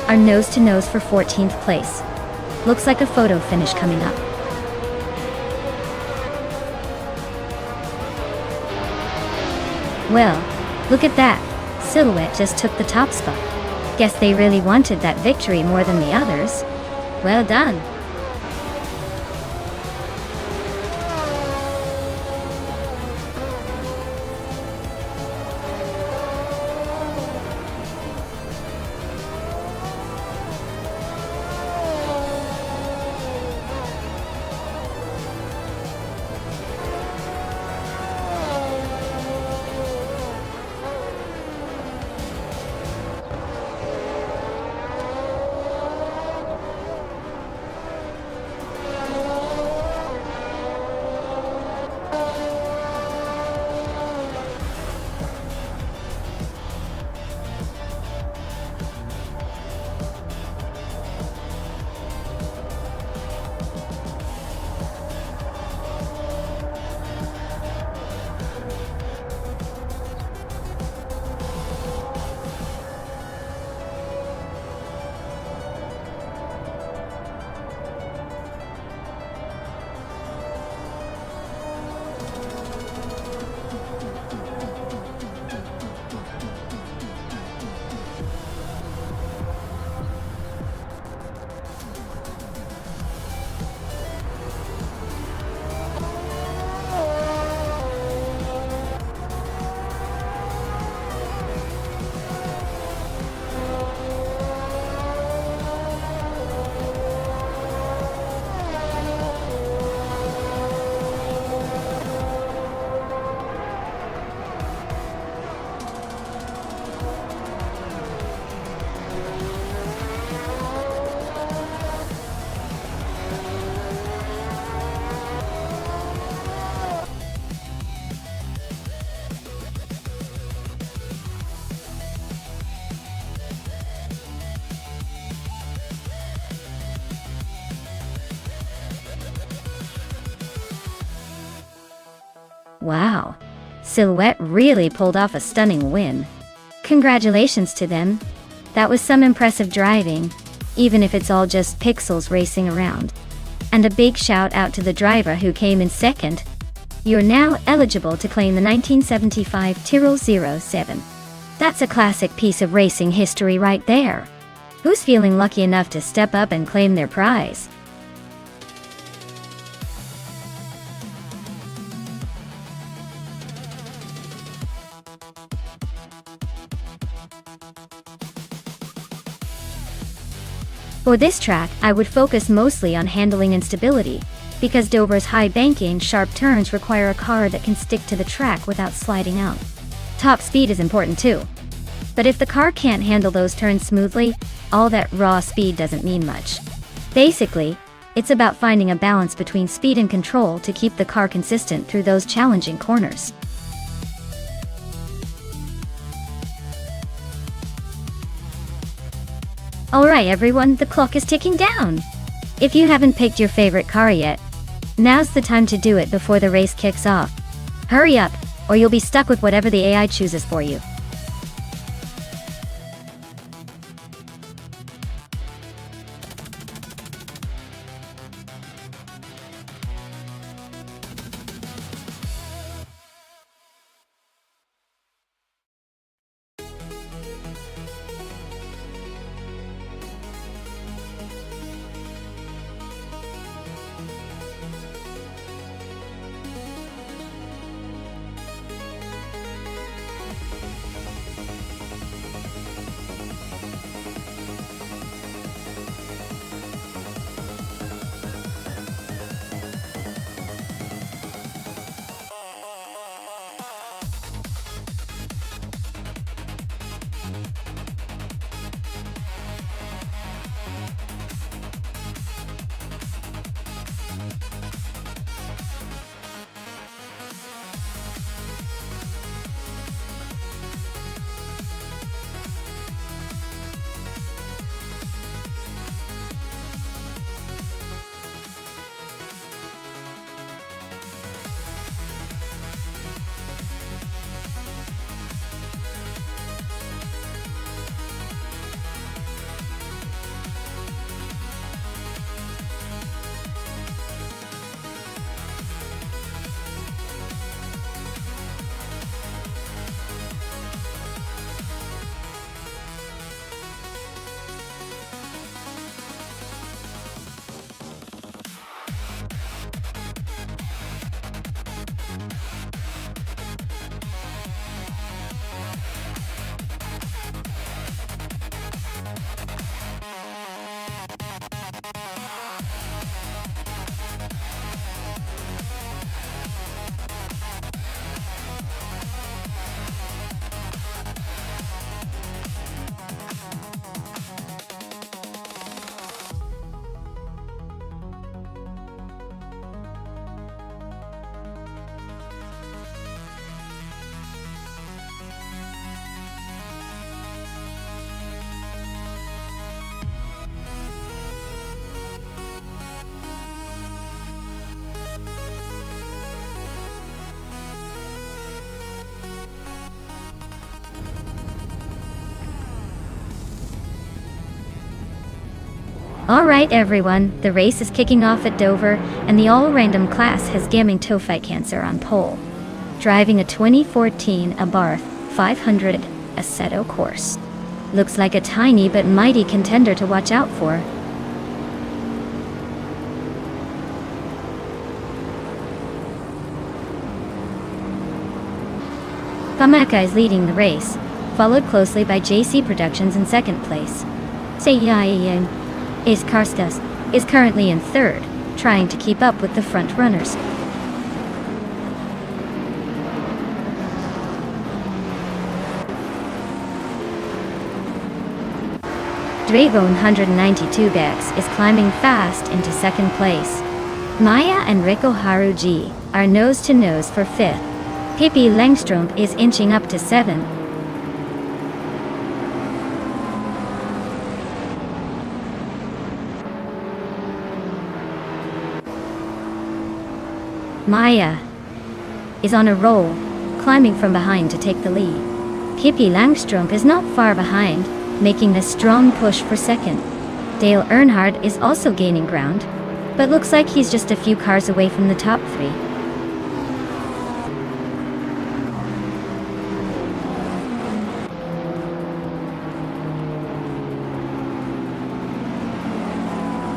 are nose to nose for 14th place. Looks like a photo finish coming up. Well, look at that. Silhouette just took the top spot. Guess they really wanted that victory more than the others. Well done. Wow. Silhouette really pulled off a stunning win. Congratulations to them. That was some impressive driving, even if it's all just pixels racing around. And a big shout out to the driver who came in second. You're now eligible to claim the 1975 Tyrrell 07. That's a classic piece of racing history right there. Who's feeling lucky enough to step up and claim their prize? For this track, I would focus mostly on handling and stability, because Dover's high banking, sharp turns require a car that can stick to the track without sliding out. Top speed is important too. But if the car can't handle those turns smoothly, all that raw speed doesn't mean much. Basically, it's about finding a balance between speed and control to keep the car consistent through those challenging corners. Alright everyone, the clock is ticking down. If you haven't picked your favorite car yet, now's the time to do it before the race kicks off. Hurry up, or you'll be stuck with whatever the AI chooses for you. Alright everyone, the race is kicking off at Dover, and the all-random class has Gaming Tophi Cancer on pole, driving a 2014 Abarth 500 Assetto course. Looks like a tiny but mighty contender to watch out for. Fameka is leading the race, followed closely by JC Productions in second place. Seiyaiyang is Karskas is currently in third, trying to keep up with the front runners. Dragon 192 Bex is climbing fast into second place. Maya and Rico Haruji are nose to nose for fifth. Pippi Langstrom is inching up to seventh. Maya is on a roll, climbing from behind to take the lead. Pippi Langstrumpf is not far behind, making a strong push for second. Dale Earnhardt is also gaining ground, but looks like he's just a few cars away from the top three.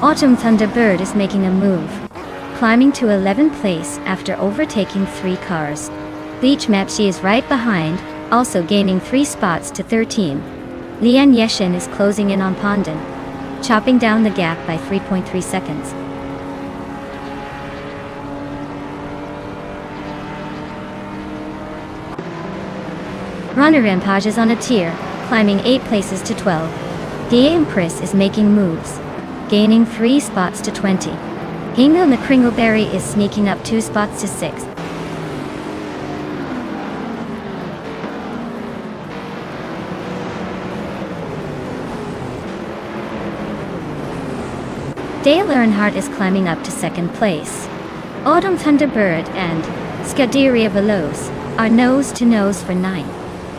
Autumn Thunderbird is making a move, climbing to 11th place after overtaking 3 cars. Bleach Mepsi is right behind, also gaining 3 spots to 13. Lian Yeshin is closing in on Pondon, chopping down the gap by 3.3 seconds. Runner Empage is on a tier, climbing 8 places to 12. The Empress is making moves, gaining 3 spots to 20. Hingle McCringleberry is sneaking up 2 spots to 6. Dale Earnhardt is climbing up to 2nd place. Autumn Thunderbird and Scuderia Veloz are nose-to-nose for 9.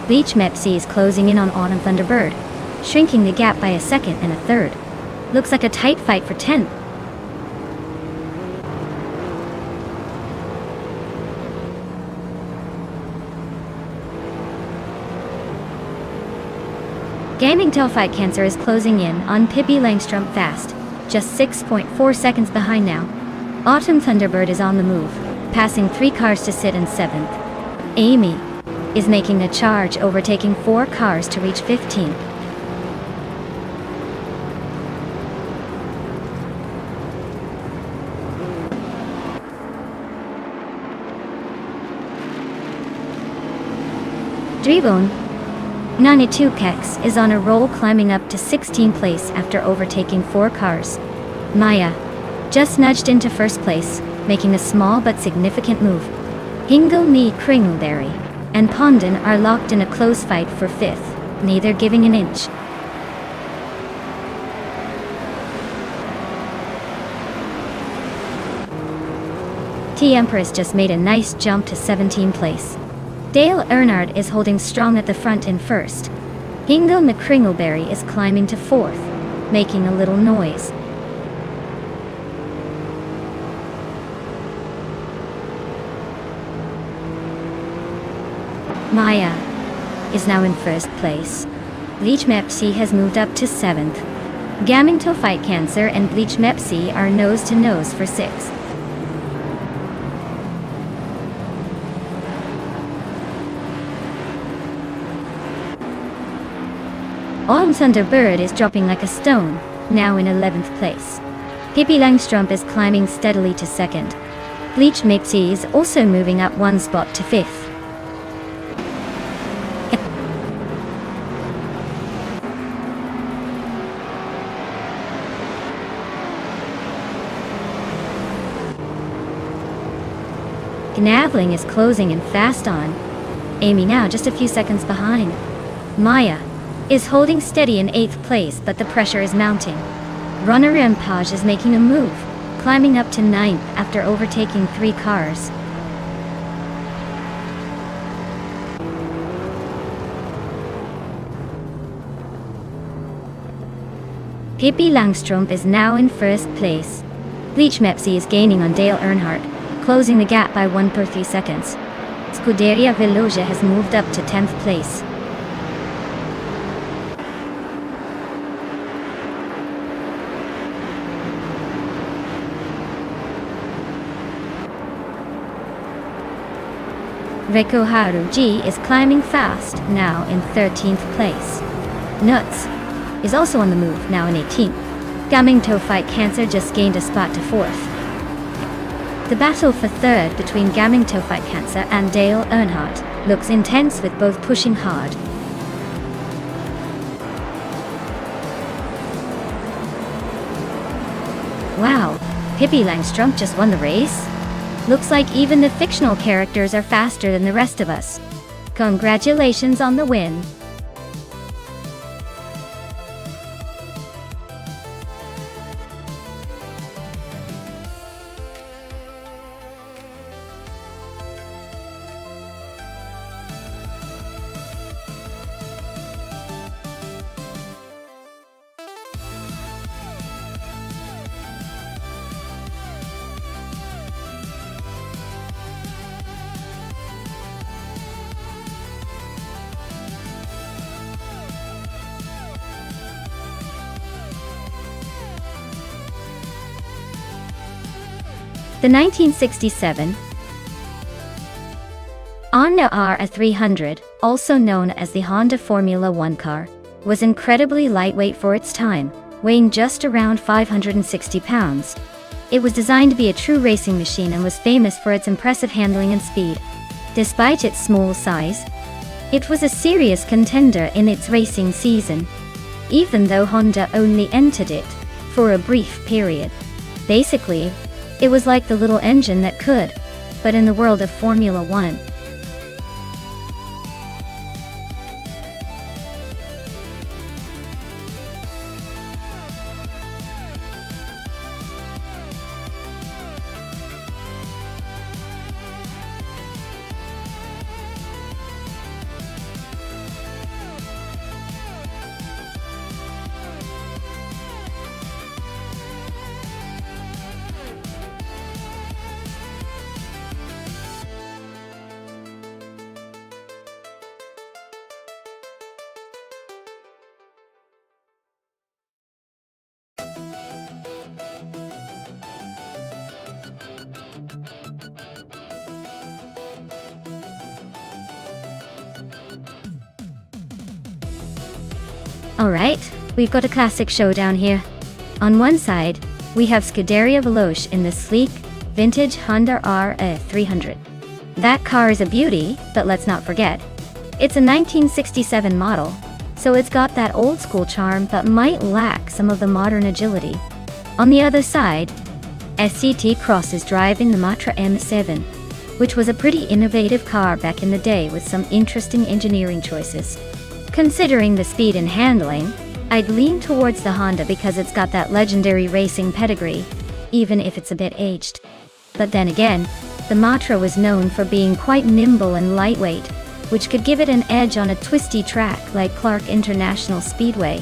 Bleach Mepsi is closing in on Autumn Thunderbird, shrinking the gap by a 2nd and a 3rd. Looks like a tight fight for 10th. Gaming Fight Cancer is closing in on Pippi Langstrumpf fast, just 6.4 seconds behind now. Autumn Thunderbird is on the move, passing 3 cars to sit in 7th. Amy is making a charge, overtaking 4 cars to reach 15th. Drivon Nanitukeks is on a roll, climbing up to 16th place after overtaking 4 cars. Maya just nudged into 1st place, making a small but significant move. Hingle Me Kringleberry and Pondon are locked in a close fight for 5th, neither giving an inch. T Empress just made a nice jump to 17th place. Dale Earnhardt is holding strong at the front in 1st. Hingle McCringleberry is climbing to 4th, making a little noise. Maya is now in 1st place. Bleach Mepsi has moved up to 7th. Gaming Fight Cancer and Bleach Mepsi are nose-to-nose for 6th. Autumn Thunderbird is dropping like a stone, now in 11th place. Pippi Langstrumpf is climbing steadily to 2nd. Bleach Mepsi is also moving up 1 spot to 5th. Gnavling is closing in fast on Amy, now just a few seconds behind. Maya is holding steady in 8th place, but the pressure is mounting. Runner Empage is making a move, climbing up to 9th after overtaking 3 cars. Pippi Langstrumpf is now in 1st place. Bleach Mepsi is gaining on Dale Earnhardt, closing the gap by 1.3 seconds. Scuderia Veloz has moved up to 10th place. Reiko Haruji is climbing fast, now in 13th place. Nuts is also on the move, now in 18th. Gaming Fight Cancer just gained a spot to 4th. The battle for 3rd between Gaming Fight Cancer and Dale Earnhardt looks intense, with both pushing hard. Wow, Pippi Langstrumpf just won the race? Looks like even the fictional characters are faster than the rest of us. Congratulations on the win. The 1967 Honda R300, also known as the Honda Formula One car, was incredibly lightweight for its time, weighing just around 560 pounds. It was designed to be a true racing machine and was famous for its impressive handling and speed. Despite its small size, it was a serious contender in its racing season, even though Honda only entered it for a brief period. Basically, it was like the little engine that could, but in the world of Formula One. Alright, we've got a classic showdown here. On one side, we have Scuderia Veloce in the sleek, vintage Honda R300. That car is a beauty, but let's not forget, it's a 1967 model, so it's got that old school charm but might lack some of the modern agility. On the other side, SCT Cross is driving the Matra M7, which was a pretty innovative car back in the day with some interesting engineering choices. Considering the speed and handling, I'd lean towards the Honda because it's got that legendary racing pedigree, even if it's a bit aged. But then again, the Matra was known for being quite nimble and lightweight, which could give it an edge on a twisty track like Clark International Speedway.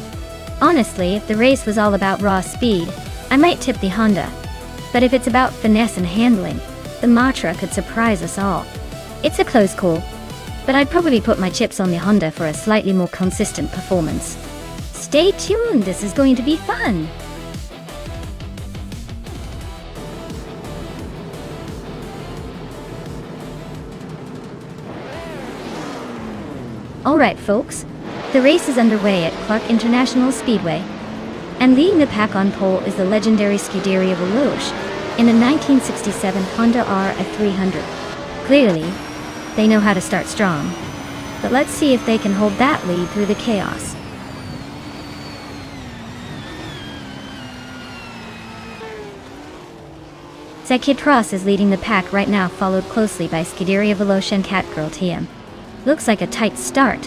Honestly, if the race was all about raw speed, I might tip the Honda. But if it's about finesse and handling, the Matra could surprise us all. It's a close call, but I'd probably put my chips on the Honda for a slightly more consistent performance. Stay tuned, this is going to be fun! Alright folks, the race is underway at Clark International Speedway, and leading the pack on pole is the legendary Scuderia Veloce in a 1967 Honda R300. Clearly, they know how to start strong, but let's see if they can hold that lead through the chaos. SCT Cross is leading the pack right now, followed closely by Scuderia Veloce and Catgirl TM. Looks like a tight start.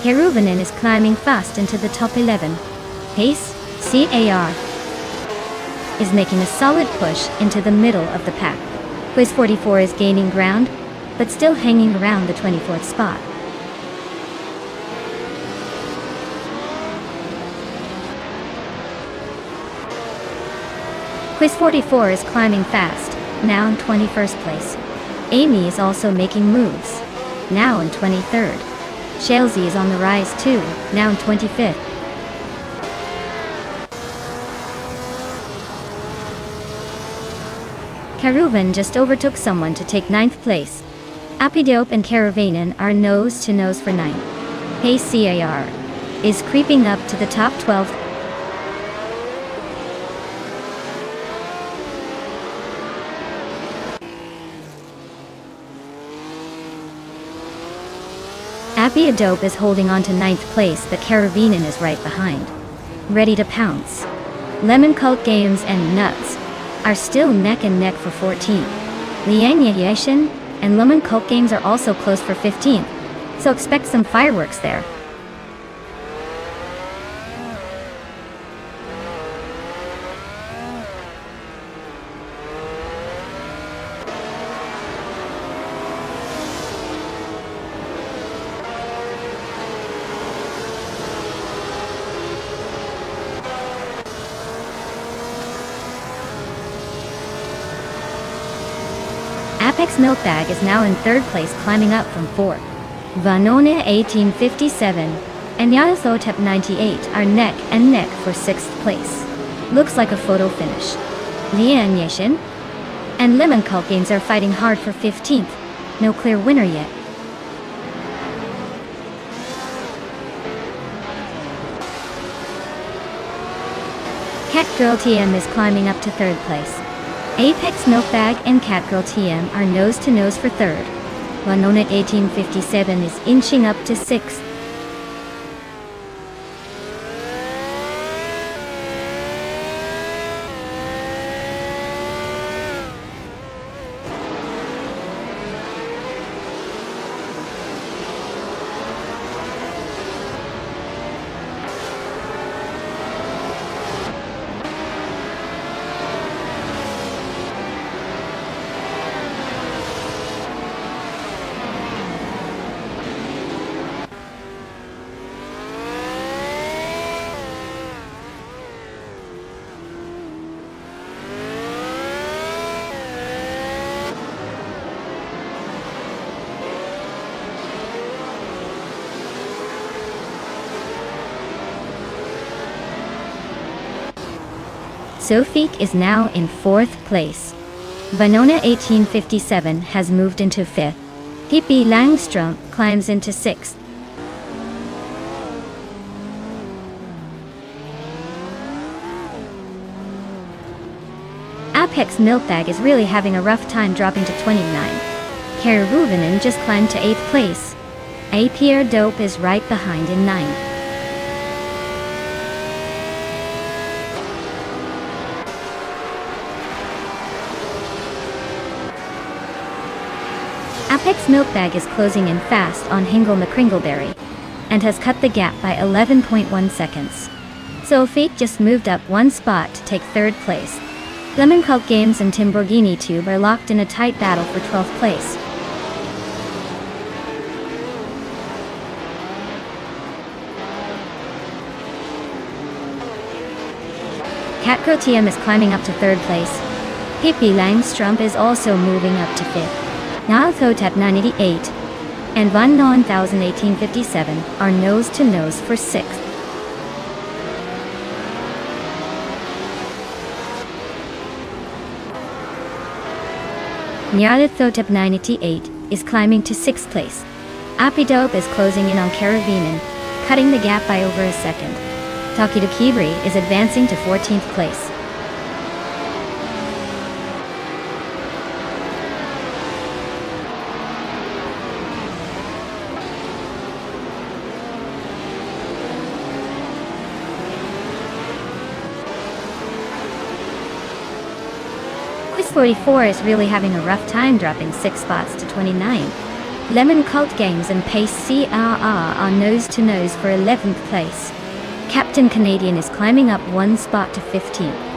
Keruvanen is climbing fast into the top 11. Pace CAR is making a solid push into the middle of the pack. Quiz 44 is gaining ground, but still hanging around the 24th spot. Quiz 44 is climbing fast, now in 21st place. Amy is also making moves, now in 23rd. Chelsea is on the rise too, now in 25th. Keruvan just overtook someone to take 9th place. Apidope and Keruvanen are nose to nose for 9th. Pace CAR is creeping up to the top 12th. Apidope is holding on to 9th place, but Keruvanen is right behind, ready to pounce. Lemon Cult Games and Nuts are still neck and neck for 14th. Liang Yashin and Lemon Cult Games are also close for 15th, so expect some fireworks there. Apex Milkbag is now in 3rd place, climbing up from 4th. Vanone 1857 and Nonstop 98 are neck and neck for 6th place. Looks like a photo finish. Lian Yashin and Lemon Cult Games are fighting hard for 15th. No clear winner yet. Catgirl TM is climbing up to 3rd place. Apex Milkbag and Catgirl TM are nose to nose for 3rd. Winona 1857 is inching up to 6th. Sophique is now in 4th place. Winona 1857 has moved into 5th. Pippi Langstrom climbs into 6th. Apex Milkbag is really having a rough time dropping to 29. Kara Ruvinen just climbed to 8th place. A Pierre Dope is right behind in 9th. Apex Milkbag is closing in fast on Hingle McCringleberry and has cut the gap by 11.1 seconds. Sophique just moved up 1 spot to take 3rd place. Lemon Cult Games and Timborghini Tube are locked in a tight battle for 12th place. Catgirl TM is climbing up to 3rd place. Pippi Langstrom is also moving up to 5th. Nonstop 98 and Van Non 1857 are nose to nose for 6th. Nonstop 98 is climbing to 6th place. Apidope is closing in on Karavinen, cutting the gap by over a second. Takido Kibri is advancing to 14th place. Quiz 44 is really having a rough time dropping 6 spots to 29. Lemon Cult Games and Pace CRR are nose to nose for 11th place. Captain Canadian is climbing up 1 spot to 15th.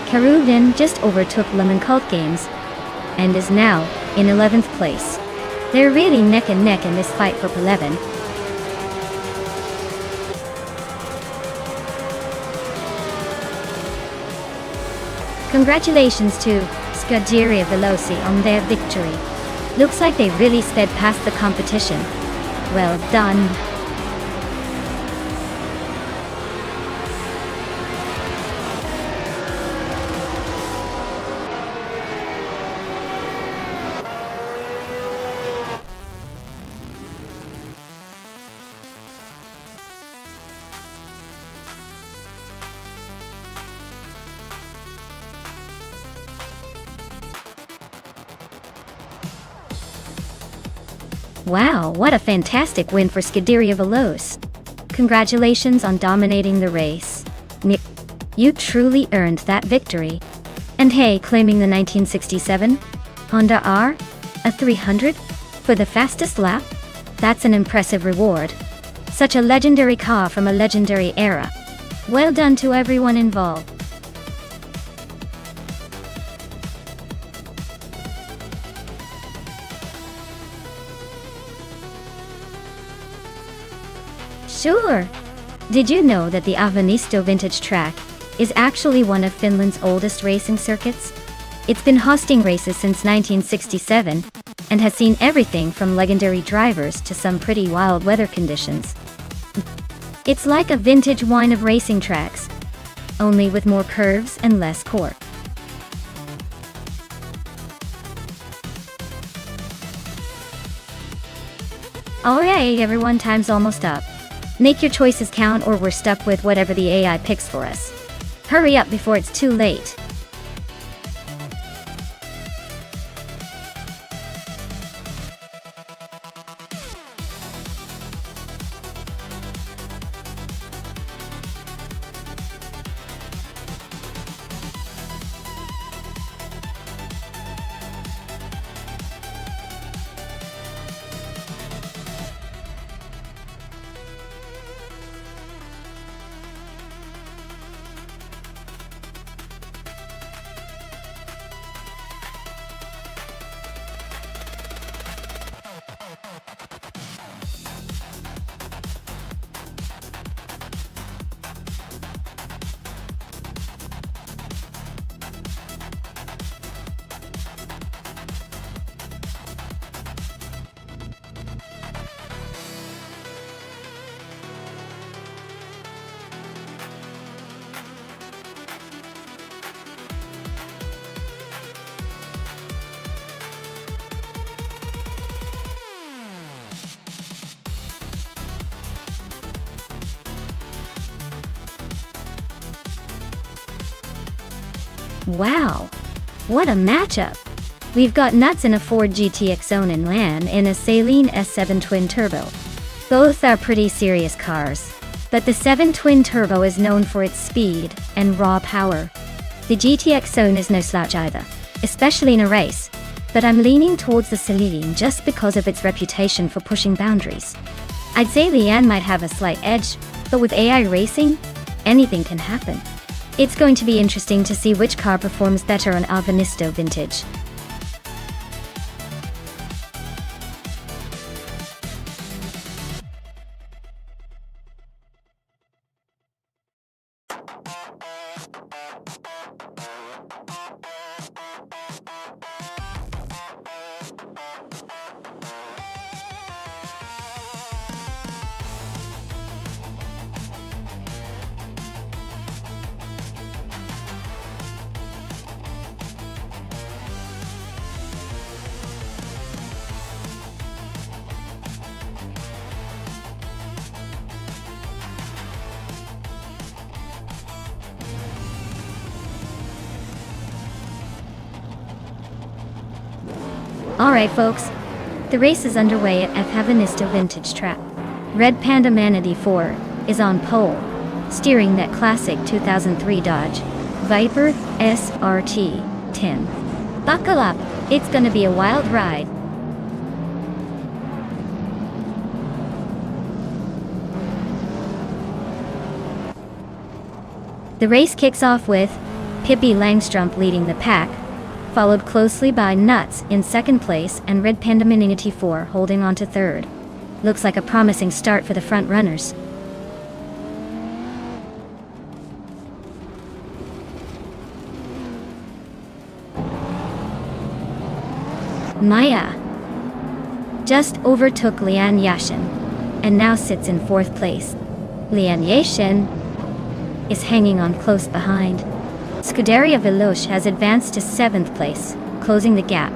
Karuvin just overtook Lemon Cult Games and is now in 11th place. They're really neck and neck in this fight for 11. Congratulations to Scuderia Veloci on their victory. Looks like they really sped past the competition. Well done. Wow, what a fantastic win for Scuderia Veloce. Congratulations on dominating the race. You truly earned that victory. And hey, claiming the 1967 Honda R, a 300, for the fastest lap? That's an impressive reward. Such a legendary car from a legendary era. Well done to everyone involved. Sure, Did you know that the Avanisto Vintage Track is actually one of Finland's oldest racing circuits? It's been hosting races since 1967 and has seen everything from legendary drivers to some pretty wild weather conditions. It's like a vintage wine of racing tracks, only with more curves and less cork. Alright everyone, time's almost up. Make your choices count or we're stuck with whatever the AI picks for us. Hurry up before it's too late. Wow, what a matchup! We've got Nuts in a Ford GTX Zone and Lan in a Saleen S7 Twin Turbo. Both are pretty serious cars, but the 7 Twin Turbo is known for its speed and raw power. The GTX Zone is no slouch either, especially in a race, but I'm leaning towards the Saleen just because of its reputation for pushing boundaries. I'd say Leanne might have a slight edge, but with AI racing, anything can happen. It's going to be interesting to see which car performs better on Avanisto Vintage. Alright folks, the race is underway at Avanisto Vintage Track. Red Panda Manatee 4 is on pole, steering that classic 2003 Dodge Viper SRT 10. Buckle up, it's gonna be a wild ride. The race kicks off with Pippi Langstrump leading the pack, followed closely by Nuts in second place and Red Panda Manatee 4 holding on to third. Looks like a promising start for the front runners. Maya just overtook Lian Yashin and now sits in fourth place. Lian Yashin is hanging on close behind. Scuderia Veloce has advanced to 7th place, closing the gap.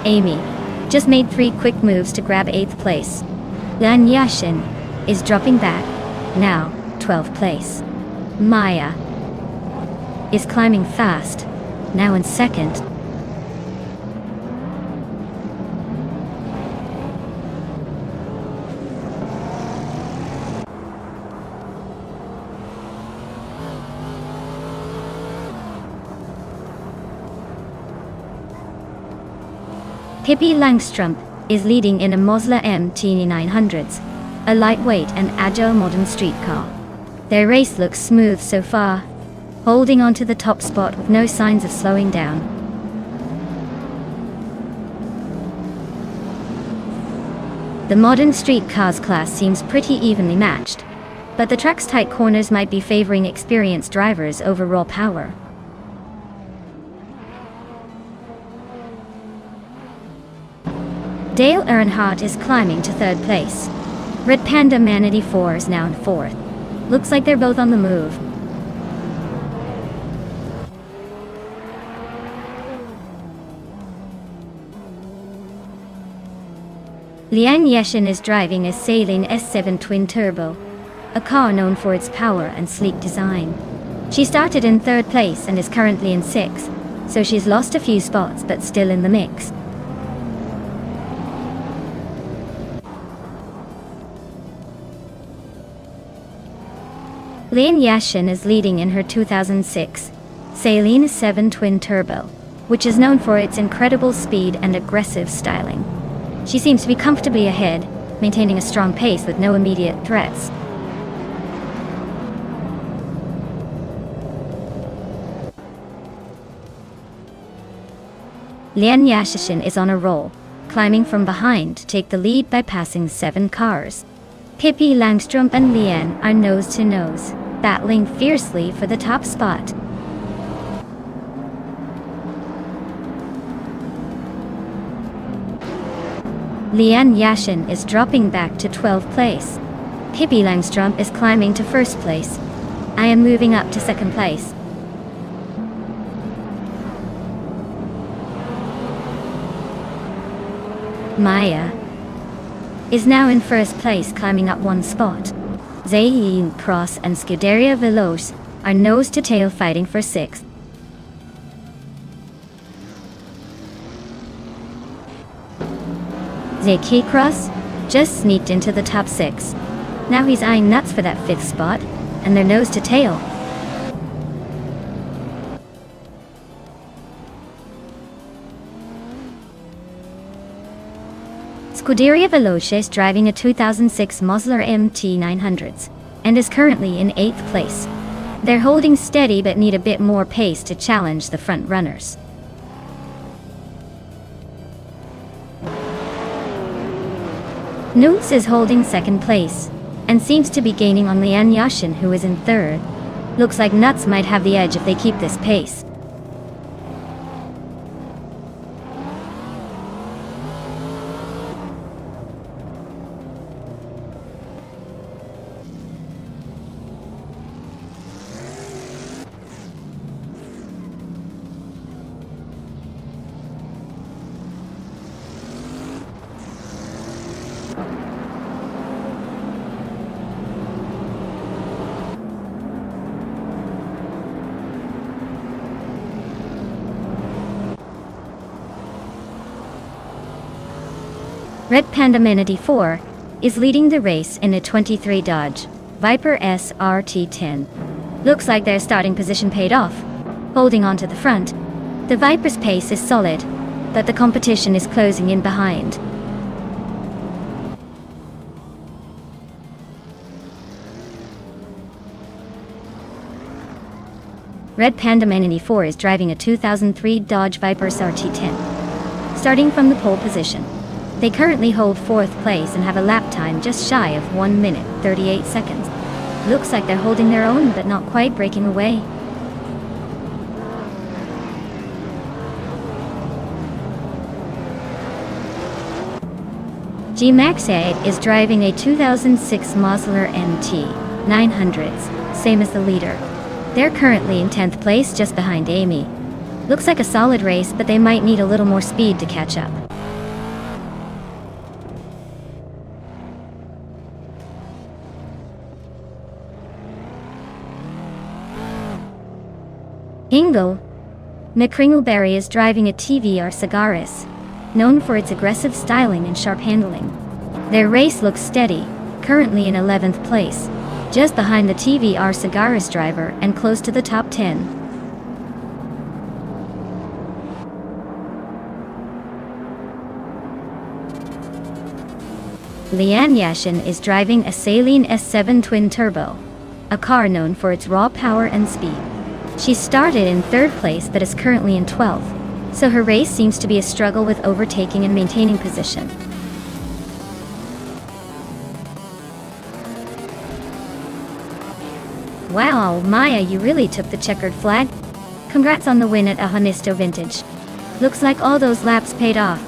Amy just made 3 quick moves to grab 8th place. Lian Yashin is dropping back, now 12th place. Maya is climbing fast, now in second. Pippi Langstrump is leading in a Mazda MT900s, a lightweight and agile modern street car. Their race looks smooth so far, holding on to the top spot with no signs of slowing down. The modern street cars class seems pretty evenly matched, but the track's tight corners might be favoring experienced drivers over raw power. Dale Earnhardt is climbing to third place. Red Panda Man 84 is now in fourth. Looks like they're both on the move. Lian Yeshin is driving a Saline S7 Twin Turbo, a car known for its power and sleek design. She started in third place and is currently in sixth, so she's lost a few spots but still in the mix. Lian Yashin is leading in her 2006 Saline S7 Twin Turbo, which is known for its incredible speed and aggressive styling. She seems to be comfortably ahead, maintaining a strong pace with no immediate threats. Lian Yashin is on a roll, climbing from behind to take the lead by passing 7 cars. Pippi Langstrom and Lian are nose to nose, battling fiercely for the top spot. Lian Yashin is dropping back to 12th place. Pippi Langstrom is climbing to first place. I am moving up to second place. Maya is now in first place, climbing up 1 spot. Zayn Pross and Scuderia Veloce are nose to tail fighting for 6th. Zeki Cross just sneaked into the top 6. Now he's eyeing nuts for that 5th spot, and they're nose to tail. Scuderia Veloce is driving a 2006 Mosler MT900s and is currently in 8th place. They're holding steady but need a bit more pace to challenge the front runners. Nunes is holding second place and seems to be gaining on Lian Yashin, who is in third. Looks like Nuts might have the edge if they keep this pace. Red Panda Man 84 is leading the race in a 23 Dodge Viper SRT10. Looks like their starting position paid off, holding on to the front. The Viper's pace is solid, but the competition is closing in behind. Red Panda Man 84 is driving a 2003 Dodge Viper SRT10, starting from the pole position. They currently hold 4th place and have a lap time just shy of 1 minute, 38 seconds. Looks like they're holding their own but not quite breaking away. G-Max 8 is driving a 2006 Mosler MT 900s, same as the leader. They're currently in 10th place just behind Amy. Looks like a solid race, but they might need a little more speed to catch up. Ingle McCringleberry is driving a TVR Sagaris, known for its aggressive styling and sharp handling. Their race looks steady, currently in 11th place, just behind the TVR Sagaris driver and close to the top 10. Lian Yashin is driving a Saleen S7 twin-turbo, a car known for its raw power and speed. She started in 3rd place but is currently in 12th, so her race seems to be a struggle with overtaking and maintaining position. Wow, Maya, you really took the checkered flag. Congrats on the win at Ahonisto Vintage. Looks like all those laps paid off.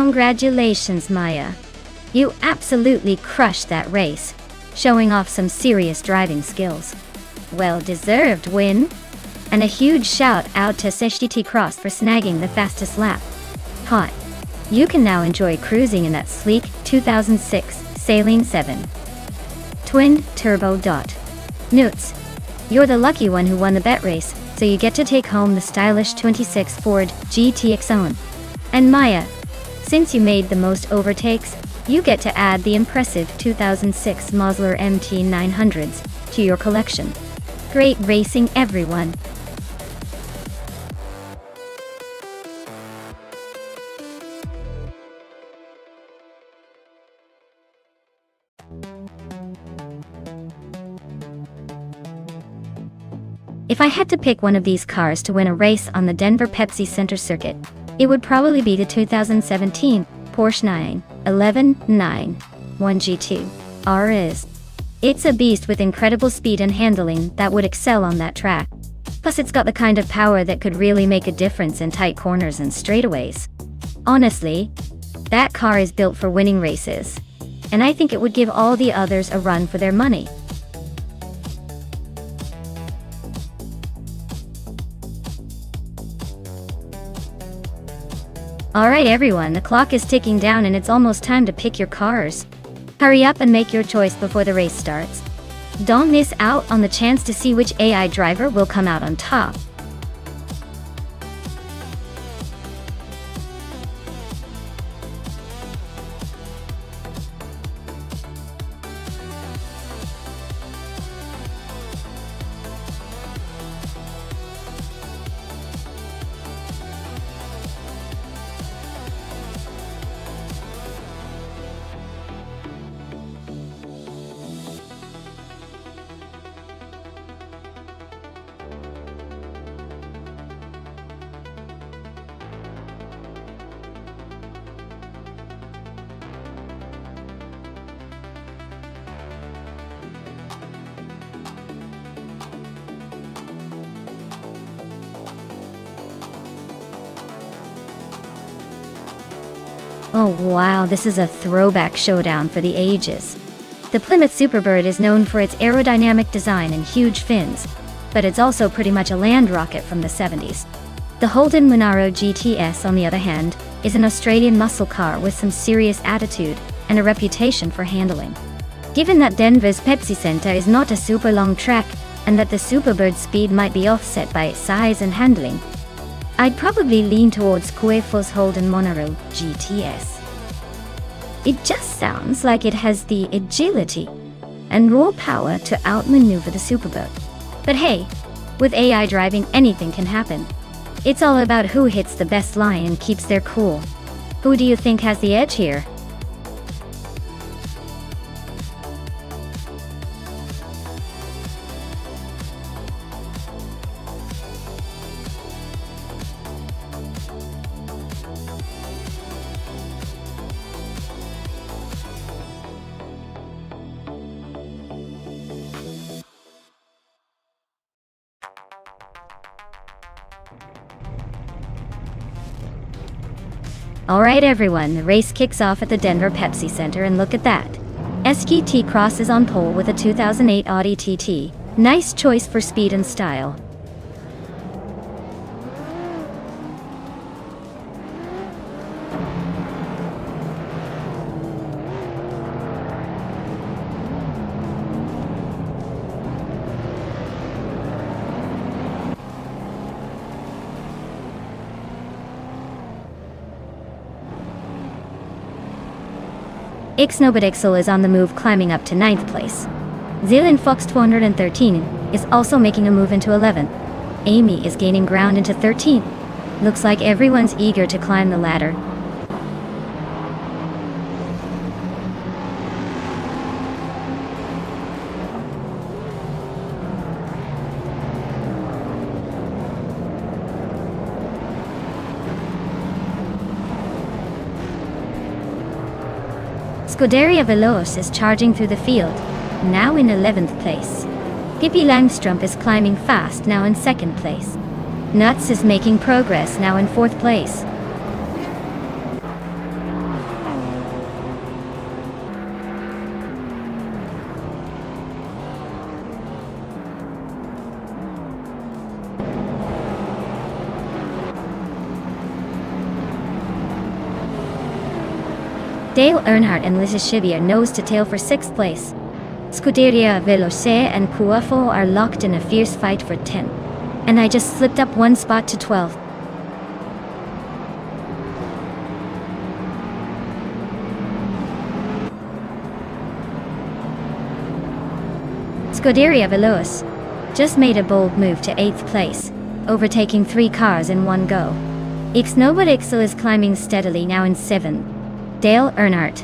Congratulations, Maya. You absolutely crushed that race, showing off some serious driving skills. Well-deserved win. And a huge shout out to SHTT Cross for snagging the fastest lap. Hot. You can now enjoy cruising in that sleek 2006 Saleen 7 Twin Turbo. Newts. You're the lucky one who won the bet race, so you get to take home the stylish 26 Ford GTX own. And Maya, since you made the most overtakes, you get to add the impressive 2006 Mosler MT900s to your collection. Great racing, everyone! If I had to pick one of these cars to win a race on the Denver Pepsi Center circuit, it would probably be the 2017 Porsche 911 911 GT RS. It's a beast with incredible speed and handling that would excel on that track. Plus it's got the kind of power that could really make a difference in tight corners and straightaways. Honestly, that car is built for winning races, and I think it would give all the others a run for their money. Alright everyone, the clock is ticking down and it's almost time to pick your cars. Hurry up and make your choice before the race starts. Don't miss out on the chance to see which AI driver will come out on top. Oh wow, this is a throwback showdown for the ages. The Plymouth Superbird is known for its aerodynamic design and huge fins, but it's also pretty much a land rocket from the 70s. The Holden Monaro GTS, on the other hand, is an Australian muscle car with some serious attitude and a reputation for handling. Given that Denver's Pepsi Center is not a super long track, and that the Superbird's speed might be offset by its size and handling, I'd probably lean towards Cuefo's Holden Monaro GTS. It just sounds like it has the agility and raw power to outmaneuver the Superbird. But hey, with AI driving, anything can happen. It's all about who hits the best line and keeps their cool. Who do you think has the edge here? Alright everyone, the race kicks off at the Denver Pepsi Center, and look at that. SKT Cross is on pole with a 2008 Audi TT. Nice choice for speed and style. Ixnobitixel is on the move, climbing up to 9th place. Zealand Fox 213 is also making a move into 11th. Amy is gaining ground into 13th. Looks like everyone's eager to climb the ladder. Scuderia Veloce is charging through the field, now in 11th place. Pippi Langstrumpf is climbing fast, now in 2nd place. Nuts is making progress, now in 4th place. Dale Earnhardt and Lisa Shibi are nose to tail for 6th place. Scuderia Veloce and Cuafo are locked in a fierce fight for 10th. And I just slipped up one spot to 12th. Scuderia Veloce just made a bold move to 8th place, overtaking 3 cars in one go. Ixnobitixel is climbing steadily, now in 7th. Dale Earnhardt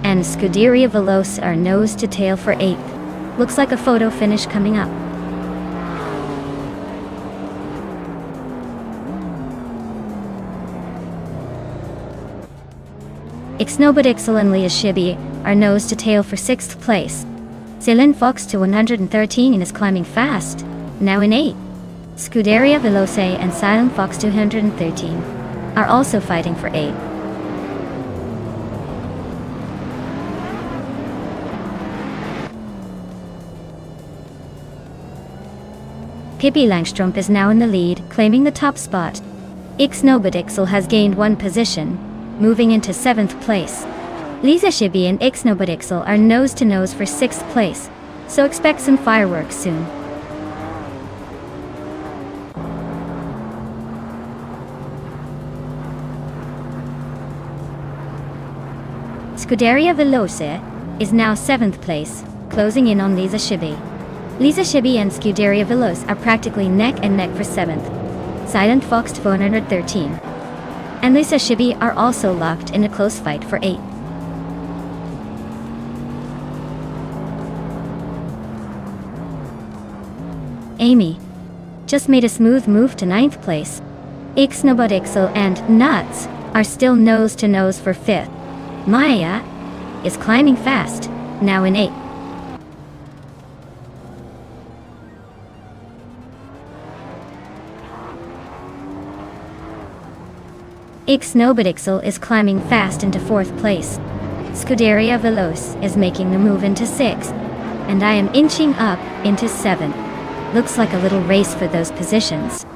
and Scuderia Veloce are nose to tail for 8th. Looks like a photo finish coming up. Ixnobitixel and Leah Shibi are nose to tail for 6th place. Zealand Fox to 113 is climbing fast, now in 8th. Scuderia Veloce and Silent Fox 213 are also fighting for 8th. Pippi Langstrumpf is now in the lead, claiming the top spot. Ixnobitixel has gained one position, moving into 7th place. Lisa Shibi and Ixnobitixel are nose to nose for 6th place, so expect some fireworks soon. Scuderia Veloce is now 7th place, closing in on Lisa Shibi. Lisa Shibi and Scuderia Veloce are practically neck and neck for 7th. Silent Fox 413 and Lisa Shibi are also locked in a close fight for 8th. Amy just made a smooth move to 9th place. Ixnobitixel and Nuts are still nose to nose for 5th. Maya is climbing fast, now in 8th. Ixnobadixel is climbing fast into 4th place. Scuderia Veloce is making a move into 6th. And I am inching up into 7th. Looks like a little race for those positions.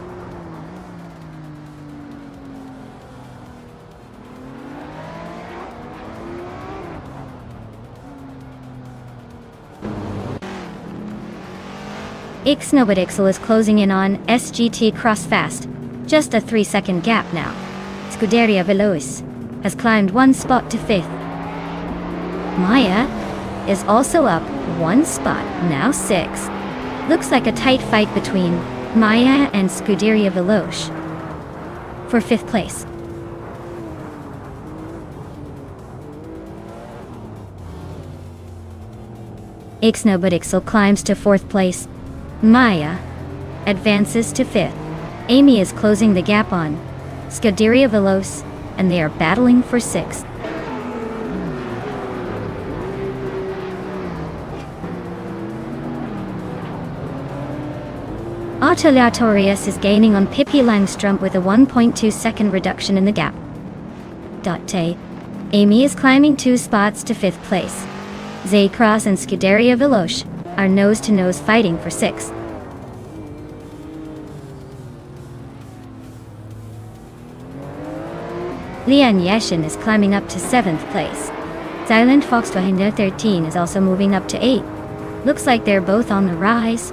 Ixnobadixel is closing in on SGT Crossfast. Just a 3-second gap now. Scuderia Veloce has climbed 1 spot to 5th. Maya is also up 1 spot, now 6th. Looks like a tight fight between Maya and Scuderia Veloce for 5th place. Ixnobadixel climbs to 4th place. Maya advances to 5th. Amy is closing the gap on Scuderia Veloce, and they are battling for 6th. Autolatorius is gaining on Pippi Langstrumpf with a 1.2 second reduction in the gap. Amy is climbing 2 spots to 5th place. Zaycross and Scuderia Veloce are nose-to-nose fighting for 6th. Lian Yeshin is climbing up to 7th place. Silent Fox 213 is also moving up to 8th. Looks like they're both on the rise.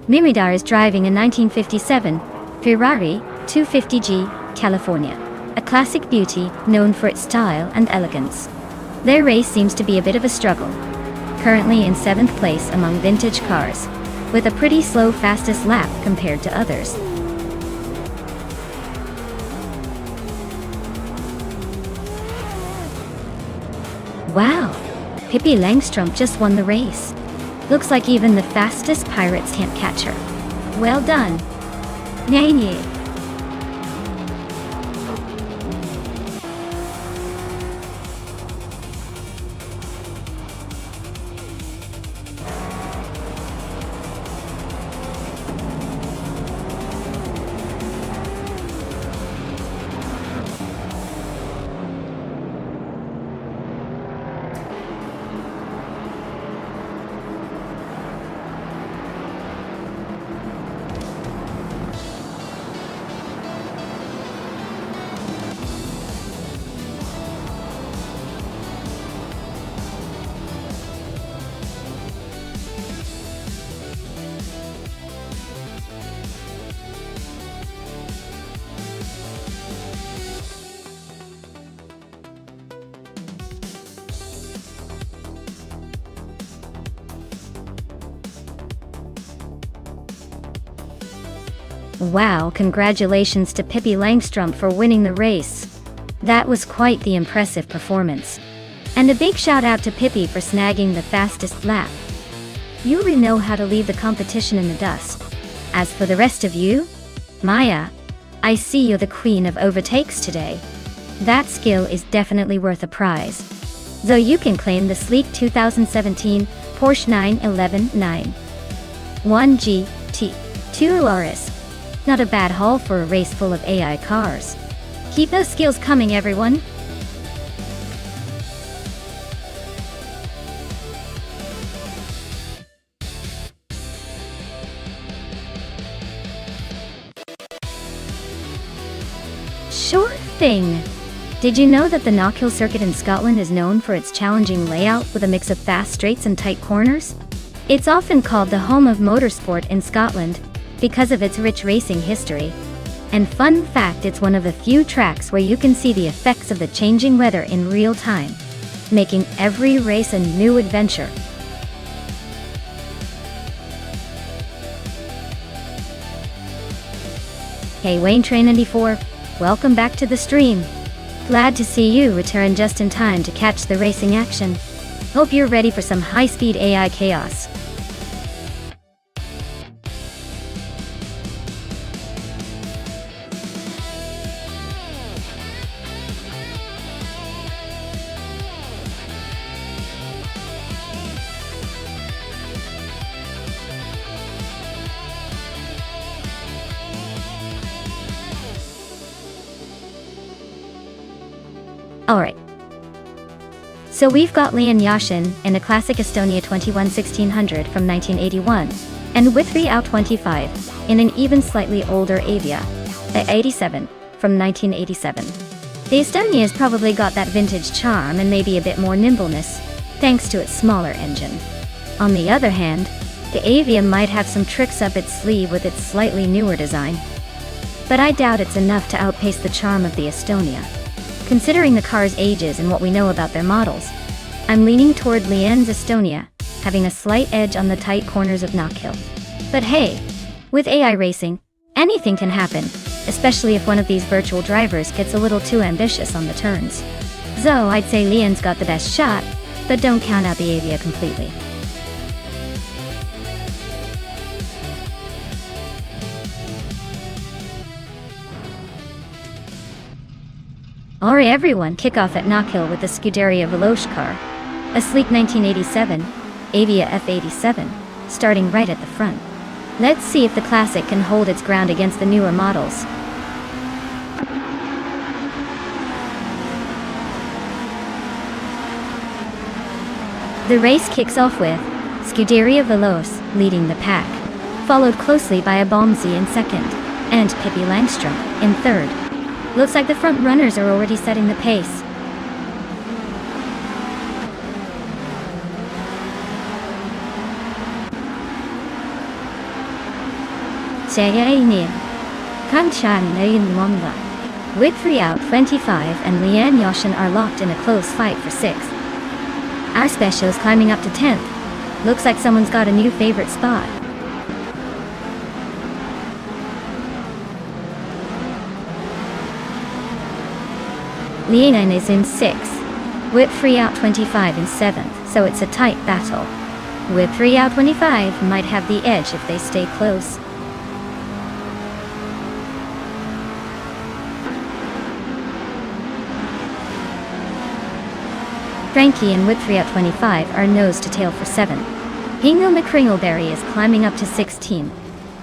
Miridar is driving a 1957 Ferrari 250G California, a classic beauty known for its style and elegance. Their race seems to be a bit of a struggle. Currently in 7th place among vintage cars, with a pretty slow fastest lap compared to others. Wow! Pippi Langstrumpf just won the race. Looks like even the fastest pirates can't catch her. Well done! Nye. Wow, congratulations to Pippi Langstrumpf for winning the race. That was quite the impressive performance. And a big shout out to Pippi for snagging the fastest lap. You really know how to leave the competition in the dust. As for the rest of you, Maya, I see you're the queen of overtakes today. That skill is definitely worth a prize. So you can claim the sleek 2017 Porsche 911 911 GT 2 RS. Not a bad haul for a race full of AI cars. Keep those skills coming, everyone. Sure thing. Did you know that the Knockhill circuit in Scotland is known for its challenging layout with a mix of fast straights and tight corners? It's often called the home of motorsport in Scotland because of its rich racing history. And fun fact, it's one of the few tracks where you can see the effects of the changing weather in real time, making every race a new adventure. Hey Wayne Train 94, welcome back to the stream. Glad to see you return just in time to catch the racing action. Hope you're ready for some high-speed AI chaos. Alright. So we've got Lian Yashin in a classic Estonia 21-1600 from 1981, and Withry Out 25 in an even slightly older Avia, a 87 from 1987. The Estonia's probably got that vintage charm and maybe a bit more nimbleness, thanks to its smaller engine. On the other hand, the Avia might have some tricks up its sleeve with its slightly newer design. But I doubt it's enough to outpace the charm of the Estonia. Considering the car's ages and what we know about their models, I'm leaning toward Lian's Estonia, having a slight edge on the tight corners of Knockhill. But hey, with AI racing, anything can happen, especially if one of these virtual drivers gets a little too ambitious on the turns. So I'd say Lian's got the best shot, but don't count out the Avia completely. Alright everyone, kick off at Knockhill with the Scuderia Veloce car, a sleek 1987 Avia F87, starting right at the front. Let's see if the classic can hold its ground against the newer models. The race kicks off with Scuderia Veloce leading the pack, followed closely by a Bomsey in second, and Pippi Langstrom in third. Looks like the front runners are already setting the pace. Withry Out 25 and Lian Yashin are locked in a close fight for 6th. Our special's climbing up to 10th. Looks like someone's got a new favorite spot. Lian is in 6th, Withry Out 25 in 7th, so it's a tight battle. Withry Out 25 might have the edge if they stay close. Frankie and Withry Out 25 are nose to tail for 7th. Hingham McCringleberry is climbing up to 16th.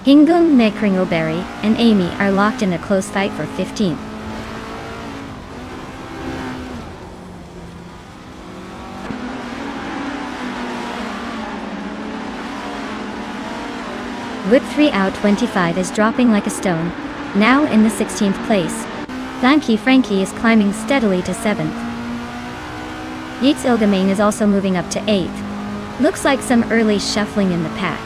Hingham McCringleberry and Amy are locked in a close fight for 15th. Withry Out 25 is dropping like a stone, now in the 16th place. Frankie is climbing steadily to 7th. Yeats Ilgamane is also moving up to 8th. Looks like some early shuffling in the pack.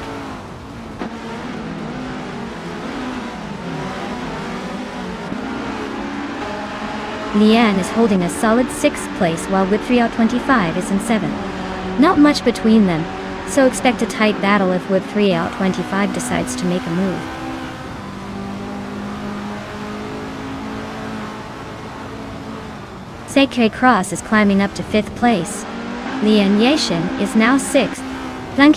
Lian is holding a solid 6th place while Withry Out 25 is in 7th. Not much between them, so expect a tight battle if Withry Out 25 decides to make a move. Sacre Cross is climbing up to 5th place. Lian Yashin is now 6th.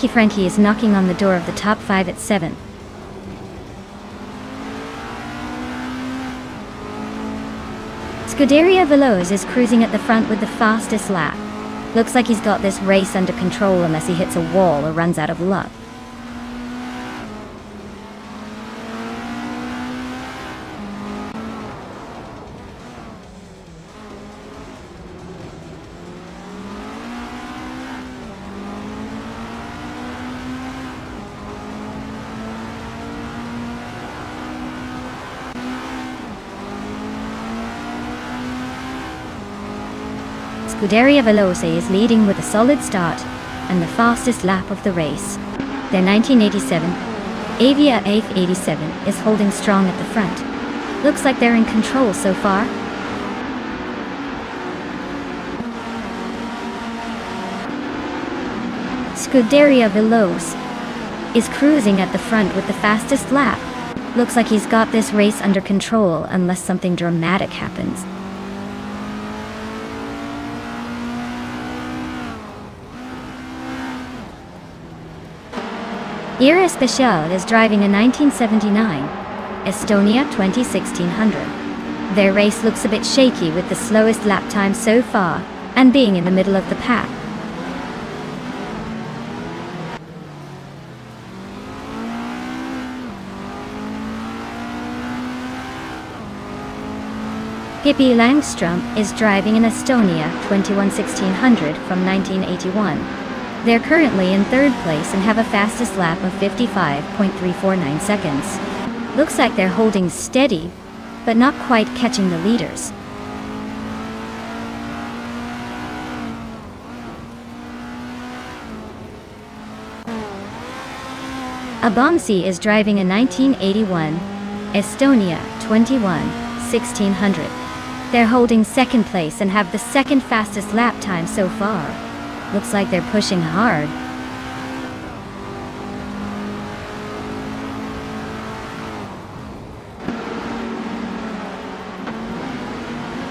Frankie is knocking on the door of the top 5 at 7th. Scuderia Veloce is cruising at the front with the fastest lap. Looks like he's got this race under control unless he hits a wall or runs out of luck. Scuderia Veloce is leading with a solid start and the fastest lap of the race. Their 1987 Avia F87 is holding strong at the front. Looks like they're in control so far. Scuderia Veloce is cruising at the front with the fastest lap. Looks like he's got this race under control unless something dramatic happens. Ira Special is driving a 1979 Estonia 20-1600. Their race looks a bit shaky with the slowest lap time so far, and being in the middle of the pack. Pippi Langström is driving an Estonia 211600 from 1981. They're currently in third place and have a fastest lap of 55.349 seconds. Looks like they're holding steady, but not quite catching the leaders. Abomsi is driving a 1981 Estonia 211600. They're holding second place and have the second fastest lap time so far. Looks like they're pushing hard.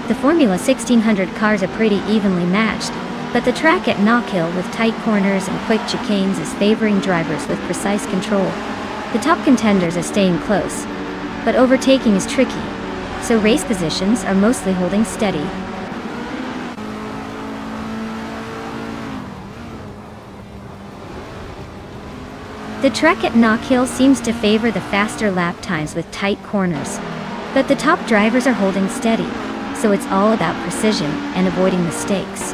The Formula 1600 cars are pretty evenly matched, but the track at Knockhill with tight corners and quick chicanes is favoring drivers with precise control. The top contenders are staying close, but overtaking is tricky, so race positions are mostly holding steady. The track at Knockhill seems to favor the faster lap times with tight corners, but the top drivers are holding steady, so it's all about precision and avoiding mistakes.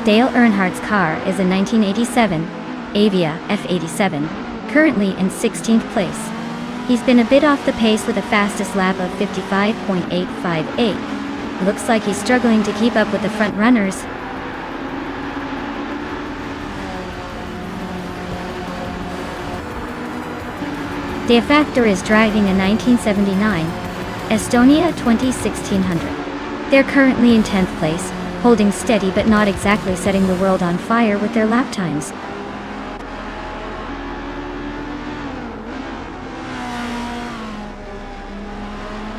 Dale Earnhardt's car is a 1987 Avia F87, currently in 16th place. He's been a bit off the pace with a fastest lap of 55.858. Looks like he's struggling to keep up with the front runners. De Factor is driving a 1979 Estonia 211600. They're currently in 10th place, holding steady but not exactly setting the world on fire with their lap times.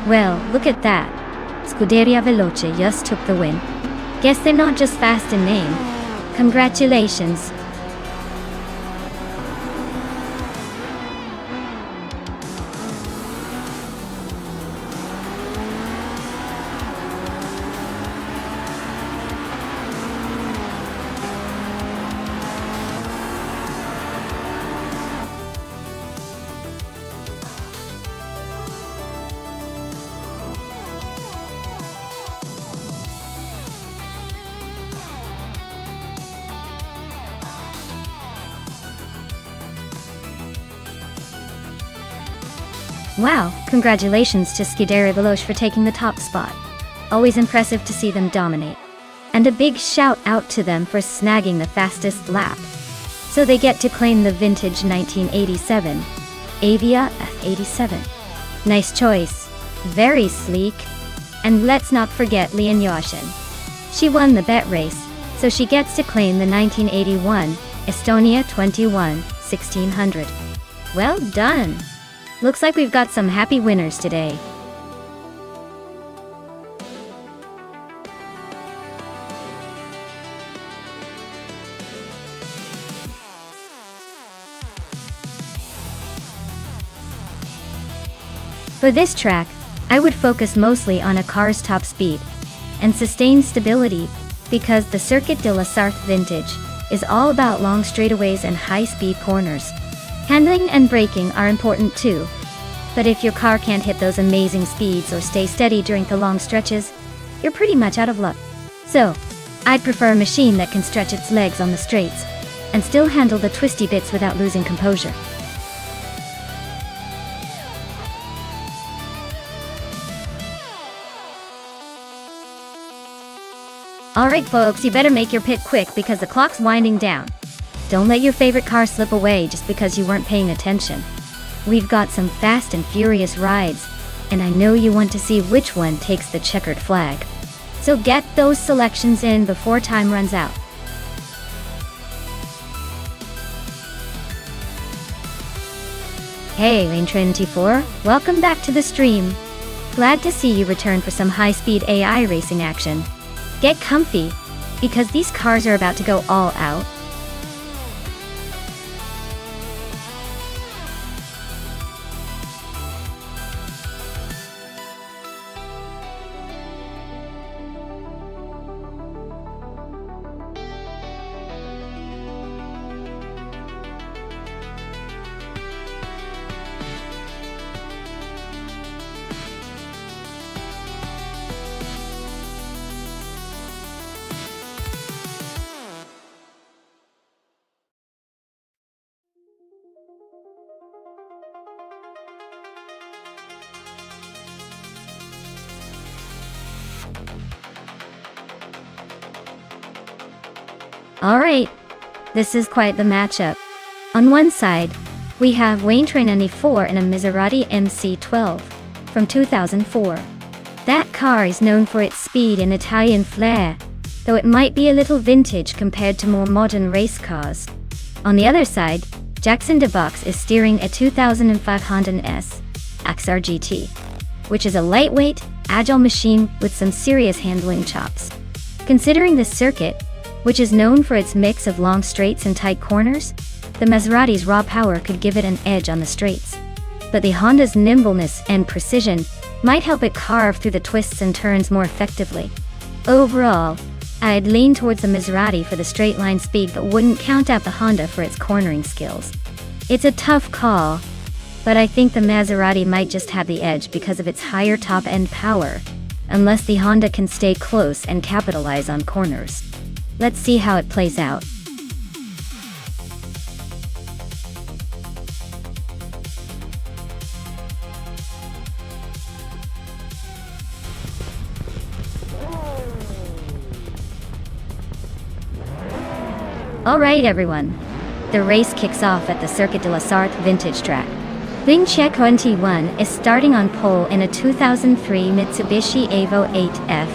Well, look at that. Scuderia Veloce just took the win. Guess they're not just fast in name. Congratulations. Wow, congratulations to Scuderia Veloce for taking the top spot. Always impressive to see them dominate. And a big shout out to them for snagging the fastest lap. So they get to claim the vintage 1987 Avia F87. Nice choice. Very sleek. And let's not forget Leon Yoshin. She won the bet race, so she gets to claim the 1981 Estonia 211600. Well done! Looks like we've got some happy winners today. For this track, I would focus mostly on a car's top speed and sustained stability, because the Circuit de la Sarthe Vintage is all about long straightaways and high-speed corners. Handling and braking are important too, but if your car can't hit those amazing speeds or stay steady during the long stretches, you're pretty much out of luck. So, I'd prefer a machine that can stretch its legs on the straights and still handle the twisty bits without losing composure. Alright folks, you better make your pit quick because the clock's winding down. Don't let your favorite car slip away just because you weren't paying attention. We've got some fast and furious rides, and I know you want to see which one takes the checkered flag. So get those selections in before time runs out. Hey Lane 24, welcome back to the stream. Glad to see you return for some high-speed AI racing action. Get comfy, because these cars are about to go all out. Alright, this is quite the matchup. On one side, we have Wayne Train 94 in a Maserati MC12 from 2004. That car is known for its speed and Italian flair, though it might be a little vintage compared to more modern race cars. On the other side, Jackson DeBox is steering a 2005 Honda S XR GT, which is a lightweight, agile machine with some serious handling chops. Considering this circuit, which is known for its mix of long straights and tight corners, the Maserati's raw power could give it an edge on the straights. But the Honda's nimbleness and precision might help it carve through the twists and turns more effectively. Overall, I'd lean towards the Maserati for the straight line speed but wouldn't count out the Honda for its cornering skills. It's a tough call, but I think the Maserati might just have the edge because of its higher top-end power, unless the Honda can stay close and capitalize on corners. Let's see how it plays out. Alright everyone, the race kicks off at the Circuit de la Sarthe vintage track. Vinci 21 is starting on pole in a 2003 Mitsubishi Evo 8F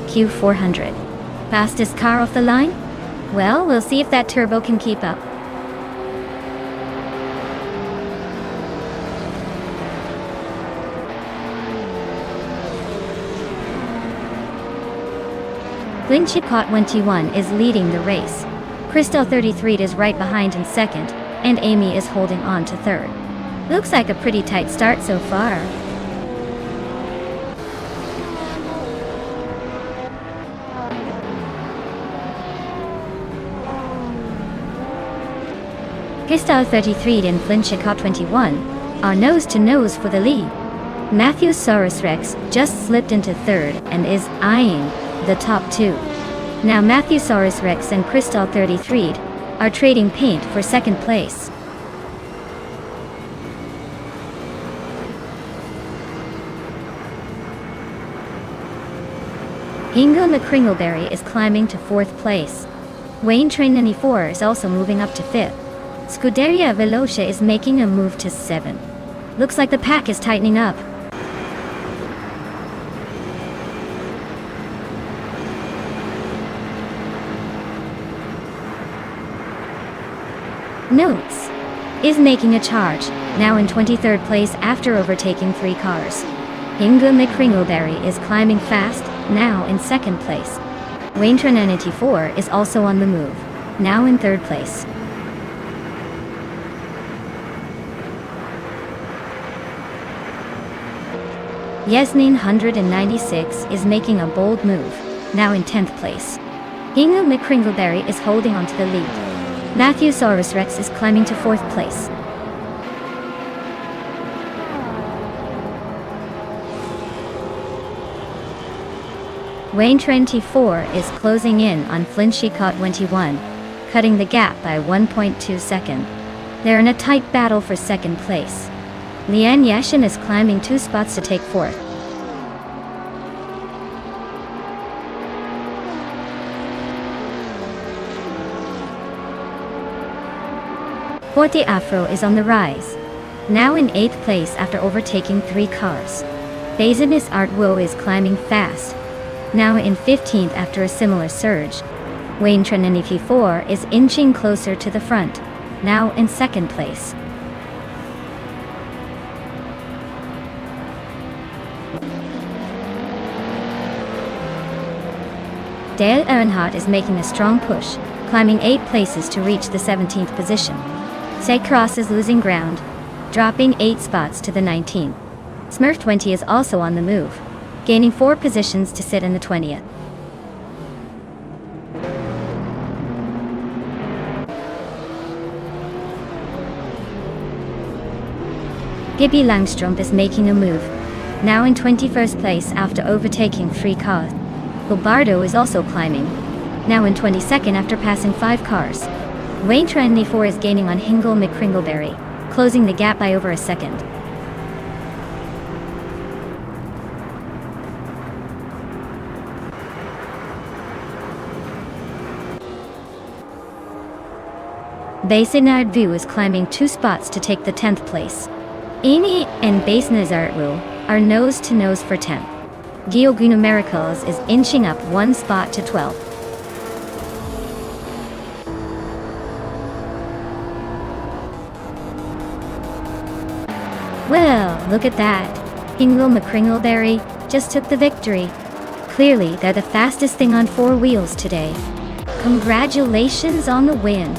Q400. Fastest car off the line? Well, we'll see if that turbo can keep up. Vinci 21 is leading the race. Crystal 33 is right behind in second, and Amy is holding on to third. Looks like a pretty tight start so far. Crystal 33 and Flinchicott 21 are nose to nose for the lead. Matthew Saurus Rex just slipped into third and is eyeing the top two. Now Matthew Saurus Rex and Crystal 33 are trading paint for second place. Ingo McCringleberry is climbing to fourth place. Wayne Train 94 is also moving up to fifth. Scuderia Veloce is making a move to 7. Looks like the pack is tightening up. Notes is making a charge, now in 23rd place after overtaking 3 cars. Ingo McCringleberry is climbing fast, now in second place. Wayne Train 94 is also on the move, now in third place. Yasmin 196 is making a bold move, now in 10th place. Ingo McCringleberry is holding on to the lead. Matthew Saurus Rex is climbing to 4th place. Wayne 24 is closing in on Flinchicott 21, cutting the gap by 1.2 seconds. They're in a tight battle for second place. Lian Yashin is climbing 2 spots to take 4th. Forte Afro is on the rise, now in 8th place after overtaking 3 cars. Bazinis Artwo is climbing fast, now in 15th after a similar surge. Wayne Train 94 is inching closer to the front, now in 2nd place. Dale Earnhardt is making a strong push, climbing 8 places to reach the 17th position. Say Cross is losing ground, dropping 8 spots to the 19th. Smurf 20 is also on the move, gaining 4 positions to sit in the 20th. Gibby Langstrom is making a move, now in 21st place after overtaking 3 cars. Lombardo is also climbing, now in 22nd after passing 5 cars. Wayne Train 94 is gaining on Hingle McCringleberry, closing the gap by over a second. Basenard Vu is climbing 2 spots to take the 10th place. Amy and Basenazartwu are nose to nose for 10th. Giogunu Miracles is inching up 1 spot to 12th. Well, look at that. Hingle McCringleberry just took the victory. Clearly, they're the fastest thing on 4 wheels today. Congratulations on the win.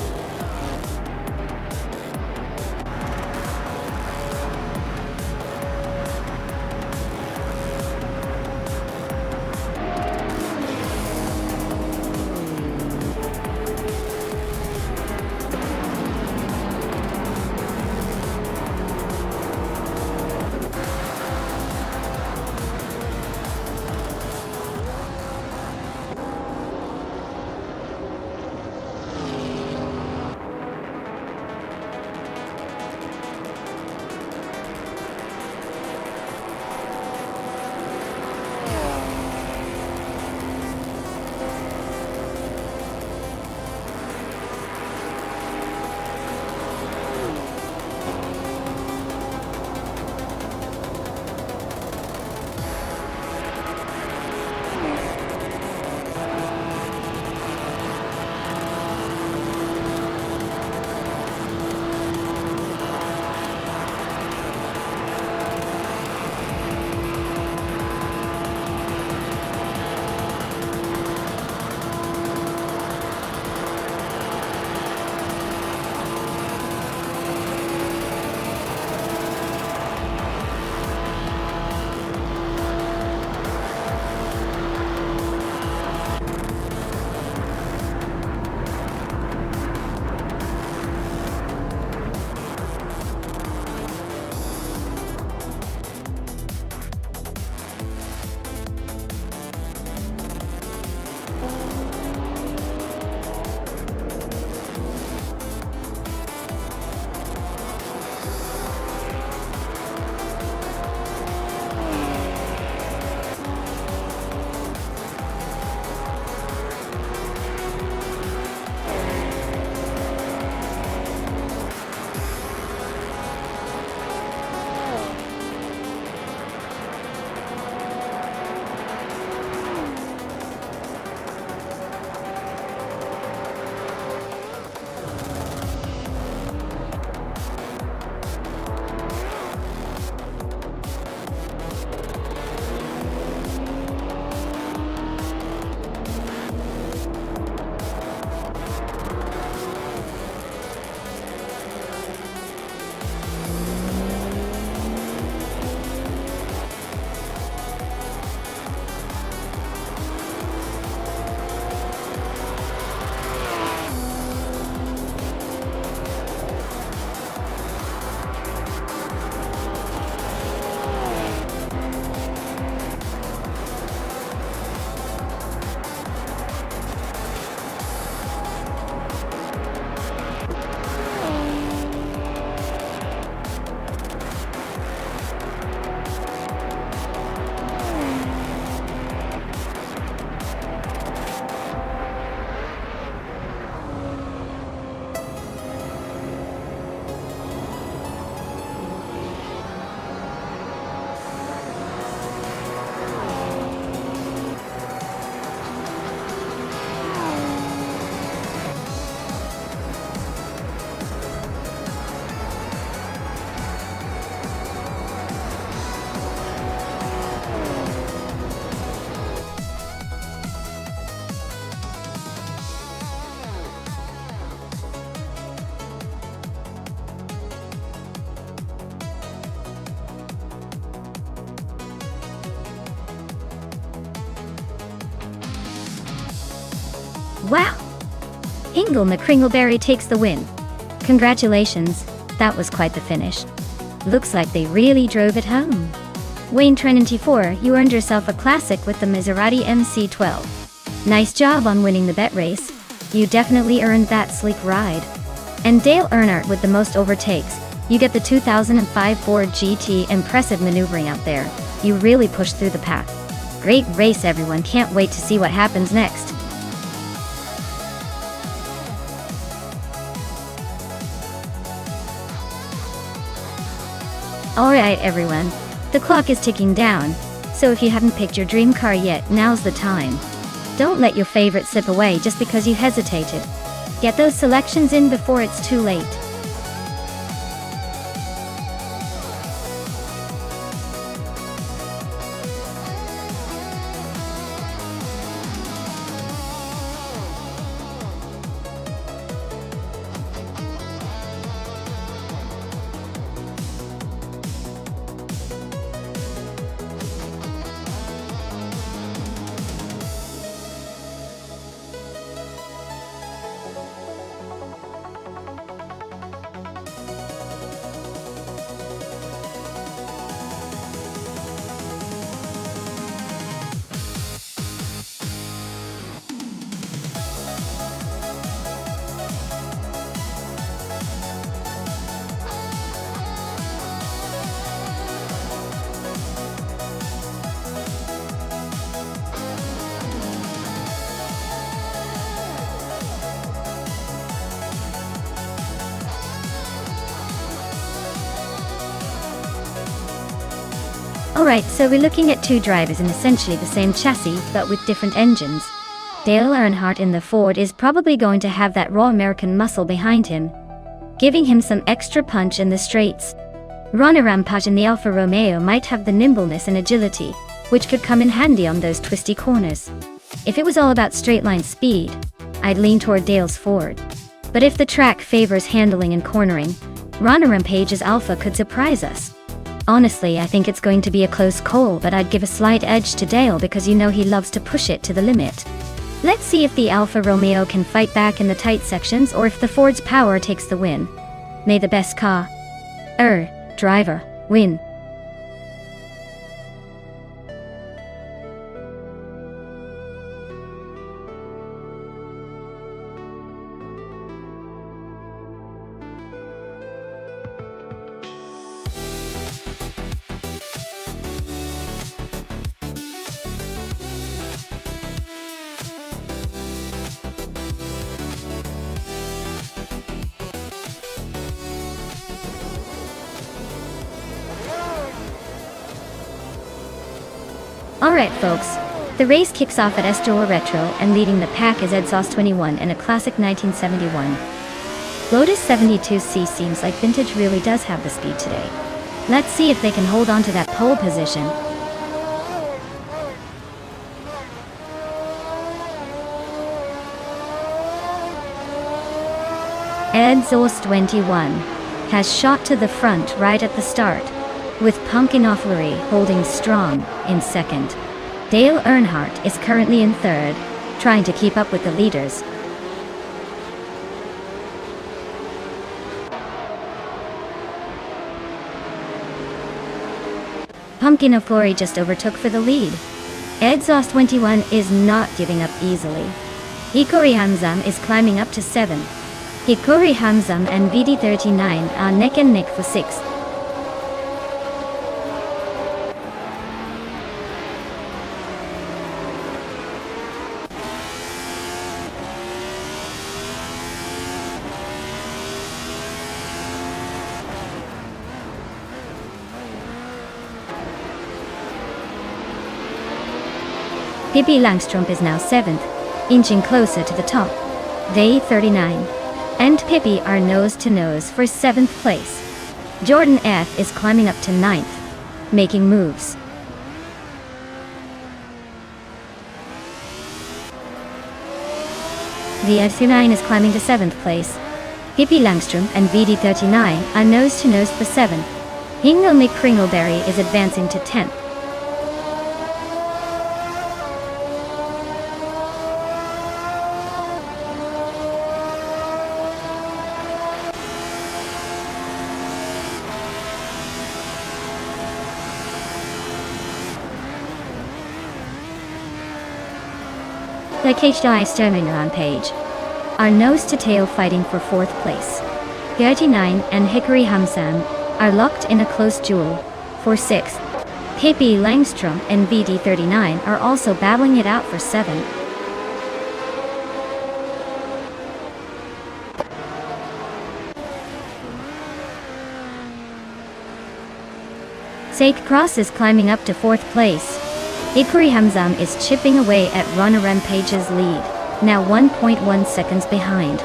Wow! Ingle McCringleberry takes the win. Congratulations, that was quite the finish. Looks like they really drove it home. Wayne Trinity 4, you earned yourself a classic with the Maserati MC12. Nice job on winning the bet race. You definitely earned that sleek ride. And Dale Earnhardt with the most overtakes. You get the 2005 Ford GT. Impressive maneuvering out there. You really pushed through the pack. Great race, everyone. Can't wait to see what happens next. Alright everyone, the clock is ticking down, so if you haven't picked your dream car yet, now's the time. Don't let your favorite slip away just because you hesitated. Get those selections in before it's too late. Alright, so we're looking at two drivers in essentially the same chassis, but with different engines. Dale Earnhardt in the Ford is probably going to have that raw American muscle behind him, giving him some extra punch in the straights. Ron Rampage in the Alfa Romeo might have the nimbleness and agility, which could come in handy on those twisty corners. If it was all about straight-line speed, I'd lean toward Dale's Ford. But if the track favors handling and cornering, Ron Rampage's Alfa could surprise us. Honestly, I think it's going to be a close call, but I'd give a slight edge to Dale because you know he loves to push it to the limit. Let's see if the Alfa Romeo can fight back in the tight sections or if the Ford's power takes the win. May the best driver win. Alright folks, the race kicks off at Estoril Retro, and leading the pack is Exhaust 21 in a classic 1971. Lotus 72C seems like vintage really does have the speed today. Let's see if they can hold on to that pole position. Exhaust 21 has shot to the front right at the start, with Pumpkin Offlery holding strong in second. Dale Earnhardt is currently in third, trying to keep up with the leaders. Pumpkin Offlery just overtook for the lead. Exhaust 21 is not giving up easily. Hikori Hamzam is climbing up to 7th. Hikori Hamzam and VD39 are neck and neck for 6th. Pippi Langstrup is now 7th, inching closer to the top. They 39 and Pippi are nose to nose for 7th place. Jordan F is climbing up to 9th, making moves. The F39 is climbing to 7th place. Pippi Langstrup and VD39 are nose to nose for 7th. Hingle McCringleberry is advancing to 10th. The KHI Sterling Rampage are nose-to-tail fighting for 4th place. 39 and Hikori Hamzam are locked in a close duel for 6th. Pippi Langstrup and VD39 are also battling it out for 7th. Saik Cross is climbing up to 4th place. Ikuri Hamzam is chipping away at Rana Rampage's lead, now 1.1 seconds behind.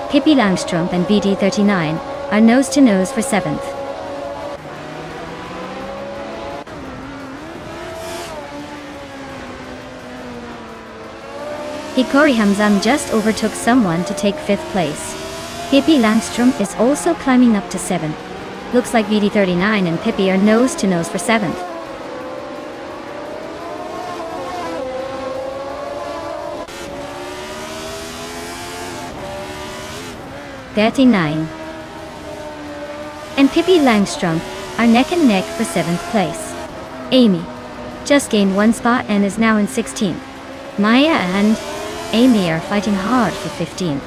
Pippi Langstrup and BD39 are nose-to-nose for 7th. Hikori Hamzam just overtook someone to take 5th place. Pippi Langstrup is also climbing up to 7th. Looks like BD39 and Pippi are nose-to-nose for 7th. BD39 and Pippi Langstrup are neck and neck for 7th place. Amy just gained 1 spot and is now in 16th. Maya and Amy are fighting hard for 15th.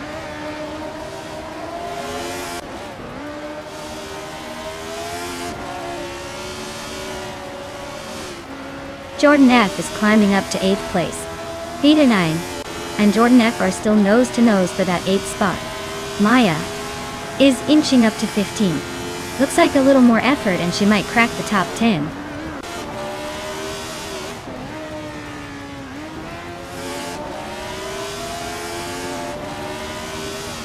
Jordan F is climbing up to 8th place. Peter 9 and Jordan F are still nose-to-nose for that 8th spot. Maya is inching up to 15th. Looks like a little more effort and she might crack the top 10.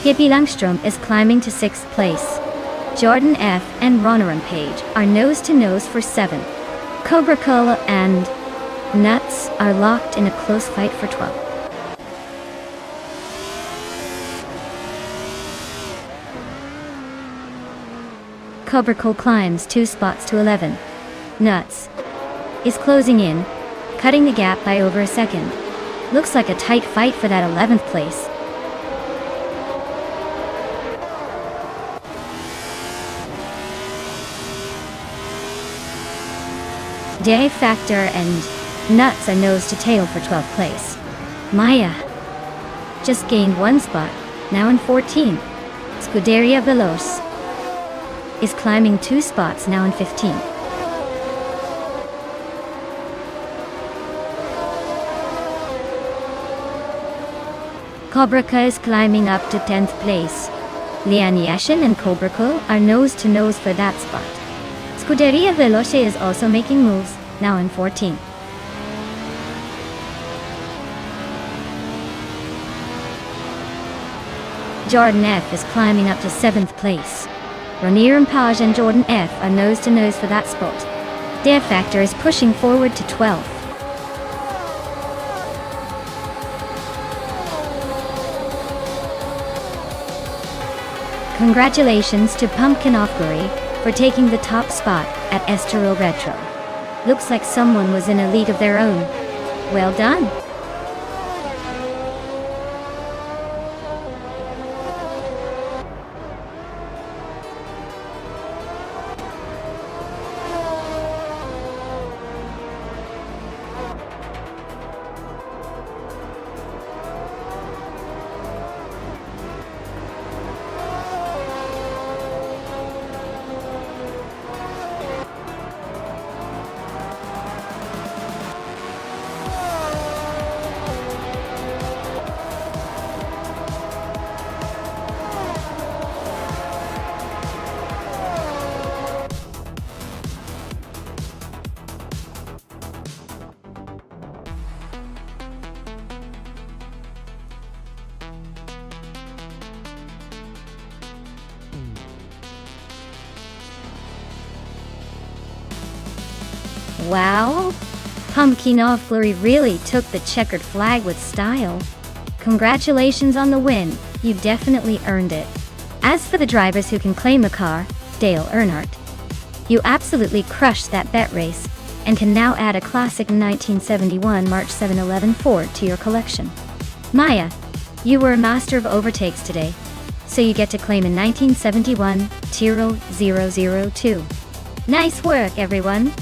Pippi Langstrup is climbing to 6th place. Jordan F and Rana Rampage are nose-to-nose for 7th. Cobra Cola and Nuts are locked in a close fight for 12th. Cobra Cola climbs 2 spots to 11. Nuts is closing in, cutting the gap by over a second. Looks like a tight fight for that 11th place. Day Factor and Nuts are nose to tail for 12th place. Maya just gained 1 spot, now in 14th. Scuderia Veloz is climbing 2 spots, now in 15th. Cobraca is climbing up to 10th place. Lian Yashin and Cobraca are nose-to-nose for that spot. Scuderia Veloce is also making moves, now in 14th. Jordan F is climbing up to 7th place. Ranier Rampage and Jordan F are nose-to-nose for that spot. Dare Factor is pushing forward to 12th. Congratulations to Pumpkin of Glory for taking the top spot at Estoril Retro. Looks like someone was in a league of their own. Well done! Wow! Pumpkin of Glory really took the checkered flag with style. Congratulations on the win, you definitely earned it. As for the drivers who can claim a car, Dale Earnhardt, you absolutely crushed that bet race, and can now add a classic 1971 March 711 Ford to your collection. Maya, you were a master of overtakes today, so you get to claim a 1971 Tyrrell 002. Nice work, everyone!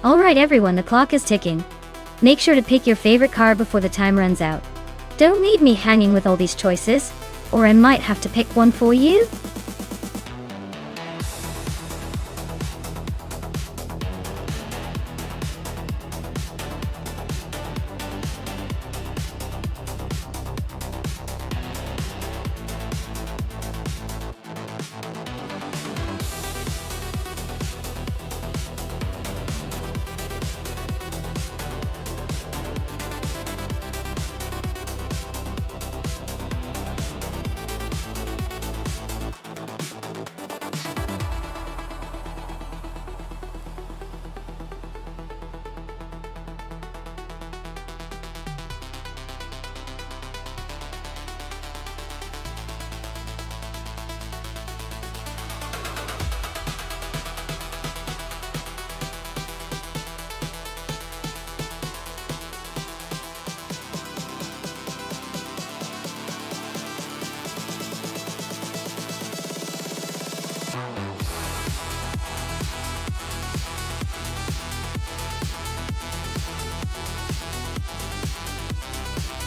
Alright everyone, the clock is ticking. Make sure to pick your favorite car before the time runs out. Don't leave me hanging with all these choices, or I might have to pick one for you.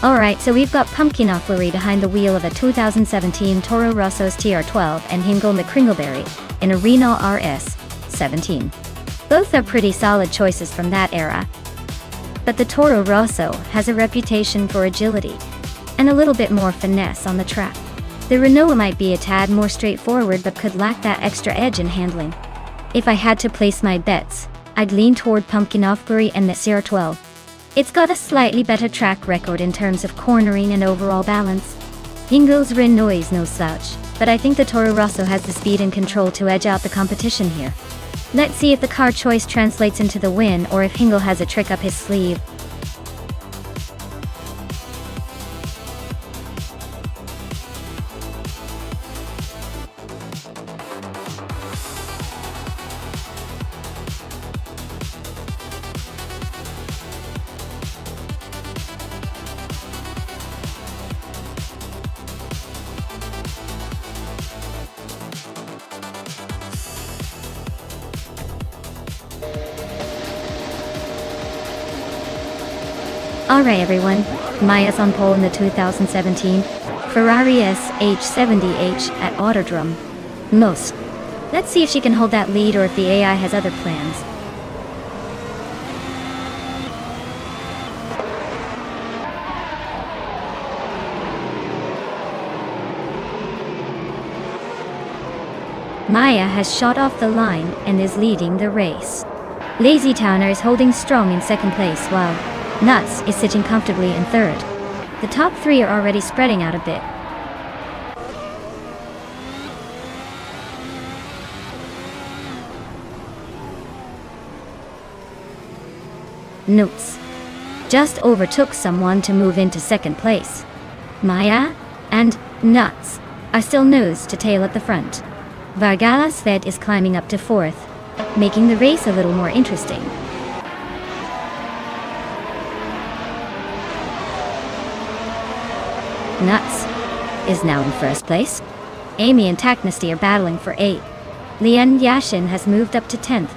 Alright, so we've got Pumpkin Flurry behind the wheel of a 2017 Toro Rosso's TR12 and Hingle McCringleberry in a Renault RS 17. Both are pretty solid choices from that era. But the Toro Rosso has a reputation for agility and a little bit more finesse on the track. The Renault might be a tad more straightforward but could lack that extra edge in handling. If I had to place my bets, I'd lean toward Pumpkin Flurry and the CR12. It's got a slightly better track record in terms of cornering and overall balance. Hingle's Renault is no slouch, but I think the Toro Rosso has the speed and control to edge out the competition here. Let's see if the car choice translates into the win or if Hingle has a trick up his sleeve. Alright everyone, Maya's on pole in the 2017 Ferrari SH70H at Autodrome. Most. Let's see if she can hold that lead or if the AI has other plans. Maya has shot off the line and is leading the race. Lazy Towner is holding strong in second place while Nuts is sitting comfortably in third. The top three are already spreading out a bit. Nuts just overtook someone to move into second place. Maya and Nuts are still nose to tail at the front. Vargala Sved is climbing up to fourth, making the race a little more interesting. Nuts is now in first place. Amy and Taknasty are battling for 8th. Lian Yashin has moved up to 10th.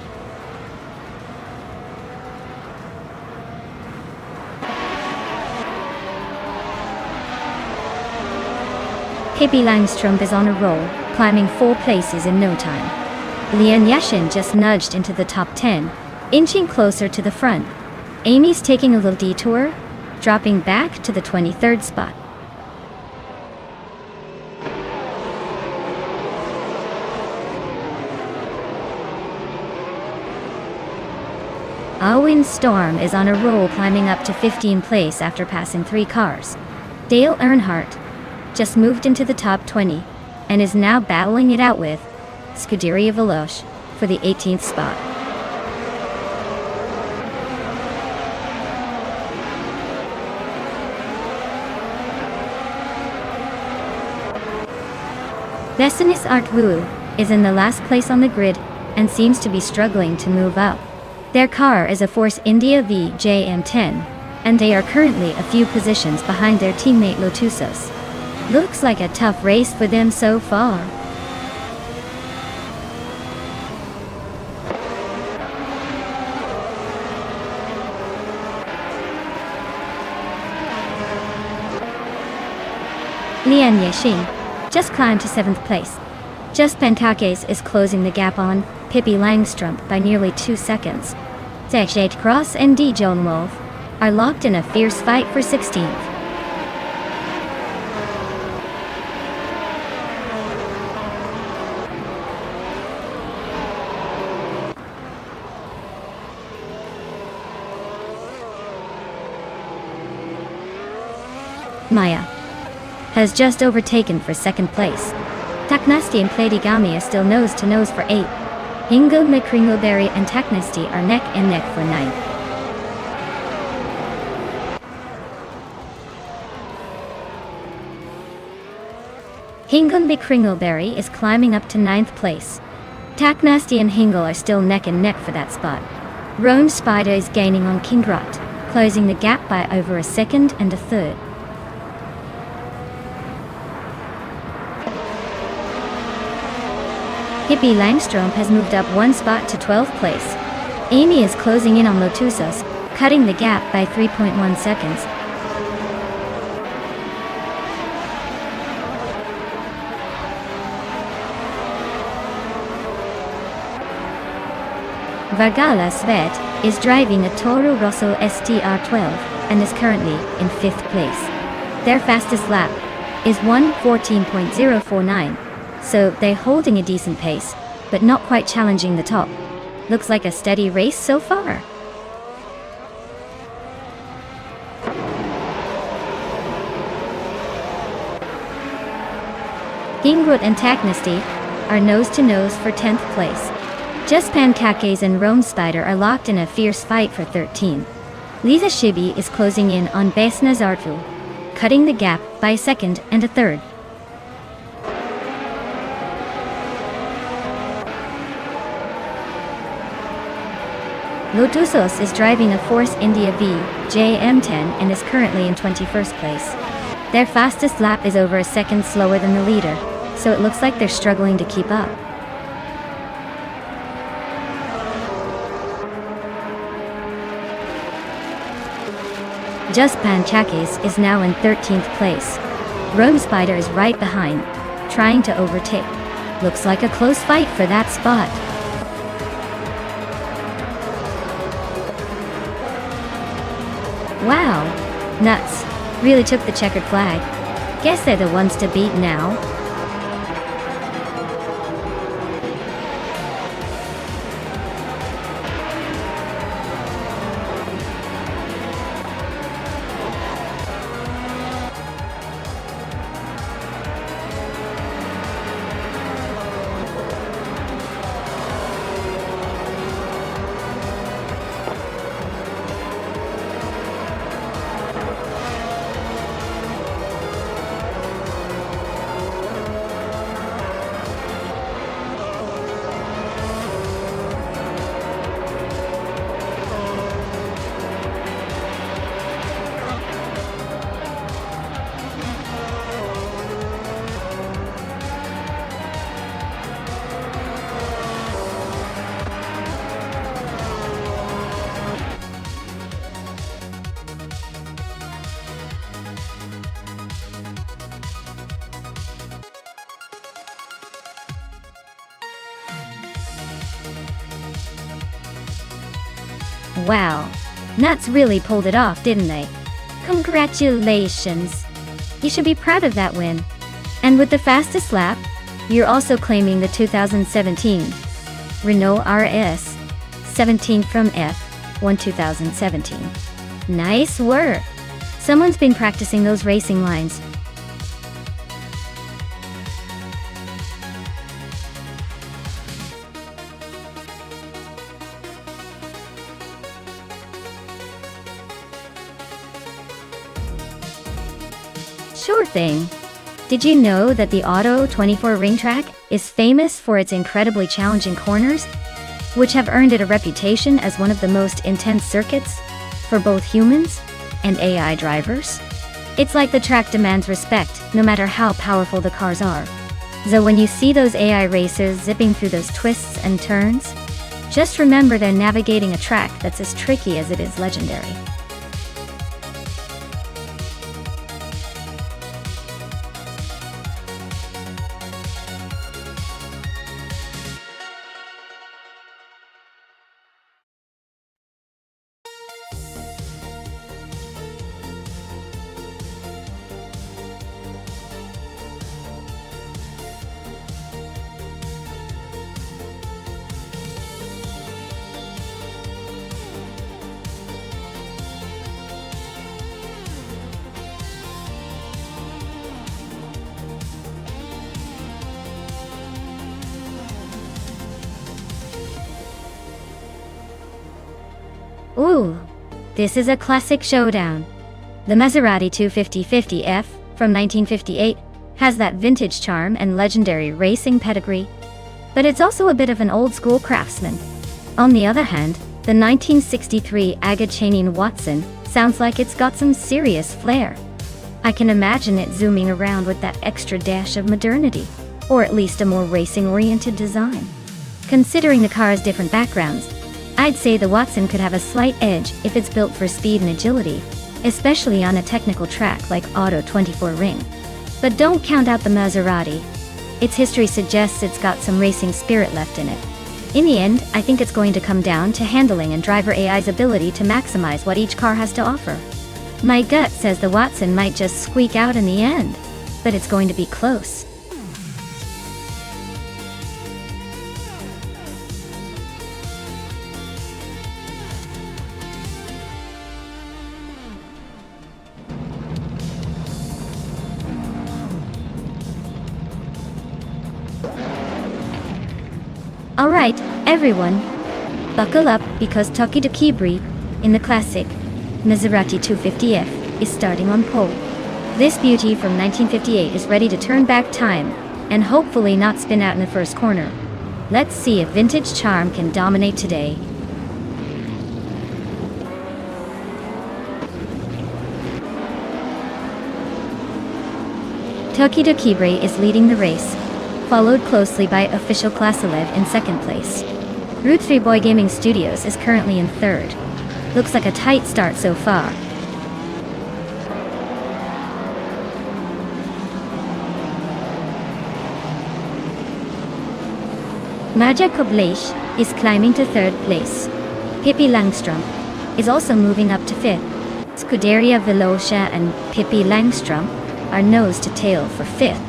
Pippi Langstrom is on a roll, climbing 4 places in no time. Lian Yashin just nudged into the top 10, inching closer to the front. Amy's taking a little detour, dropping back to the 23rd spot. Owen Storm is on a roll, climbing up to 15th place after passing 3 cars. Dale Earnhardt just moved into the top 20 and is now battling it out with Scuderia Veloce for the 18th spot. Vessinis Art Wu is in the last place on the grid and seems to be struggling to move up. Their car is a Force India VJM10, and they are currently a few positions behind their teammate Lotusos. Looks like a tough race for them so far. Lian Yexing just climbed to 7th place. Just Pentakes is closing the gap on Pippi Langstrom by nearly 2 seconds. Zexjade Cross and Dijon Wolf are locked in a fierce fight for 16th. Maya has just overtaken for 2nd place. Taknasty and Platigami are still nose to nose for 8th. Hingo, McCringleberry and Taknasty are neck and neck for 9th. Hingo McCringleberry is climbing up to 9th place. Taknasty and Hingle are still neck and neck for that spot. Rome Spider is gaining on Kingrot, closing the gap by over a 2nd and a 3rd. Pippi Langstrom has moved up 1 spot to 12th place. Amy is closing in on Lotusos, cutting the gap by 3.1 seconds. Vargala Svet is driving a Toro Rosso STR12 and is currently in 5th place. Their fastest lap is 1:14.049, so they're holding a decent pace, but not quite challenging the top. Looks like a steady race so far. Ingrid and Taknesty are nose-to-nose for 10th place. Just Pankakes and Rome Spider are locked in a fierce fight for 13. Lisa Shibi is closing in on Besna Zartu, cutting the gap by a second and a third. Lotusos is driving a Force India V JM10 and is currently in 21st place. Their fastest lap is over a second slower than the leader, so it looks like they're struggling to keep up. Just Panchakis is now in 13th place. Rome Spider is right behind, trying to overtake. Looks like a close fight for that spot. Wow, nuts. Really took the checkered flag. Guess they're the ones to beat now. Wow, Nuts really pulled it off, didn't they? Congratulations! You should be proud of that win. And with the fastest lap, you're also claiming the 2017 Renault RS 17 from F1 2017. Nice work! Someone's been practicing those racing lines. Sure thing. Did you know that the Auto 24 ring track is famous for its incredibly challenging corners, which have earned it a reputation as one of the most intense circuits for both humans and AI drivers? It's like the track demands respect, no matter how powerful the cars are. So when you see those AI racers zipping through those twists and turns, just remember they're navigating a track that's as tricky as it is legendary. Ooh, this is a classic showdown. The Maserati 250/50F from 1958 has that vintage charm and legendary racing pedigree, but it's also a bit of an old-school craftsman. On the other hand, the 1963 Agha Watson sounds like it's got some serious flair. I can imagine it zooming around with that extra dash of modernity, or at least a more racing-oriented design. Considering the car's different backgrounds, I'd say the Watson could have a slight edge if it's built for speed and agility, especially on a technical track like Auto 24 Ring. But don't count out the Maserati. Its history suggests it's got some racing spirit left in it. In the end, I think it's going to come down to handling and driver AI's ability to maximize what each car has to offer. My gut says the Watson might just squeak out in the end, but it's going to be close. Alright, everyone, buckle up because Tokidoki Brie, in the classic Maserati 250F, is starting on pole. This beauty from 1958 is ready to turn back time, and hopefully not spin out in the first corner. Let's see if vintage charm can dominate today. Tokidoki Brie is leading the race, followed closely by official Klasilev in second place. Route 3 Boy Gaming Studios is currently in third. Looks like a tight start so far. Maja Koblech is climbing to third place. Pippi Langstrom is also moving up to fifth. Scuderia Velocia and Pippi Langstrom are nose to tail for fifth.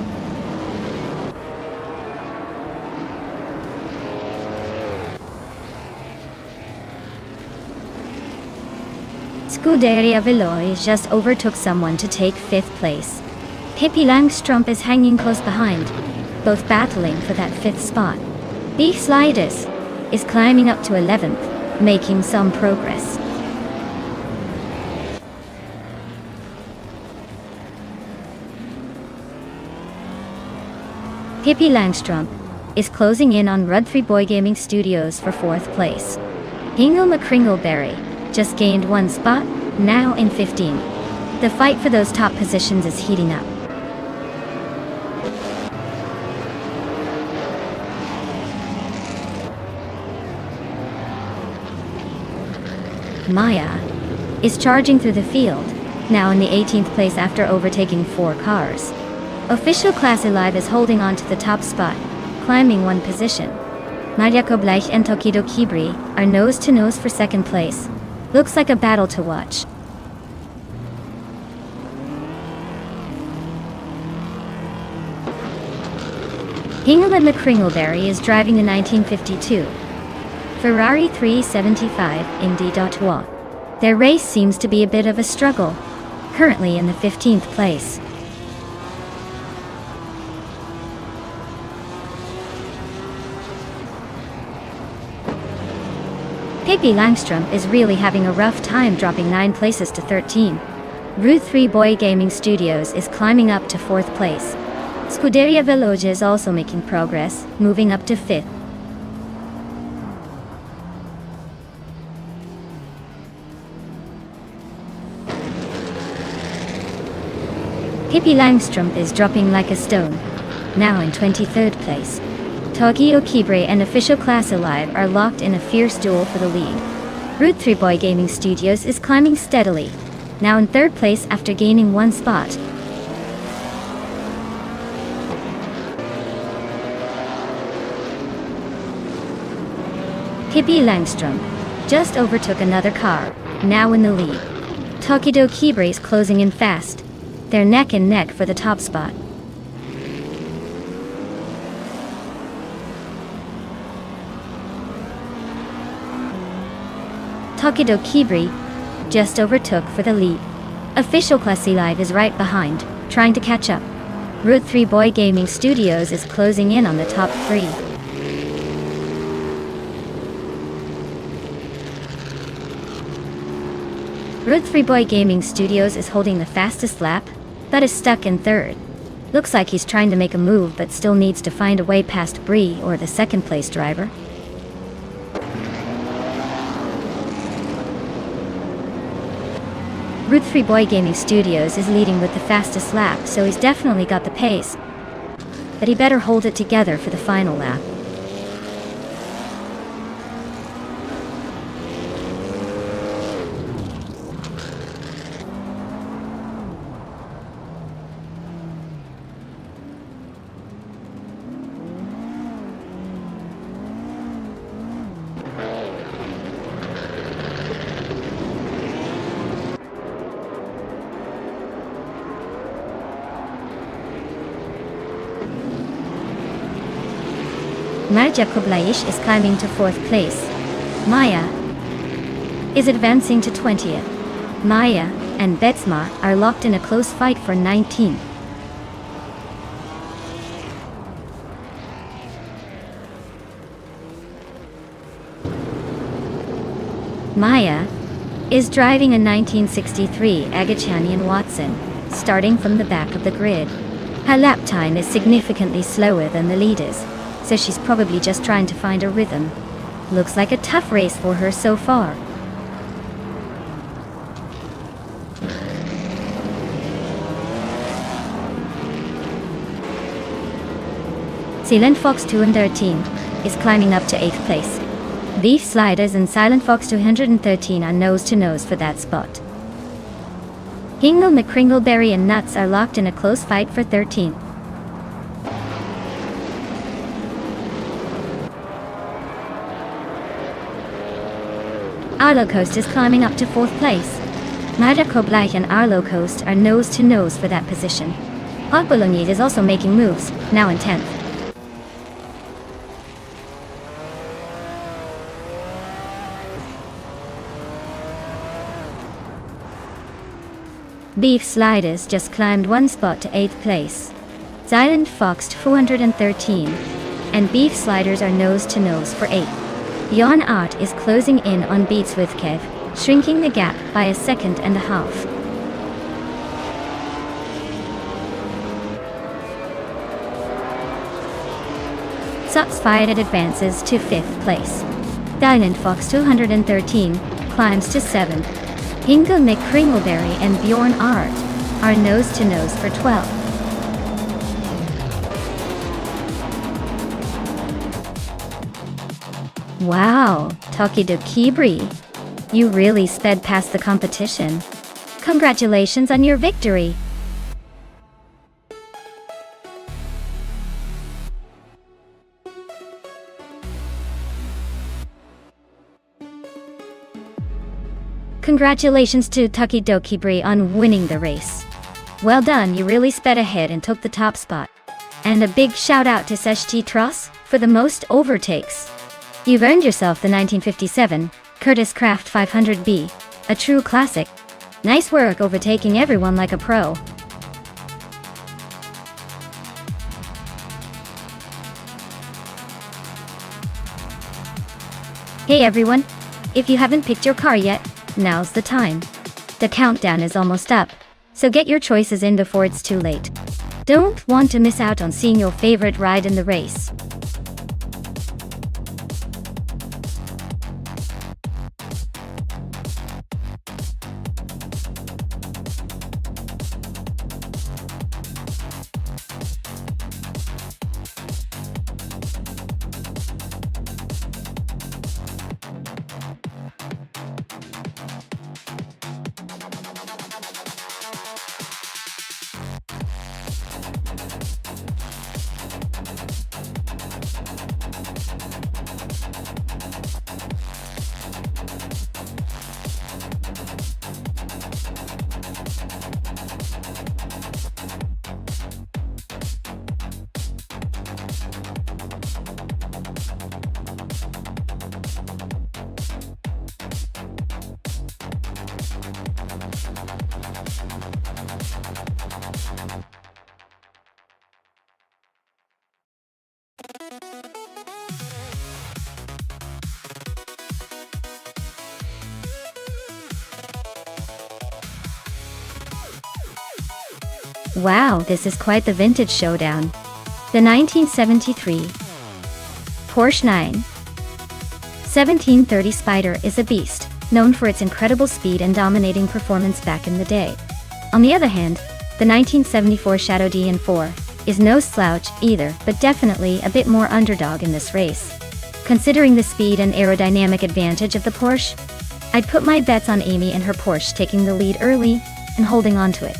Scuderia Veloy just overtook someone to take fifth place. Pippi Langstrom is hanging close behind, both battling for that fifth spot. B. Sliders is climbing up to 11th, making some progress. Pippi Langstrom is closing in on Rud 3 Boy Gaming Studios for fourth place. Hingle McCringleberry just gained one spot, now in 15. The fight for those top positions is heating up. Maya is charging through the field, now in the 18th place after overtaking 4 cars. Official Klasilev is holding on to the top spot, climbing one position. Maja Koblech and Tokidoki Brie are nose to nose for second place. Looks like a battle to watch. Hingle and McCringleberry is driving the 1952 Ferrari 375 Indy d'Ottawa. Their race seems to be a bit of a struggle, currently in the 15th place. Pippi Langstrom is really having a rough time, dropping 9 places to 13. Route 3 Boy Gaming Studios is climbing up to 4th place. Scuderia Veloce is also making progress, moving up to 5th. Pippi Langstrom is dropping like a stone, now in 23rd place. Tokidoki Brie and official Klasilev are locked in a fierce duel for the lead. Route 3 Boy Gaming Studios is climbing steadily, now in 3rd place after gaining 1 spot. Pippi Langstrom just overtook another car, now in the lead. Tokidoki Brie is closing in fast. They're neck and neck for the top spot. Tokidoki Brie just overtook for the lead. Official Klasilev is right behind, trying to catch up. Route 3 Boy Gaming Studios is closing in on the top 3. Route 3 Boy Gaming Studios is holding the fastest lap, but is stuck in 3rd. Looks like he's trying to make a move but still needs to find a way past Brie or the 2nd place driver. Route 3 Boy Gaming Studios is leading with the fastest lap, so he's definitely got the pace. But he better hold it together for the final lap. Marja Koblaish is climbing to 4th place. Maya is advancing to 20th. Maya and Betsma are locked in a close fight for 19th. Maya is driving a 1963 Agachanian Watson, starting from the back of the grid. Her lap time is significantly slower than the leaders, so she's probably just trying to find a rhythm. Looks like a tough race for her so far. Silent Fox 213 is climbing up to 8th place. Beef Sliders and Silent Fox 213 are nose to nose for that spot. Hingle McCringleberry and Nuts are locked in a close fight for 13th. Arlo Coast is climbing up to 4th place. Marja Koblai and Arlo Coast are nose to nose for that position. Hot Bolognese is also making moves, now in 10th. Beef Sliders just climbed one spot to 8th place. Silent Fox 213 and Beef Sliders are nose to nose for 8th. Yon Art is closing in on Beats with Kev, shrinking the gap by a second and a half. Suts Fired advances to 5th place. Silent Fox 213 climbs to 7th. Hingle McCringleberry and Bjorn Art are nose to nose for 12th. Wow, Tokido Kibri, you really sped past the competition. Congratulations on your victory. Congratulations to Tokidoki Bri on winning the race. Well done, you really sped ahead and took the top spot. And a big shout out to Seshti Truss for the most overtakes. You've earned yourself the 1957 Curtis Craft 500B, a true classic. Nice work overtaking everyone like a pro. Hey everyone, if you haven't picked your car yet, now's the time. The countdown is almost up, so get your choices in before it's too late. Don't want to miss out on seeing your favorite ride in the race. Wow, this is quite the vintage showdown. The 1973 Porsche 91730 Spider is a beast, known for its incredible speed and dominating performance back in the day. On the other hand, the 1974 Shadow DN4 is no slouch either, but definitely a bit more underdog in this race. Considering the speed and aerodynamic advantage of the Porsche, I'd put my bets on Amy and her Porsche taking the lead early and holding on to it.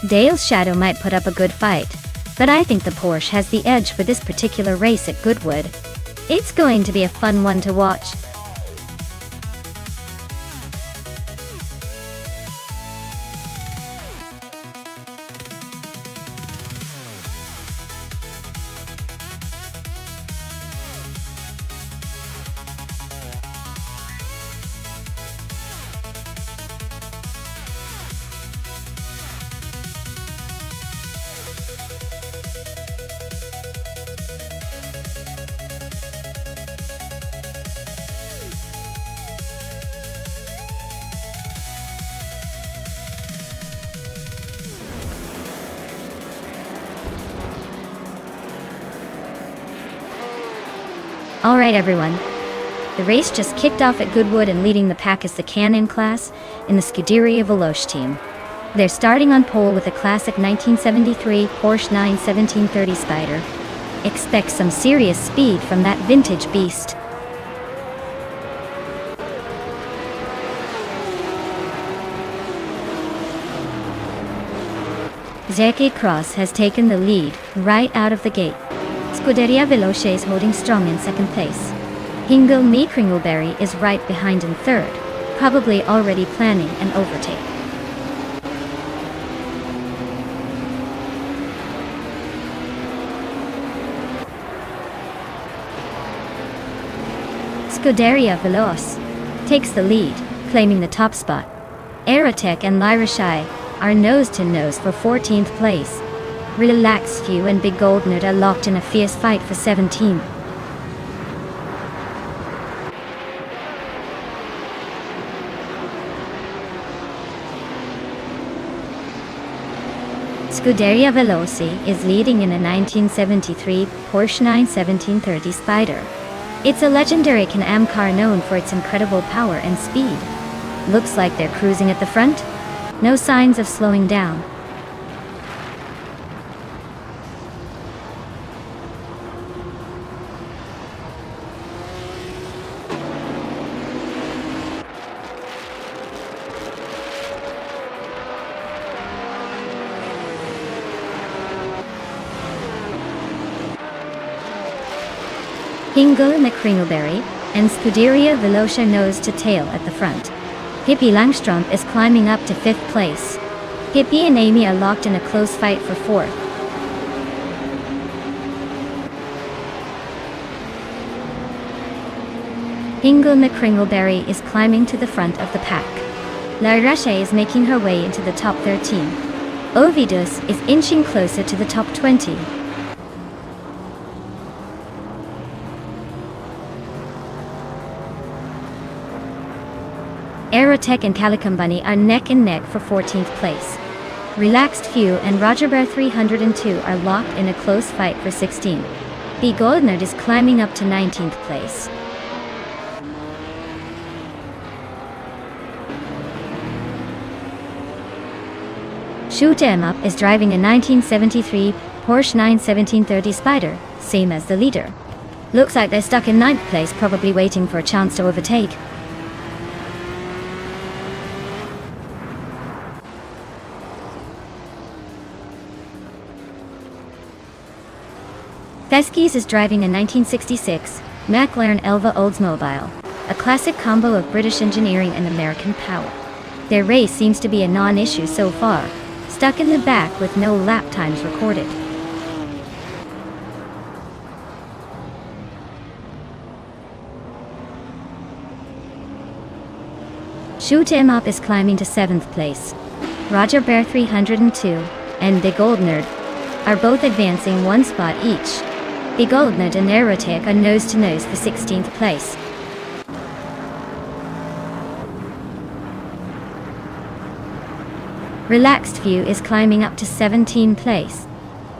Dale's Shadow might put up a good fight, but I think the Porsche has the edge for this particular race at Goodwood. It's going to be a fun one to watch. Alright everyone, the race just kicked off at Goodwood and leading the pack is the Canon class in the Scuderia Veloce team. They're starting on pole with a classic 1973 Porsche 91730 Spider. Expect some serious speed from that vintage beast. Zeki Cross has taken the lead right out of the gate. Scuderia Veloce is holding strong in second place. Hingle Me Kringleberry is right behind in third, probably already planning an overtake. Scuderia Veloce takes the lead, claiming the top spot. Aerotech and Lyra Shai are nose-to-nose for 14th place. Relax Few and Big Goldnut are locked in a fierce fight for 17. Scuderia Veloce is leading in a 1973 Porsche 91730 Spider. It's a legendary Can-Am car known for its incredible power and speed. Looks like they're cruising at the front. No signs of slowing down. Hingle McCringleberry and Scuderia Veloce nose to tail at the front. Hippie Langstrom is climbing up to 5th place. Hippie and Amy are locked in a close fight for 4th. Hingle McCringleberry is climbing to the front of the pack. La Roche is making her way into the top 13. Ovidus is inching closer to the top 20. Aerotech and Calicum Bunny are neck and neck for 14th place. Relaxed Few and Roger Bear 302 are locked in a close fight for 16. B. Goldnut is climbing up to 19th place. Shoot 'em Up is driving a 1973 Porsche 91730 Spider, same as the leader. Looks like they're stuck in 9th place, probably waiting for a chance to overtake. Theskis is driving a 1966 McLaren Elva Oldsmobile, a classic combo of British engineering and American power. Their race seems to be a non-issue so far, stuck in the back with no lap times recorded. Shoot 'em Up is climbing to 7th place. Roger Bear 302 and Big Old Nerd are both advancing 1 spot each. Big Old Nerd and Aerotech are nose-to-nose for 16th place. Relaxed View is climbing up to 17th place.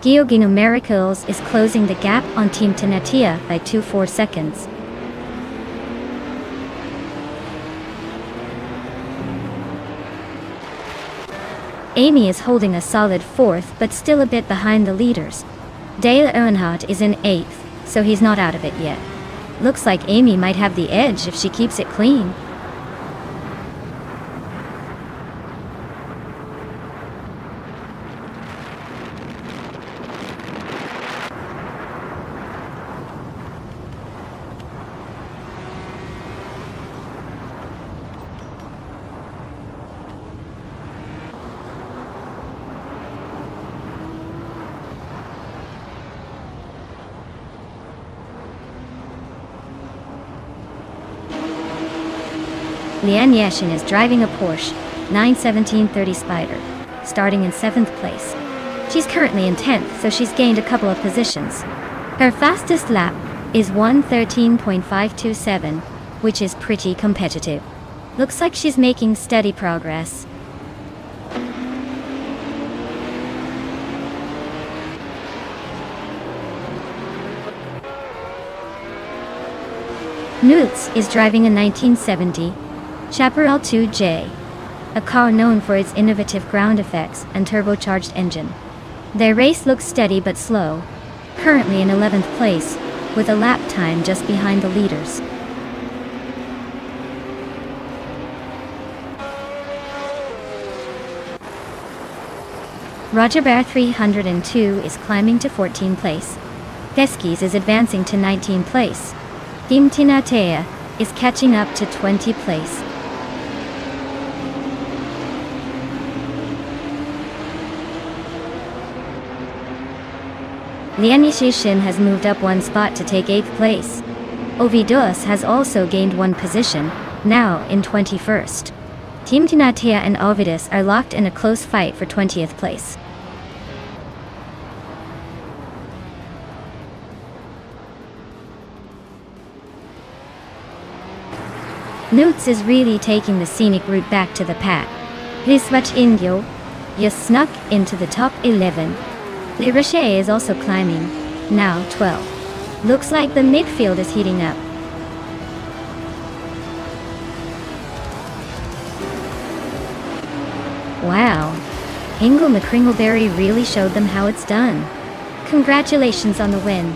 Giogino Miracles is closing the gap on Team Tenatia by 2.4 seconds. Amy is holding a solid 4th but still a bit behind the leaders. Dale Earnhardt is in 8th, so he's not out of it yet. Looks like Amy might have the edge if she keeps it clean. Lian Yashin is driving a Porsche 91730 Spider, starting in 7th place. She's currently in 10th, so she's gained a couple of positions. Her fastest lap is 1:13.527, which is pretty competitive. Looks like she's making steady progress. Newts is driving a 1970 Chaparral 2J, a car known for its innovative ground effects and turbocharged engine. Their race looks steady but slow, currently in 11th place, with a lap time just behind the leaders. Roger Bear 302 is climbing to 14th place. Teskis is advancing to 19th place. Team Tinatea is catching up to 20th place. Lianixin has moved up one spot to take 8th place. Ovidus has also gained one position, now in 21st. Team Tinatea and Ovidus are locked in a close fight for 20th place. Newts is really taking the scenic route back to the pack. Riswach Indio, you snuck into the top 11. Le Rocher is also climbing, now 12. Looks like the midfield is heating up. Wow, Ingle McCringleberry really showed them how it's done. Congratulations on the win.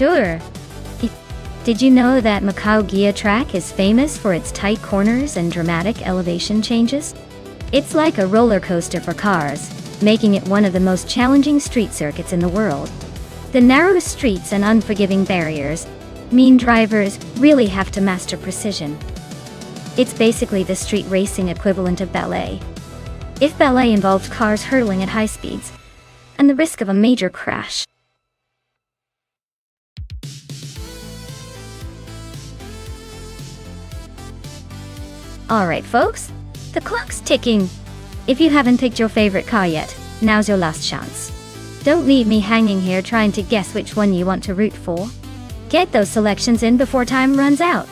Sure. Did you know that Macau Gia track is famous for its tight corners and dramatic elevation changes? It's like a roller coaster for cars, making it one of the most challenging street circuits in the world. The narrow streets and unforgiving barriers mean drivers really have to master precision. It's basically the street racing equivalent of ballet. If ballet involved cars hurtling at high speeds, and the risk of a major crash. Alright folks, the clock's ticking. If you haven't picked your favorite car yet, now's your last chance. Don't leave me hanging here trying to guess which one you want to root for. Get those selections in before time runs out.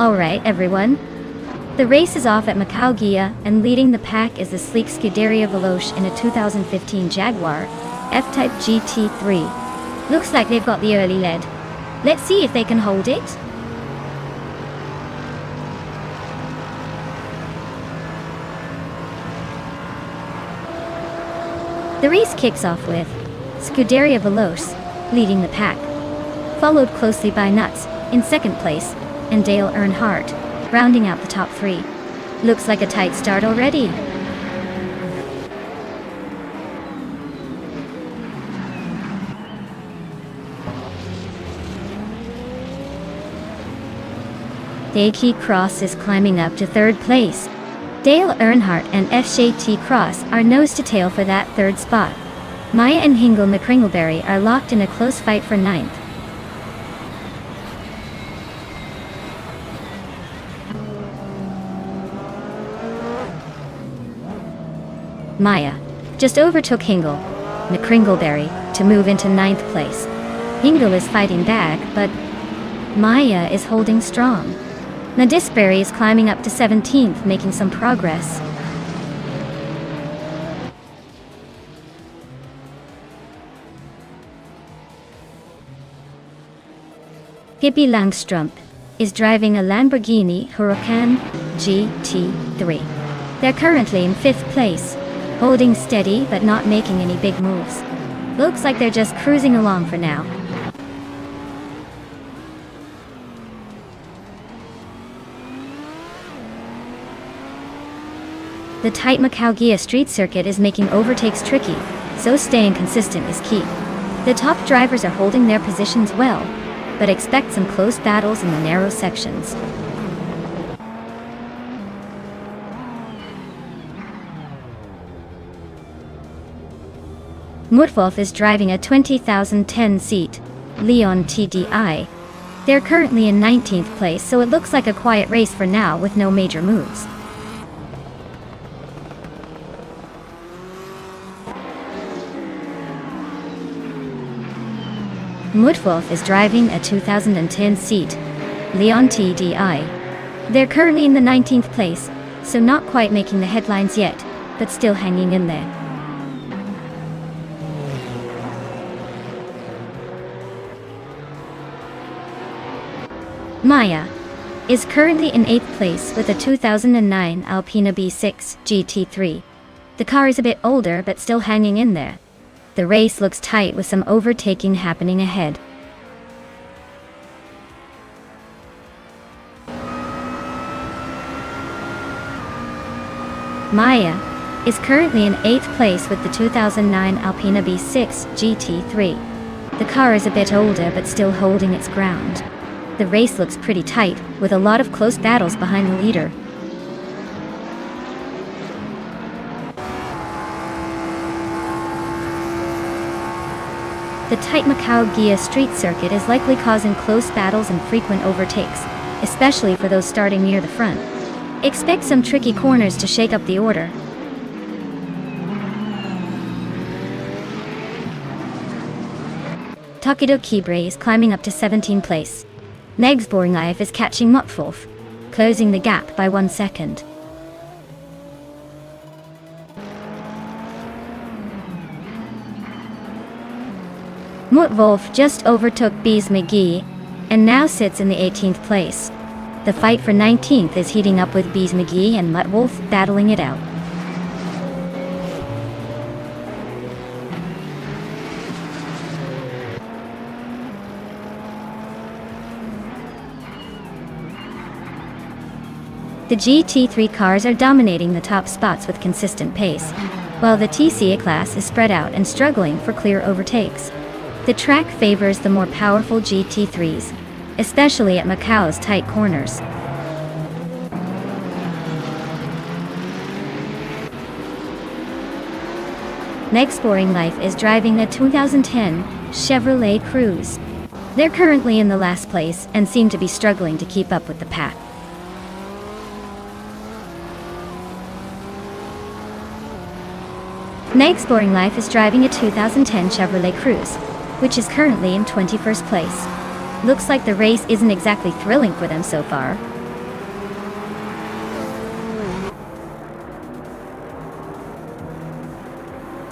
Alright everyone. The race is off at Macau Gia, and leading the pack is the sleek Scuderia Veloce in a 2015 Jaguar F-Type GT3. Looks like they've got the early lead. Let's see if they can hold it. The race kicks off with Scuderia Veloce leading the pack, followed closely by Nuts in second place, and Dale Earnhardt rounding out the top three. Looks like a tight start already. Daichi Cross is climbing up to third place. Dale Earnhardt and FJT Cross are nose to tail for that third spot. Maya and Hingle McCringleberry are locked in a close fight for ninth. Maya just overtook Hingle McCringleberry to move into ninth place. Hingle is fighting back, but Maya is holding strong. Nadisberry is climbing up to 17th, making some progress. Pippi Langstrumpf is driving a Lamborghini Huracan GT3. They're currently in 5th place, holding steady but not making any big moves. Looks like they're just cruising along for now. The tight Macau Gia street circuit is making overtakes tricky, so staying consistent is key. The top drivers are holding their positions well, but expect some close battles in the narrow sections. Mutwolf is driving a 2010-seat Leon TDI. They're currently in 19th place, so it looks like a quiet race for now with no major moves. Mutwolf is driving a 2010-seat Leon TDI. They're currently in the 19th place, so not quite making the headlines yet, but still hanging in there. Maya is currently in 8th place with a 2009 Alpina B6 GT3. The car is a bit older but still hanging in there. The race looks tight with some overtaking happening ahead. Maya is currently in 8th place with the 2009 Alpina B6 GT3. The car is a bit older but still holding its ground. The race looks pretty tight, with a lot of close battles behind the leader. The tight Macau Gia street circuit is likely causing close battles and frequent overtakes, especially for those starting near the front. Expect some tricky corners to shake up the order. Takedo Kibre is climbing up to 17th place. Meg's Boring Life is catching Mutwolf, closing the gap by 1 second. Mutwolf just overtook Bees McGee, and now sits in the 18th place. The fight for 19th is heating up with Bees McGee and Mutwolf battling it out. The GT3 cars are dominating the top spots with consistent pace, while the TCA class is spread out and struggling for clear overtakes. The track favors the more powerful GT3s, especially at Macau's tight corners. Meg's Boring Life is driving a 2010 Chevrolet Cruze. They're currently in the last place and seem to be struggling to keep up with the pack. Meg's Boring Life is driving a 2010 Chevrolet Cruze, which is currently in 21st place. Looks like the race isn't exactly thrilling for them so far.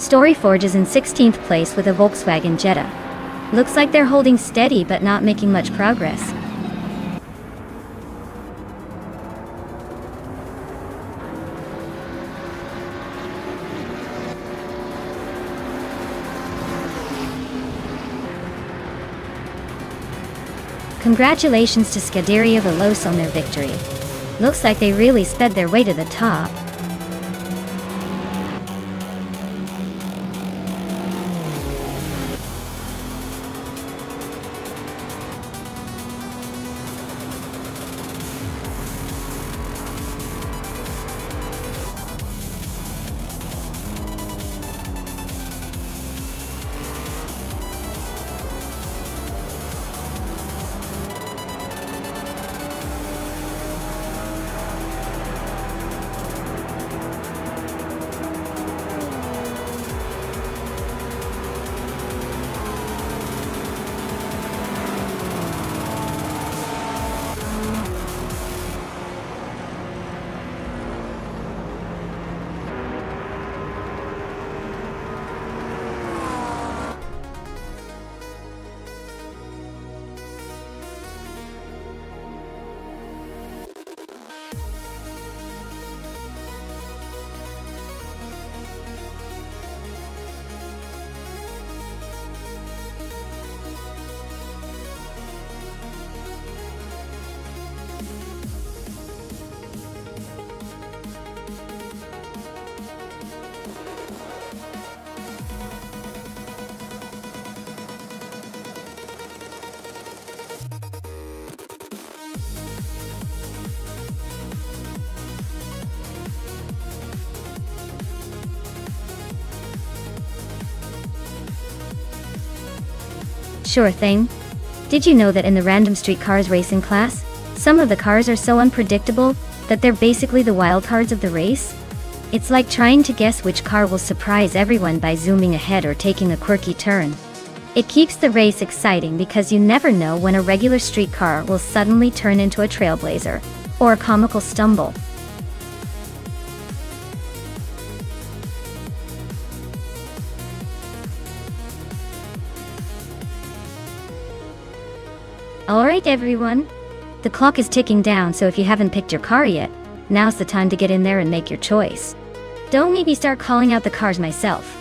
Storyforge is in 16th place with a Volkswagen Jetta. Looks like they're holding steady but not making much progress. Congratulations to Scuderia Veloce on their victory. Looks like they really sped their way to the top. Sure thing. Did you know that in the Random Street Cars racing class, some of the cars are so unpredictable that they're basically the wild cards of the race? It's like trying to guess which car will surprise everyone by zooming ahead or taking a quirky turn. It keeps the race exciting because you never know when a regular street car will suddenly turn into a trailblazer, or a comical stumble. Alright everyone, the clock is ticking down, so if you haven't picked your car yet, now's the time to get in there and make your choice. Don't make me start calling out the cars myself.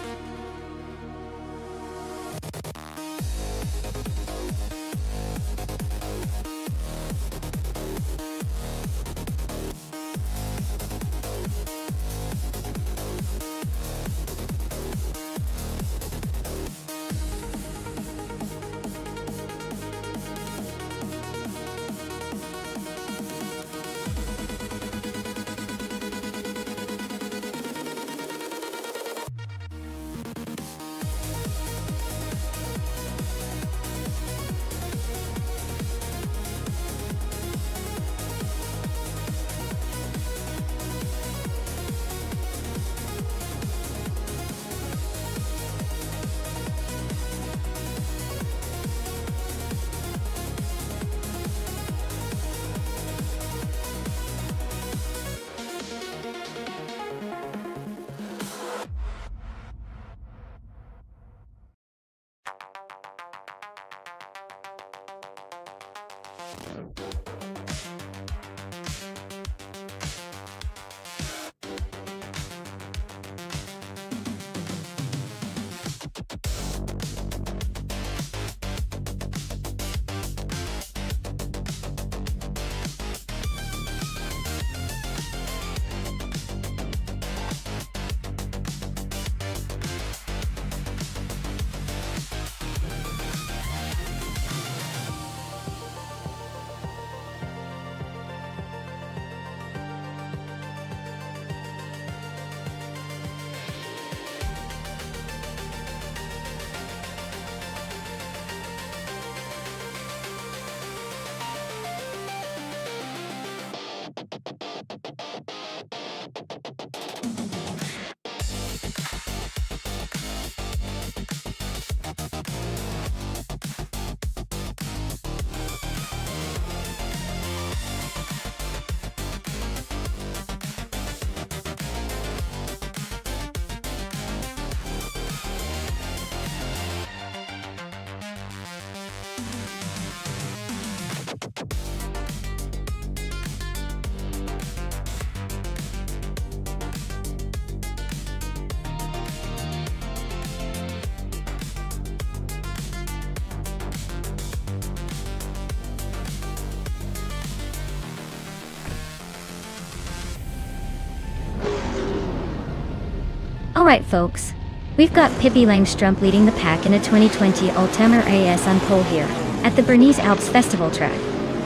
Alright folks, we've got Pippi Langstrumpf leading the pack in a 2020 Ultimer AS on pole here, at the Bernese Alps Festival track.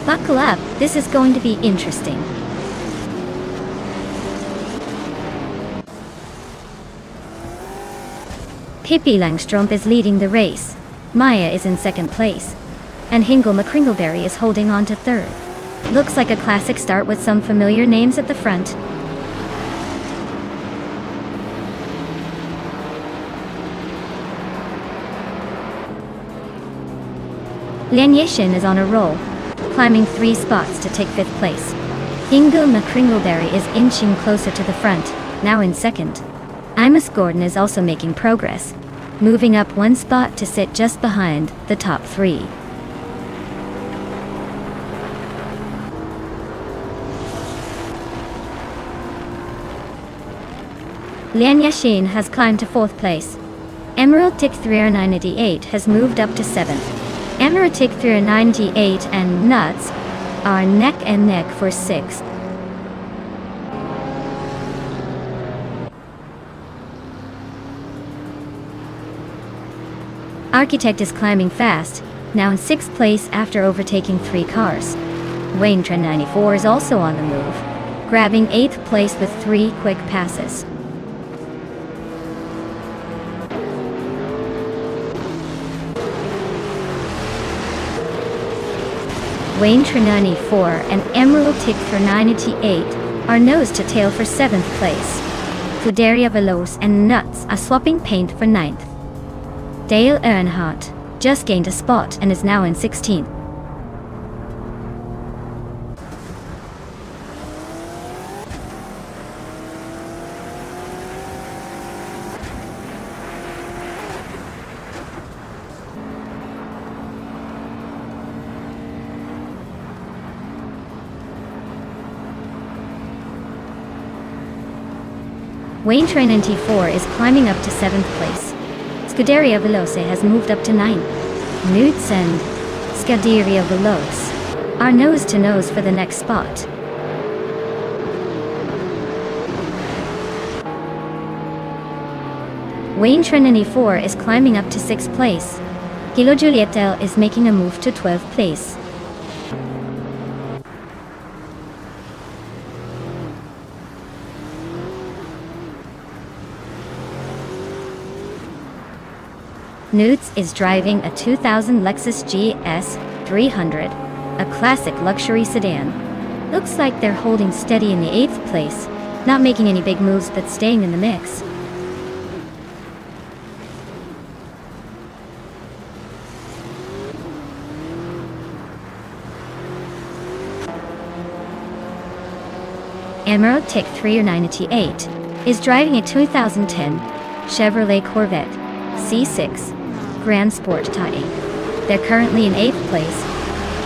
Buckle up, this is going to be interesting. Pippi Langstrumpf is leading the race, Maya is in second place, and Hingle McCringleberry is holding on to third. Looks like a classic start with some familiar names at the front. Lian Yixin is on a roll, climbing 3 spots to take 5th place. Hingle McCringleberry is inching closer to the front, now in second. Imus Gordon is also making progress, moving up 1 spot to sit just behind the top 3. Lian Yixin has climbed to 4th place. Emerald Tick 398 has moved up to 7th. Emerald Tick 398 and Nuts are neck and neck for 6th. Architect is climbing fast, now in 6th place after overtaking 3 cars. Wayne Trend 94 is also on the move, grabbing 8th place with 3 quick passes. Wayne Trend 94 and Emerald Tick 398 are nose to tail for 7th place. Fuderia Veloz and Nuts are swapping paint for 9th. Dale Earnhardt just gained a spot and is now in 16th. Wayne Train 94 is climbing up to 7th place. Scuderia Veloce has moved up to 9th. Newts and Scuderia Veloce are nose to nose for the next spot. Wayne Train 94 is climbing up to 6th place. Kilo Julietel is making a move to 12th place. Newts is driving a 2000 Lexus GS 300, a classic luxury sedan. Looks like they're holding steady in the 8th place, not making any big moves but staying in the mix. Emerald Tick 398 is driving a 2010 Chevrolet Corvette C6 Grand Sport Type. They're currently in 8th place,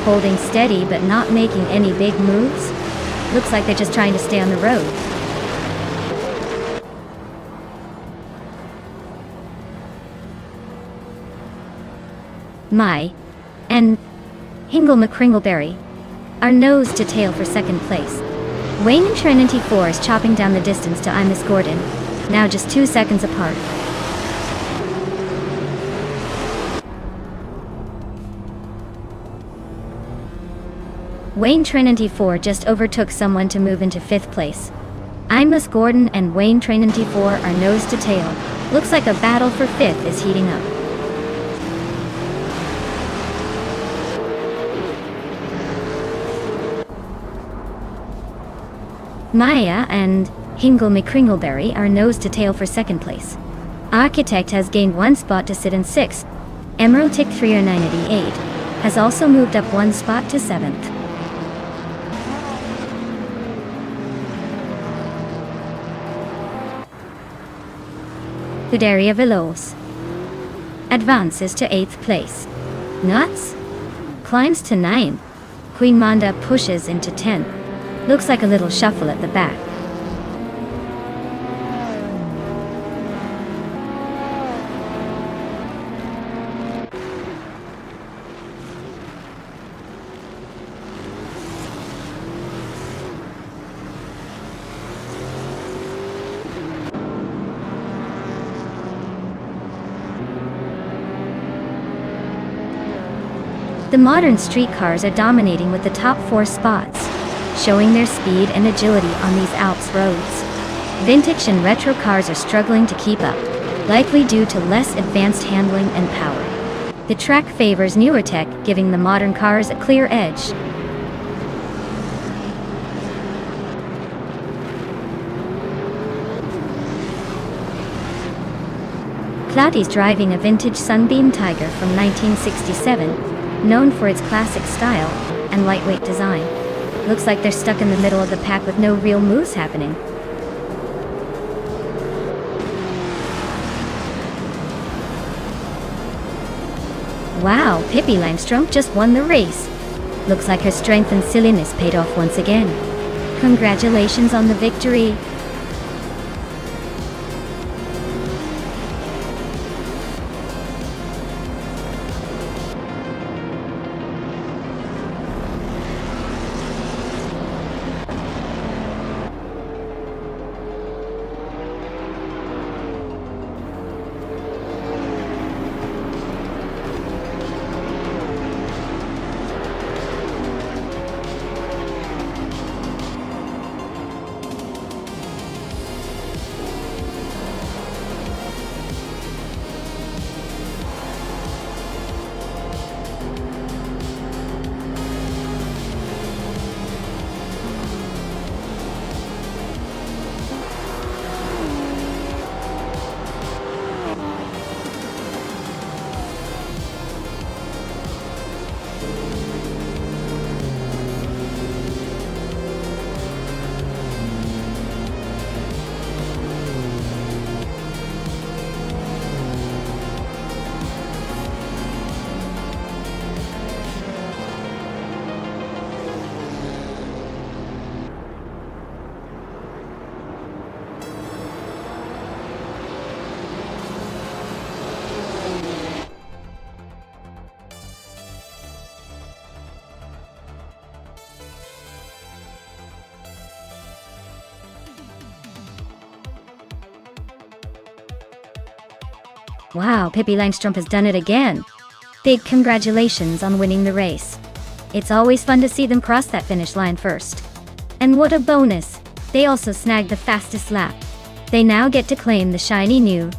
holding steady but not making any big moves. Looks like they're just trying to stay on the road. Mai and Hingle McCringleberry are nose to tail for 2nd place. Wayne and Trinity 4 is chopping down the distance to Imus Gordon, now just 2 seconds apart. Wayne Trinity 4 just overtook someone to move into 5th place. Imus Gordon and Wayne Trinity 4 are nose to tail. Looks like a battle for 5th is heating up. Maya and Hingle McCringleberry are nose to tail for 2nd place. Architect has gained 1 spot to sit in 6th. Emerald Tick 398 has also moved up 1 spot to 7th. Scuderia Veloz advances to 8th place. Nuts climbs to 9. Queen Manda pushes into 10. Looks like a little shuffle at the back. The modern street cars are dominating with the top 4 spots, showing their speed and agility on these Alps roads. Vintage and retro cars are struggling to keep up, likely due to less advanced handling and power. The track favors newer tech, giving the modern cars a clear edge. Claudi's driving a vintage Sunbeam Tiger from 1967, known for its classic style and lightweight design. Looks like they're stuck in the middle of the pack with no real moves happening. Wow, Pippi Langstrumpf just won the race. Looks like her strength and silliness paid off once again. Congratulations on the victory. Wow, Pippi Langstrumpf has done it again. Big congratulations on winning the race. It's always fun to see them cross that finish line first. And what a bonus! They also snagged the fastest lap. They now get to claim the shiny new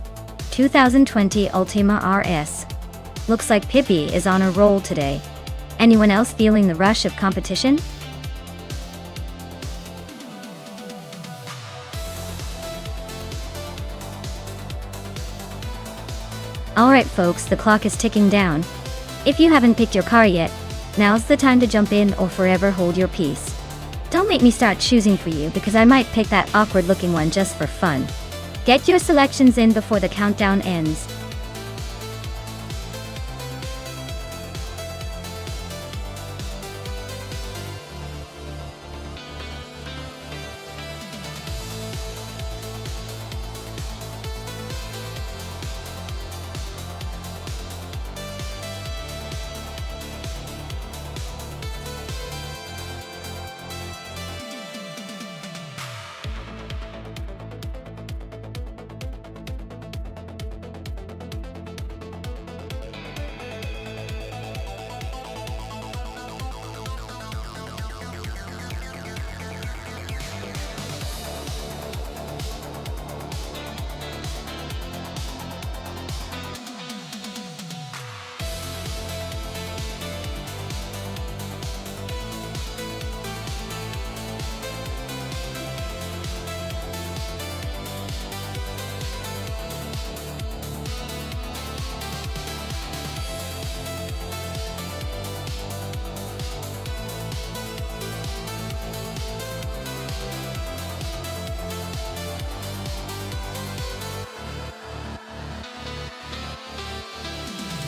2020 Ultima RS. Looks like Pippi is on a roll today. Anyone else feeling the rush of competition? Alright folks, the clock is ticking down. If you haven't picked your car yet, now's the time to jump in or forever hold your peace. Don't make me start choosing for you because I might pick that awkward looking one just for fun. Get your selections in before the countdown ends.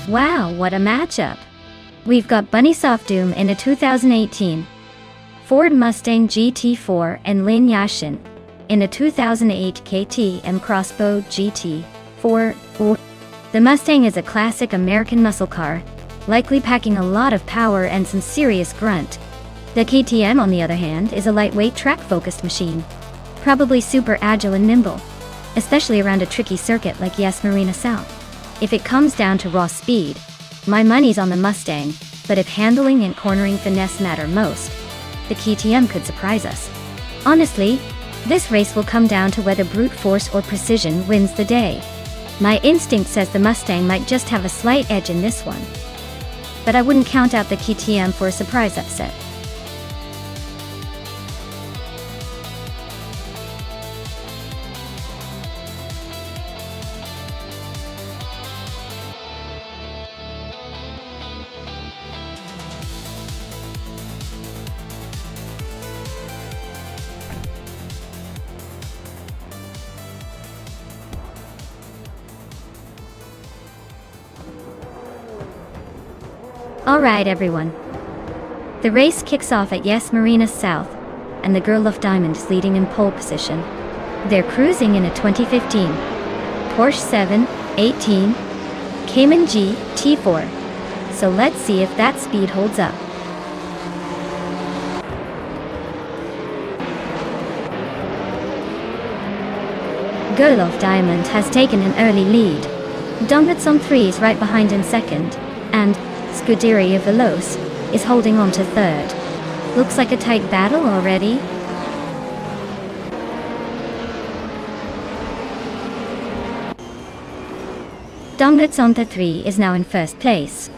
Wow, what a matchup! We've got Bunny Softdoom in a 2018 Ford Mustang GT4 and Lin Yashin in a 2008 KTM Crossbow GT4. The Mustang is a classic American muscle car, likely packing a lot of power and some serious grunt. The KTM, on the other hand, is a lightweight track-focused machine, probably super agile and nimble, especially around a tricky circuit like Yas Marina South. If it comes down to raw speed, my money's on the Mustang, But if handling and cornering finesse matter most, the KTM could surprise us. Honestly, this race will come down to whether brute force or precision wins the day. My instinct says the Mustang might just have a slight edge in this one. But I wouldn't count out the KTM for a surprise upset. Alright everyone. The race kicks off at Yes Marina South, and the Girl of Diamond is leading in pole position. They're cruising in a 2015 Porsche 718 Cayman G T4. So let's see if that speed holds up. Girl of Diamond has taken an early lead. Donuts on 3 is right behind in second, and Scuderia Veloce is holding on to third. Looks like a tight battle already. Donuts on the 3 is now in first place.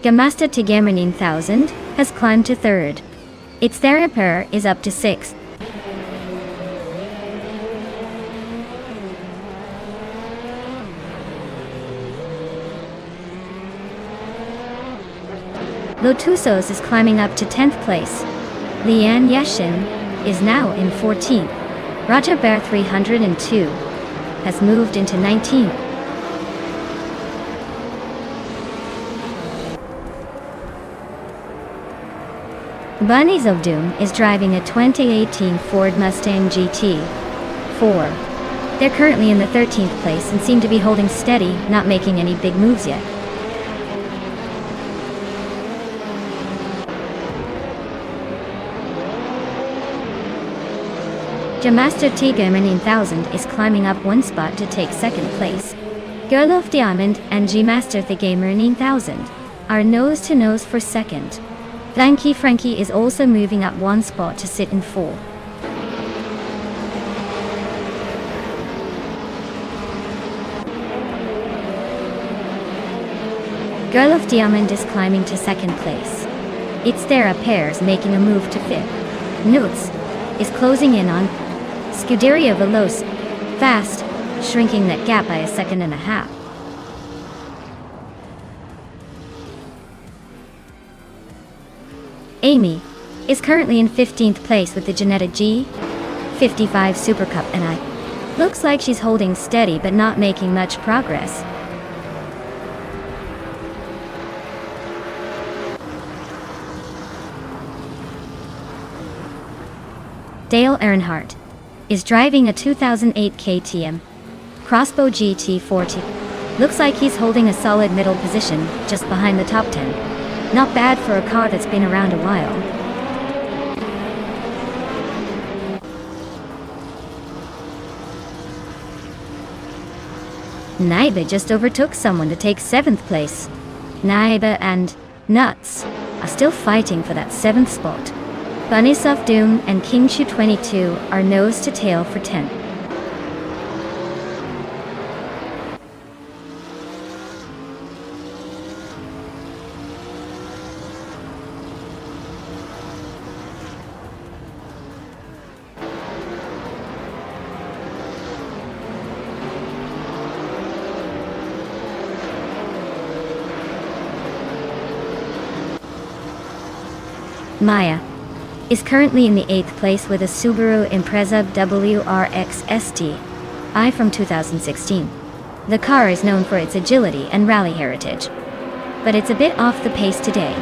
Gamasta Tigamer 9000 has climbed to third. Its Theraper is up to sixth. Lotusos is climbing up to 10th place. Lian Yashin is now in 14th. Raja Bear 302 has moved into 19th. Bunnies of Doom is driving a 2018 Ford Mustang GT4. They're currently in the 13th place and seem to be holding steady, not making any big moves yet. Jamaster Tigamer 9000 is climbing up one spot to take second place. Girl of Diamond and G-Master Tigamer 9000 are nose to nose for second. Frankie is also moving up one spot to sit in fourth. Girl of Diamond is climbing to second place. It's Thera Pairs making a move to fifth. Notes is closing in on Scuderia Veloce, fast, shrinking that gap by a second and a half. Amy is currently in 15th place with the Janetta G55 Super Cup, and looks like she's holding steady but not making much progress. Dale Earnhardt is driving a 2008 KTM Crossbow GT40. Looks like he's holding a solid middle position, just behind the top 10. Not bad for a car that's been around a while. Naiba just overtook someone to take 7th place. Naiba and Nuts are still fighting for that 7th spot. Bunnies of Doom and Kingshu 22 are nose to tail for 10th. Maya is currently in the 8th place with a Subaru Impreza WRX ST from 2016. The car is known for its agility and rally heritage, but it's a bit off the pace today,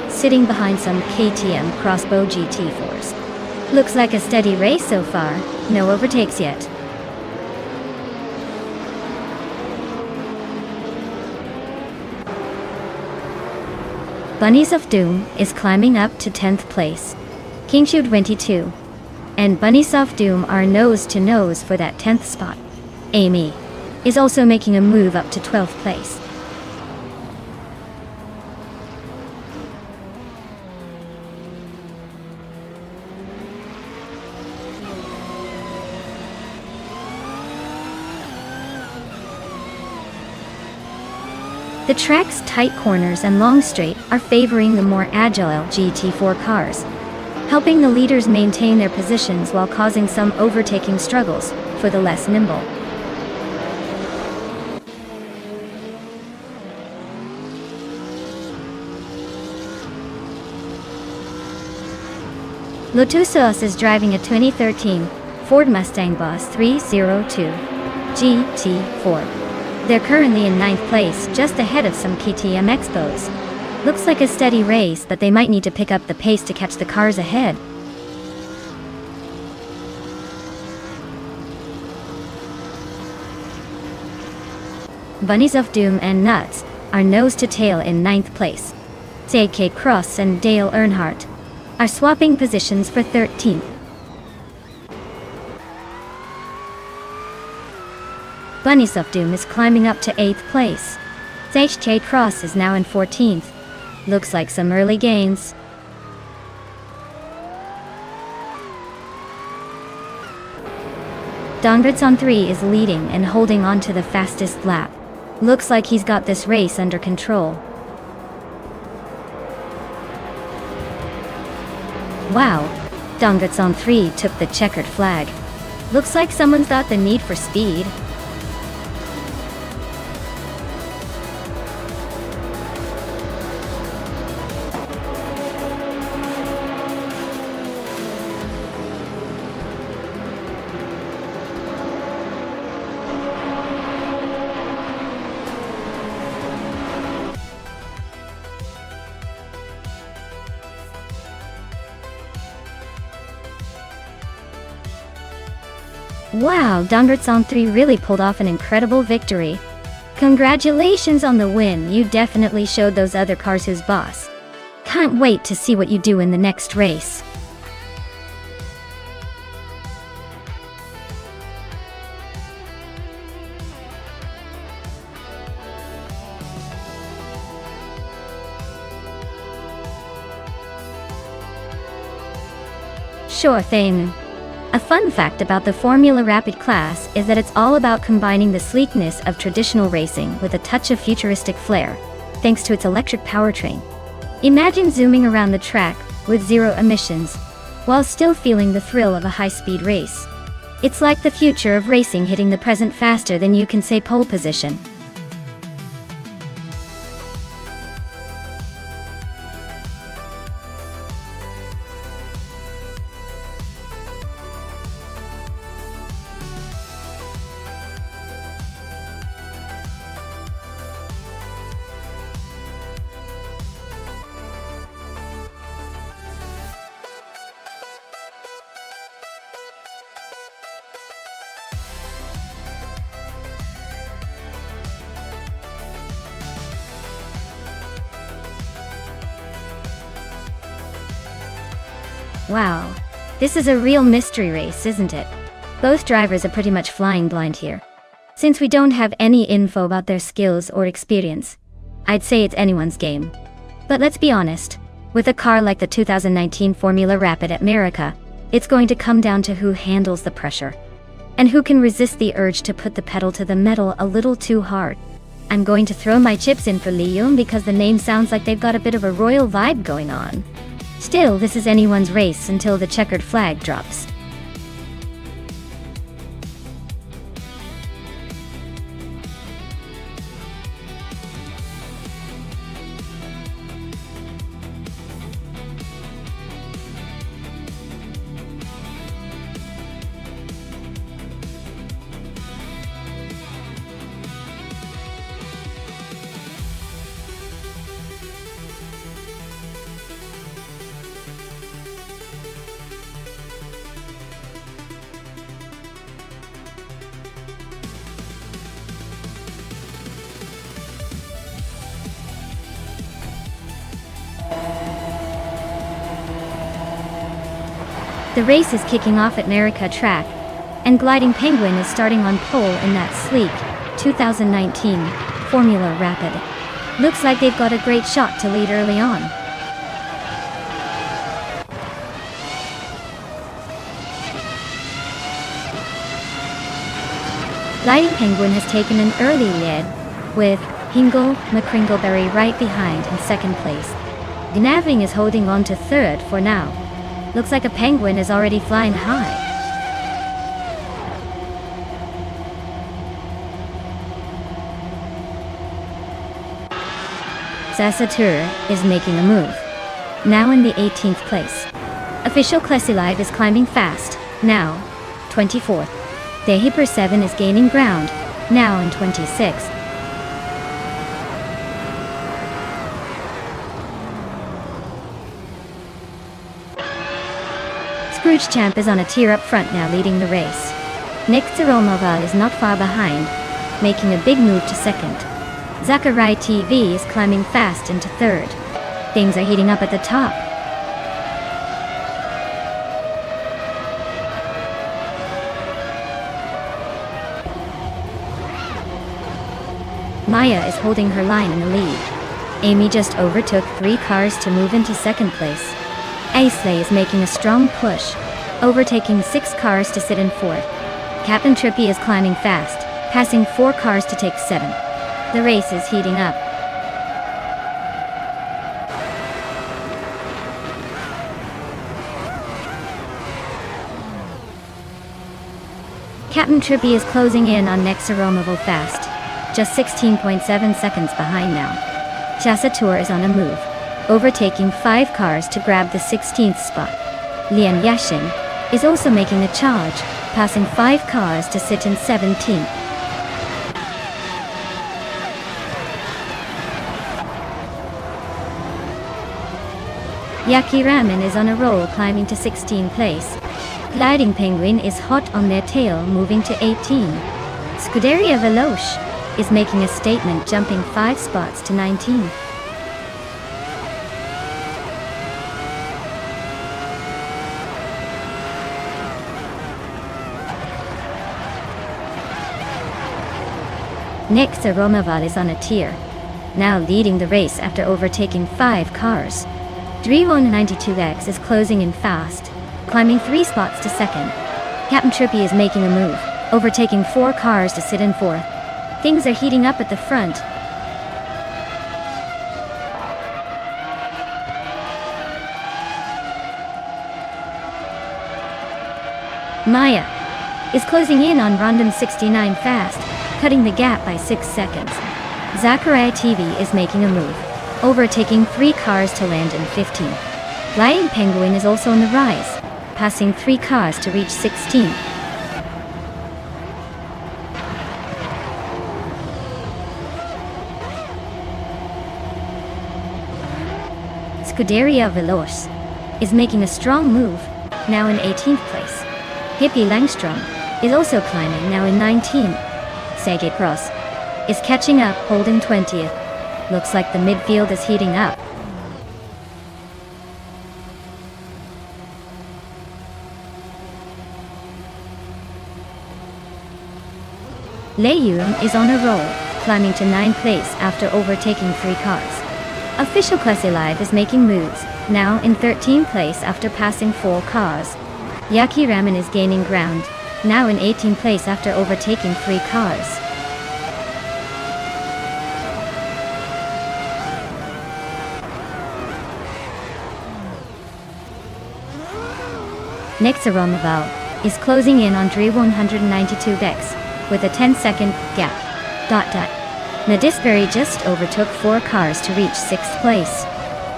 sitting behind some KTM Crossbow GT4s. Looks like a steady race so far, no overtakes yet. Bunnies of Doom is climbing up to 10th place. Kingshu 22 and Bunnies of Doom are nose to nose for that 10th spot. Amy is also making a move up to 12th place. The track's tight corners and long straight are favoring the more agile GT4 cars, helping the leaders maintain their positions while causing some overtaking struggles for the less nimble. Lotusos is driving a 2013 Ford Mustang Boss 302 GT4. They're currently in 9th place, just ahead of some KTM Expos. Looks like a steady race, but they might need to pick up the pace to catch the cars ahead. Bunnies of Doom and Nuts are nose to tail in 9th place. J.K. Cross and Dale Earnhardt are swapping positions for 13th. Bunnies of Doom is climbing up to 8th place. J.K. Cross is now in 14th. Looks like some early gains. Dongrits on 3 is leading and holding on to the fastest lap. Looks like he's got this race under control. Wow, Dongrits on 3 took the checkered flag. Looks like someone's got the need for speed. Wow, Dongrits on 3 really pulled off an incredible victory. Congratulations on the win, you definitely showed those other cars who's boss. Can't wait to see what you do in the next race. Sure thing. A fun fact about the Formula Rapid class is that it's all about combining the sleekness of traditional racing with a touch of futuristic flair, thanks to its electric powertrain. Imagine zooming around the track with zero emissions, while still feeling the thrill of a high-speed race. It's like the future of racing hitting the present faster than you can say pole position. Wow, this is a real mystery race, isn't it? Both drivers are pretty much flying blind here. Since we don't have any info about their skills or experience, I'd say it's anyone's game. But let's be honest, with a car like the 2019 Formula Rapid at America, it's going to come down to who handles the pressure, and who can resist the urge to put the pedal to the metal a little too hard. I'm going to throw my chips in for Lyon because the name sounds like they've got a bit of a royal vibe going on. Still, this is anyone's race until the checkered flag drops. The race is kicking off at America track, and Gliding Penguin is starting on pole in that sleek 2019 Formula Rapid. Looks like they've got a great shot to lead early on. Gliding Penguin has taken an early lead, with Hingle, McCringleberry right behind in second place. Gnaving is holding on to third for now. Looks like a penguin is already flying high. Zasatura is making a move. Now in the 18th place. Official Klesi Live is climbing fast. Now, 24th. Dehiper 7 is gaining ground. Now in 26th. Scrooge Champ is on a tier up front now leading the race. Nick Zeromova is not far behind, making a big move to second. Zachary TV is climbing fast into third. Things are heating up at the top. Maya is holding her line in the lead. Amy just overtook 3 cars to move into second place. Aisley is making a strong push, overtaking 6 cars to sit in fourth. Captain Trippy is climbing fast, passing 4 cars to take 7. The race is heating up. Captain Trippy is closing in on Nexaromovo fast, just 16.7 seconds behind now. Chassatour is on a move, overtaking 5 cars to grab the 16th spot. Lian Yashin is also making a charge, passing 5 cars to sit in 17th. Yaki Ramen is on a roll, climbing to 16th place. Gliding Penguin is hot on their tail, moving to 18. Scuderia Veloce is making a statement, jumping 5 spots to 19. Nexa Romaval is on a tier, now leading the race after overtaking 5 cars. Drivon 92X is closing in fast, climbing 3 spots to second. Captain Trippy is making a move, overtaking 4 cars to sit in fourth. Things are heating up at the front. Maya is closing in on Rondon 69 fast, cutting the gap by 6 seconds. Zachariah TV is making a move, overtaking 3 cars to land in 15th. Flying Penguin is also on the rise, passing 3 cars to reach 16th. Scuderia Veloce is making a strong move, now in 18th place. Hippie Langstrom is also climbing, now in 19th. Sergei Cross is catching up, holding 20th. Looks like the midfield is heating up. Leiyun is on a roll, climbing to 9th place after overtaking 3 cars. Official Klesi Live is making moves, now in 13th place after passing 4 cars. Yaki Ramen is gaining ground, now in 18th place after overtaking 3 cars. Nexaromaval is closing in on Dre 192X with a 10-second gap. Nadisberry just overtook 4 cars to reach 6th place.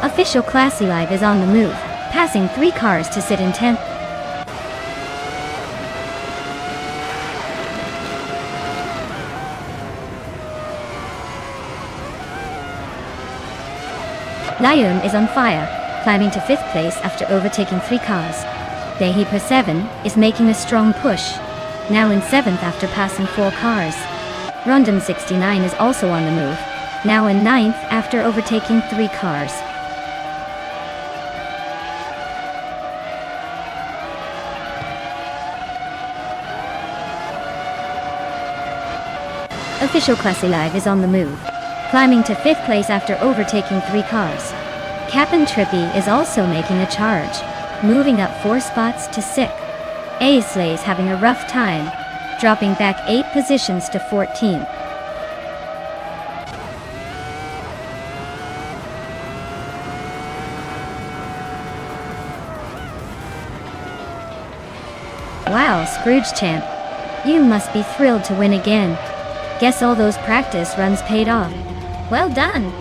Official Klesi Live is on the move, passing 3 cars to sit in 10th. Lion is on fire, climbing to 5th place after overtaking 3 cars. Dehiper 7 is making a strong push, now in 7th after passing 4 cars. Rondon 69 is also on the move, now in 9th after overtaking 3 cars. Official Klesi Live is on the move, climbing to 5th place after overtaking 3 cars. Captain Trippy is also making a charge, moving up 4 spots to 6th. Aisley is having a rough time, dropping back 8 positions to 14th. Wow, Scrooge champ. You must be thrilled to win again. Guess all those practice runs paid off. Well done.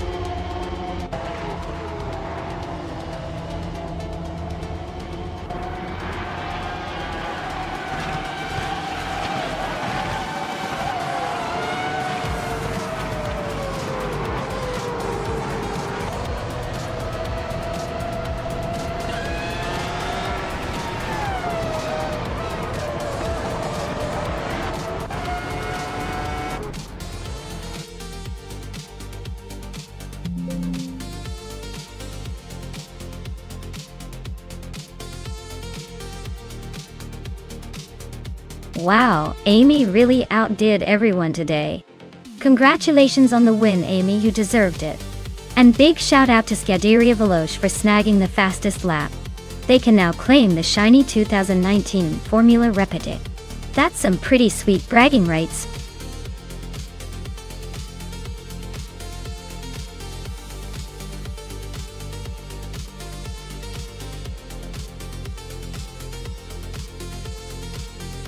Wow, Amy really outdid everyone today. Congratulations on the win, Amy, you deserved it. And big shout out to Scuderia Veloce for snagging the fastest lap. They can now claim the shiny 2019 Formula Repetick. That's some pretty sweet bragging rights.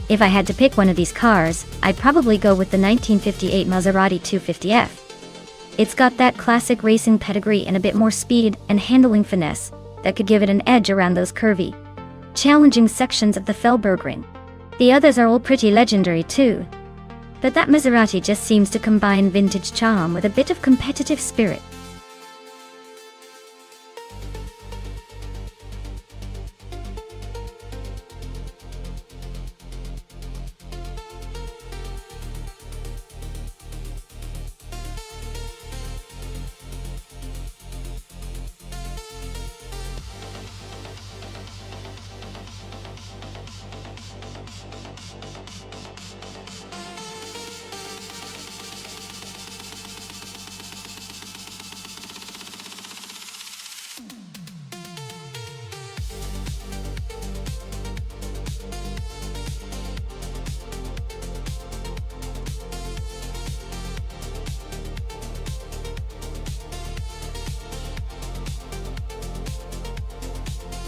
If I had to pick one of these cars, I'd probably go with the 1958 Maserati 250F. It's got that classic racing pedigree and a bit more speed and handling finesse that could give it an edge around those curvy, challenging sections of the Felbergring. The others are all pretty legendary too. But that Maserati just seems to combine vintage charm with a bit of competitive spirit.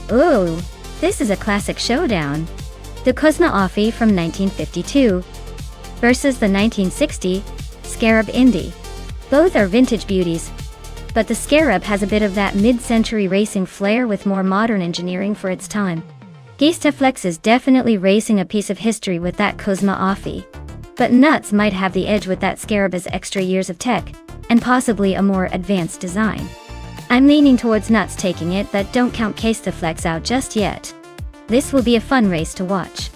Ooh, this is a classic showdown. The Kozna Offie from 1952 versus the 1960 Scarab Indy. Both are vintage beauties, but the Scarab has a bit of that mid-century racing flair with more modern engineering for its time. Geistaflex is definitely racing a piece of history with that Kozma Offie, but Nuts might have the edge with that Scarab's extra years of tech, and possibly a more advanced design. I'm leaning towards Nuts taking it, but don't count Geistaflex out just yet. This will be a fun race to watch.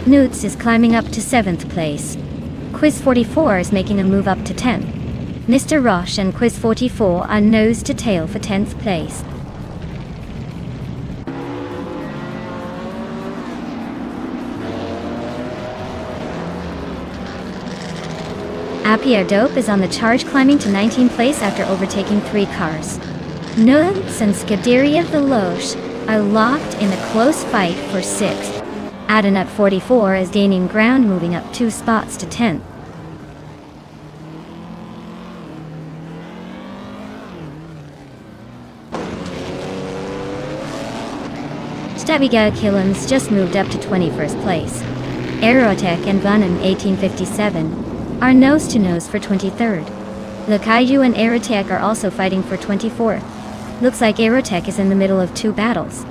Newts is climbing up to 7th place. Quiz 44 is making a move up to 10th. Mr. Roche and Quiz 44 are nose to tail for 10th place. Appier Dope is on the charge, climbing to 19th place after overtaking 3 cars. Nuts and Scuderia Veloce are locked in a close fight for 6th. Adenut 44 is gaining ground, moving up 2 spots to 10th. Stabiga Killens just moved up to 21st place. Aerotech and Vunon 1857 are nose-to-nose for 23rd. Lakaiju and Aerotech are also fighting for 24th. Looks like Aerotech is in the middle of 2 battles.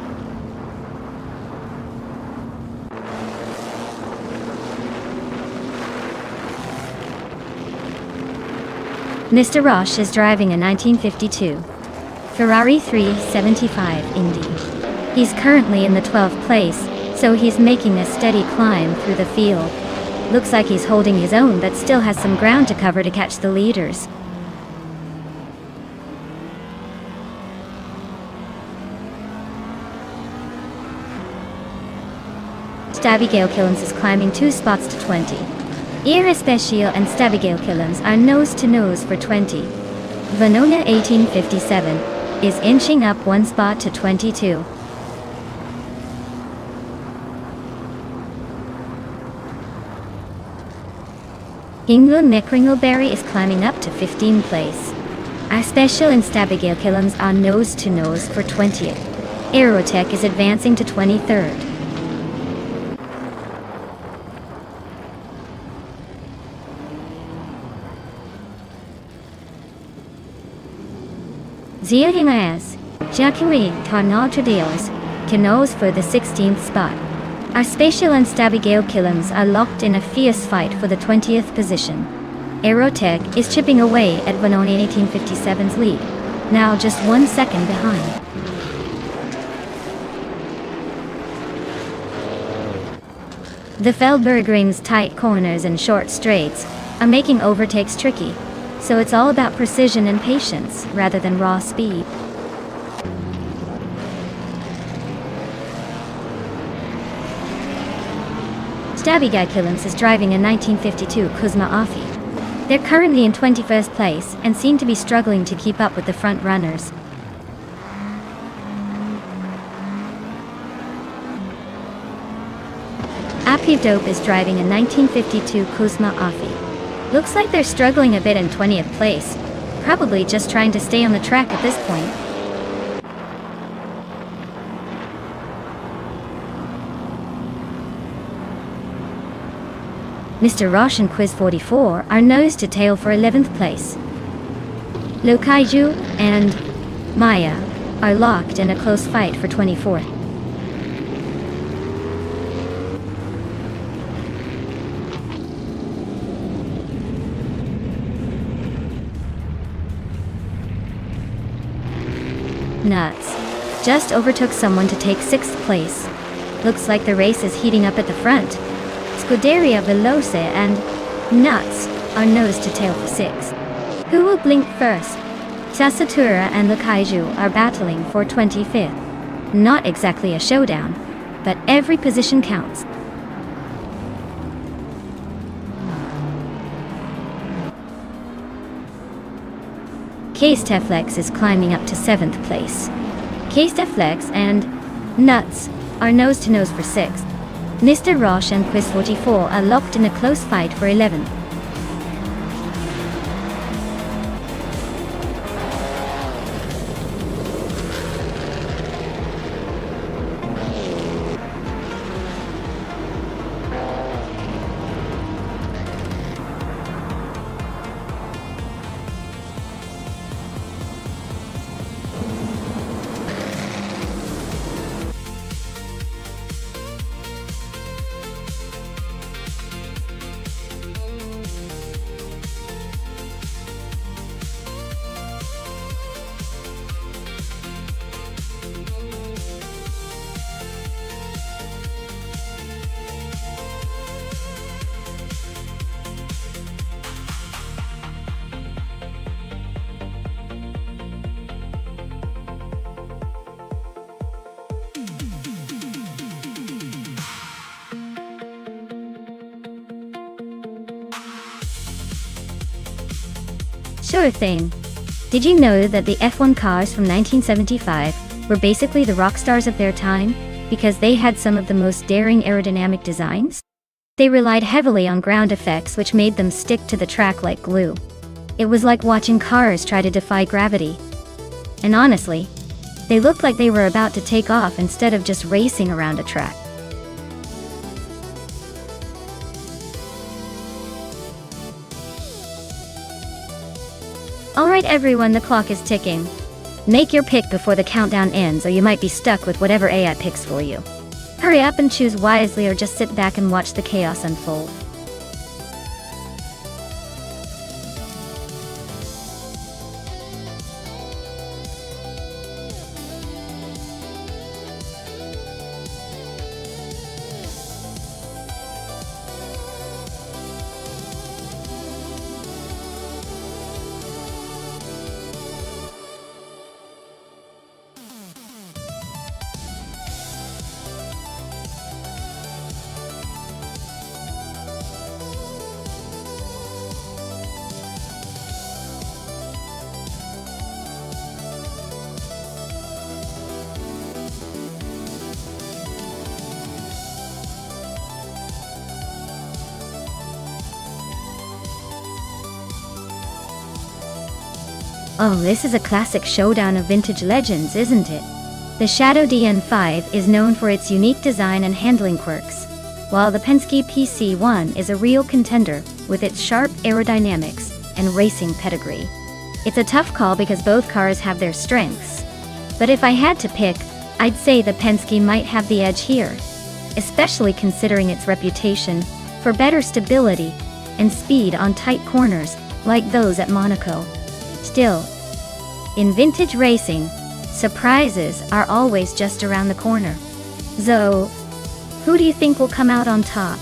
Mr. Roche is driving a 1952 Ferrari 375 Indy. He's currently in the 12th place, so he's making a steady climb through the field. Looks like he's holding his own, but still has some ground to cover to catch the leaders. Stabigale Killens is climbing 2 spots to 20. Irespecial and Stabigale Killens are nose-to-nose for 20. Venona 1857 is inching up 1 spot to 22. England Neckringleberry is climbing up to 15th place. Irespecial and Stabigale Killens are nose-to-nose for 20th. Aerotech is advancing to 23rd. Ziahinaz, Jacqueline Carnal-Tradios, Canoes for the 16th spot. Irespecial and Stabigale Killens are locked in a fierce fight for the 20th position. Aerotech is chipping away at Venona 1857's lead, now just 1 second behind. The Feldbergring's tight corners and short straights are making overtakes tricky, so it's all about precision and patience rather than raw speed. Stabiga Killens is driving a 1952 Kuzma Afi. They're currently in 21st place and seem to be struggling to keep up with the front runners. Api Dope is driving a 1952 Kuzma Afi. Looks like they're struggling a bit in 20th place, probably just trying to stay on the track at this point. Mr. Roche and Quiz 44 are nose to tail for 11th place. Lokaiju and Maya are locked in a close fight for 24th. Nuts just overtook someone to take 6th place. Looks like the race is heating up at the front. Scuderia Veloce and Nuts are nose to tail for 6. Who will blink first? Sasatura and Lakaiju are battling for 25th. Not exactly a showdown, but every position counts. Case Teflex is climbing up to 7th place. Case Teflex and Nuts are nose to nose for 6th. Mr. Roche and Quiz 44 are locked in a close fight for 11th. Sure thing. Did you know that the F1 cars from 1975 were basically the rock stars of their time? because they had some of the most daring aerodynamic designs. They relied heavily on ground effects, which made them stick to the track like glue. It was like watching cars try to defy gravity. And honestly, they looked like they were about to take off instead of just racing around a track. Alright everyone, the clock is ticking. Make your pick before the countdown ends, or you might be stuck with whatever AI picks for you. Hurry up and choose wisely, or just sit back and watch the chaos unfold. Oh, this is a classic showdown of vintage legends, isn't it? The Shadow DN5 is known for its unique design and handling quirks, while the Penske PC1 is a real contender with its sharp aerodynamics and racing pedigree. It's a tough call because both cars have their strengths, but if I had to pick, I'd say the Penske might have the edge here, especially considering its reputation for better stability and speed on tight corners like those at Monaco. Still, in vintage racing, surprises are always just around the corner. So, who do you think will come out on top?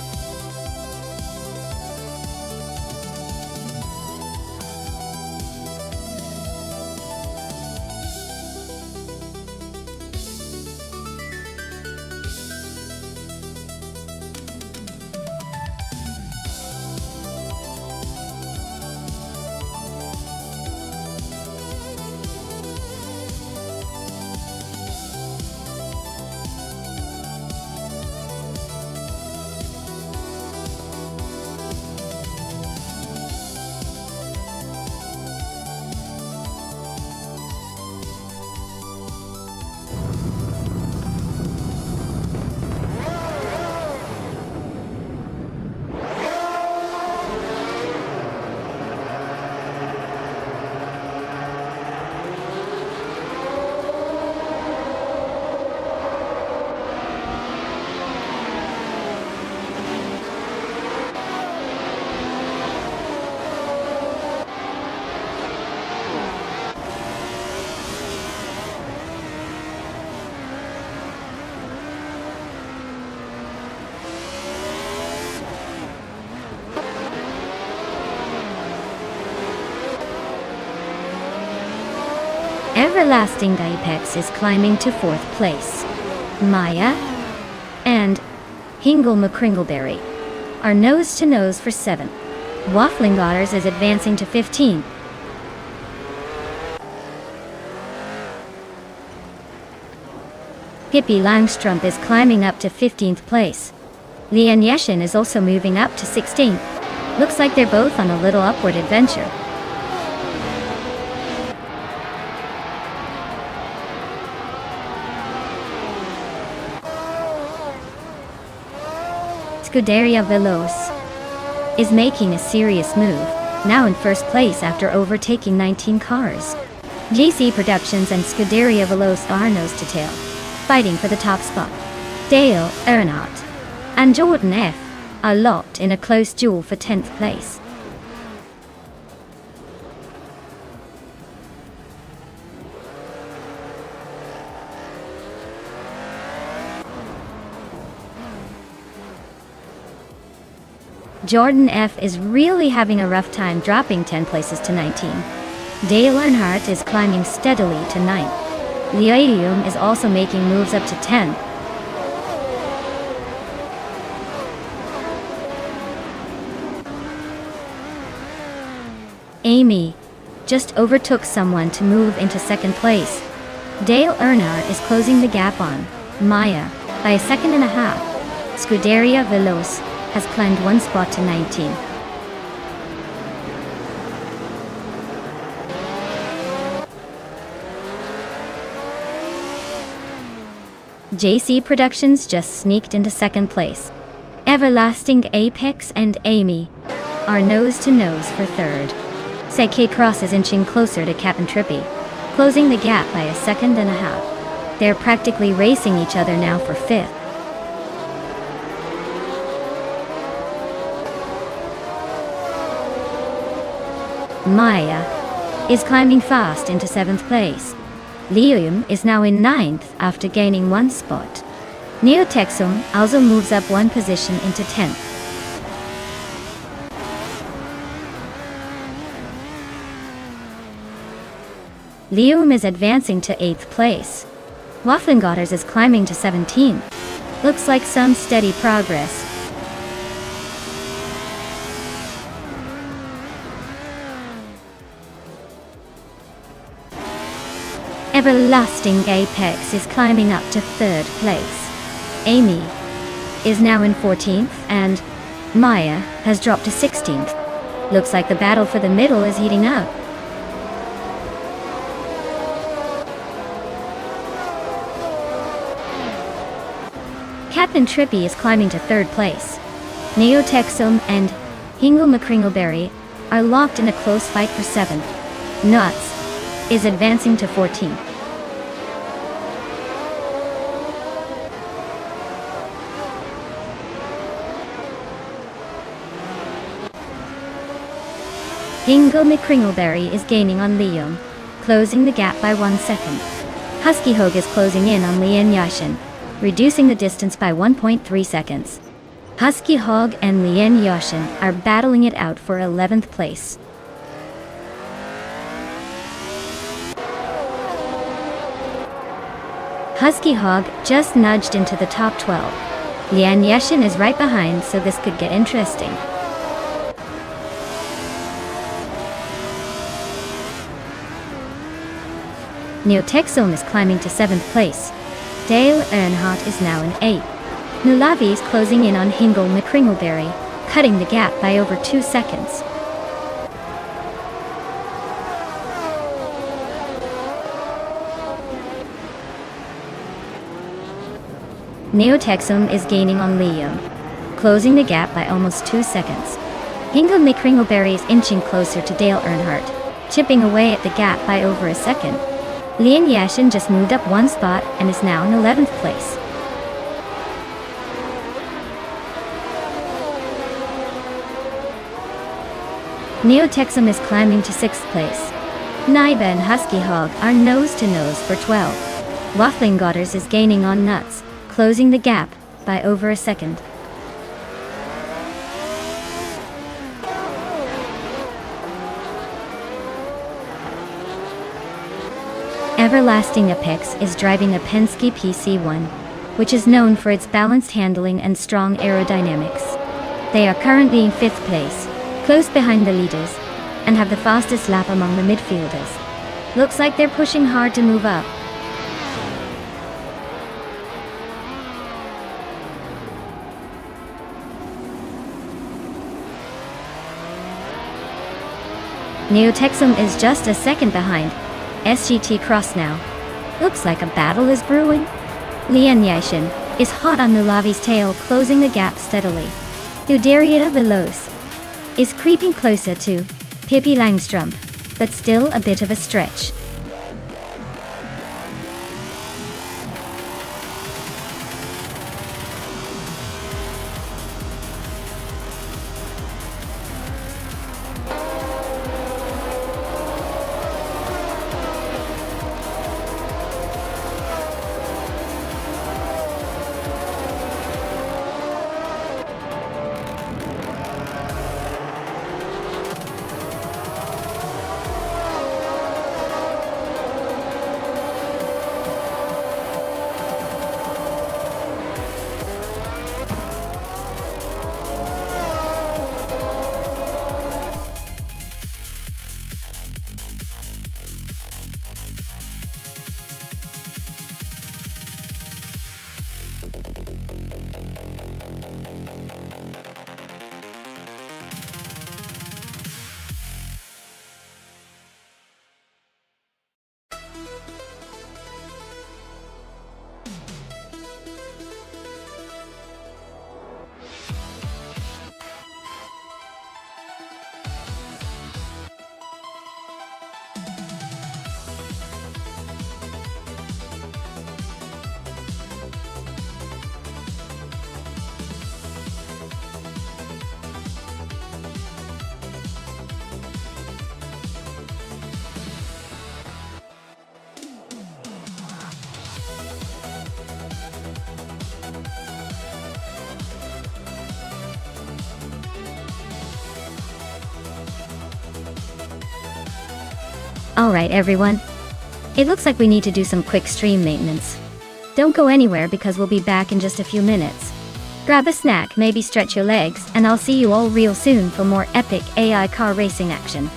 Everlasting Apex is climbing to 4th place. Maya and Hingle McCringleberry are nose-to-nose for 7th. Waffling Daughters is advancing to 15th. Hippie Langstrumpf is climbing up to 15th place. Lian Yeshin is also moving up to 16th. Looks like they're both on a little upward adventure. Scuderia Veloz is making a serious move, now in 1st place after overtaking 19 cars. GC Productions and Scuderia Veloz are nose to tail, fighting for the top spot. Dale Earnhardt and Jordan F. are locked in a close duel for 10th place. Jordan F. is really having a rough time, dropping 10 places to 19. Dale Earnhardt is climbing steadily to 9th. Liam is also making moves up to 10th. Amy just overtook someone to move into 2nd place. Dale Earnhardt is closing the gap on Maya, by a second and a half. Scuderia Veloce has climbed one spot to 19. JC Productions just sneaked into second place. Everlasting Apex and Amy are nose to nose for third. K Cross is inching closer to Captain Trippy, closing the gap by a second and a half. They're practically racing each other now for fifth. Maya is climbing fast into seventh place. Liam is now in ninth after gaining one spot. Neotexum also moves up one position into 10th. Liam is advancing to 8th place. Wafflingotters is climbing to 17th. Looks like some steady progress. Everlasting Apex is climbing up to 3rd place. Amy is now in 14th and Maya has dropped to 16th. Looks like the battle for the middle is heating up. Captain Trippy is climbing to 3rd place. Neotexum and Hingle McCringleberry are locked in a close fight for 7th. Nuts is advancing to 14th. Hingle McCringleberry is gaining on Liam, closing the gap by 1 second. Husky Hog is closing in on Lian Yashin, reducing the distance by 1.3 seconds. Husky Hog and Lian Yashin are battling it out for 11th place. Husky Hog just nudged into the top 12. Lian Yashin is right behind, so this could get interesting. Neotexome is climbing to 7th place. Dale Earnhardt is now in 8th. Nulavi is closing in on Hingle McCringleberry, cutting the gap by over 2 seconds. Neotexome is gaining on Liam, closing the gap by almost 2 seconds. Hingle McCringleberry is inching closer to Dale Earnhardt, chipping away at the gap by over a second. Lian Yashin just moved up one spot and is now in 11th place. Neotexum is climbing to 6th place. Naiba and Husky Hog are nose to nose for 12. Wafflingotters is gaining on Nuts, closing the gap by over a second. Everlasting Apex is driving a Penske PC1, which is known for its balanced handling and strong aerodynamics. They are currently in 5th place, close behind the leaders, and have the fastest lap among the midfielders. Looks like they're pushing hard to move up. Neotexum is just a second behind SGT Cross now. Looks like a battle is brewing. Lian Yashin is hot on Nulavi's tail, closing the gap steadily. Udaria Veloce is creeping closer to Pippi Langstrom, but still a bit of a stretch. Alright everyone. It looks like we need to do some quick stream maintenance. Don't go anywhere because we'll be back in just a few minutes. Grab a snack, maybe stretch your legs, and I'll see you all real soon for more epic AI car racing action.